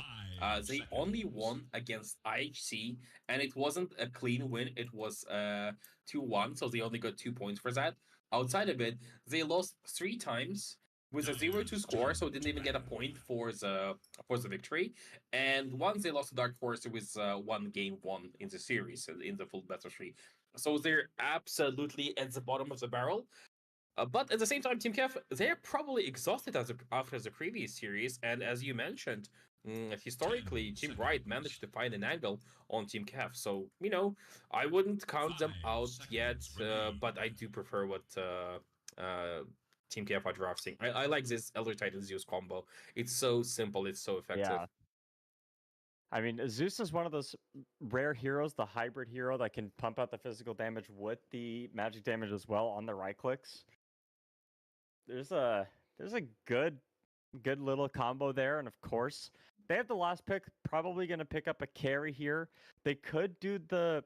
They only won against IHC, and it wasn't a clean win. It was 2-1, so they only got 2 points for that. Outside of it, they lost 3 times with a 0-2 score, so didn't even get a point for the victory. And once they lost to Dark Horse, it was 1 game won in the series, in the full best of 3. So they're absolutely at the bottom of the barrel. But at the same time, Team KEV, they're probably exhausted after the previous series. And as you mentioned, historically, Team Bright managed to find an angle on Team KEV. So, you know, I wouldn't count them out yet, but I do prefer what Team KEV are drafting. I like this Elder Titan Zeus combo. It's so simple, it's so effective. Yeah. I mean, Zeus is one of those rare heroes, the hybrid hero that can pump out the physical damage with the magic damage as well on the right clicks. There's a good little combo there, and of course, they have the last pick, probably going to pick up a carry here. They could do the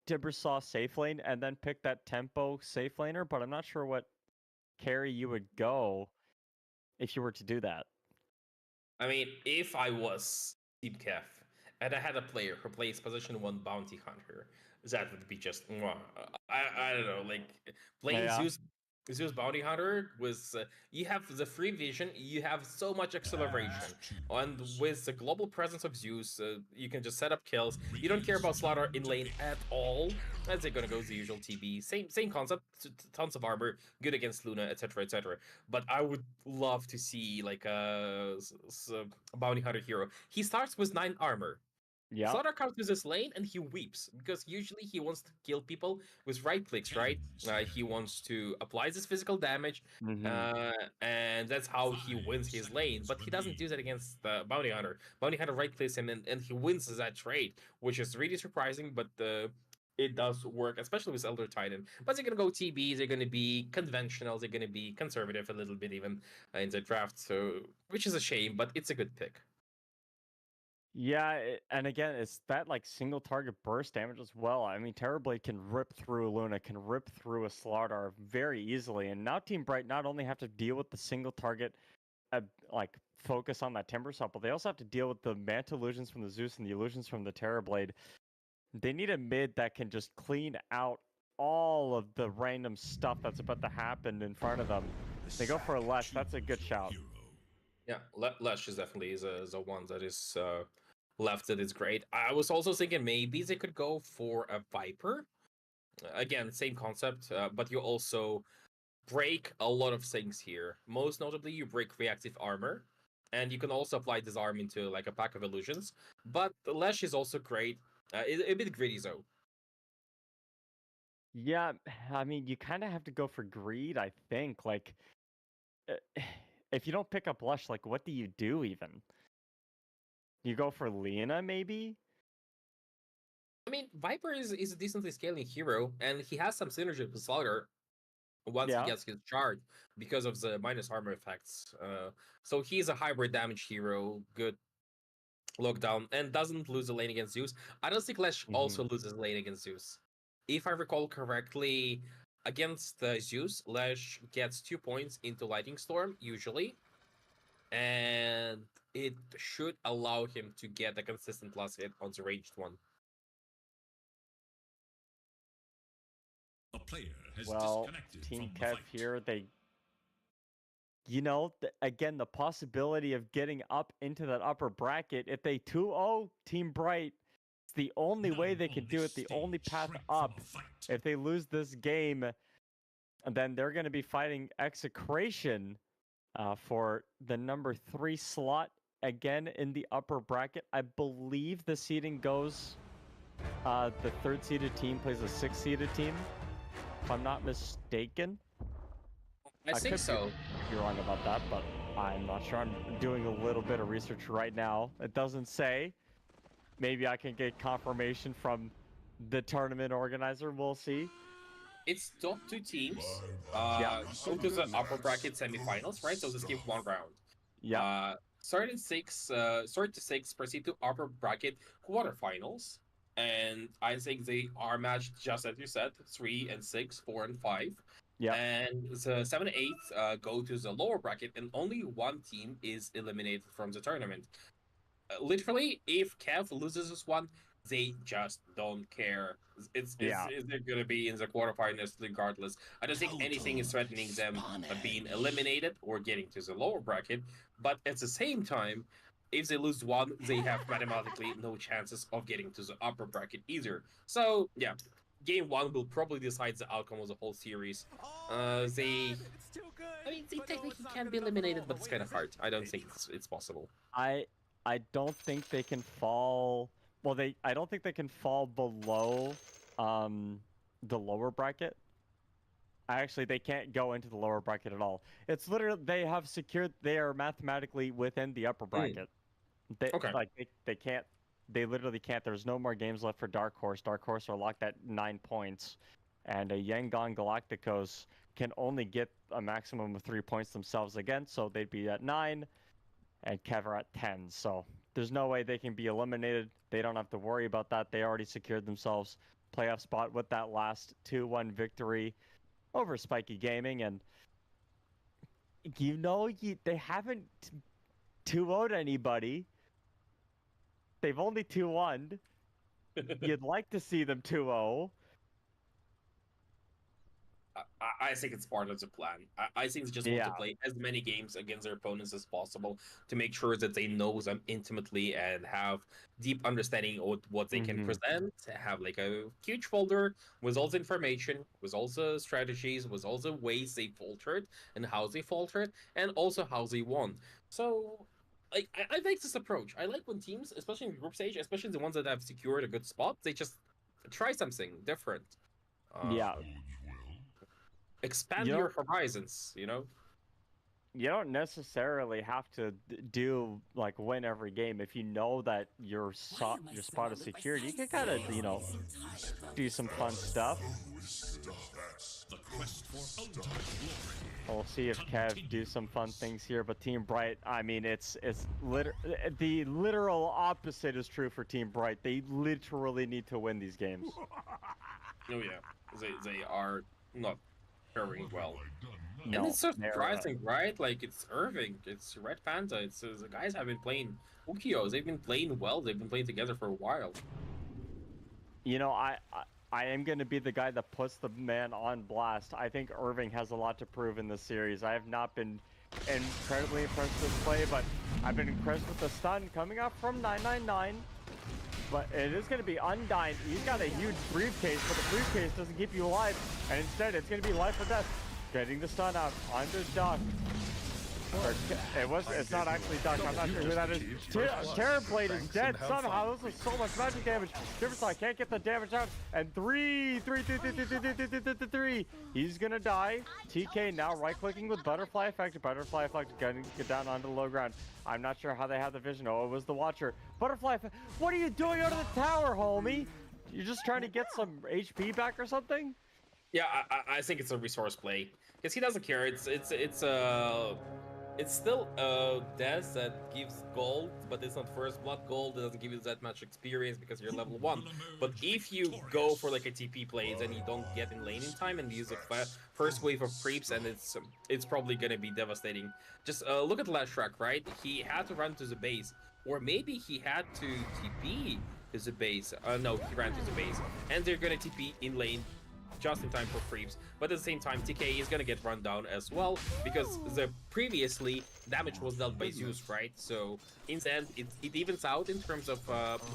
Timber Saw safe lane and then pick that tempo safe laner, but I'm not sure what carry you would go if you were to do that. I mean, if I was Team KEV and I had a player who plays position 1 bounty hunter, that would be just I don't know, like playing Zeus bounty hunter was you have the free vision, you have so much acceleration, and with the global presence of Zeus, you can just set up kills. You don't care about Slaughter in lane at all, as they're gonna go the usual TB. Same concept, tons of armor, good against Luna, etc, etc. But I would love to see like a bounty hunter hero. He starts with 9 armor. Yeah. Slaughter comes to this lane and he weeps because usually he wants to kill people with right clicks, right? He wants to apply this physical damage, and that's how he wins his lane. But he doesn't do that against the Bounty Hunter. Bounty Hunter right clicks him and he wins that trade, which is really surprising, but it does work, especially with Elder Titan. But they're gonna go TB, they're gonna be conventional, they're gonna be conservative a little bit even in the draft, so which is a shame, but it's a good pick. Yeah, and again, it's that like single target burst damage as well. I mean, Terrorblade can rip through Luna, can rip through a Slaughter very easily. And now Team Bright not only have to deal with the single target, like focus on that Timber Saw, but they also have to deal with the Manta illusions from the Zeus and the illusions from the Terrorblade. They need a mid that can just clean out all of the random stuff that's about to happen in front of them. They go for a Lesh. That's a good shout. Yeah, Lesh is definitely the one that is left that is great. I was also thinking maybe they could go for a Viper. Again, same concept, but you also break a lot of things here. Most notably, you break reactive armor, and you can also apply disarm into like a pack of illusions. But the Lesh is also great. A bit greedy though. Yeah, I mean, you kind of have to go for greed, I think. Like, if you don't pick up Lush, like, what do you do even? You go for Lena, maybe? I mean, Viper is a decently scaling hero, and he has some synergy with Slaughter once he gets his shard because of the minus armor effects. So he's a hybrid damage hero, good lockdown, and doesn't lose the lane against Zeus. I don't think Lesh also loses lane against Zeus. If I recall correctly, against Zeus, Lesh gets 2 points into Lightning Storm, usually. And it should allow him to get a consistent last hit on the ranged one. A player has Well, disconnected Team from the Kev fight. here, they... You know, again, the possibility of getting up into that upper bracket, if they 2-0 Team Bright, it's the only way they can do it, the only path up. If they lose this game, and then they're going to be fighting Execration for the number 3 slot again in the upper bracket. I believe the seeding goes, the 3rd seeded team plays a 6th seeded team, if I'm not mistaken. I think so. Be wrong about that, but I'm not sure. I'm doing a little bit of research right now. It doesn't say. Maybe I can get confirmation from the tournament organizer. We'll see. It's top 2 teams. Go to the upper bracket semifinals, right? So just give 1 round. Yeah. Start to 6, proceed to upper bracket quarterfinals. And I think they are matched just as you said, 3 and 6, 4 and 5. Yeah. And the 7 and 8 go to the lower bracket, and only 1 team is eliminated from the tournament. Literally, if KEV loses this one, they just don't care. They're going to be in the quarterfinals regardless. I don't think anything is threatening them being eliminated or getting to the lower bracket. But at the same time, if they lose one, they have mathematically no chances of getting to the upper bracket either. So, yeah. Game 1 will probably decide the outcome of the whole series. They technically can be eliminated, but it's kind of hard. I don't think it's possible. I don't think they can fall. Well, I don't think they can fall below the lower bracket. Actually, they can't go into the lower bracket at all. It's literally they have secured. They are mathematically within the upper bracket. They can't. They literally can't. There's no more games left for Dark Horse. Dark Horse are locked at 9 points, and Yangon Galacticos can only get a maximum of 3 points themselves again, so they'd be at 9, and KEV are at 10. So there's no way they can be eliminated. They don't have to worry about that. They already secured themselves playoff spot with that last 2-1 victory over Spiky Gaming, and they haven't 2-0'd anybody. They've only 2-1'd. You'd like to see them 2-0. I think it's part of the plan. I think they just want to play as many games against their opponents as possible to make sure that they know them intimately and have deep understanding of what they can present. Have like a huge folder with all the information, with all the strategies, with all the ways they faltered and how they faltered, and also how they won. So like I like this approach. I like when teams, especially in the group stage, especially the ones that have secured a good spot, they just try something different. Yeah. Expand your horizons, you know? You don't necessarily have to do like win every game. If you know that your spot is secured, you can kind of, you know, do some fun stuff. The quest for ultimate glory. We'll see if KEV do some fun things here, but Team Bright, I mean, the literal opposite is true for Team Bright. They literally need to win these games. Oh yeah, they are not faring well. No, and it's so surprising, right? Like, it's Irving, it's Red Panda, it's the guys have been playing Ukiyo. They've been playing well. They've been playing together for a while. You know, I am going to be the guy that puts the man on blast. I think Irving has a lot to prove in this series. I have not been incredibly impressed with his play, but I've been impressed with the stun coming up from 999. But it is going to be Undyne. He's got a huge briefcase, but the briefcase doesn't keep you alive. And instead, it's going to be life or death. Getting the stun out onto Duck. It's not actually Duck. I'm not sure who that is. Terrorblade is dead somehow. This is so much magic damage. Difference can't get the damage out. And three. He's gonna die. TK now right-clicking with Butterfly Effect. Butterfly Effect getting get down onto the low ground. I'm not sure how they had the vision. Oh, it was the Watcher. Butterfly Effect. What are you doing out of the tower, homie? You're just trying to get some HP back or something? Yeah, I think it's a resource play because he doesn't care. It's still death that gives gold, but it's not first blood gold. It doesn't give you that much experience because you're level 1. But if you go for like a TP plays and you don't get in lane in time and use a first wave of creeps, and it's probably gonna be devastating. Just look at Lashrak, right? He had to run to the base, or maybe he had to TP to the base. No, he ran to the base, and they're gonna TP in lane just in time for creeps, but at the same time TK is gonna get run down as well because the previously damage was dealt by Zeus, right? So in the end it evens out in terms of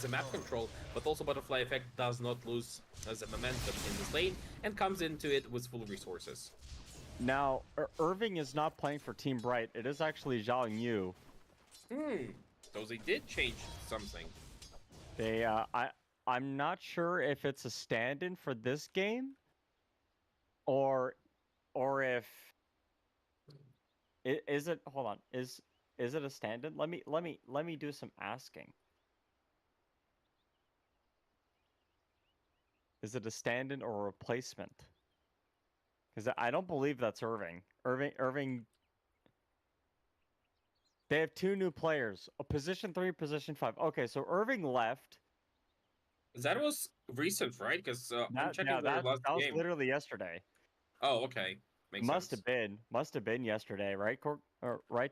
the map control, but also Butterfly Effect does not lose the momentum in this lane and comes into it with full resources. Now Irving is not playing for Team Bright. It is actually Zhao Yu. So they did change something. They I'm not sure if it's a stand-in for this game or if is it, hold on, is it a stand-in? Let me do some asking. Is it a stand-in or a replacement? Because I don't believe that's Irving. Irving. They have 2 new players, a position 3, position 5. Okay, so Irving left. That was recent, right? Because I'm checking their last that was game. literally yesterday. Oh, okay. Makes sense. Must have been yesterday, right? Right,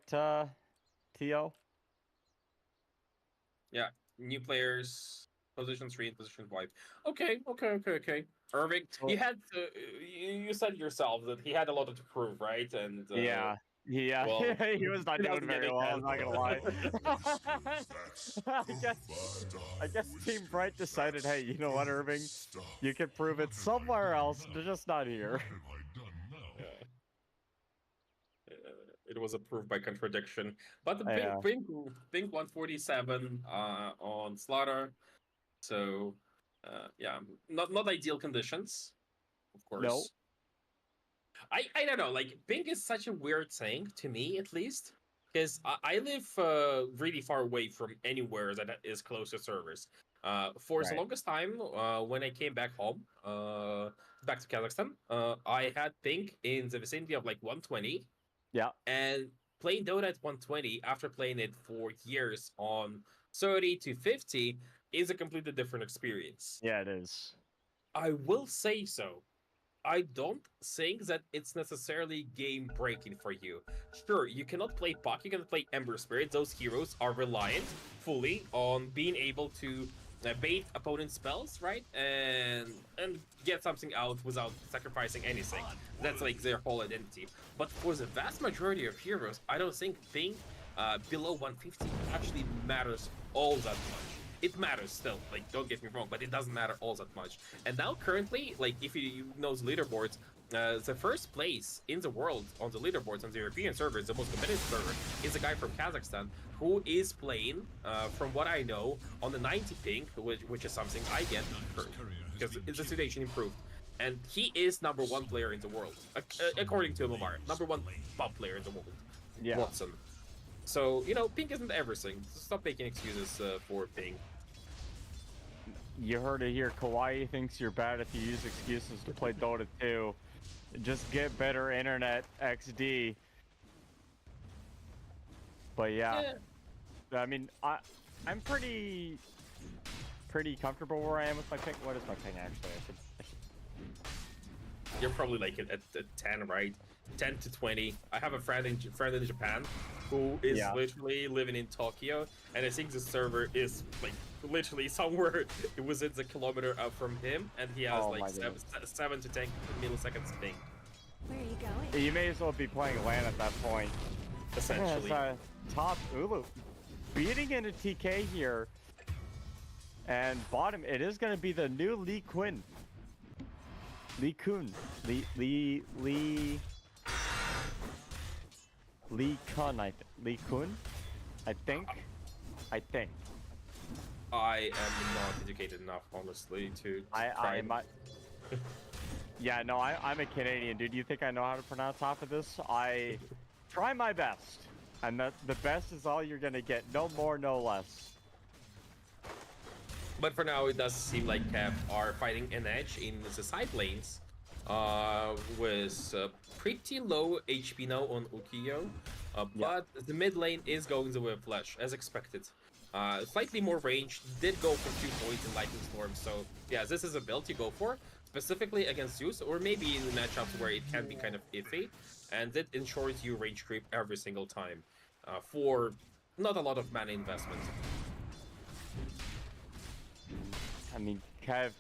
Tio? Yeah, new players, position 3 and position 5. Okay. Irving, you had to, you said yourself that he had a lot to prove, right? And yeah. Well, he was not doing very well, I'm not gonna lie. I guess Team Bright decided, hey, you know what, Irving? You can prove it somewhere else, just not here. It was approved by contradiction. But the Pink 147 on Slaughter. So, yeah, not ideal conditions, of course. No. I don't know, like, Pink is such a weird thing, to me at least, because I live really far away from anywhere that is close to servers. For the longest time, when I came back home, back to Kazakhstan, I had Pink in the vicinity of like 120. Yeah. And playing Dota at 120 after playing it for years on 30 to 50 is a completely different experience. Yeah, it is. I will say so. I don't think that it's necessarily game breaking for you. Sure, you cannot play Puck, you cannot play Ember Spirit. Those heroes are reliant fully on being able to bait opponent spells, right? And get something out without sacrificing anything. That's like their whole identity. But for the vast majority of heroes, I don't think ping below 150 actually matters all that much. it matters still. Like, don't get me wrong, but it doesn't matter all that much. And now currently, like, if you know the leaderboards, the first place in the world on the leaderboards on the European servers, the most competitive server, is a guy from Kazakhstan who is playing, from what I know, on the 90 ping, which is something I get because the situation improved. And he is #1 player in the world, according to MMR, #1 pop player in the world. Yeah. Watson. So, you know, ping isn't everything. Stop making excuses for ping. You heard it here. Kawaii thinks you're bad if you use excuses to play Dota 2. Just get better internet, XD. But yeah. I mean, I'm pretty comfortable where I am with my ping. What is my ping actually? You're probably like at 10, right? 10 to 20. I have a friend in Japan who is literally living in Tokyo, and I think the server is like literally somewhere within the kilometer up from him, and he has like 7 to 10 milliseconds ping. Where are you going? You may as well be playing LAN at that point. Essentially. Top Ulu beating into TK here, and bottom it is going to be the new Lee Kun. Lee Kun, Lee Kun, Lee Kun, I think. I am not educated enough, honestly, to try. Yeah, no, I'm a Canadian, dude. You think I know how to pronounce half of this? I try my best, and the best is all you're gonna get. No more, no less. But for now, it does seem like KEV are fighting an edge in the side lanes, with pretty low HP now on Ukiyo, but the mid lane is going the way of Flash, as expected. Slightly more range, did go for 2 points in Lightning Storm, so yeah, this is a build you go for, specifically against Zeus, or maybe in matchups where it can be kind of iffy, and it ensures you range creep every single time, for not a lot of mana investment. I mean, KEV,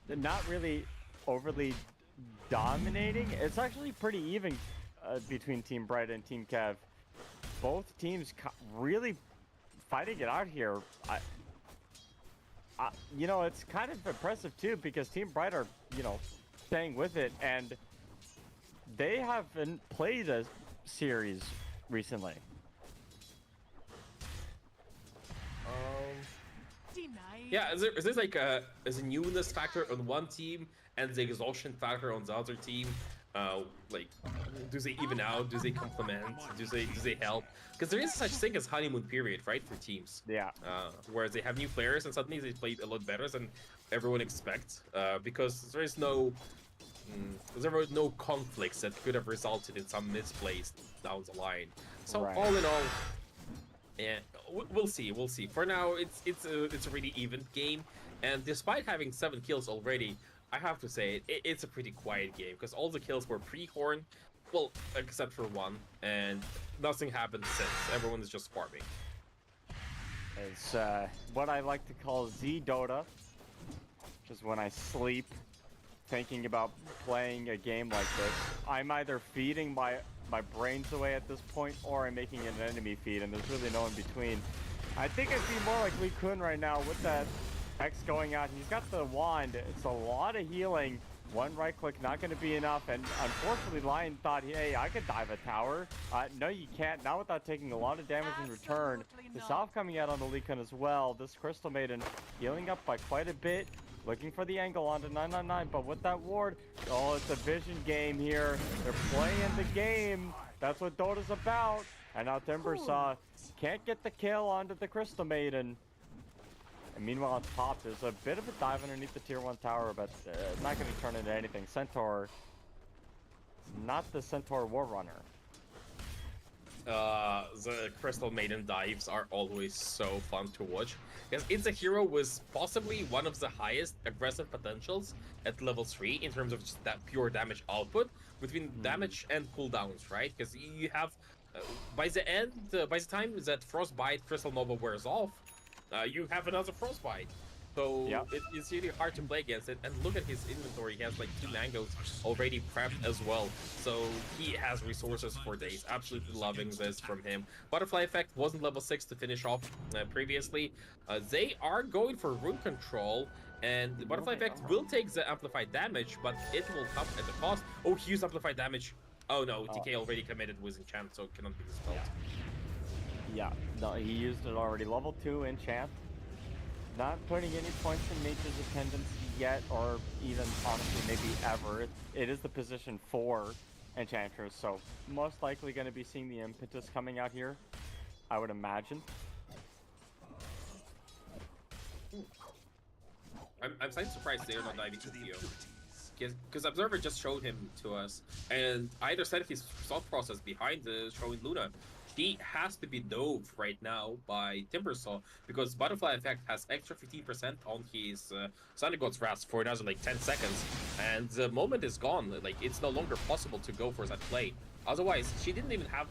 they're not really overly dominating. It's actually pretty even between Team Bright and Team KEV. Both teams really fighting it out here. You know, it's kind of impressive too, because Team Bright are, you know, staying with it, and they haven't played a series recently. Yeah, is there like a newness factor on one team and the exhaustion factor on the other team? Like, do they even out? Do they complement? Do they help? Because there is such thing as honeymoon period, right, for teams. Yeah. Where they have new players and suddenly they play a lot better than everyone expects. Because there were no conflicts that could have resulted in some misplays down the line. So all in all, yeah, we'll see. For now, it's a really even game, and despite having 7 kills already, I have to say it's a pretty quiet game, because all the kills were pre-horn, well, except for 1, and nothing happened since. Everyone is just farming. It's what I like to call Z Dota, which is when I sleep thinking about playing a game like this. I'm either feeding my brains away at this point, or I'm making an enemy feed, and there's really no in between. I think I'd be more like Lee Kun right now with that X going out. He's got the wand. It's a lot of healing. One right click not going to be enough, and unfortunately Lion thought, hey, I could dive a tower. No, you can't, not without taking a lot of damage in return. The Salve coming out on the Lee Kun as well. This Crystal Maiden healing up by quite a bit. Looking for the angle onto 999, but with that ward, oh, it's a vision game here. They're playing the game. That's what Dota's about. And now Timbersaw can't get the kill onto the Crystal Maiden. And meanwhile, on top, there's a bit of a dive underneath the tier 1 tower, but it's not going to turn into anything. Centaur, not the Centaur War Runner. The Crystal Maiden dives are always so fun to watch, because it's a hero with possibly one of the highest aggressive potentials at level 3 in terms of just that pure damage output between damage and cooldowns, right? Because you have, by the time that Frostbite Crystal Nova wears off, you have another Frostbite. So Yep. it's really hard to play against it. And look at his inventory. He has like 2 mangoes already prepped as well. So he has resources for days. Absolutely loving this from him. Butterfly Effect wasn't level 6 to finish off previously. They are going for rune control. And the Butterfly Effect will take the amplified damage, but it will come at the cost. Oh, he used amplified damage. Oh no, TK already committed with enchant, so it cannot be dispelled. Yeah, no, he used it already. Level 2 enchant. Not putting any points in Nature's Attendance yet, or even honestly maybe ever. It is the position 4 Enchantress, so most likely going to be seeing the impetus coming out here, I would imagine. I'm slightly surprised they're not diving to Theo. Because Observer just showed him to us, and I understand his thought process behind showing Luna. She has to be dove right now by Timbersaw because Butterfly Effect has extra 15% on his Sonic God's Wrath for another like 10 seconds, and the moment is gone. Like it's no longer possible to go for that play. Otherwise, she didn't even have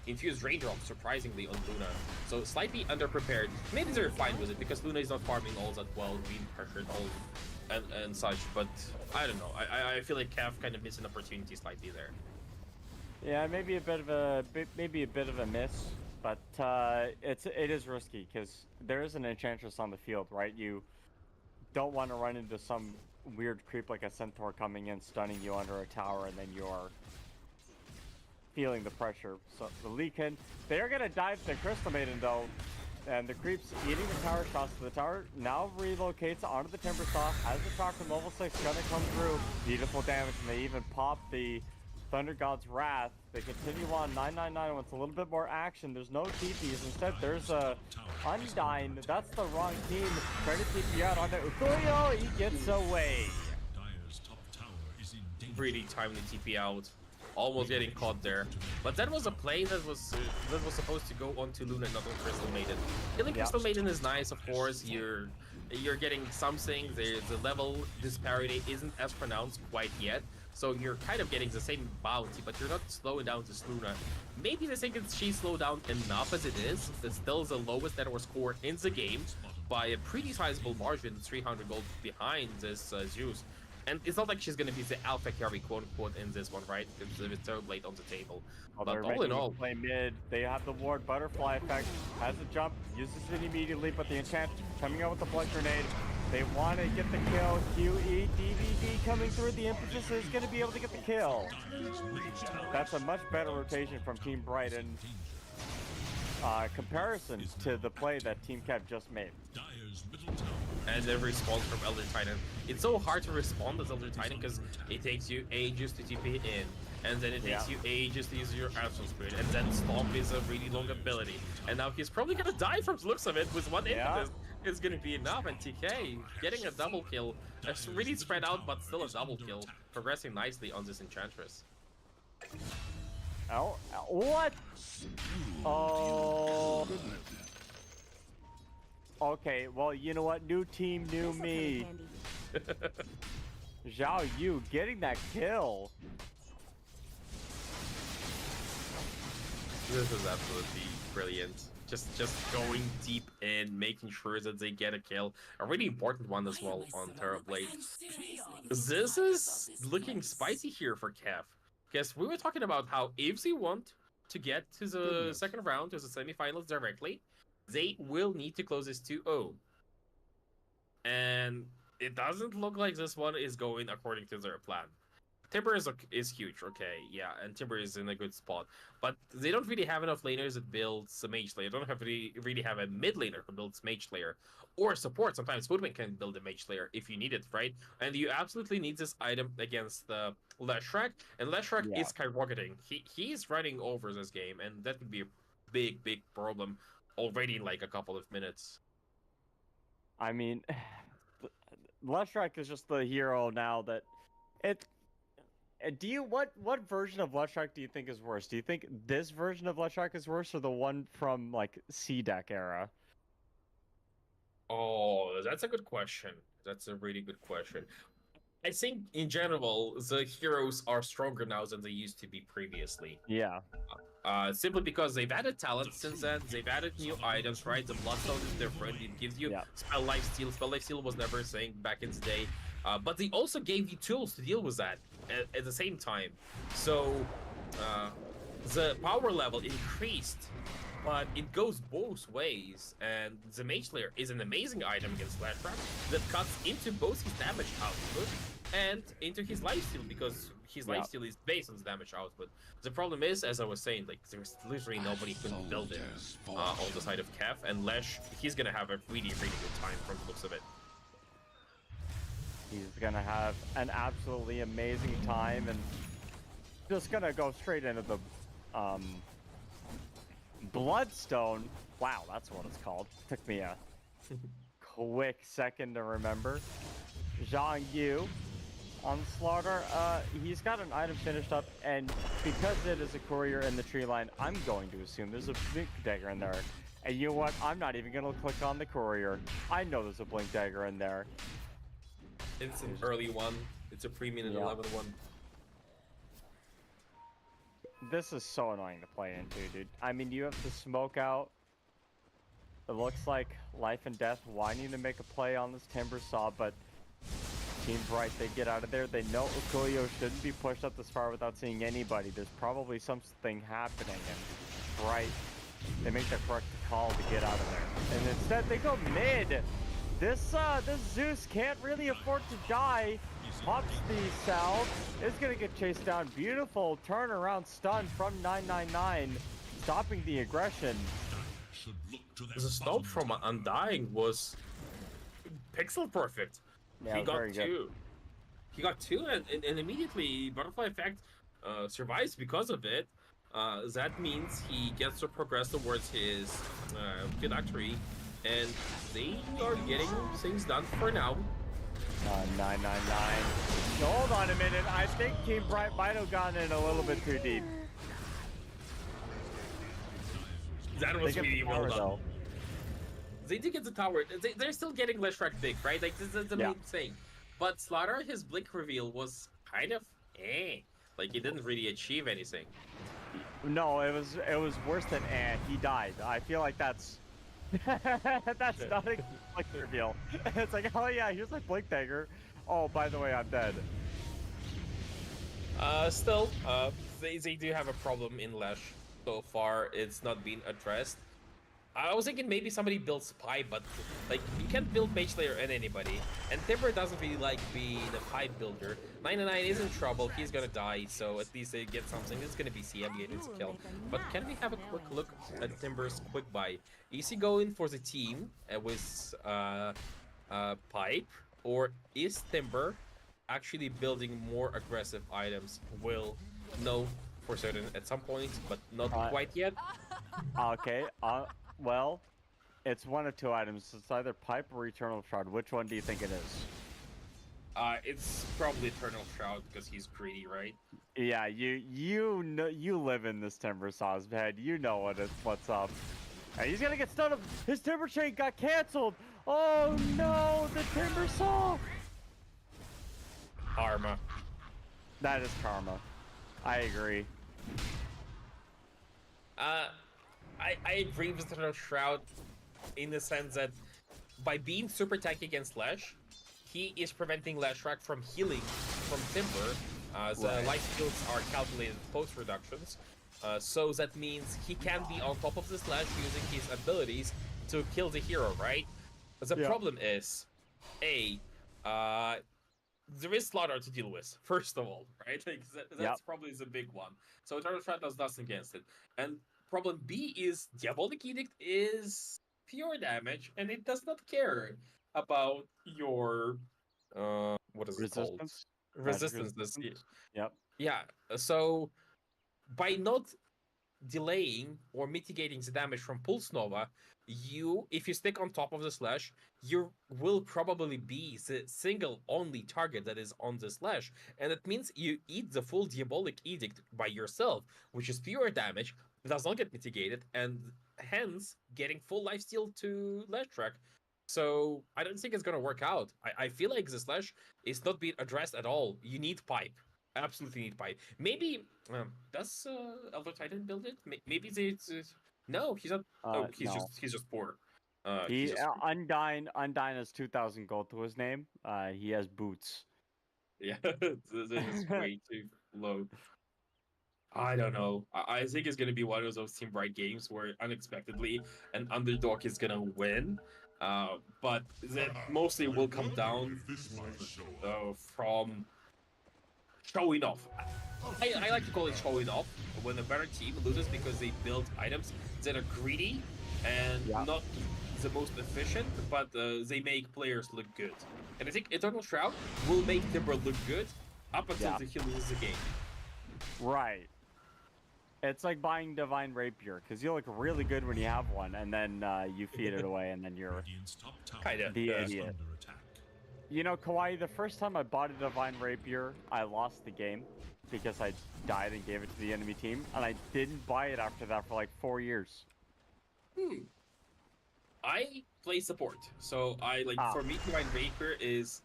infused raindrop, surprisingly, on Luna. So slightly underprepared. Maybe they're fine with it because Luna is not farming all that well, being pressured all and such. But I don't know. I feel like KEV kind of missed an opportunity slightly there. Yeah, maybe a bit of a miss, but it is risky because there is an Enchantress on the field, right? You don't want to run into some weird creep like a Centaur coming in, stunning you under a tower, and then you're feeling the pressure. So the Leakin, they're gonna dive the Crystal Maiden though, and the creeps eating the tower shots. The tower now relocates onto the Timbersaw as the shock from level 6 gonna come through. Beautiful damage, and they even pop the Thunder God's Wrath. They continue on 999 wants a little bit more action. There's no TPs. Instead, there's a Undyne. That's the wrong team. Trying to TP out onto Ukuyo. He gets away. Really timely TP out. Almost getting caught there. But that was a play that was supposed to go onto Luna, not on Crystal Maiden. Killing Crystal Maiden is nice, of course. You're getting something. The level disparity isn't as pronounced quite yet. So you're kind of getting the same bounty, but you're not slowing down this Luna. Maybe they think she slowed down enough as it is. It's still the lowest that was scored in the game by a pretty sizable margin, 300 gold behind this Zeus. And it's not like she's going to be the alpha carry, quote-unquote, in this one, right? Because it's so late on the table. But all in all... play mid. They have the ward. Butterfly Effect has a jump. Uses it immediately, but the enchant coming out with the blood grenade. They want to get the kill. QE, DVD coming through. The impetus is going to be able to get the kill. That's a much better rotation from Team Bright in comparison to the play that Team KEV just made. And the response from Elder Titan. It's so hard to respond as Elder Titan because it takes you ages to TP in, and then it takes you ages to use your Astral Spirit, and then Stomp is a really long ability. And now he's probably gonna die from the looks of it with one impetus. It's gonna be enough, and TK getting a double kill. It's really spread out, but still a double kill. Progressing nicely on this Enchantress. Oh, what? Oh. Okay, well, you know what? New team, new me. Zhao Yu getting that kill. This is absolutely brilliant. Just going deep in, making sure that they get a kill. A really important one as well on Terrorblade. This is looking spicy here for KEV. Because we were talking about how if they want to get to the second round, to the semifinals directly, they will need to close this 2-0. And it doesn't look like this one is going according to their plan. Timber is huge, okay, yeah, and Timber is in a good spot. But they don't really have enough laners that builds a mage layer. They don't really have a mid laner who builds mage layer. Or support. Sometimes Footman can build a mage layer if you need it, right? And you absolutely need this item against Leshrac. And Leshrac is skyrocketing. He's running over this game, and that would be a big problem already in like a couple of minutes. I mean, Leshrac is just the hero now that what version of Leshrac do you think is worse? Do you think this version of Leshrac is worse, or the one from like C-Deck era? Oh, that's a good question. That's a really good question. I think in general, the heroes are stronger now than they used to be previously. Yeah. Simply because they've added talent since then, they've added new items, right? The Bloodstone is different, it gives you Spell Lifesteal. Spell Lifesteal was never a thing back in the day, but they also gave you tools to deal with that at the same time. So the power level increased, but it goes both ways, and the Mage Slayer is an amazing item against Lashrak that cuts into both his damage output and into his lifesteal, because his lifesteal is based on the damage output. The problem is, as I was saying, like, there's literally nobody who can build it on the side of KEV, and Lash, he's gonna have a really, really good time from the looks of it. He's gonna have an absolutely amazing time, and just gonna go straight into the Bloodstone. Wow, that's what it's called. Took me a quick second to remember. Zhang Yu on Slaughter. He's got an item finished up, and because it is a courier in the tree line, I'm going to assume there's a blink dagger in there. And you know what? I'm not even gonna click on the courier. I know there's a blink dagger in there. It's an early one. It's a pre-minute 11 one. This is so annoying to play into, dude. I mean, you have to smoke out. It looks like life and death wanting to make a play on this Timber Saw, but Team Bright, they get out of there. They know Ukulio shouldn't be pushed up this far without seeing anybody. There's probably something happening, and Bright, they make the correct call to get out of there. And instead, they go mid. This Zeus can't really afford to die. Pops the Salve, is gonna get chased down. Beautiful turnaround stun from 999, stopping the aggression. The stop from Undying was pixel perfect. Yeah, he got very two. Good. He got two, and immediately Butterfly Effect survives because of it. That means he gets to progress towards his Phylactery, and they are getting things done for now. 999. Hold on a minute. I think Team Bright might have gotten in a little bit too deep. That was really well done. They did get the tower. They're still getting Lashrak big, right? Like, this is the main thing. But Slaughter, his blink reveal was kind of like, he didn't really achieve anything. No, it was worse than he died. I feel like that's that's not a blink reveal. It's like, oh yeah, here's my blink dagger. Oh, by the way, I'm dead. Still, they do have a problem in Lash so far. It's not been addressed. I was thinking maybe somebody builds Pipe, but like, you can't build Mage Slayer on anybody, and Timber doesn't really like being a Pipe builder. 999 is in trouble, he's gonna die, so at least they get something. It's gonna be CM getting the kill. But can we have a quick look at Timber's quick buy? Is he going for the team with Pipe, or is Timber actually building more aggressive items? We'll know for certain at some point, but not quite yet. Okay, well, it's one of two items. It's either Pipe or Eternal Shroud. Which one do you think it is? It's probably Eternal Shroud because he's greedy, right? Yeah, you know, you live in this Timber Saw's head. You know what's up. And he's gonna get stunned. His Timber Chain got canceled. Oh no, the Timber Saw. Karma. That is karma. I agree. I agree with Eternal Shroud in the sense that by being super tanky against Lash, he is preventing Lashrak from healing from Timber. The life skills are calculated post reductions, so that means he can be on top of this Lash using his abilities to kill the hero, right? The problem is, there is Slaughter to deal with, first of all, right? Like, that's probably the big one. So Eternal Shroud does nothing against it. And problem B is Diabolic Edict is pure damage, and it does not care about your what is it called? Resistance. Yep. Yeah. So by not delaying or mitigating the damage from Pulse Nova, if you stick on top of the Slash, you will probably be the single only target that is on the Slash, and it means you eat the full Diabolic Edict by yourself, which is pure damage, does not get mitigated, and hence getting full lifesteal to Lashrak. So I don't think it's gonna work out. I feel like the Slash is not being addressed at all. You need Pipe. absolutely need buy. Maybe does Elder Titan build it? Maybe they. No, he's not. Oh, No. he's just poor. He Undyne has 2,000 gold to his name. He has boots. Yeah, this is way too low. I don't know. I think it's gonna be one of those Team Bright games where unexpectedly an underdog is gonna win. But that mostly will come down from showing off. I like to call it showing off when a better team loses because they build items that are greedy and not the most efficient, but they make players look good. And I think Eternal Shroud will make Timber look good up until he loses the game. Right. It's like buying Divine Rapier, because you look really good when you have one, and then you feed it away, and then you're the idiot. You know, Kawaii, the first time I bought a Divine Rapier, I lost the game because I died and gave it to the enemy team, and I didn't buy it after that for like 4 years. I play support, so I like for me, Divine Rapier is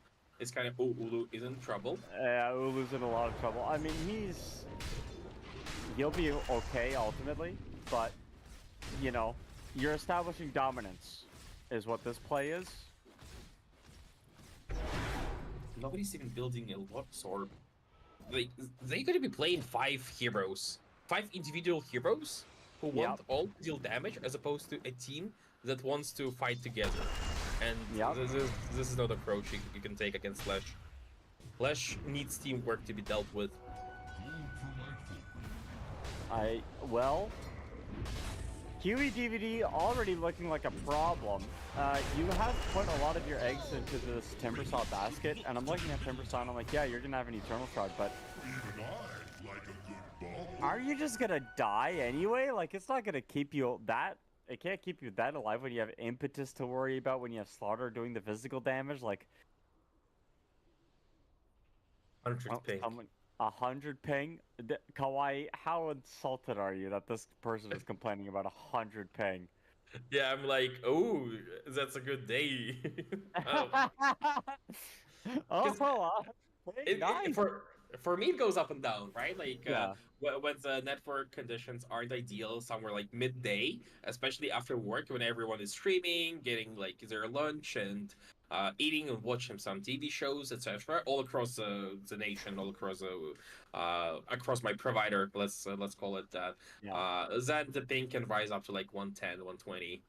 kind of Ulu is in trouble. Yeah, Ulu's in a lot of trouble. I mean, he'll be okay ultimately, but you know, you're establishing dominance is what this play is. Nobody's even building a Luxor. Like, they could be playing 5 heroes, 5 individual heroes who want all to deal damage, as opposed to a team that wants to fight together. And this is not an approach you can take against Flash. Flash needs teamwork to be dealt with. Well, Huey DVD already looking like a problem. You have put a lot of your eggs into this Timbersaw basket, and I'm looking at Timbersaw and I'm like, yeah, you're gonna have an Eternal Shroud, but are you just gonna die anyway? Like, it's not gonna keep you that. It can't keep you that alive when you have Impetus to worry about, when you have Slaughter doing the physical damage. Like, 100 ping. 100 ping? Kawaii, how insulted are you that this person is complaining about 100 ping? Yeah, I'm like, oh, that's a good day. Nice. For me, it goes up and down, right? Like, when the network conditions aren't ideal, somewhere like midday, especially after work, when everyone is streaming, getting like their lunch and eating and watching some TV shows, etc., all across the nation, all across across my provider, let's call it that. Then the ping can rise up to like 110, 120.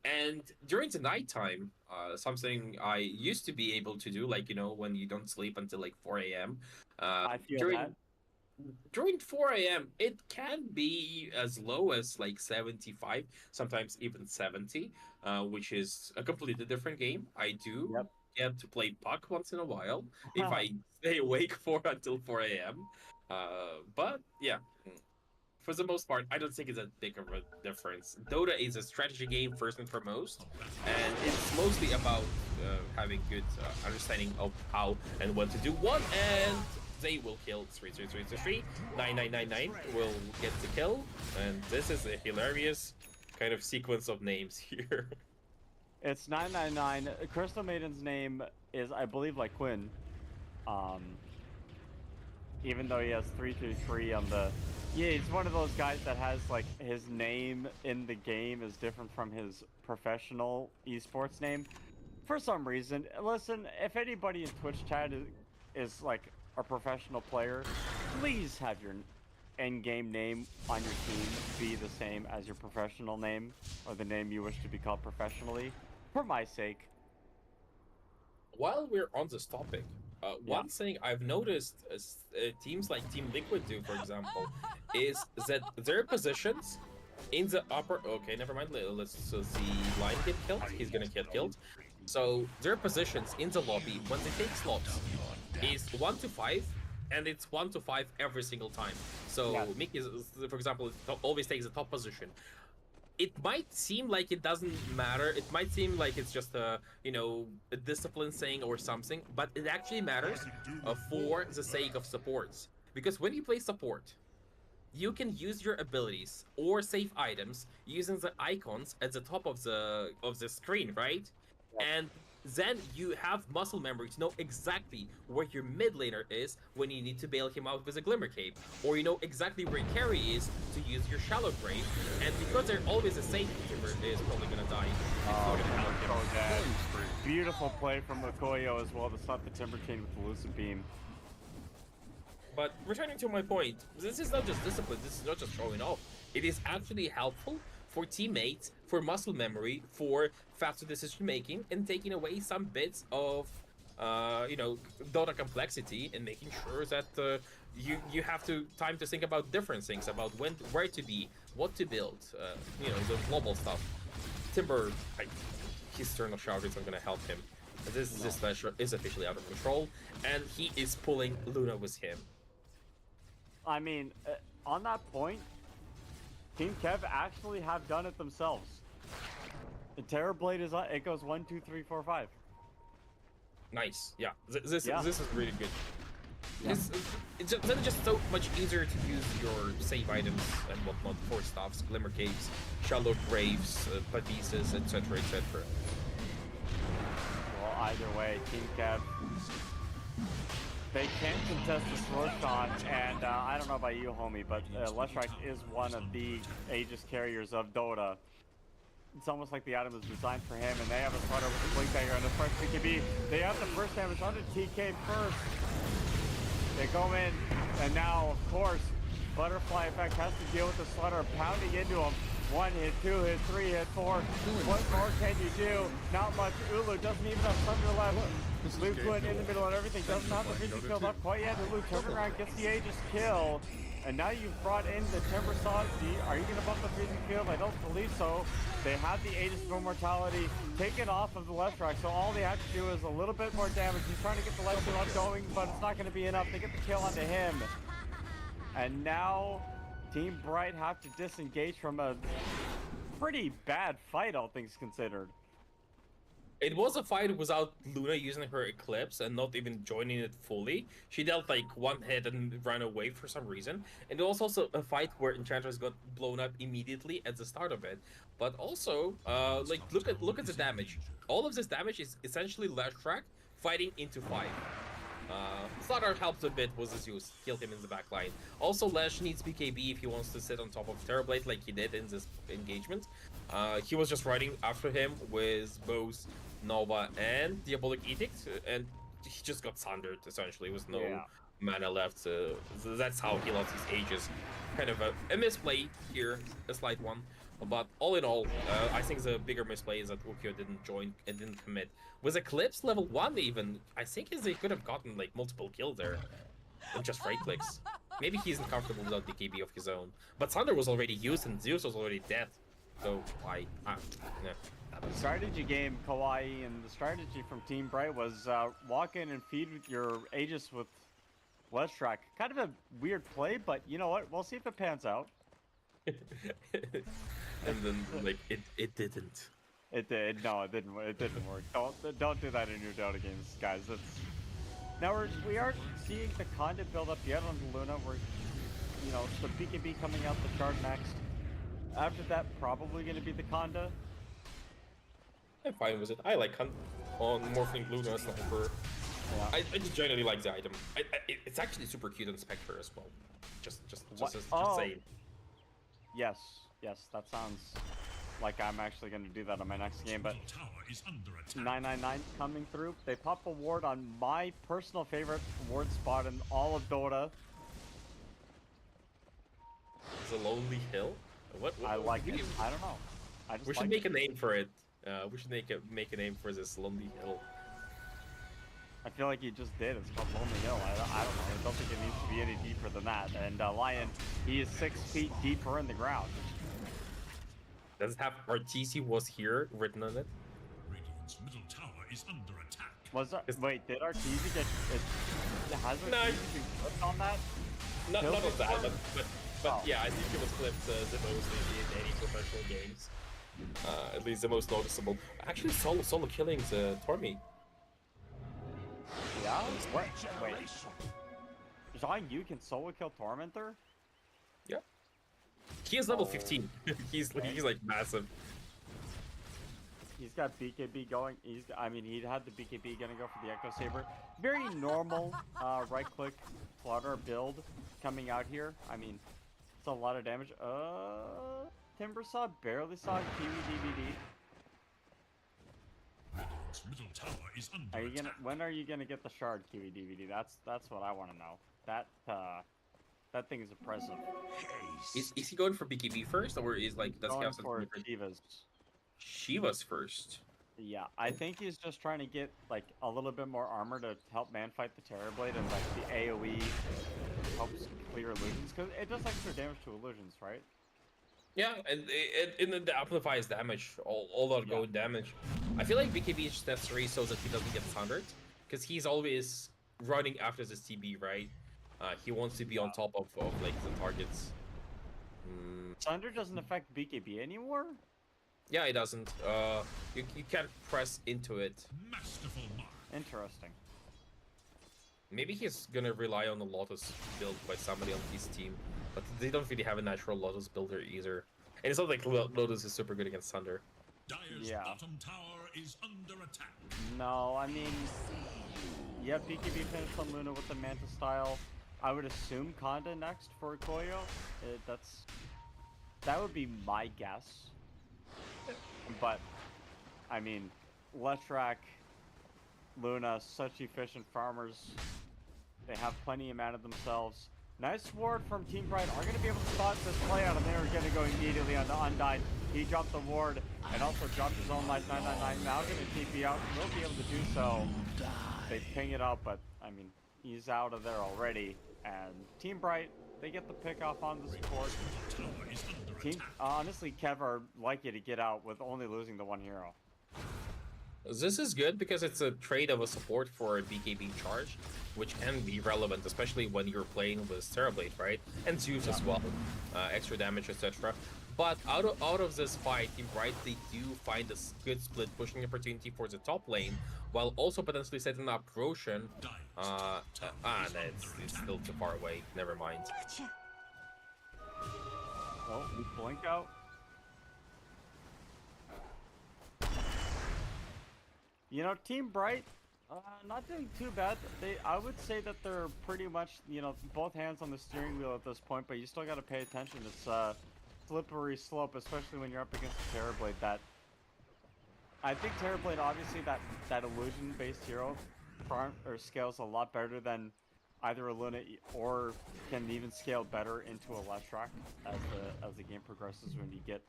And during the nighttime, something I used to be able to do, like, you know, when you don't sleep until like 4 a.m. I feel that. During 4 a.m., it can be as low as like 75, sometimes even 70, which is a completely different game. I do get to play puck once in a while if I stay awake until 4 a.m. But yeah, for the most part, I don't think it's that big of a difference. Dota is a strategy game first and foremost, and it's mostly about having good understanding of how and what to do. And they will kill 33333. 9999 will get the kill, and this is a hilarious kind of sequence of names here. It's 999. Crystal Maiden's name is, I believe, like Quinn. Even though he has 333 on the... Yeah, he's one of those guys that has, like, his name in the game is different from his professional esports name. For some reason. Listen, if anybody in Twitch chat is like, a professional player, please have your in-game name on your team be the same as your professional name, or the name you wish to be called professionally, for my sake. While we're on this topic, one thing I've noticed teams like Team Liquid do, for example, is that their positions in the upper... Okay, never mind. Let's see Lion get killed. He's gonna get killed. So their positions in the lobby when they take slots is 1 to 5, and it's 1 to 5 every single time. So Mickey, for example, always takes the top position. It might seem like it doesn't matter. It might seem like it's just a, you know, a discipline thing or something, but it actually matters for the sake of supports. Because when you play support, you can use your abilities or save items using the icons at the top of the screen, right? And then you have muscle memory to know exactly where your mid laner is when you need to bail him out with a Glimmer Cape, or you know exactly where your carry is to use your Shallow Grave, and because they're always the same, Timber is probably gonna die. Beautiful play from Okoyo as well to stop the Timber King with the Lucid Beam. But returning to my point, this is not just discipline, this is not just showing off. It is actually helpful for teammates, for muscle memory, for faster decision making, and taking away some bits of, you know, Dota complexity, and making sure that you have time to think about different things, about where to be, what to build, you know, the global stuff. Timber, his Eternal Shout isn't gonna help him. This Slasher is officially out of control, and he is pulling Luna with him. I mean, on that point, Team KEV actually have done it themselves. The Terror Blade is on. It goes 1, 2, 3, 4, 5. Nice. Yeah. This is really good. Yeah. It's just so much easier to use your save items and whatnot for stuffs, Glimmer Caves, Shallow Graves, Padices, etc., etc. Well, either way, Team KEV, they can contest the Slurshon, and I don't know about you, homie, but Leshrac is one of the Aegis carriers of Dota. It's almost like the item was designed for him, and they have a flutter with the Blink Dagger and the first PKB. They have the first damage on the TK first. They go in, and now, of course, Butterfly Effect has to deal with the Slutter pounding into him. 1 hit, 2 hit, 3 hit, 4. What more can you do? Not much. Ulu doesn't even have Thunder left. Luke went in the middle and everything. Doesn't have the vision filled up quite yet. Ulu turns around, gets the Aegis kill. And now you've brought in the Timber Saw. Are you going to bump the freezing field? I don't believe so. They have the Aegis of Immortality taken off of the Leshrac, so all they have to do is a little bit more damage. He's trying to get the left field going, but it's not going to be enough. They get the kill onto him. And now Team Bright have to disengage from a pretty bad fight, all things considered. It was a fight without Luna using her Eclipse and not even joining it fully. She dealt like 1 hit and ran away for some reason. And it was also a fight where Enchantress got blown up immediately at the start of it. But also, like look at the damage. All of this damage is essentially Leshrac fighting into 5. Slaughter helped a bit with the Zeus, killed him in the back line. Also, Lesh needs BKB if he wants to sit on top of Terrorblade like he did in this engagement. He was just riding after him with both Nova and Diabolic Edict, and he just got sundered essentially with no mana left. So that's how he lost his Aegis. Kind of a misplay here, a slight one. But all in all, I think the bigger misplay is that Ukyo didn't join and didn't commit. With Eclipse level 1 even, I think they could have gotten like multiple kills there. And just right clicks. Maybe he isn't comfortable without BKB of his own. But Thunder was already used and Zeus was already dead. So why? Strategy game, Kawaii, and the strategy from Team Bright was walk in and feed with your Aegis with Leshrac. Kind of a weird play, but you know what? We'll see if it pans out. And then like it didn't. It did. No, it didn't. It didn't work. Don't do that in your Dota games, guys. That's now we aren't seeing the content build up yet on the Luna. We're the BKB coming out the chart next. After that, probably going to be the Conda. I'm fine with it. I like on Morphling Luna Sniper. Yeah. I just generally like the item. It's actually super cute on Spectre as well. Just saying. Yes, that sounds like I'm actually going to do that on my next game, but 999 coming through. They pop a ward on my personal favorite ward spot in all of Dota. The Lonely Hill? What I like it. I don't know. We should make a name for it. We should make a name for this Lonely Hill. I feel like you just did. It's called Lonely Hill. I don't know. I don't think it needs to be any deeper than that. And Lion, he is 6 feet deeper in the ground. Does it have RTC was here written on it? Radiant's middle tower is under attack. Was that? Wait, did RTC get? Has RTC been clipped on that? Not on that, but yeah, I think it was clipped the most in any professional games. At least the most noticeable. Actually, solo killing the Tormi. Yeah? What? Wait. Zhang Yu can solo kill Tormentor? Yeah. He is level 15. he's like massive. He's got BKB going. I mean, he had the BKB gonna go for the Echo Saber. Very normal right-click flutter build coming out here. I mean, it's a lot of damage. Timbersaw barely saw Kiwi DVD. Middle tower is under Are you gonna? attack. When are you gonna get the shard Kiwi DVD? That's what I want to know. That thing is impressive. Is he going for BKB first, or is like does he Going have something for different? Shivas. Shiva's first. Yeah, I think he's just trying to get like a little bit more armor to help man fight the Terrorblade, and like the AOE helps clear illusions because it does extra damage to illusions, right? Yeah, and it amplifies damage, all outgoing damage. I feel like BKB is just necessary so that he doesn't get sundered, because he's always running after this TB, right? He wants to be on top of like the targets. Thunder doesn't affect BKB anymore? Yeah, it doesn't. You can't press into it. Masterful mark. Interesting. Maybe he's gonna rely on the Lotus build by somebody on his team, but they don't really have a natural Lotus builder either. And it's not like Lotus is super good against Thunder. Dire's bottom tower is under attack. No, I mean, yeah, BKB finished on Luna with the Manta style. I would assume Conda next for Koyo. That would be my guess. But, I mean, Leshrac, Luna, such efficient farmers. They have plenty of mana themselves. Nice ward from Team Bright. Are going to be able to spot this play out, and they're going to go immediately onto Undyne. He dropped the ward and also dropped his own life 999. Now going to TP out. Will be able to do so. They ping it out, but I mean, he's out of there already. And Team Bright, they get the pick off on the support. Honestly, Kev are lucky to get out with only losing the one hero. This is good because it's a trade of a support for a BKB charge, which can be relevant, especially when you're playing with Terrorblade, right? And Zeus as well, extra damage, etc. But out of this fight, Team Bright, they do find a good split pushing opportunity for the top lane, while also potentially setting up Roshan. It's still too far away. Never mind. Oh, we blink out. You know, Team Bright, not doing too bad. I would say that they're pretty much, you know, both hands on the steering wheel at this point, but you still got to pay attention. It's a slippery slope, especially when you're up against the Terrorblade. That I think Terrorblade, obviously, that illusion-based hero scales a lot better than either a Luna or can even scale better into a Leshrac as the game progresses when you get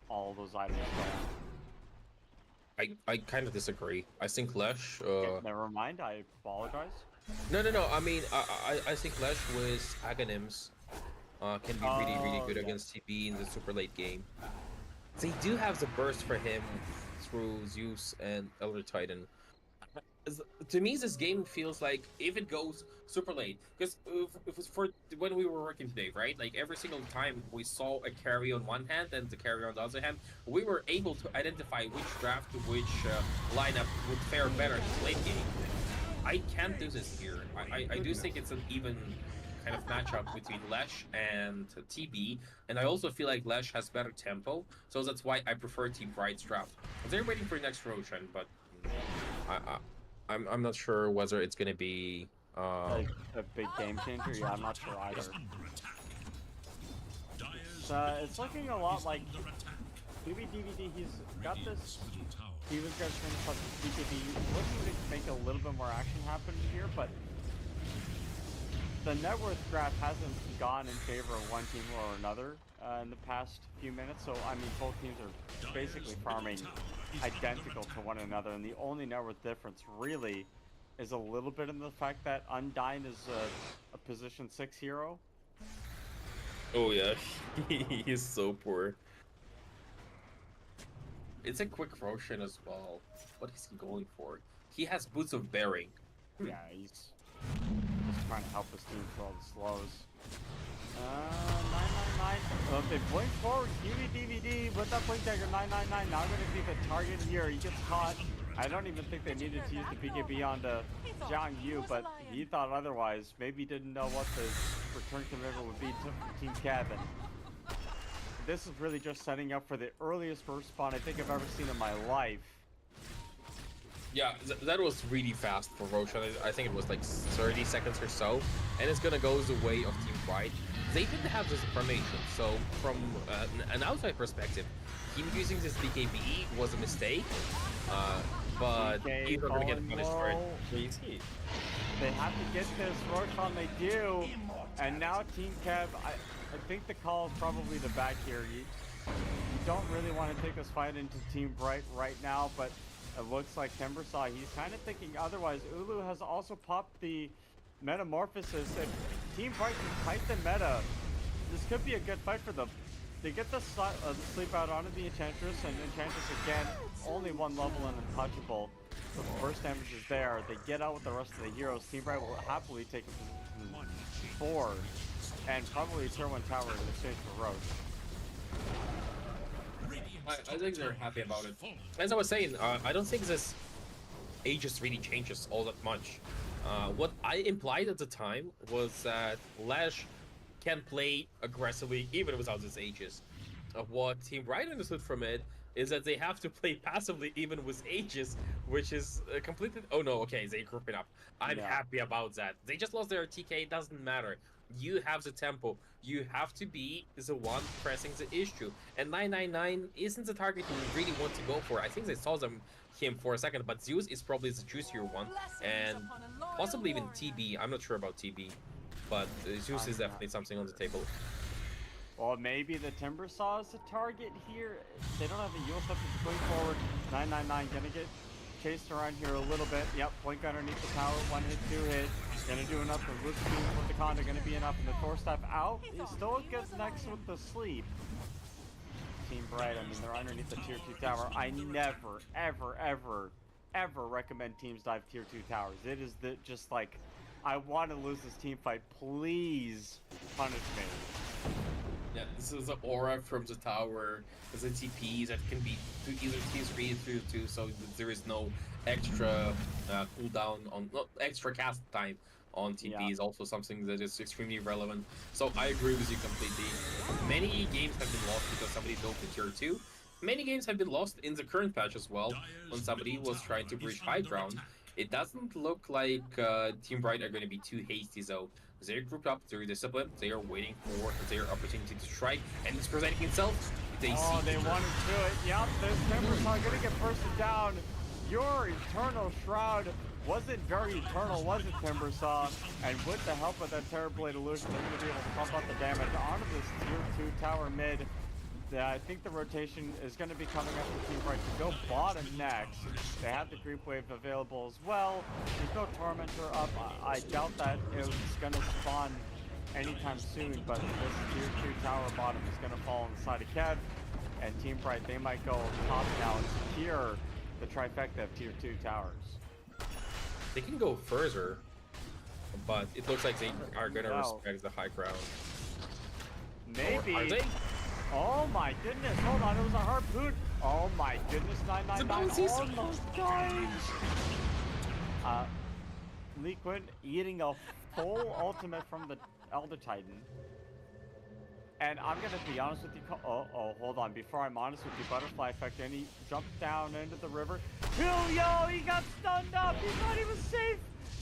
all those items down. I kind of disagree. I think Lesh. Never mind. I apologize. No. I mean, I think Lesh with Aghanims can be really good against TB in the super late game. They do have the burst for him through Zeus and Elder Titan. To me, this game feels like if it goes super late, because if it's for when we were working today, right? Like every single time we saw a carry on one hand and the carry on the other hand, we were able to identify which draft, which lineup would fare better in the late game. I can't do this here. I do think it's an even kind of matchup between Lesh and TB, and I also feel like Lesh has better tempo, so that's why I prefer Team Bright's draft. They're waiting for next Roshan, but I'm not sure whether it's gonna be like a big game changer. Yeah, I'm not sure either. It's looking a lot like Kiwi DVD. He's got this. He was going to finish up the BKB, looking to make a little bit more action happen here, but the net worth graph hasn't gone in favor of one team or another in the past few minutes. So I mean, both teams are basically farming identical to one another, and the only net worth difference really is a little bit in the fact that Undyne is a position 6 hero. Oh yeah, he's so poor. It's a quick Roshan as well. What is he going for? He has Boots of Bearing. Yeah, he's just trying to help his team through all the slows. 999. Well, they blink forward. Kiwi DVD with that blink dagger. 999. Now going to be the target here. He gets caught. I don't even think they needed to use the BKB onto Zhang Yu, but he thought otherwise. Maybe didn't know what the return commitment would be to Team Kevin. this is really just setting up for the earliest respawn I think I've ever seen in my life. Yeah, that was really fast for Roshan. I think it was like 30 seconds or so, and it's gonna go the way of Team Pride. They didn't have this information, so from an outside perspective, him using this BKB was a mistake, but he's not gonna get punished for it. Easy. They have to get this, Roshan, they do, and now Team KEV, I think the call is probably the back here. You don't really want to take this fight into Team Bright right now, but it looks like Timbersaw, he's kind of thinking otherwise. Ulu has also popped the Metamorphosis. If Team Bright can fight the meta, this could be a good fight for them. They get the sleep out onto the Enchantress, and Enchantress again, only one level and untouchable. So the burst damage is there. They get out with the rest of the heroes. Team Bright will happily take a position 4 and probably a tier 1 tower in exchange for Roach. I think they're happy about it. As I was saying, I don't think this Aegis really changes all that much. What I implied at the time was that Lash can play aggressively even without this Aegis. What Team Bright understood from it is that they have to play passively even with Aegis, which is completely... Oh no, okay, they group it up. I'm happy about that. They just lost their TK, it doesn't matter. You have the tempo. You have to be the one pressing the issue. And 999 isn't the target you really want to go for. I think they saw him for a second, but Zeus is probably the juicier one. And possibly even TB. I'm not sure about TB. But Zeus is definitely something on the table. Well, maybe the Timbersaw is the target here. They don't have the Yule stuff to going forward. 999 gonna get chased around here a little bit. Yep, Blink underneath the tower. 1 hit, 2 hit. Gonna do enough. The Root Beam with the Conda gonna be enough. And the Thor Staff out. He still gets next with the sleep. Team Bright, I mean, they're underneath the tier 2 tower. I never, ever, ever, ever recommend teams dive tier 2 towers. It is just like, I want to lose this team fight. Please punish me. Yeah, this is the aura from the tower. There's a TP that can be to either T3 or 2, so there is no extra cooldown on, extra cast time on TP is also something that is extremely relevant. So I agree with you completely. Many games have been lost because somebody built the tier 2. Many games have been lost in the current patch as well, when somebody was trying to breach high ground. It doesn't look like Team Bright are going to be too hasty though. They're grouped up, they're disciplined, they are waiting for their opportunity to strike, and it's presenting itself. They want to do it. Yep, this Timbersaw going to get bursted down. Your Eternal Shroud wasn't very eternal, was it, Timbersaw? And with the help of that Terrorblade Illusion, they're going to be able to pump out the damage onto this tier 2 tower mid. I think the rotation is going to be coming up for Team Bright to go bottom next. They have the creep wave available as well. There's no Tormentor up. I doubt that it's going to spawn anytime soon, but this tier 2 tower bottom is going to fall on the side of KEV. And Team Bright, they might go top now and secure the trifecta of tier 2 towers. They can go further, but it looks like they are going to respect the high ground. Maybe. Or are they? Oh my goodness, hold on, it was a harpoon. Oh my goodness, 999 almost died. Liquid eating a full ultimate from the Elder Titan. And I'm gonna be honest with you, hold on, before I'm honest with you, Butterfly Effect, and he jumped down into the river. Yo, he got stunned up, he thought he was safe.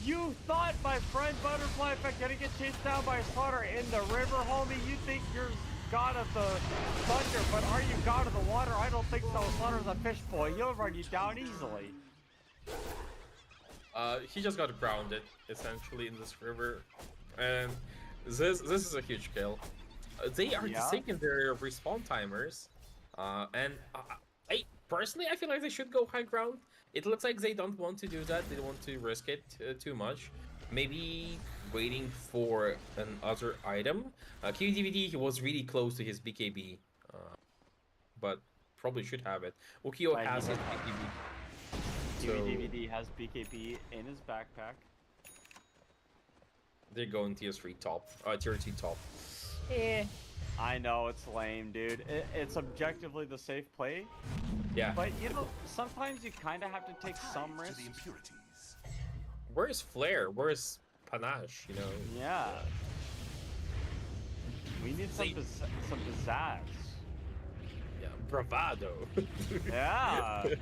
You thought my friend Butterfly Effect gonna get chased down by a Slaughter in the river, homie? You think you're God of the thunder, but are you God of the water? I don't think so. Slaughter's a fish boy. He'll run you down easily. He just got grounded, essentially, in this river. And this is a huge kill. They are taking their respawn timers. And personally, I feel like they should go high ground. It looks like they don't want to do that. They don't want to risk it too much. Maybe waiting for another item. KEV was really close to his BKB, but probably should have it. Ukio has his BKB. KEV has BKB in his backpack. They're going tier 3 top, tier 2 top. I know it's lame, dude. It's objectively the safe play. Yeah. But you know, sometimes you kind of have to take some risks. Where's Flare? Where's Panache? You know? Yeah. We need some pizzazz. bravado. Yeah.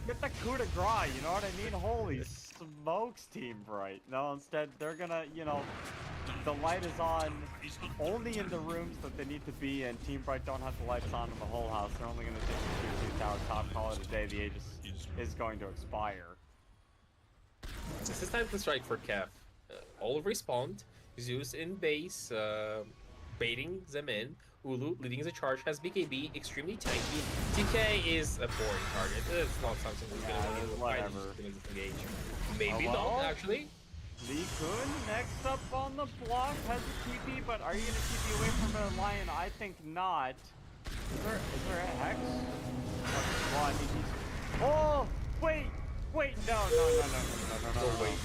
Get the coup de grace, you know what I mean? Holy smokes, Team Bright. No, instead, they're gonna, you know, the light is on only in the rooms that they need to be in. Team Bright don't have the lights on in the whole house. They're only gonna take the 2 tower top, call it a day. The Aegis is going to expire. This is time to strike for KEV. All respawned. Zeus in base, baiting them in. Ulu leading the charge has BKB, extremely tanky. TK is a boring target. It's not something we're gonna disengage. Maybe not, actually. Lee Kun next up on the block has a TP, but are you gonna TP away from the Lion? I think not. Is there a Hex? Well, I mean, oh, wait, no, wait,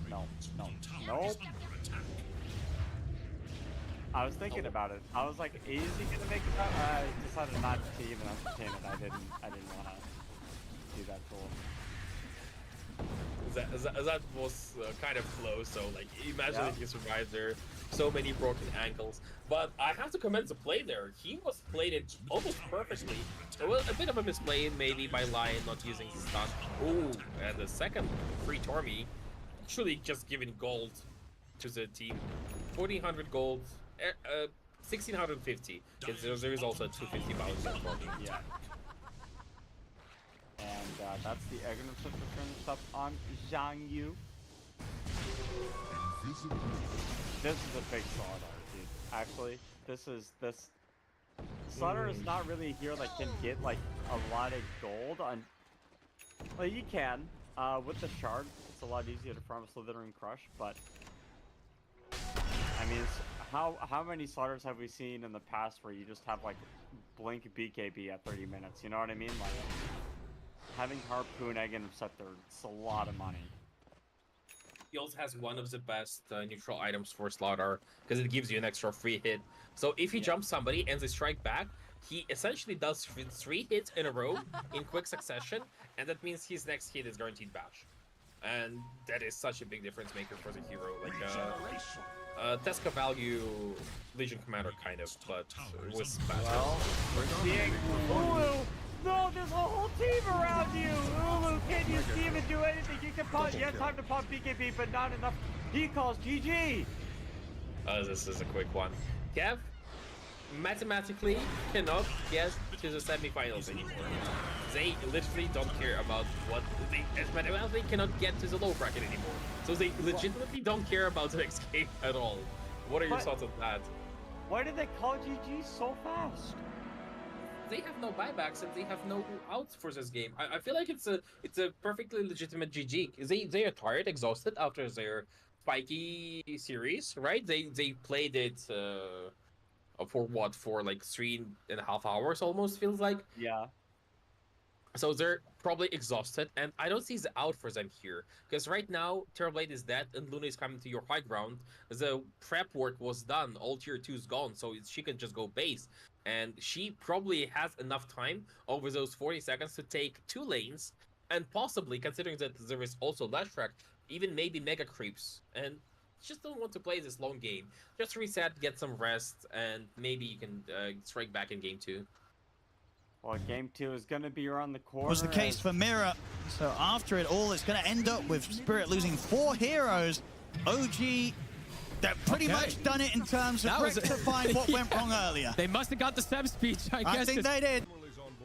no. I was thinking about it. I was like, is he gonna make it out? I decided not to even entertain it. I didn't want to do that to him. That was kind of close. So like, imagine if he survived there. So many broken ankles. But I have to commend the play there. He was played it almost perfectly. It was a bit of a misplay maybe by Lion not using his stun. Ooh, and the second free Tormy, actually just giving gold to the team. 1400 gold. 1650. There is also a 250 balance in Tormy. Yeah. And that's the Ignorance of return stuff on Zhang Yu. This is a big Slaughter, dude. Actually, this Slaughter is not really a hero that can get like a lot of gold on. Well, you can with the shard. It's a lot easier to farm a Slithering Crush, but I mean, how many Slaughters have we seen in the past where you just have like blink BKB at 30 minutes? You know what I mean? Like having Harpoon, Egg, and Scepter, it's a lot of money. He also has one of the best neutral items for Slaughter because it gives you an extra free hit. So if he jumps somebody and they strike back, he essentially does 3 hits in a row in quick succession, and that means his next hit is guaranteed bash. And that is such a big difference maker for the hero. Like Tesca value Legion Commander kind of, but with bash. Well, we're seeing Ulu. No, there's a whole team around you! Ulu, can you even do anything? You can pop, you have time to pop BKB, but not enough. He calls GG! This is a quick one. KEV mathematically cannot get to the semifinals anymore. They literally don't care about what they mathematically cannot get to the low bracket anymore. So they legitimately don't care about the next game at all. What are your thoughts on that? Why did they call GG so fast? They have no buybacks and they have no outs for this game. I feel like it's a perfectly legitimate GG. They are tired, exhausted after their spiky series, right? They played it for what? For like 3.5 hours almost, feels like. Yeah. So they're probably exhausted, and I don't see the out for them here. Because right now, Terrorblade is dead, and Luna is coming to your high ground. The prep work was done, all tier 2 is gone, so she can just go base. And she probably has enough time over those 40 seconds to take 2 lanes, and possibly, considering that there is also Lash Track, even maybe Mega Creeps. And just don't want to play this long game. Just reset, get some rest, and maybe you can strike back in game 2. Well, game 2 is going to be around the corner. Was the case for Mirror. So after it all, it's going to end up with Spirit losing 4 heroes. OG, they've pretty much done it in terms of rectifying what went wrong earlier. They must have got the Seb speech, I guess. I think they did.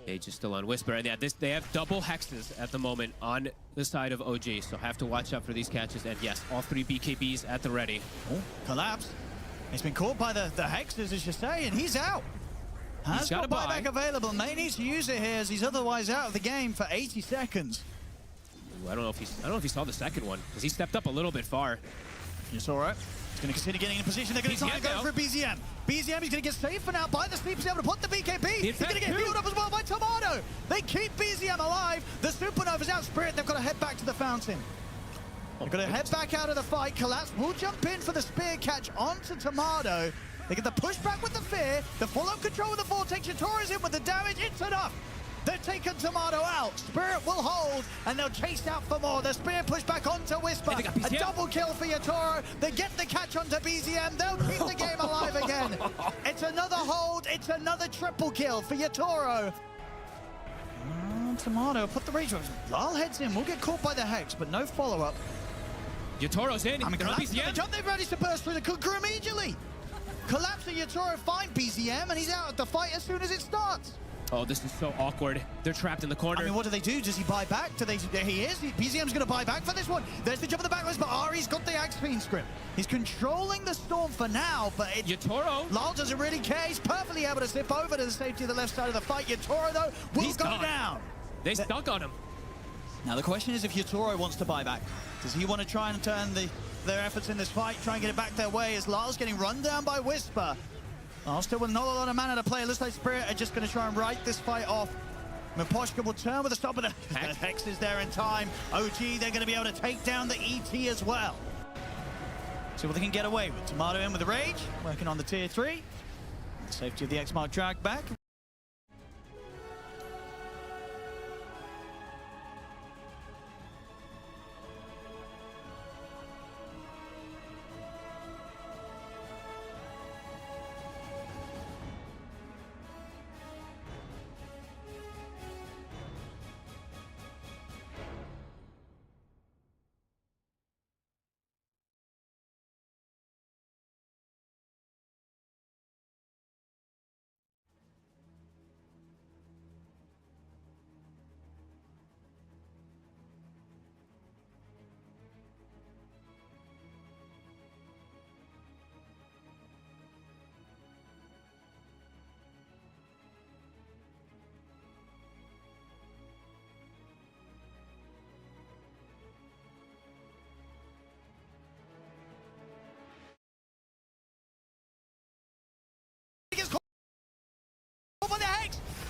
Age is still on Whisper, and yeah, they have double hexes at the moment on the side of OG, so have to watch out for these catches. And yes, all 3 BKBs at the ready. Oh, collapse. He's been caught by the hexes, as you say, and he's out. Has got buyback available. May need to use it here as he's otherwise out of the game for 80 seconds. Ooh, I don't know if he saw the second one because he stepped up a little bit far. You saw it. He's going to consider getting in position. They're going to try and go for BZM. BZM, he's going to get saved for now by the sleep. He's able to put the BKB. He's going to get healed up as well by Tomato. They keep BZM alive. The Supernova's out. Spirit, they've got to head back to the fountain. They're going to head back out of the fight. Collapse will jump in for the spear catch onto Tomato. They get the pushback with the fear, the full-on control with the vortex. Yatori's in with the damage. It's enough. They've taken Tomato out. Spirit will hold, and they'll chase out for more. The Spear push back onto Whisper. A double kill for Yatoro. They get the catch onto BZM. They'll keep the game alive again. It's another hold. It's another triple kill for Yatoro. Tomato, put the rage. Lal heads in. We'll get caught by the Hex, but no follow-up. Yatoro's in. I mean, they've ready to burst through the cooker immediately. Collapsing Yatoro, find BZM, and he's out of the fight as soon as it starts. Oh, this is so awkward. They're trapped in the corner. I mean, what do they do? Does he buy back? There he is. BZM's going to buy back for this one. There's the jump of the backwards, but Ari's got the Axe Fiend script. He's controlling the storm for now, but Yatoro. Lal doesn't really care. He's perfectly able to zip over to the safety of the left side of the fight. Yatoro, though, will go down. They stuck on him. Now, the question is if Yatoro wants to buy back. Does he want to try and turn their efforts in this fight, try and get it back their way as Lal's getting run down by Whisper? Still with not a lot of mana to play. It looks like Spirit are just going to try and write this fight off. Miposhka will turn with a stop, but the Hex is there in time. OG, they're going to be able to take down the ET as well. See what they can get away with. Tomato in with the Rage, working on the tier 3. The safety of the X-Mark drag back.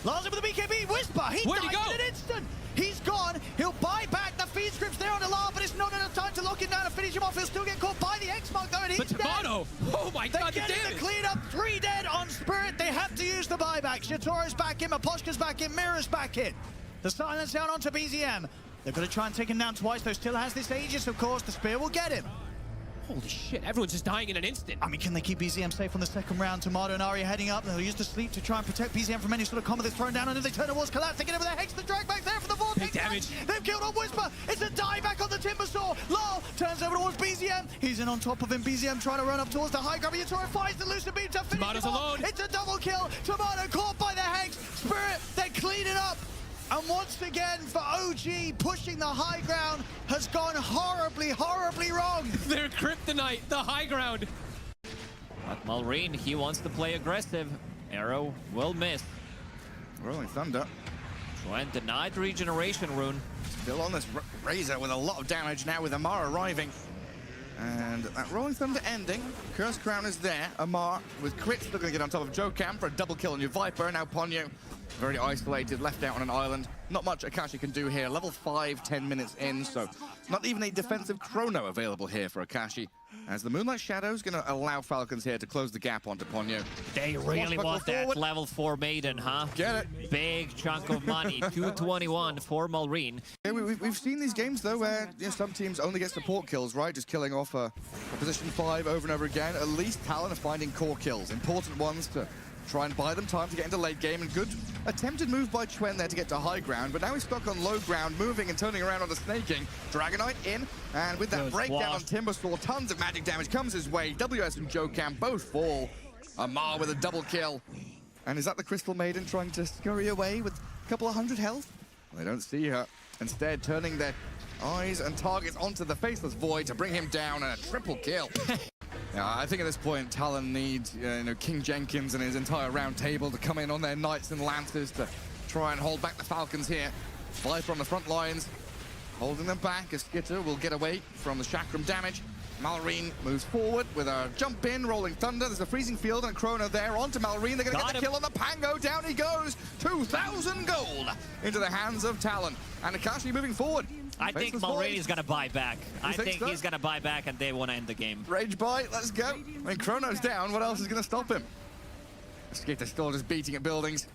Lars in with the BKB, Whisper, he died in an instant. He's gone, he'll buy back, the feed script's there on the Lar, but it's not enough time to lock him down and finish him off. He'll still get caught by the X-Mark though, and he's dead. Oh my god, They get it to clean up, 3 dead on Spirit. They have to use the buybacks. Yatoro's back in, Miposhka's back in, Mirror's back in. The silence down onto BZM. They're going to try and take him down twice, though still has this Aegis, of course. The Spear will get him. Holy shit, everyone's just dying in an instant. I mean, can they keep BZM safe on the second round? Tomato and Ari heading up. They'll use the sleep to try and protect BZM from any sort of combat that's thrown down, and then they turn towards Collapse. They get over their Hex, the drag back there for the vortex. Big damage. They've killed on Whisper. It's a dive back on the Timber Saw. Lal turns over towards BZM. He's in on top of him. BZM trying to run up towards the high grab. Yatoro finds the Lucid Beam to finish Tomato's him off. alone. It's a double kill. Tomato caught by the Hex. Spirit, they clean it up. And once again, for OG, pushing the high ground has gone horribly, horribly wrong. They're kryptonite, the high ground. But Malrine, he wants to play aggressive. Arrow will miss. Rolling Thunder. And denied regeneration rune. Still on this Razor with a lot of damage now with Amar arriving. And that Rolling Thunder ending. Curse Crown is there. Amar with crits still going to get on top of Jokam for a double kill on your Viper. Now Ponyo very isolated, left out on an island. Not much Akashi can do here. Level 5, 10 minutes in, so not even a defensive chrono available here for Akashi. As the Moonlight Shadow is going to allow Falcons here to close the gap onto Ponyo. They really want that level 4 maiden, huh? Get it. Big chunk of money, 221 for Malrine. Yeah, we've seen these games, though, where some teams only get support kills, right? Just killing off a position 5 over and over again. At least Talon are finding core kills, important ones to try and buy them time to get into late game. And good attempted move by Chuen there to get to high ground, but now he's stuck on low ground, moving and turning around on the snaking. Dragonite in, and with that breakdown on Timbersaw, tons of magic damage comes his way. WS and Jokam both fall. Amar with a double kill. And is that the Crystal Maiden trying to scurry away with a couple of hundred health? They don't see her. Instead, turning their eyes and targets onto the Faceless Void to bring him down, and a triple kill. Yeah, I think at this point, Talon needs King Jenkins and his entire round table to come in on their Knights and Lancers to try and hold back the Falcons here. Viper on the front lines, holding them back as Skitter will get away from the Chakram damage. Malrine moves forward with a jump in, Rolling Thunder. There's a Freezing Field and a Chrono there onto Malrine. They're going to get the kill on the Pango. Down he goes. 2,000 gold into the hands of Talon. And Akashi moving forward. I think Malrine is going to buy back. I think he's going to buy back and they want to end the game. Rage buy, let's go. I mean, Chrono's down. What else is going to stop him? Skitter still just beating at buildings.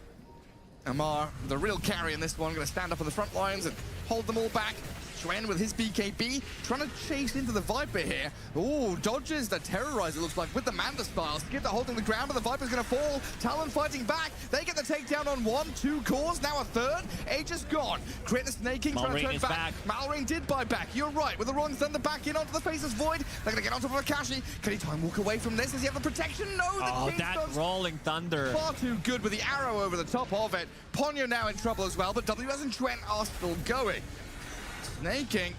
Amar, the real carry in this one, going to stand up on the front lines and hold them all back. Chuen with his BKB, trying to chase into the Viper here. Oh, dodges the Terrorizer, looks like, with the Manta style. Skipper holding the ground, but the Viper's going to fall. Talon fighting back. They get the takedown on 1, 2 cores, now a third. Aegis gone. Crit is snaking, trying to turn back. Malrine did buy back. You're right. With the wrong thunder back in onto the Faceless Void. They're going to get on top of Akashi. Can he try and walk away from this? Does he have the protection? No, that rolling thunder. Far too good with the arrow over the top of it. Ponyo now in trouble as well, but WS and Trent are still going. Snaking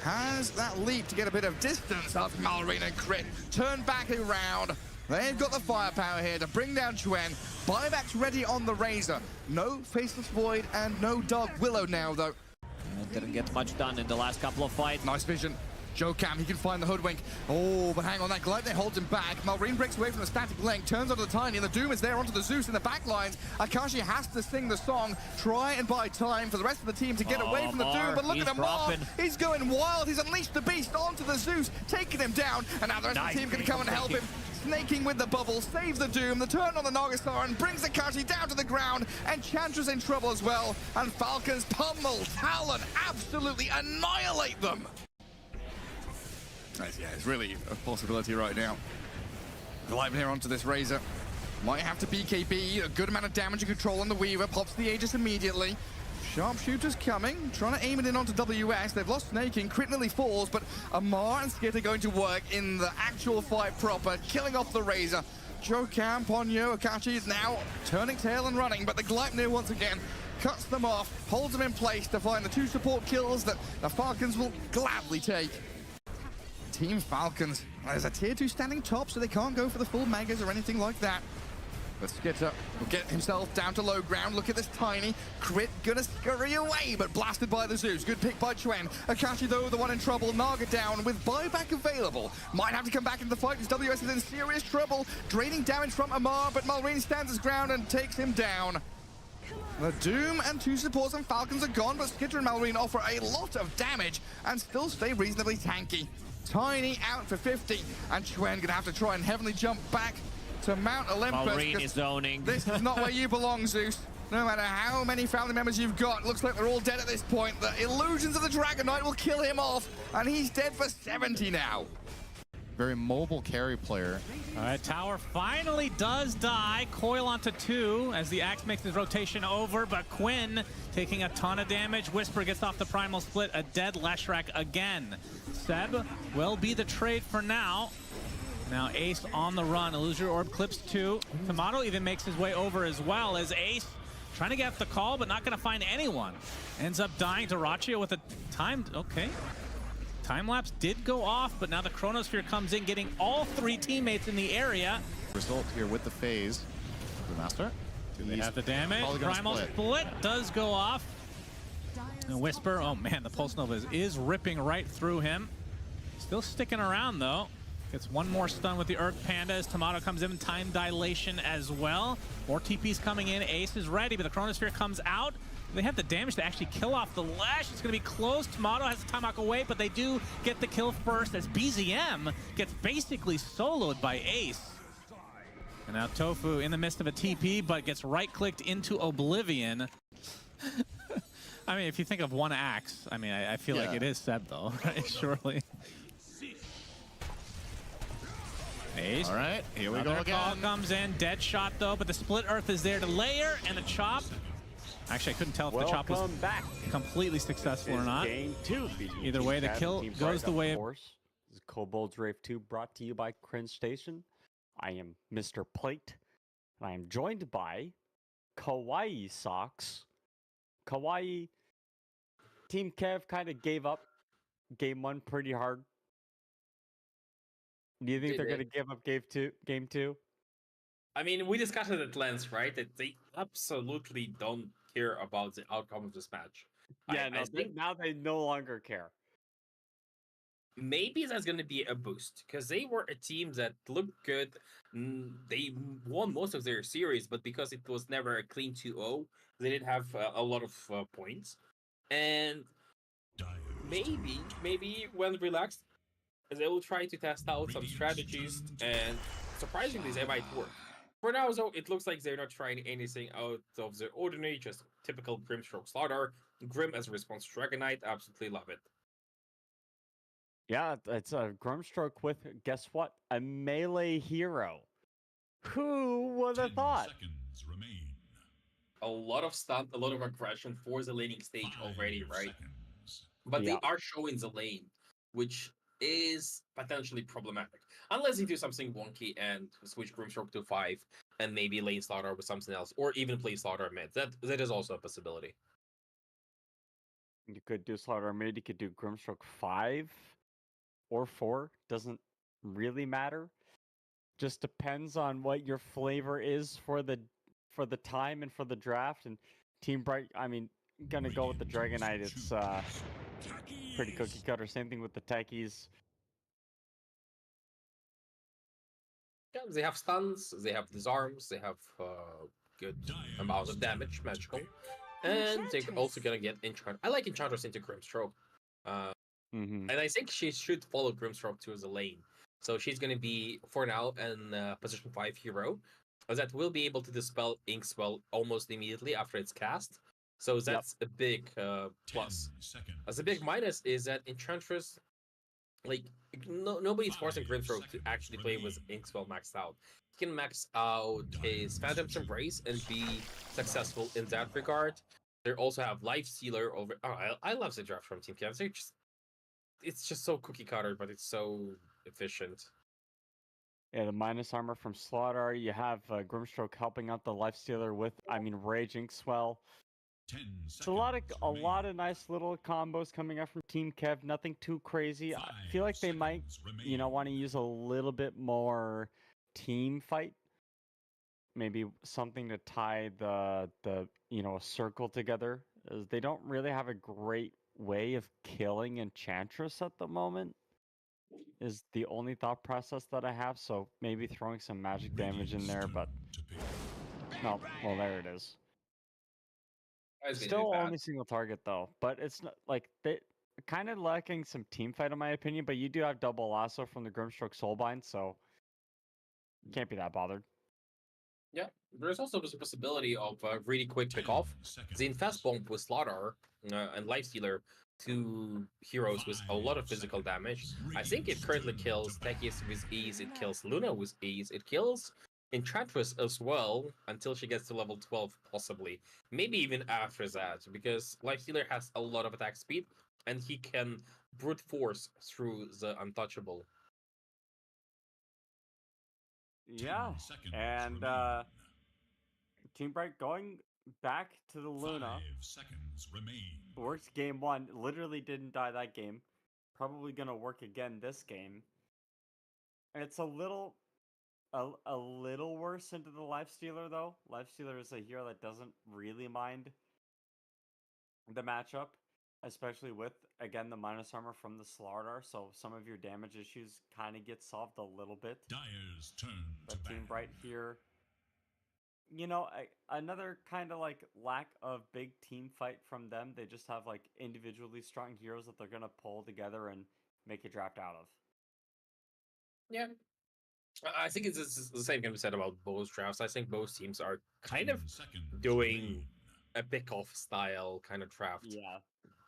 has that leap to get a bit of distance up Malrine and Crit. Turn back around. They've got the firepower here to bring down Chuen. Buyback's ready on the Razor. No Faceless Void and no Dark Willow now, though. Didn't get much done in the last couple of fights. Nice vision. Joe Cam, he can find the Hoodwink. Oh, but hang on, that Glypnir holds him back. Malrine breaks away from the static link, turns onto the Tiny, and the Doom is there onto the Zeus in the back lines. Akashi has to sing the song, try and buy time for the rest of the team to get away from the Doom, but look at Amar, he's going wild, he's unleashed the beast onto the Zeus, taking him down, and now the rest of the team can come and help him. Snaking with the bubble, saves the Doom, the turn on the Nagastar, and brings Akashi down to the ground, and Chantra's in trouble as well, and Falcons pummel Talon, absolutely annihilate them. Yeah, it's really a possibility right now. Glypnir onto this Razor. Might have to BKB, a good amount of damage and control on the Weaver. Pops the Aegis immediately. Sharpshooter's coming, trying to aim it in onto WS. They've lost Snaking, Crit nearly falls, but Amar and Skit are going to work in the actual fight proper, killing off the Razor. Joe Cam, Ponyo, Akashi is now turning tail and running, but the Glypnir once again cuts them off, holds them in place to find the 2 support kills that the Falcons will gladly take. Team Falcons, there's a tier 2 standing top, so they can't go for the full megas or anything like that. But Skitter will get himself down to low ground. Look at this Tiny. Crit gonna scurry away, but blasted by the Zeus. Good pick by Chuen. Akashi, though, the one in trouble. Naga down with buyback available. Might have to come back into the fight because WS is in serious trouble. Draining damage from Amar, but Malrine stands his ground and takes him down. The Doom and 2 supports and Falcons are gone, but Skitter and Malrine offer a lot of damage and still stay reasonably tanky. Tiny out for 50, and Chuen gonna have to try and heavenly jump back to Mount Olympus. Malrine is zoning. This is not where you belong, Zeus. No matter how many family members you've got, looks like they're all dead at this point. The illusions of the Dragon Knight will kill him off, and he's dead for 70 now. Very mobile carry player. All right, Tower finally does die. Coil onto 2 as the Axe makes his rotation over, but Quinn taking a ton of damage. Whisper gets off the Primal Split, a dead Leshrac again. Seb will be the trade for now. Now Ace on the run. Illusory Orb clips 2. Tomato even makes his way over as well as Ace trying to get the call, but not going to find anyone. Ends up dying to Rachio with a timed, okay. Time-lapse did go off, but now the Chronosphere comes in, getting all 3 teammates in the area. Result here with the phase. The Master. Do they have the damage? Primal split does go off. And Whisper, oh man, the Pulse Nova is ripping right through him. Still sticking around though. Gets one more stun with the Earth Panda as Tomato comes in, time dilation as well. More TPs coming in, Ace is ready, but the Chronosphere comes out. They have the damage to actually kill off the Lash. It's going to be close. Tomato has the Tomahawk away, but they do get the kill first as BZM gets basically soloed by Ace. And now Tofu in the midst of a TP, but gets right-clicked into Oblivion. I mean, if you think of one axe, I mean, I feel like it is Seb, though, right? Surely. Ace. All right, here we go again. Call comes in, dead shot, though, but the Split Earth is there to layer, and the chop. Actually, I couldn't tell if the chop was completely successful or not. Game 2. Either way, the kill goes the way of... This is Kobolds Rave 2 brought to you by Cringe Station. I am Mr. Plate, and I am joined by Kawaii Socks. Kawaii, Team KEV kind of gave up Game 1 pretty hard. Do you think they're going to give up Game 2? I mean, we discussed it at length, right? That they absolutely don't care about the outcome of this match. Yeah, I think now they no longer care. Maybe that's going to be a boost because they were a team that looked good. They won most of their series, but because it was never a clean 2-0, they didn't have a lot of points. And maybe when relaxed, they will try to test out some strategies, and surprisingly, they might work. For now, though, it looks like they're not trying anything out of the ordinary, just typical Grimstroke slaughter. Grim as a response to Dragonite, absolutely love it. Yeah, it's a Grimstroke with, guess what? A melee hero. Who would have thought? Seconds remain. A lot of stunt, a lot of aggression for the laning stage already, right? Seconds. But Yeah. they are showing the lane, which is potentially problematic. Unless they do something wonky and switch Grimstroke to 5 and maybe lane slaughter with something else, or even play slaughter mid. That is also a possibility. You could do Slaughter mid, you could do Grimstroke 5 or 4. Doesn't really matter. Just depends on what your flavor is for the time and for the draft. And Team Bright, I mean, gonna go with the Dragonite. It's pretty cookie cutter. Same thing with the Techies. Yeah, they have stuns, they have disarms, they have good amount of damage, magical. And they're also gonna get Enchant. I like Enchantress into Grimstroke. And I think she should follow Grimstroke to the lane. So she's gonna be, for now, an position 5 hero that will be able to dispel Inkswell almost immediately after it's cast. So that's a big plus. As a big minus is that Enchantress, like, nobody's forcing Grimstroke to actually play with Inkswell maxed out. He can max out his Phantom's Embrace and be successful in that regard. They also have Life Stealer over. Oh, I love the draft from Team KEV. It's just so cookie cutter, but it's so efficient. Yeah, the minus armor from Slaughter. You have Grimstroke helping out the Lifestealer with, Rage Inkswell. It's a lot of nice little combos coming up from Team KEV. Nothing too crazy. I feel like they might, want to use a little bit more team fight. Maybe something to tie the a circle together. As they don't really have a great way of killing Enchantress at the moment. Is the only thought process that I have. So maybe throwing some magic damage in there, but no. Well, there it is. Still only single target though, but it's not like they kind of lacking some team fight in my opinion. But you do have double lasso from the Grimstroke Soulbind, so can't be that bothered. Yeah, there's also the possibility of a really quick pick off. The Infest Bomb with Slaughter and Lifestealer, two heroes with a lot of physical damage. I think it currently kills Techies with ease, it kills Luna with ease, it kills Enchantress as well until she gets to level 12, possibly. Maybe even after that, because Lifestealer has a lot of attack speed and he can brute force through the Untouchable. Yeah, and Team Bright going back to the Luna. 5 seconds remain. Works game 1, literally didn't die that game. Probably gonna work again this game. And it's a little worse into the Lifestealer though. Lifestealer is a hero that doesn't really mind the matchup, especially with, again, the minus armor from the Slaughter, so some of your damage issues kind of get solved a little bit. Dire's turn but Team Bright here, another kind of like lack of big team fight from them. They just have like individually strong heroes that they're gonna pull together and make a draft out of. Yeah. I think it's the same can be said about both drafts. I think both teams are kind of doing a pick-off style kind of draft. Yeah.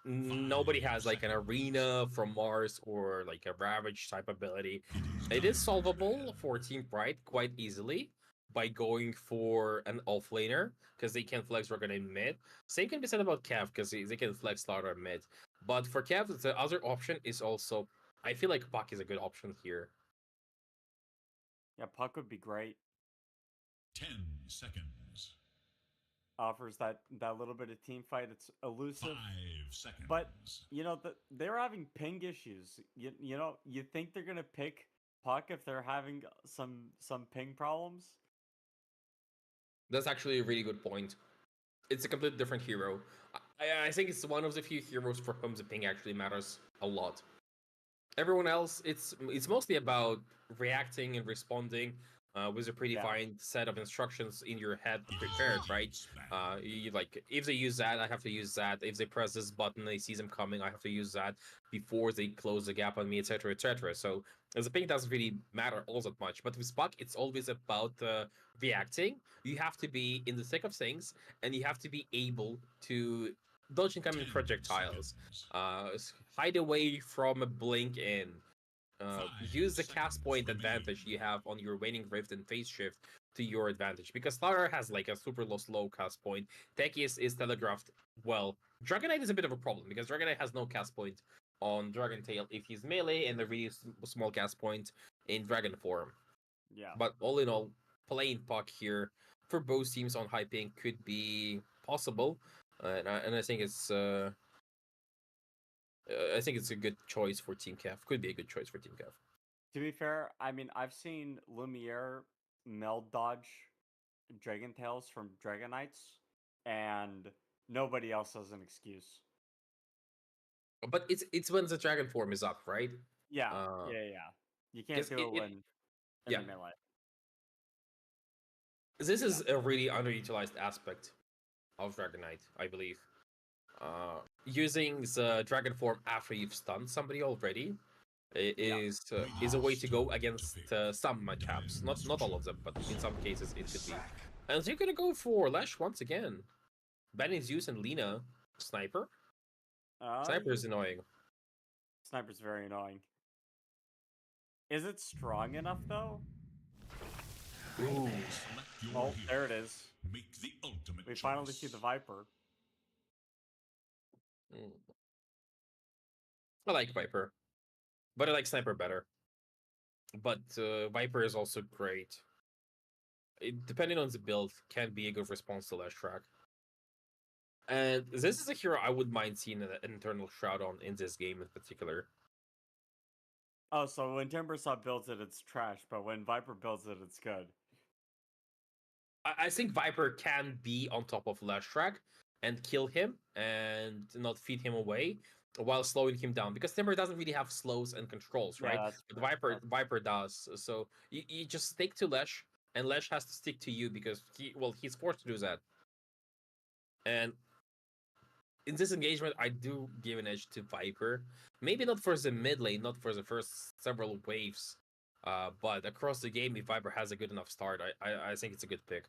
Nobody has like an Arena from Mars or like a Ravage type ability. It is solvable for Team Bright quite easily by going for an offlaner because they can flex Rocket in mid. Same can be said about KEV because they can flex Slaughter mid. But for KEV, the other option is also, I feel like Puck is a good option here. Yeah, Puck would be great. 10 seconds. Offers that little bit of team fight. It's elusive. 5 seconds. But they're having ping issues. You think they're gonna pick Puck if they're having some ping problems? That's actually a really good point. It's a completely different hero. I think it's one of the few heroes for whom the ping actually matters a lot. Everyone else, it's mostly about reacting and responding, with a predefined set of instructions in your head prepared, right? You like, if they use that, I have to use that. If they press this button, they see them coming, I have to use that before they close the gap on me, etc., etc. So as a ping doesn't really matter all that much, but with Puck, it's always about reacting. You have to be in the thick of things, and you have to be able to dodge incoming projectiles, hide away from a blink in. Use the cast point advantage you have on your Waning Rift and Phase Shift to your advantage, because Lara has like a super slow cast point. Techies is telegraphed well. Dragonite is a bit of a problem because Dragonite has no cast point on Dragon Tail if he's melee, and a really small cast point in Dragon form. Yeah. But all in all, playing Puck here for both teams on high ping could be possible, and I think it's a good choice for Team KEV. Could be a good choice for Team KEV. To be fair, I mean, I've seen Lumiere meld dodge Dragon Tails from Dragonites, and nobody else has an excuse. But it's when the Dragon form is up, right? Yeah, You can't do it when in the melee. This is a really underutilized aspect of Dragonite, I believe. Using the Dragon form after you've stunned somebody already is a way to go against some matchups. Not all of them, but in some cases it could be. And so you're gonna go for Lash once again. Banning Zeus and Lina. Sniper? Sniper is annoying. Sniper's very annoying. Is it strong enough though? Ooh. Oh, there it is. Make the ultimate we finally see the Viper. I like Viper, but I like Sniper better. But Viper is also great. Depending on the build, can be a good response to Lash Track. And this is a hero I wouldn't mind seeing an Internal Shroud on in this game in particular. Oh, so when Timbersaw builds it, it's trash, but when Viper builds it, it's good. I think Viper can be on top of Lash Track and kill him and not feed him away while slowing him down, because Timber doesn't really have slows and controls, right? But Viper does. So you just stick to Lash, and Lash has to stick to you because he's forced to do that. And in this engagement, I do give an edge to Viper. Maybe not for the mid lane, not for the first several waves, but across the game, if Viper has a good enough start, I think it's a good pick.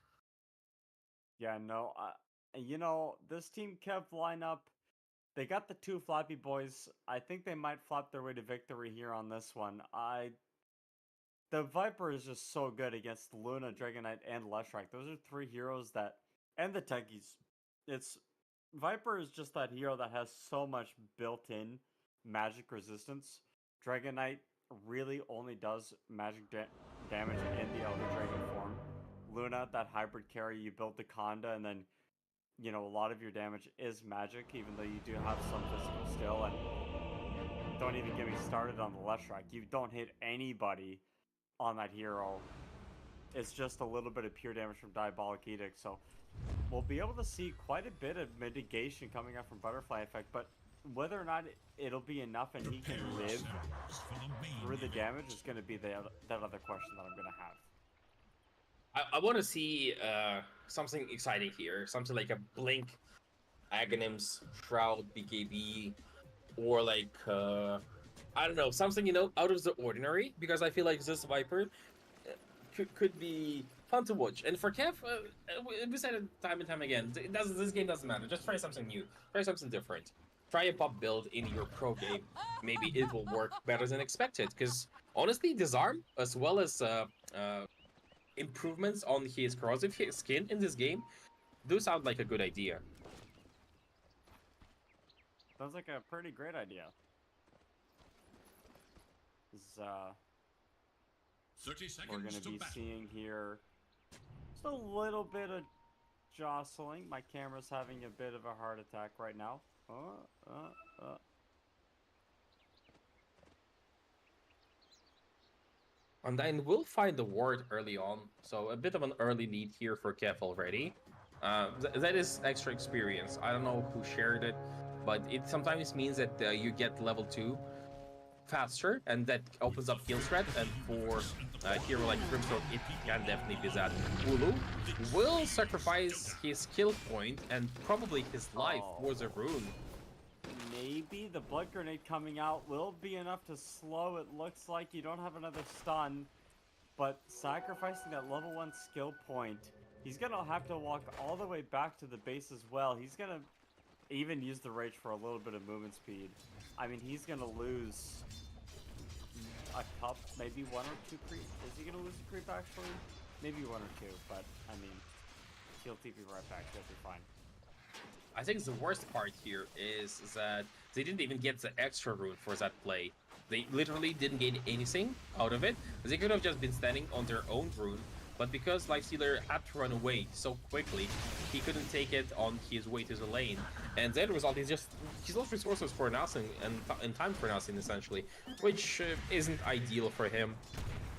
Yeah, no, you know, this Team KEV lineup, they got the two Flappy Boys. I think they might flop their way to victory here on this one. The Viper is just so good against Luna, Dragonite, and Leshrac. Those are three heroes that, and the Techies. Viper is just that hero that has so much built-in magic resistance. Dragonite really only does magic damage in the Elder Dragon form. Luna, that hybrid carry, you build the Conda, and then, you know, a lot of your damage is magic, even though you do have some physical still. And don't even get me started on the Leshrac. You don't hit anybody on that hero. It's just a little bit of pure damage from Diabolic Edict. So we'll be able to see quite a bit of mitigation coming up from Butterfly Effect, but whether or not it'll be enough and he can live through the damage is going to be that other question that I'm going to have. I want to see something exciting here. Something like a Blink, Aghanims, Shroud, BKB, or like, I don't know, something, you know, out of the ordinary, because I feel like this Viper could be fun to watch. And for KEV, we said it time and time again, this game doesn't matter. Just try something new. Try something different. Try a pop build in your pro game. Maybe it will work better than expected. Because honestly, Disarm, as well as improvements on his corrosive skin in this game, do sound like a good idea. Sounds like a pretty great idea. 30 seconds we're going to be seeing here just a little bit of jostling. My camera's having a bit of a heart attack right now. And then we'll find the ward early on, so a bit of an early lead here for KEV already. That is extra experience. I don't know who shared it, but it sometimes means that you get level 2 faster, and that opens up kill threat. And for a hero like Brimstone, it can definitely be that. Ulu will sacrifice his kill point and probably his life for the rune. Maybe the blood grenade coming out will be enough to slow. It looks like you don't have another stun, but sacrificing that level 1 skill point, he's gonna have to walk all the way back to the base as well. He's gonna even use the rage for a little bit of movement speed. I mean, he's gonna lose a cup, maybe 1 or 2 creep. Is he gonna lose a creep actually? Maybe 1 or 2, but I mean, he'll TP right back. He'll be fine. I think the worst part here is that they didn't even get the extra rune for that play. They literally didn't get anything out of it. They could have just been standing on their own rune, but because Lifestealer had to run away so quickly, he couldn't take it on his way to the lane. And the end result is just he's lost resources for nothing and time for nothing, essentially, which isn't ideal for him.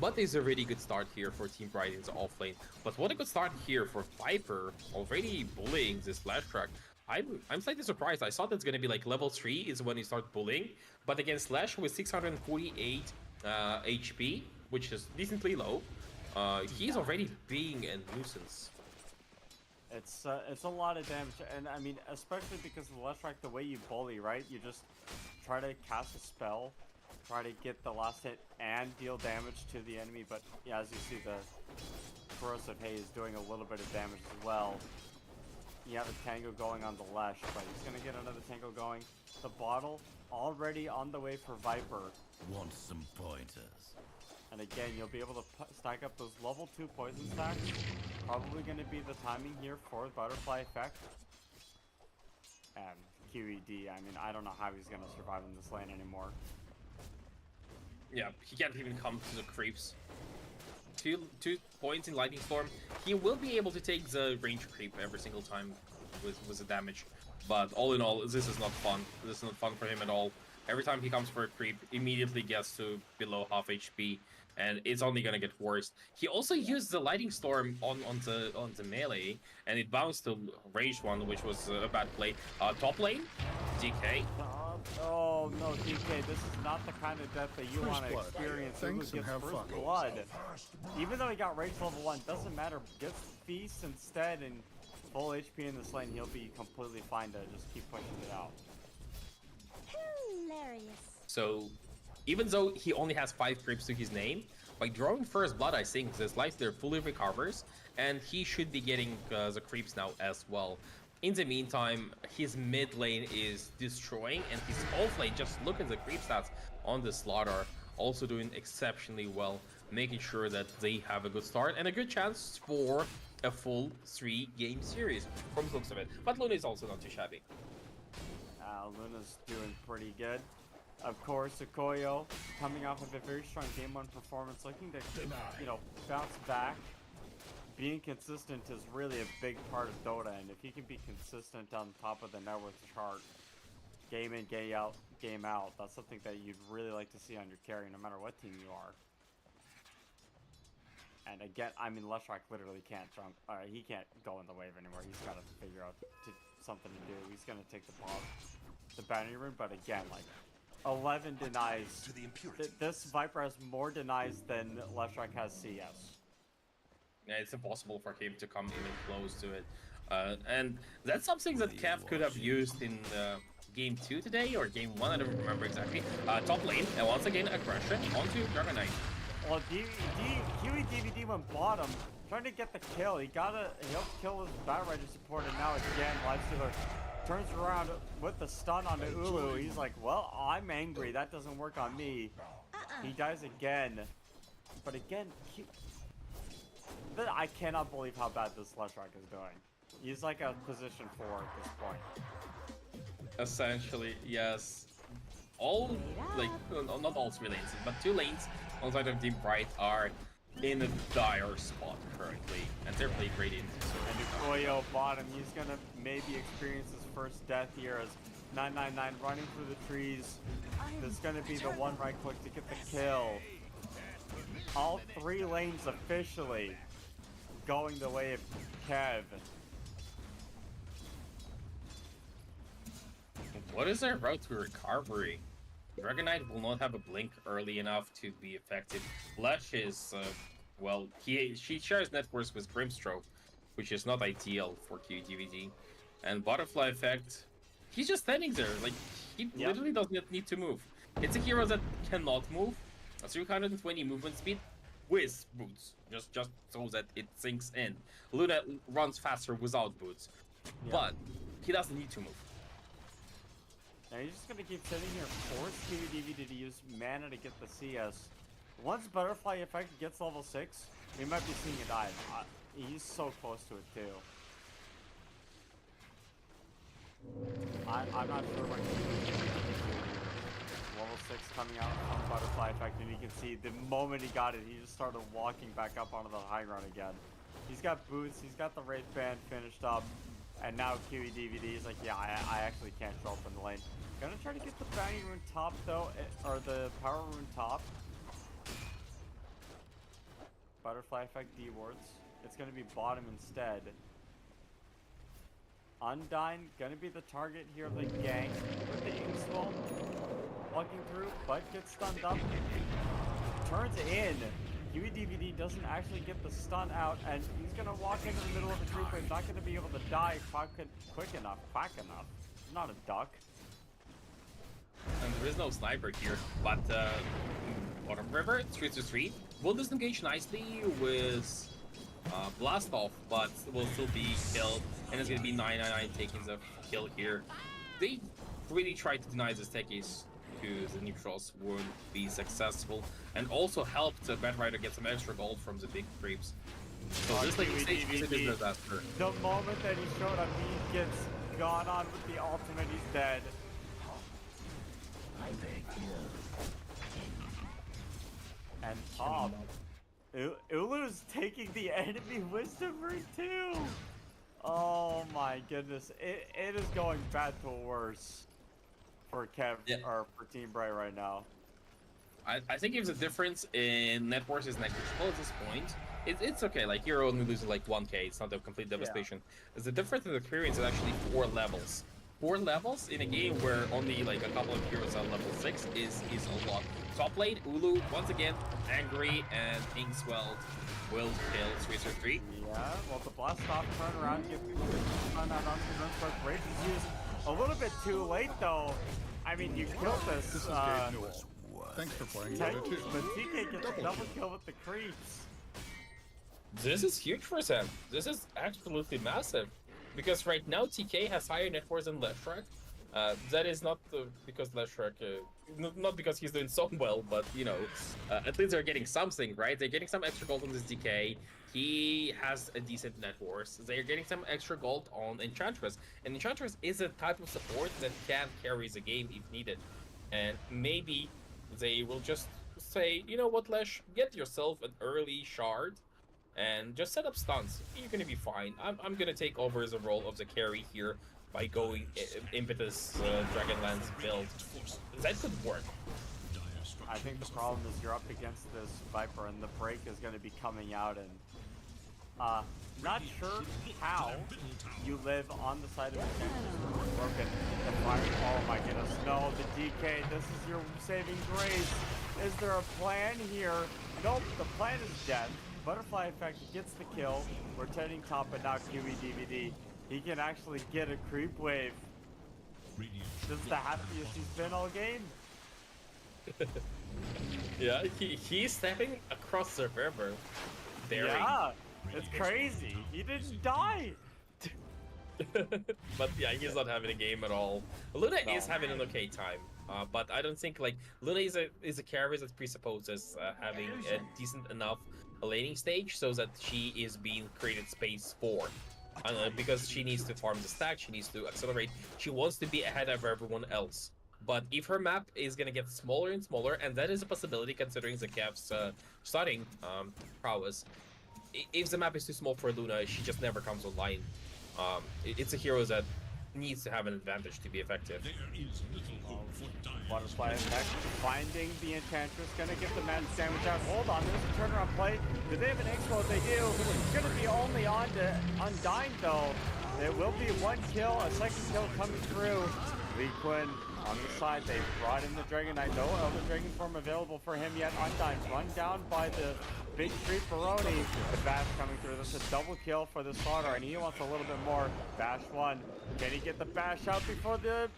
But it's a really good start here for Team Bright in the offlane. But what a good start here for Viper, already bullying this flash track. I'm slightly surprised. I thought it's going to be like level 3 is when you start bullying. But against Slash with 648 HP, which is decently low, he's already being a nuisance. It's a lot of damage, and I mean, especially because of the left track, the way you bully, right? You just try to cast a spell, try to get the last hit and deal damage to the enemy, but yeah, as you see, the Corrosive Haze is doing a little bit of damage as well. You have a Tango going on the Lesh, but he's gonna get another Tango going. The bottle already on the way for Viper. Want some pointers? And again, you'll be able to stack up those level 2 poison stacks. Probably going to be the timing here for Butterfly Effect. And QED, I mean, I don't know how he's going to survive in this lane anymore. Yeah, he can't even come to the creeps. Two points in Lightning Storm. He will be able to take the range creep every single time with the damage. But all in all, this is not fun. This is not fun for him at all. Every time he comes for a creep, immediately gets to below half HP, and it's only gonna get worse. He also used the Lightning Storm on the melee, and it bounced to ranged one, which was a bad play. Top lane, DK. Oh no, DK, this is not the kind of death that you want to experience. Thanks and have fun. Blood. Even though he got rage level 1, doesn't matter. Gets Feast instead and full HP in this lane, he'll be completely fine to just keep pushing it out. Hilarious. So, even though he only has 5 creeps to his name, by drawing first blood, I think this Lifestealer fully recovers, and he should be getting the creeps now as well. In the meantime, his mid lane is destroying, and his off lane, just look at the creep stats on the Slaughter, also doing exceptionally well, making sure that they have a good start and a good chance for a full 3-game series from the looks of it. But Luna is also not too shabby. Luna's doing pretty good. Of course, Okoyo coming off of a very strong Game 1 performance, looking to, you know, bounce back. Being consistent is really a big part of Dota, and if he can be consistent on top of the net worth chart, game in, game out, that's something that you'd really like to see on your carry, no matter what team you are. And again, I mean, Leshrak literally can't jump. He can't go in the wave anymore. He's got to figure out something to do. He's gonna take the bounty rune, but again, like 11 denies. This Viper has more denies than Leshrak has CS. Yeah, it's impossible for him to come even close to it. And that's something that KEV could have used in Game 2 today, or Game 1, I don't remember exactly. Top lane, and once again, aggression onto Dragon Knight. Well, Huey DVD went bottom, trying to get the kill. He helped kill his Battle Rider support, and now again, Lifestealer turns around with the stun on the Ulu. He's like, well, I'm angry. That doesn't work on me. He dies again. But again, I cannot believe how bad this Leshrak is doing. He's like a position 4 at this point. Essentially, yes. All, like, not all 3 lanes, but 2 lanes on the side of Team Bright are in a dire spot currently, and they're playing Radiant. And Okoyo bottom, he's gonna maybe experience his first death here as 999 running through the trees. There's gonna be the one right click to get the kill. All 3 lanes officially going the way of KEV. What is their route to recovery? Dragon Knight will not have a blink early enough to be effective. Flash is, well, she shares networks with Grimstroke, which is not ideal for QDVD. And Butterfly Effect, he's just standing there. Like, he literally doesn't need to move. It's a hero that cannot move. A 320 movement speed with boots, just so that it sinks in. Luna runs faster without boots, but he doesn't need to move. Now he's just gonna keep sitting here, force QEV to use mana to get the CS. Once Butterfly Effect gets level 6, we might be seeing a dive. He's so close to it too. I'm not sure what level 6 coming out on Butterfly Effect, and you can see the moment he got it, he just started walking back up onto the high ground again. He's got boots, he's got the Rave band finished up, and now QEDVD is like, yeah, I actually can't show up in the lane. Gonna try to get the bounty rune top though, or the power rune top. Butterfly Effect D wards. It's gonna be bottom instead. Undyne gonna be the target here of the gang with the Inkswell walking through, but gets stunned up. Turns in. QEDVD doesn't actually get the stun out, and he's gonna walk into the middle of the group and not gonna be able to die quick enough. He's not a duck. And there is no sniper here, but Bottom River 3-3 will disengage nicely with Blast Off, but will still be killed, and it's gonna be 999 taking the kill here. They really tried to deny the staircase to the neutrals, won't be successful, and also helped Bad Rider get some extra gold from the big creeps. So this like stage is a disaster. The moment that he showed up, he gets gone on with the ultimate, he's dead. And top. Ulu's taking the enemy wisdom root too. Oh my goodness. It is going bad to worse for Kev or for Team Bright right now. I think if the difference in net worth is negligible at this point, it's okay. Like you're only losing like 1k, it's not a complete devastation. The difference in experience is actually 4 levels. 4 levels in a game where only like a couple of heroes are level 6 is a lot. Top lane, Ulu once again angry, and Inkswell will kill 3-3. Yeah, well the blast off turn around, get the run out onto the Runsport. Rage is used a little bit too late though. I mean, you killed this. This is Gabe Newell. Thanks for playing. But TK gets a double kill with the creeps. This is huge for them. This is absolutely massive. Because right now TK has higher net worth than Leshrac. That is not because Leshrac, not because he's doing so well, but you know, at least they're getting something, right? They're getting some extra gold on this DK. He has a decent net worth. They're getting some extra gold on Enchantress, and Enchantress is a type of support that can carry the game if needed. And maybe they will just say, you know what, Lesh, get yourself an early shard and just set up stuns. You're gonna be fine. I'm gonna take over the role of the carry here by going Impetus Dragonlance build. That could work. I think the problem is you're up against this Viper, and the break is going to be coming out, and not sure how you live on the side of the broken. The fire. Oh my goodness! No, the DK. This is your saving grace. Is there a plan here? Nope. The plan is dead. Butterfly Effect gets the kill. Rotating top, but now QEDVD. He can actually get a creep wave. This is the happiest he's been all game. Yeah, he's stepping across the river. Daring. Yeah, it's crazy. He didn't die. But yeah, he's not having a game at all. Luna is having an okay time, but I don't think like Luna is a carry that presupposes having a decent enough laning stage so that she is being created space for. Because she needs to farm the stack, she needs to accelerate, she wants to be ahead of everyone else. But if her map is gonna get smaller and smaller, and that is a possibility considering the KEV's starting prowess, if the map is too small for Luna, she just never comes online. It's a hero that needs to have an advantage to be effective. Butterfly Effect finding the Enchantress, gonna get the man sandwich out. Hold on, there's a turnaround play. Do they have an explode? They do. It's gonna be only on to Undyne though. There will be 1 kill, a second kill coming through. Lee Quinn On the side, they brought in the Dragon Knight. No Elder Dragon form available for him yet. Undyne run down by the big creep Baroni. The Bash coming through. This is a double kill for the Slaughter, and he wants a little bit more. Bash 1. Can he get the Bash out before the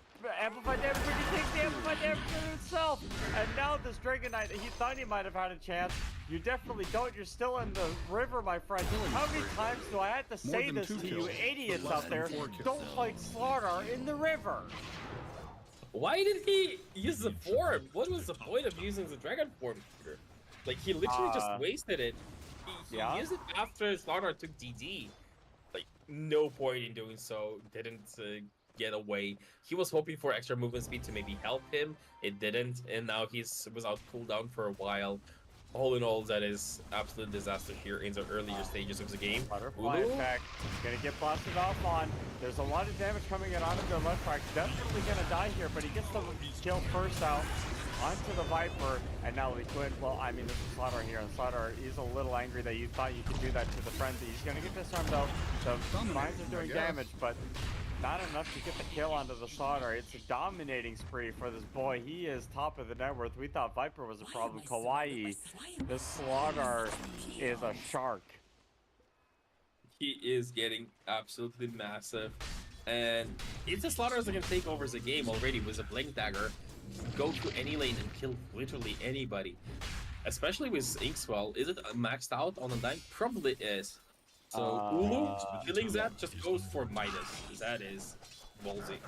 amplified damage? But he takes the amplified damage to himself. And now this Dragon Knight, he thought he might have had a chance. You definitely don't. You're still in the river, my friend. How many times do I have to say this to you idiots out there? Don't fight Slaughter in the river. Why did he use the form? What was the point of using the dragon form here? Like, he literally just wasted it. He used it after Slaughter took DD. Like, no point in doing so. Didn't get away. He was hoping for extra movement speed to maybe help him. It didn't, and now he's was out cooldown for a while. All in all, that is absolute disaster here in the earlier stages of the game. Butterfly effect. Gonna get blasted off on. There's a lot of damage coming in onto the left track. Definitely gonna die here, but he gets the kill first out onto the Viper. And now Liquid, well, I mean, this is Slaughter here. And Slaughter is a little angry that you thought you could do that to the frenzy. He's gonna get disarmed out. The mines are doing damage, but not enough to get the kill onto the Slaughter. It's a dominating spree for this boy. He is top of the net worth. We thought Viper was a problem. Kawaii. This Slaughter is a shark. He is getting absolutely massive. And it's a Slaughter that can take over the game already with a Blink Dagger. Go to any lane and kill literally anybody. Especially with Inkswell. Is it maxed out on Undyne? Probably is. So Ulu killing that just goes for Midas. That is ballsy.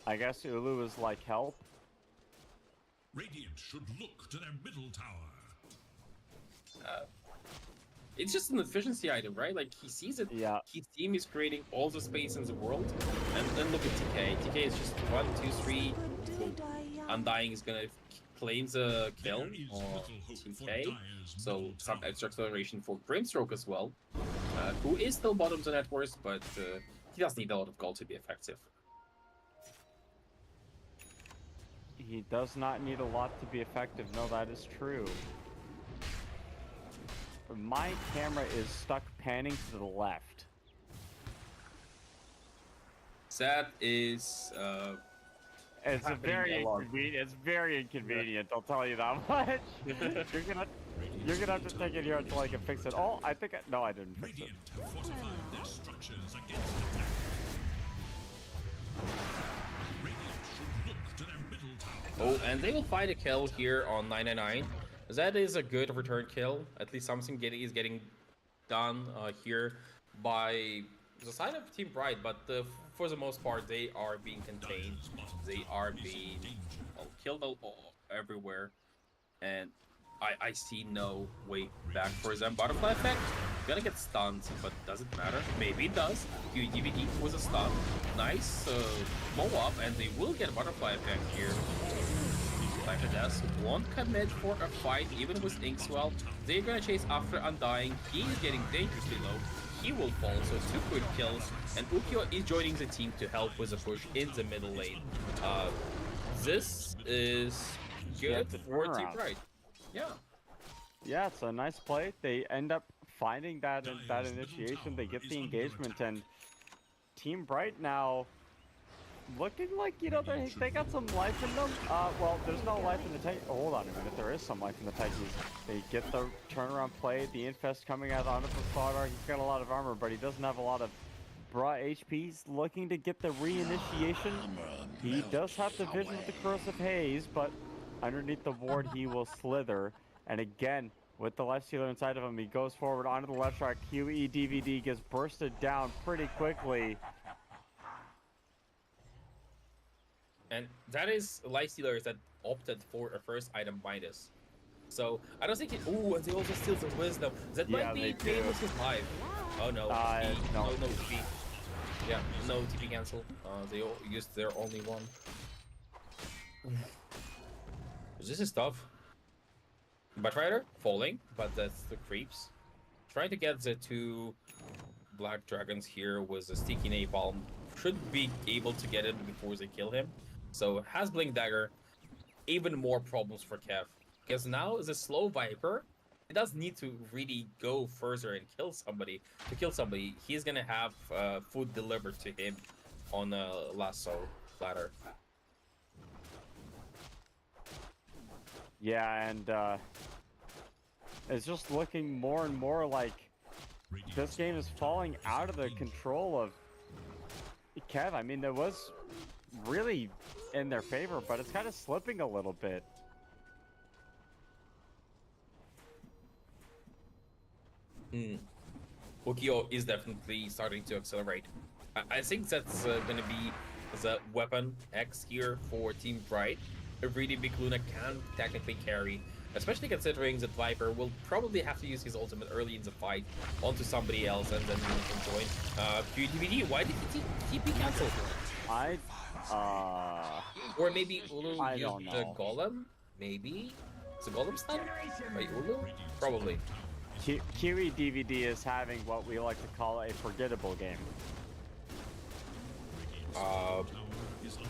I guess Ulu is like help. Radiant should look to their middle tower. It's just an efficiency item, right? Like, he sees it. Yeah. His team is creating all the space in the world. And then look at TK. TK is just 1, 2, 3. Boom. Undying is gonna claim the kill on TK. So some extra acceleration for Brimstroke as well. Who is still bottom to net worth, but he does need a lot of gold to be effective. He does not need a lot to be effective. No, that is true. My camera is stuck panning to the left. That is it's a very inconvenient. It's very inconvenient. I'll tell you that much. You're gonna have to take it here until I can fix it. Oh, I think no, I didn't fix it. Oh, and they will find a kill here on 999. That is a good return kill. At least something is getting done here by the side of Team Bright, but for the most part, they are being contained. They are being killed everywhere, and I see no way back for them. Butterfly effect, gonna get stunned, but does it matter? Maybe it does. DVD was a stun. Nice blow up, and they will get butterfly effect here. Death won't commit for a fight, even with Inkswell. They're gonna chase after Undying. He is getting dangerously low. He will fall, so 2 quick kills, and Ukyo is joining the team to help with the push in the middle lane. This is good for Team Bright. Yeah. Yeah, it's a nice play. They end up finding that initiation. They get the engagement, and Team Bright now looking like, you know, they got some life in them. Well, there's no life in the tank. Oh, hold on a minute. There is some life in the tankies. They get the turnaround play. The Infest coming out onto the Slaughter. He's got a lot of armor, but he doesn't have a lot of bra HP. He's looking to get the reinitiation. He does have the vision with the corrosive haze, but underneath the ward, he will slither. And again, with the lifestealer inside of him, he goes forward onto the left track. QE DVD gets bursted down pretty quickly. And that is lifestealers that opted for a first item Midas. So I don't think ooh, and they also steal the wisdom. That might be famous his life. Oh no. No TP. Yeah, no TP cancel. They all used their only one. This is tough. Batrider falling, but that's the creeps. Trying to get the 2 black dragons here with a sticky napalm. Should be able to get it before they kill him. So has Blink Dagger, even more problems for KEV. Because now the slow Viper, it does need to really go further and kill somebody. To kill somebody, he's gonna have food delivered to him on a lasso. platter. Yeah, and it's just looking more and more like this game is falling out of the control of KEV. I mean, it was really in their favor, but it's kind of slipping a little bit. Ukio is definitely starting to accelerate. I think that's going to be the weapon X here for Team Bright. A really big Luna can technically carry, especially considering that Viper will probably have to use his ultimate early in the fight onto somebody else, and then Luna can join. QDVD, why did he TP cancel? Or maybe Ulu I used don't the know. Golem? Maybe? Is the Golem stun by Ulu? Probably. QE DVD is having what we like to call a forgettable game.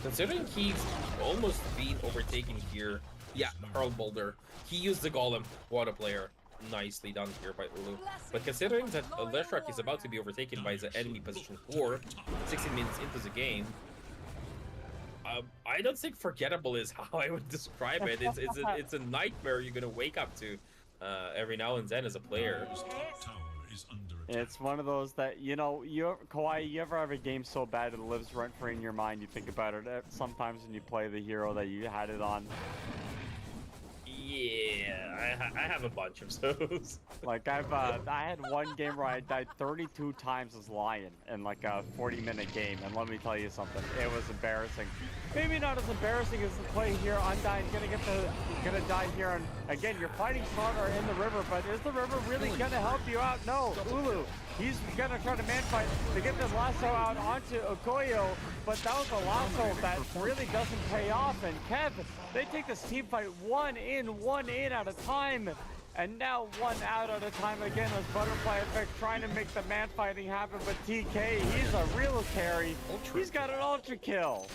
Considering he's almost been overtaken here, yeah, Hurl Boulder. He used the Golem, what a player. Nicely done here by Ulu. But considering that Leshrak is about to be overtaken by the enemy position 4, 16 minutes into the game, I don't think forgettable is how I would describe it. It's a nightmare you're gonna wake up to every now and then as a player. It's one of those that, you know, Kawhi, you ever have a game so bad it lives rent free in your mind, you think about it sometimes when you play the hero that you had it on. Yeah, I have a bunch of those. Like I had one game where I died 32 times as Lion in like a 40-minute game, and let me tell you something, it was embarrassing. Maybe not as embarrassing as the play here. Undyne gonna die here, and again, you're fighting stronger in the river, but is the river really gonna help you out? No, Ulu, he's gonna try to man fight to get this lasso out onto Okoyo, but that was a lasso that really doesn't pay off, and KEV, they take this team fight one in at a time, and now one out at a time again as Butterfly Effect trying to make the man fighting happen, but TK, he's a real carry. He's got an ultra kill.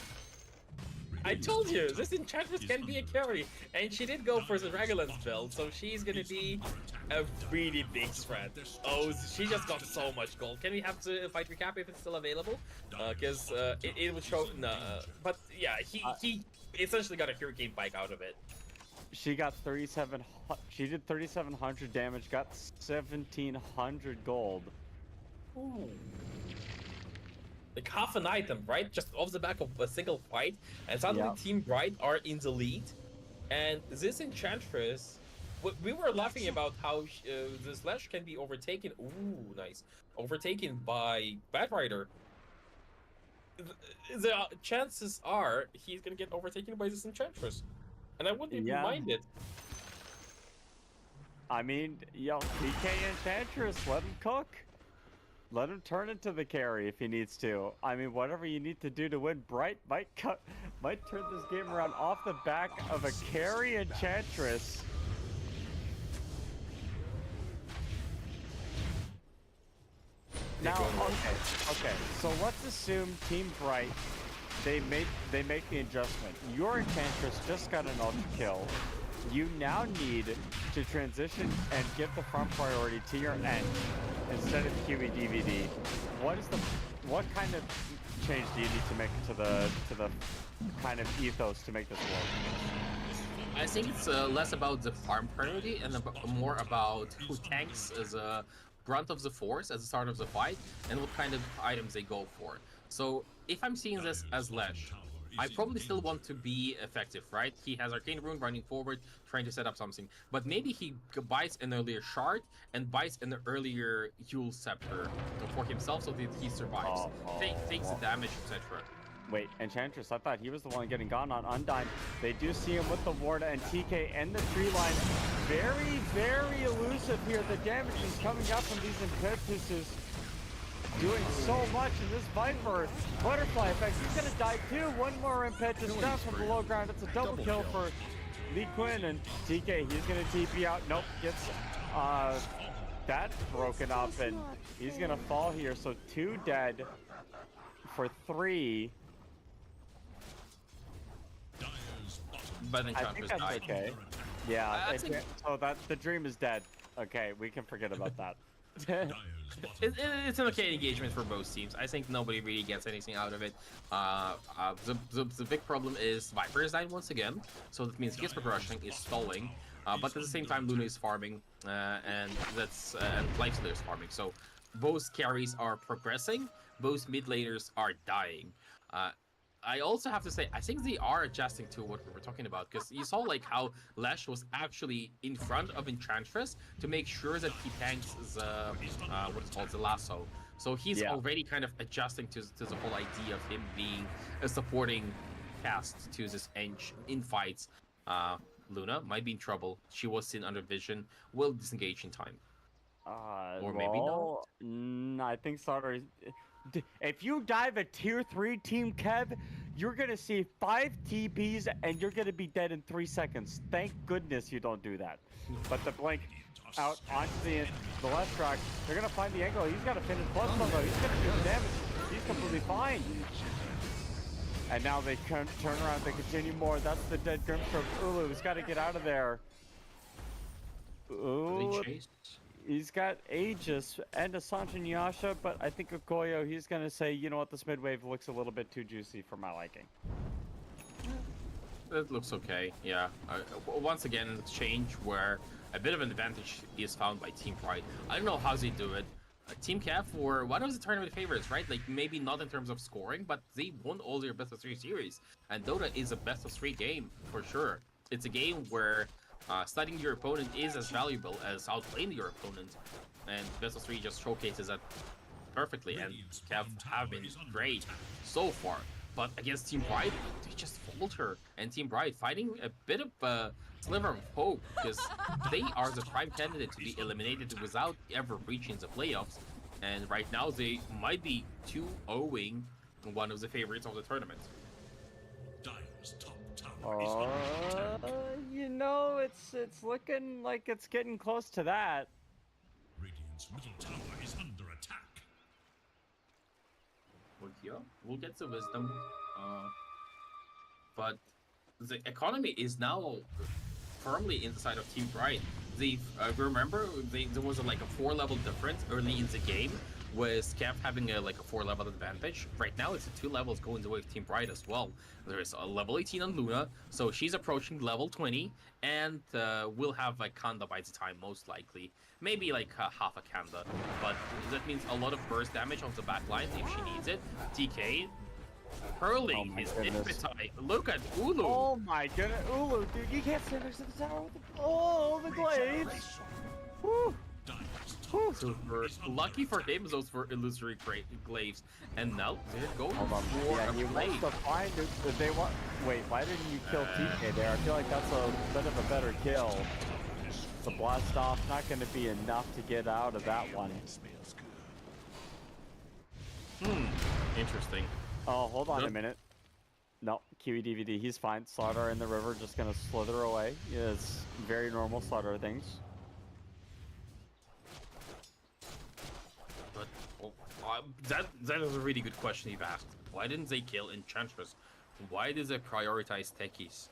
I told you, this Enchantress can be a carry, and she did go for the Regulance build, so she's gonna be a really big threat. Oh, she just got so much gold. Can we have the fight recap if it's still available? Because it would show, but yeah, he essentially got a Hurricane Bike out of it. She got 37. She did 3,700 damage. Got 1,700 gold. Ooh. Like half an item, right? Just off the back of a single fight, and suddenly Team Bright are in the lead. And this Enchantress, we were laughing about how the Slash can be overtaken. Ooh, nice. Overtaken by Batrider. The chances are he's gonna get overtaken by this Enchantress. And I wouldn't even mind it. I mean, yo, PK Enchantress, let him cook. Let him turn into the carry if he needs to. I mean, whatever you need to do to win, Bright might turn this game around off the back of a carry Enchantress. Now, okay. So let's assume Team Bright, they make the adjustment. Your Enchantress just got an ultra kill. You now need to transition and give the front priority to your end instead of QE DVD. What kind of change do you need to make to the kind of ethos to make this work? I think it's less about the farm priority and more about who tanks as a brunt of the force at the start of the fight and what kind of items they go for. So if I'm seeing this as Lesh, I probably still want to be effective, right? He has Arcane Rune running forward, trying to set up something. But maybe he buys an earlier Shard and buys an earlier Yule Scepter for himself so that he survives. Takes the damage, etc. Wait, Enchantress, I thought he was the one getting gone on Undyne. They do see him with the ward and TK and the tree line. Very, very elusive here. The damage is coming up from these impetuses. Doing so much in this Viper. Butterfly Effect, he's gonna die too. One more impetus down from below ground. It's a double kill for Lee Quinn, and TK, he's gonna TP out. Nope, gets that broken up, and he's gonna fall here. So 2 dead for 3. But I think that's okay. Yeah, so the dream is dead. Okay, we can forget about that. It's an okay engagement for both teams. I think nobody really gets anything out of it. The big problem is Viper is dying once again, so that means Gizmo rushing is stalling, but at the same time Luna is farming, and Lifestealer is farming. So both carries are progressing, both mid laners are dying. I also have to say, I think they are adjusting to what we were talking about, because you saw like how Lash was actually in front of Enchantress to make sure that he tanks the what is called the lasso. So he's already kind of adjusting to the whole idea of him being a supporting cast to this Ench in fights. Luna might be in trouble. She was seen under vision, will disengage in time. Or maybe not. I think Starter is... If you dive a tier 3 team, Kev, you're going to see 5 TPs and you're going to be dead in 3 seconds. Thank goodness you don't do that. But the blink out onto the left track, they're going to find the angle. He's got to finish plus though. He's going to do the damage. He's completely fine. And now they turn around, they continue more. That's the dead Grimstroke. Ulu's got to get out of there. Ooh. He's got Aegis and Assange and Yasha, but I think Okoyo, he's going to say, you know what, this mid wave looks a little bit too juicy for my liking. It looks okay, yeah. Once again, an exchange where a bit of an advantage is found by Team Pride. I don't know how they do it. Team KEV were one of the tournament favorites, right? Like, maybe not in terms of scoring, but they won all their best of 3 series. And Dota is a best of 3 game, for sure. It's a game where studying your opponent is as valuable as outplaying your opponent, and best of 3 just showcases that perfectly. And KEV have been great so far, but against Team Pride, they just falter. And Team Pride fighting a bit of a sliver of hope, because they are the prime candidate to be eliminated without ever reaching the playoffs. And right now, they might be 2-0ing one of the favorites of the tournament. You know, it's looking like it's getting close to that. Radiant's middle tower is under attack. Well, yeah, we'll get the wisdom, but the economy is now firmly in the side of Team Pride. They remember there was like a 4-level difference early in the game, with KEV having a 4-level advantage. Right now it's a 2 levels going the way of Team Pride as well. There is a level 18 on Luna, so she's approaching level 20, and we'll have a Kanda by the time, most likely. Maybe like half a Kanda, but that means a lot of burst damage on the back line if she needs it. TK hurling his Infantile. Look at Ulu. Oh my goodness, Ulu, dude, you can't stand next to the tower with the glaives. Woo. So lucky for him, those were illusory glaives, and now they're going for a play. Wait, why didn't you kill TK there? I feel like that's a bit of a better kill. The blast off not going to be enough to get out of that one. Interesting. Oh, hold on a minute. No, Kiwi DVD, he's fine. Slaughter in the river, just going to slither away. It's very normal Slaughter things. That is a really good question you've asked. Why didn't they kill Enchantress? Why did they prioritize techies?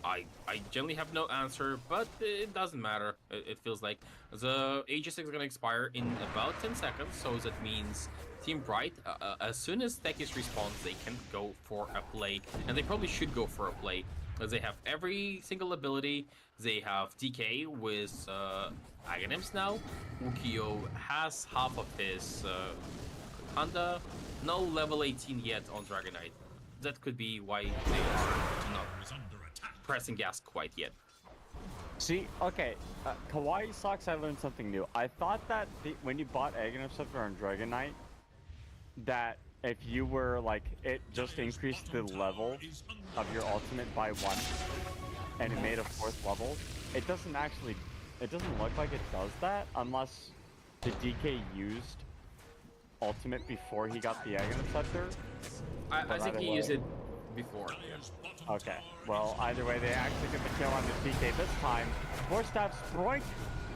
I generally have no answer, but it doesn't matter. It feels like the Aegis is gonna expire in about 10 seconds, so that means Team Bright, as soon as techies respawns, they can go for a play, and they probably should go for a play. They have every single ability. They have DK with Aghanims now. Ukiyo has half of his Kanda. No level 18 yet on Dragonite. That could be why they are not pressing gas quite yet. See, okay, Kawaii Socks, I learned something new. I thought that when you bought Aghanim Scepter on Dragonite, that if you were like, it just increased the level of your ultimate by 1, and it made a 4th level. It doesn't look like it does that unless the DK used ultimate before he got the Aghanim Scepter. I think he used it before. Okay, well, either way, they actually get the kill on the DK this time. Forced to have Sproink,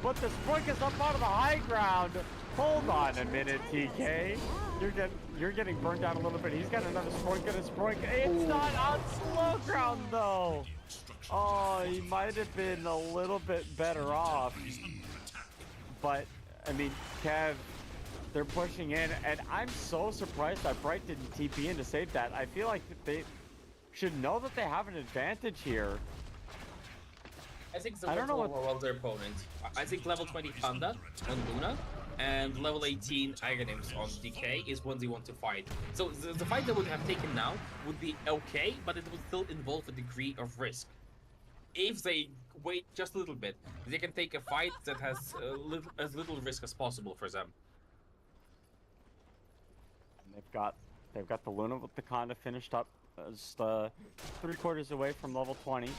but the Sproink is up out of the high ground. Hold on a minute, TK. You're getting burned down a little bit. He's got another Sproink and a Sproink. It's not on slow ground, though. Oh, he might have been a little bit better off. But I mean, Kev, they're pushing in, and I'm so surprised that Bright didn't TP in to save that. I feel like they should know that they have an advantage here. I think I don't know what well their opponent. I think level 20 Panda on Luna and level 18 Aghanims on DK is one they want to fight. So the fight they would have taken now would be okay, but it would still involve a degree of risk. If they wait just a little bit, they can take a fight that has as little risk as possible for them. And they've got the Luna with the Conda finished up, just 3/4 away from level 20.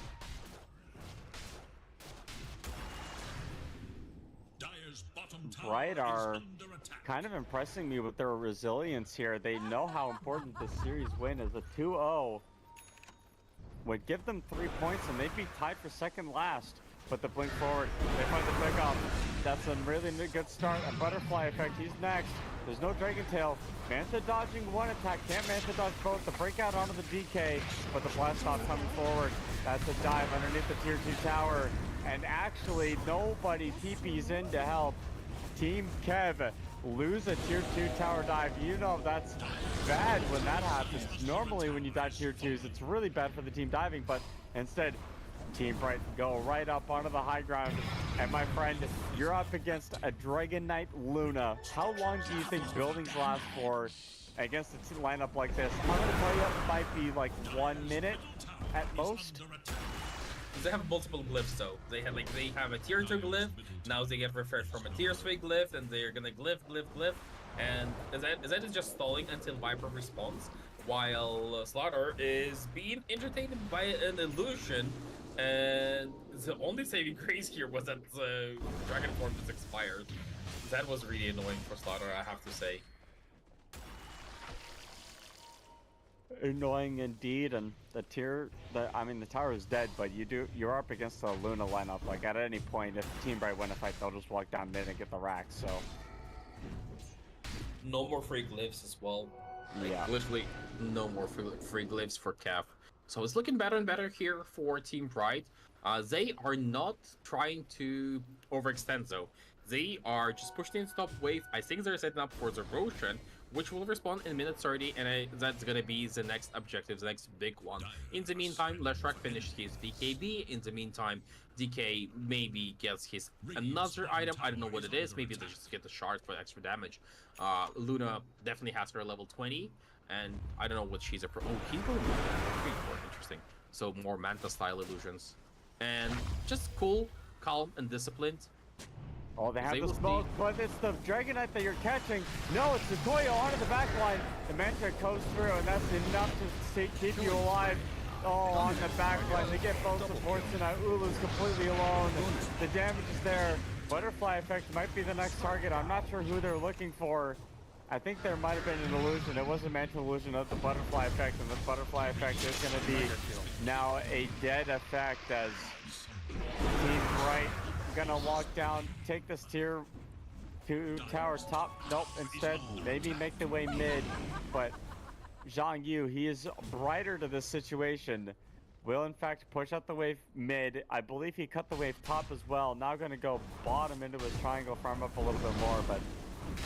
Bright are kind of impressing me with their resilience here. They know how important this series win is. A 2-0 would give them 3 points and they'd be tied for second last. But the blink forward, they find the pickup. That's a really good start. A butterfly effect, he's next. There's no Dragon Tail. Manta dodging one attack, can't Manta dodge both. The breakout onto the DK, but the blast off coming forward. That's a dive underneath the tier 2 tower. And actually, nobody TP's in to help. Team Kev lose a tier 2 tower dive. You know that's bad when that happens. Normally when you dive tier 2s, it's really bad for the team diving, but instead, Team Bright go right up onto the high ground. And my friend, you're up against a Dragon Knight Luna. How long do you think buildings last for against a lineup like this? I'm gonna tell you it might be like 1 minute at most. They have multiple glyphs though. They have a tier 2 glyph, now they get referred from a tier 3 glyph, and they're gonna glyph, and Zed is just stalling until Viper responds, while Slaughter is being entertained by an illusion, and the only saving grace here was that the Dragon Form just expired. That was really annoying for Slaughter, I have to say. Annoying indeed, and the tower is dead, but you're up against the Luna lineup. Like at any point, if Team Bright win a fight, they'll just walk down mid and get the rack. So no more free glyphs as well. Yeah, literally no more free glyphs for KEV. So it's looking better and better here for Team Bright. They are not trying to overextend though. They are just pushing in top wave. I think they're setting up for the Roshan, which will respond in minute 30, and that's gonna be the next objective, the next big one. In the meantime, Leshrac finished his DKB. In the meantime, DK maybe gets his another item. I don't know what it is. Maybe they just get the shard for extra damage. Luna definitely has her level 20, and I don't know what she's a pro. Oh, he's going for interesting. So more Manta style illusions, and just cool, calm, and disciplined. Oh, they have the smoke, but it's the Dragon Knight that you're catching. No, it's the Koyo onto the back line. The Manta goes through, and that's enough to keep you alive. Oh, on the back line, they get both supports, and Ulu's completely alone. The damage is there. Butterfly effect might be the next target. I'm not sure who they're looking for. I think there might have been an illusion. It was a Manta illusion of the butterfly effect, and the butterfly effect is going to be now a dead effect as Team Bright gonna walk down, take this tier 2 tower top. Nope, instead maybe make the way mid, but Zhang Yu, he is brighter to this situation, will in fact push out the wave mid. I believe he cut the wave top as well. Now gonna go bottom into his triangle, farm up a little bit more, but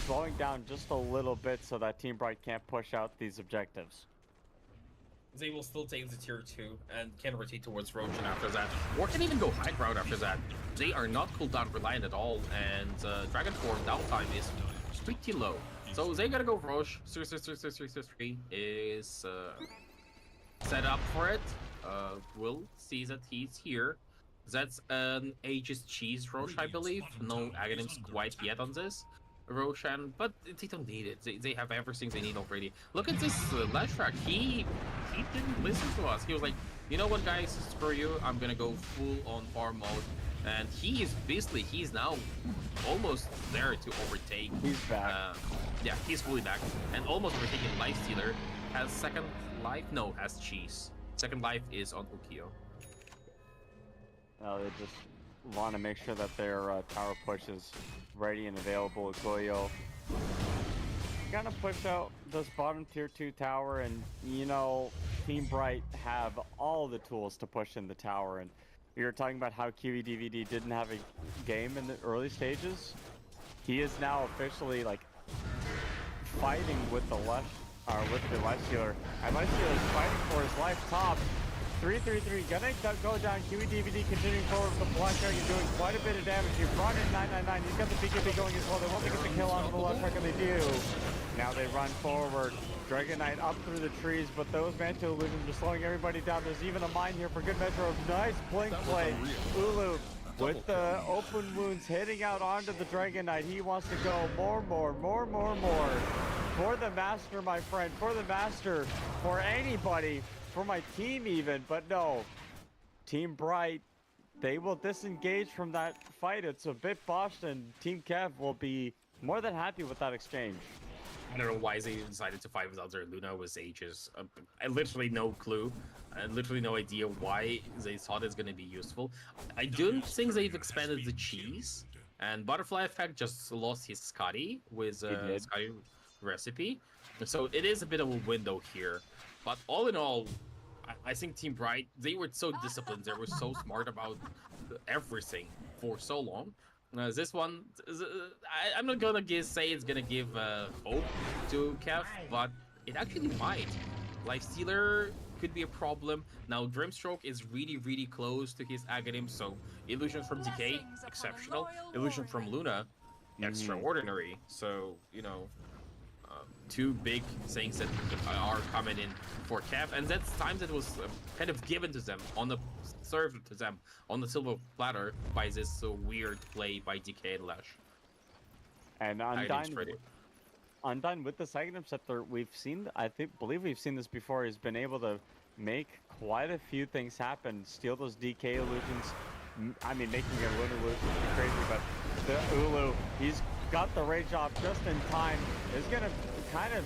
slowing down just a little bit so that Team Bright can't push out these objectives. They will still take the tier 2 and can rotate towards Roshan after that, or can even go high ground after that. They are not cooldown reliant at all, and Dragon Form downtime is pretty low. So they gotta go Rosh. 3 is set up for it. We'll see that he's here. That's an Aegis Cheese Rosh, I believe. No Aghanims quite yet on this Roshan, but they don't need it. They have everything they need already. Look at this Leshrac. He didn't listen to us. He was like, you know what, guys, screw you. I'm gonna go full on farm mode. And he is basically, he's now almost there to overtake. He's back. Yeah, he's fully back. And almost overtaking Lifestealer. Has second life? No, has Cheese. Second life is on Ukiyo. They just want to make sure that their tower push is ready and available. Goyo gonna push out this bottom tier 2 tower, and you know, Team Bright have all the tools to push in the tower. And we were talking about how QEDVD didn't have a game in the early stages. he is now officially like fighting with the left healer. And left healer is fighting for his life top. 3-3-3, gonna go down. QEDVD continuing forward with the black dragon, doing quite a bit of damage. He brought in 999. He's got the BKB going as well. They want to get the kill onto the left track, and they do. Now they run forward. Dragon Knight up through the trees, but those Mantle illusions are slowing everybody down. There's even a mine here for good measure of nice blink play. Ulu with the open wounds hitting out onto the Dragon Knight. He wants to go more. For the master, my friend. For the master. For anybody. For my team even. But no. Team Bright, they will disengage from that fight. It's a bit botched, and Team KEV will be more than happy with that exchange. I don't know why they decided to fight without their Luna with Aegis. I literally no clue. I literally no idea why they thought it's going to be useful. I don't think they've expanded the cheese. And Butterfly Effect just lost his Scotty with Scotty recipe. So it is a bit of a window here. But all in all, I think Team Bright, they were so disciplined. They were so smart about everything for so long. This one, I'm not gonna say it's gonna give hope to KEV, but it actually might. Lifestealer could be a problem. Now Dreamstroke is really close to his Aghanim, so Illusion from DK, exceptional. Illusion from Luna, extraordinary. So, you know, two big things that are coming in for KEV, and that's time that was kind of given to them on the served to them on the silver platter by this weird play by DK and Lash. And Undyne with the Aghanim Scepter, we've seen, believe we've seen this before. He's been able to make quite a few things happen, steal those DK illusions. I mean, making a Luna illusion is crazy, but the Ulu, he's got the rage off just in time. Is gonna kind of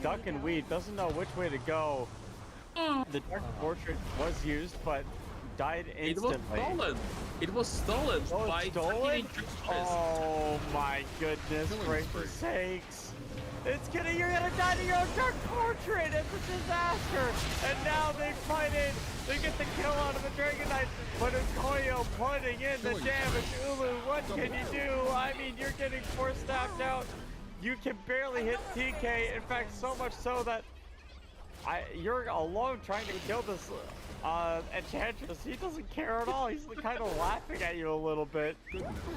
duck and weave, doesn't know which way to go. The Dark Portrait was used, but died instantly. It was stolen by stolen? Oh my goodness gracious sakes. You're gonna die to your own Dark Portrait. It's a disaster. And now they fight it. They get the kill out of the Dragon Knight. But it's Koyo putting in the damage. Ulu, what can you do? I mean, you're getting force staffed out. You can barely hit TK. In fact, so much so that you're alone trying to kill this Enchantress. He doesn't care at all. He's kind of laughing at you a little bit.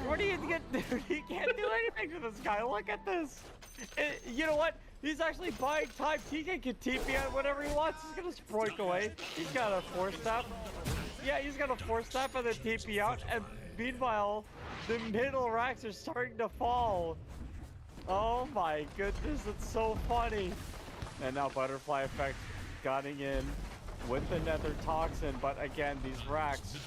What are you gonna do? He can't do anything to this guy. Look at this. You know what? He's actually buying time. TK can TP out whatever he wants. He's gonna sproik away. He's got a force staff. Yeah, he's got a force staff and then TP out. And meanwhile, the middle racks are starting to fall. Oh my goodness, it's so funny. And now Butterfly Effect getting in with the Nether Toxin, but again, these racks,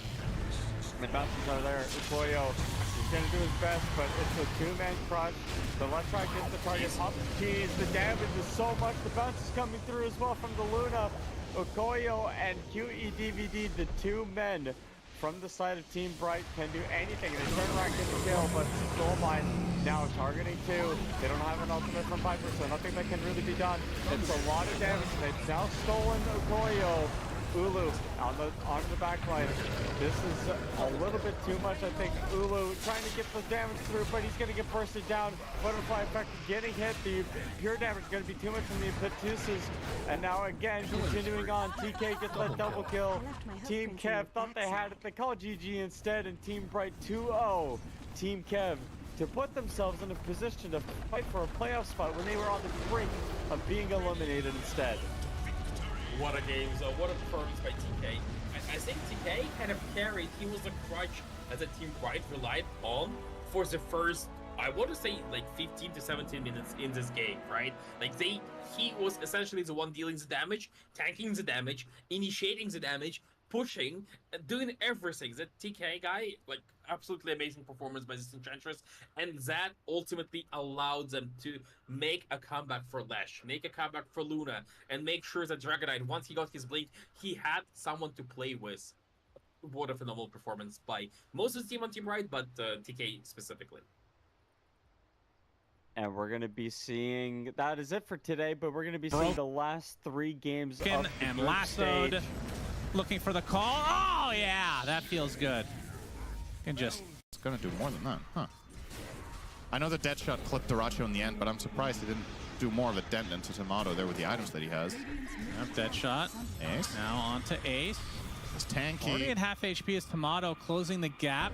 the bounces are there. Koyo is going to do his best, but it's a two-man crush. The left track gets the target, up the keys, the damage is so much, the bounce is coming through as well from the Luna. Okoyo and QEDVD, the two men from the side of Team Bright, can do anything. They turn around, get the kill, but Goldmine now targeting two. They don't have an ultimate from Viper, so nothing that can really be done. It's a lot of damage. They've now stolen Okoyo. Ulu on the back line. This is a little bit too much, I think. Ulu trying to get the damage through, but he's going to get bursted down. Butterfly Effect getting hit. The pure damage is going to be too much from the Impetuses. And now again, continuing on. TK gets that double kill. Team KEV thought they had it. They call GG instead, and Team Bright 2-0. Team KEV to put themselves in a position to fight for a playoff spot when they were on the brink of being eliminated instead. What a game, so what a performance by TK. I think TK kind of carried, he was a crutch as a Team Bright relied on for the first, I want to say like 15 to 17 minutes in this game, right? Like he was essentially the one dealing the damage, tanking the damage, initiating the damage, pushing, doing everything. That TK guy, like, absolutely amazing performance by this Enchantress, and that ultimately allowed them to make a comeback for Lash, make a comeback for Luna, and make sure that Dragon Knight, once he got his blink, he had someone to play with. What a phenomenal performance by most of the team on Team Bright, but TK specifically. And we're going to be seeing, that is it for today, but we're going to be seeing the last three games of the and group lassoed, stage. looking for the call. Oh yeah, that feels good. Can just, it's gonna do more than that, huh? I know the dead shot clipped Duracho in the end, but I'm surprised he didn't do more of a dent into Tomato there with the items that he has. Yep, dead shot. Ace. Now on to Ace. It's tanky. Already at half HP is Tomato closing the gap.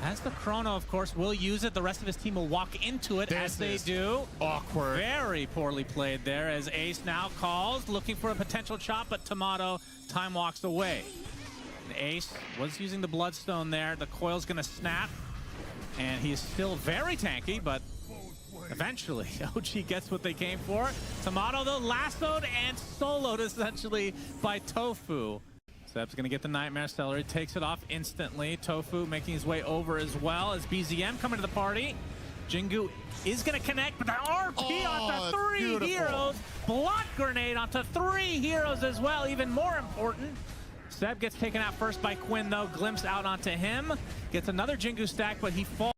Has the chrono, of course, will use it. The rest of his team will walk into it as they do. Awkward. Very poorly played there as Ace now calls, looking for a potential chop, but Tomato time walks away. And Ace was using the Bloodstone there. The coil's gonna snap, and he's still very tanky, but eventually OG gets what they came for. Tomato, though, lassoed and soloed essentially by Tofu. Seb's gonna get the Nightmare Celery, takes it off instantly. Tofu making his way over as well as BZM coming to the party. Jingu is gonna connect, but the RP onto three heroes. Block grenade onto 3 heroes as well, even more important. Seb gets taken out first by Quinn though, glimpse out onto him. Gets another Jingu stack, but he falls.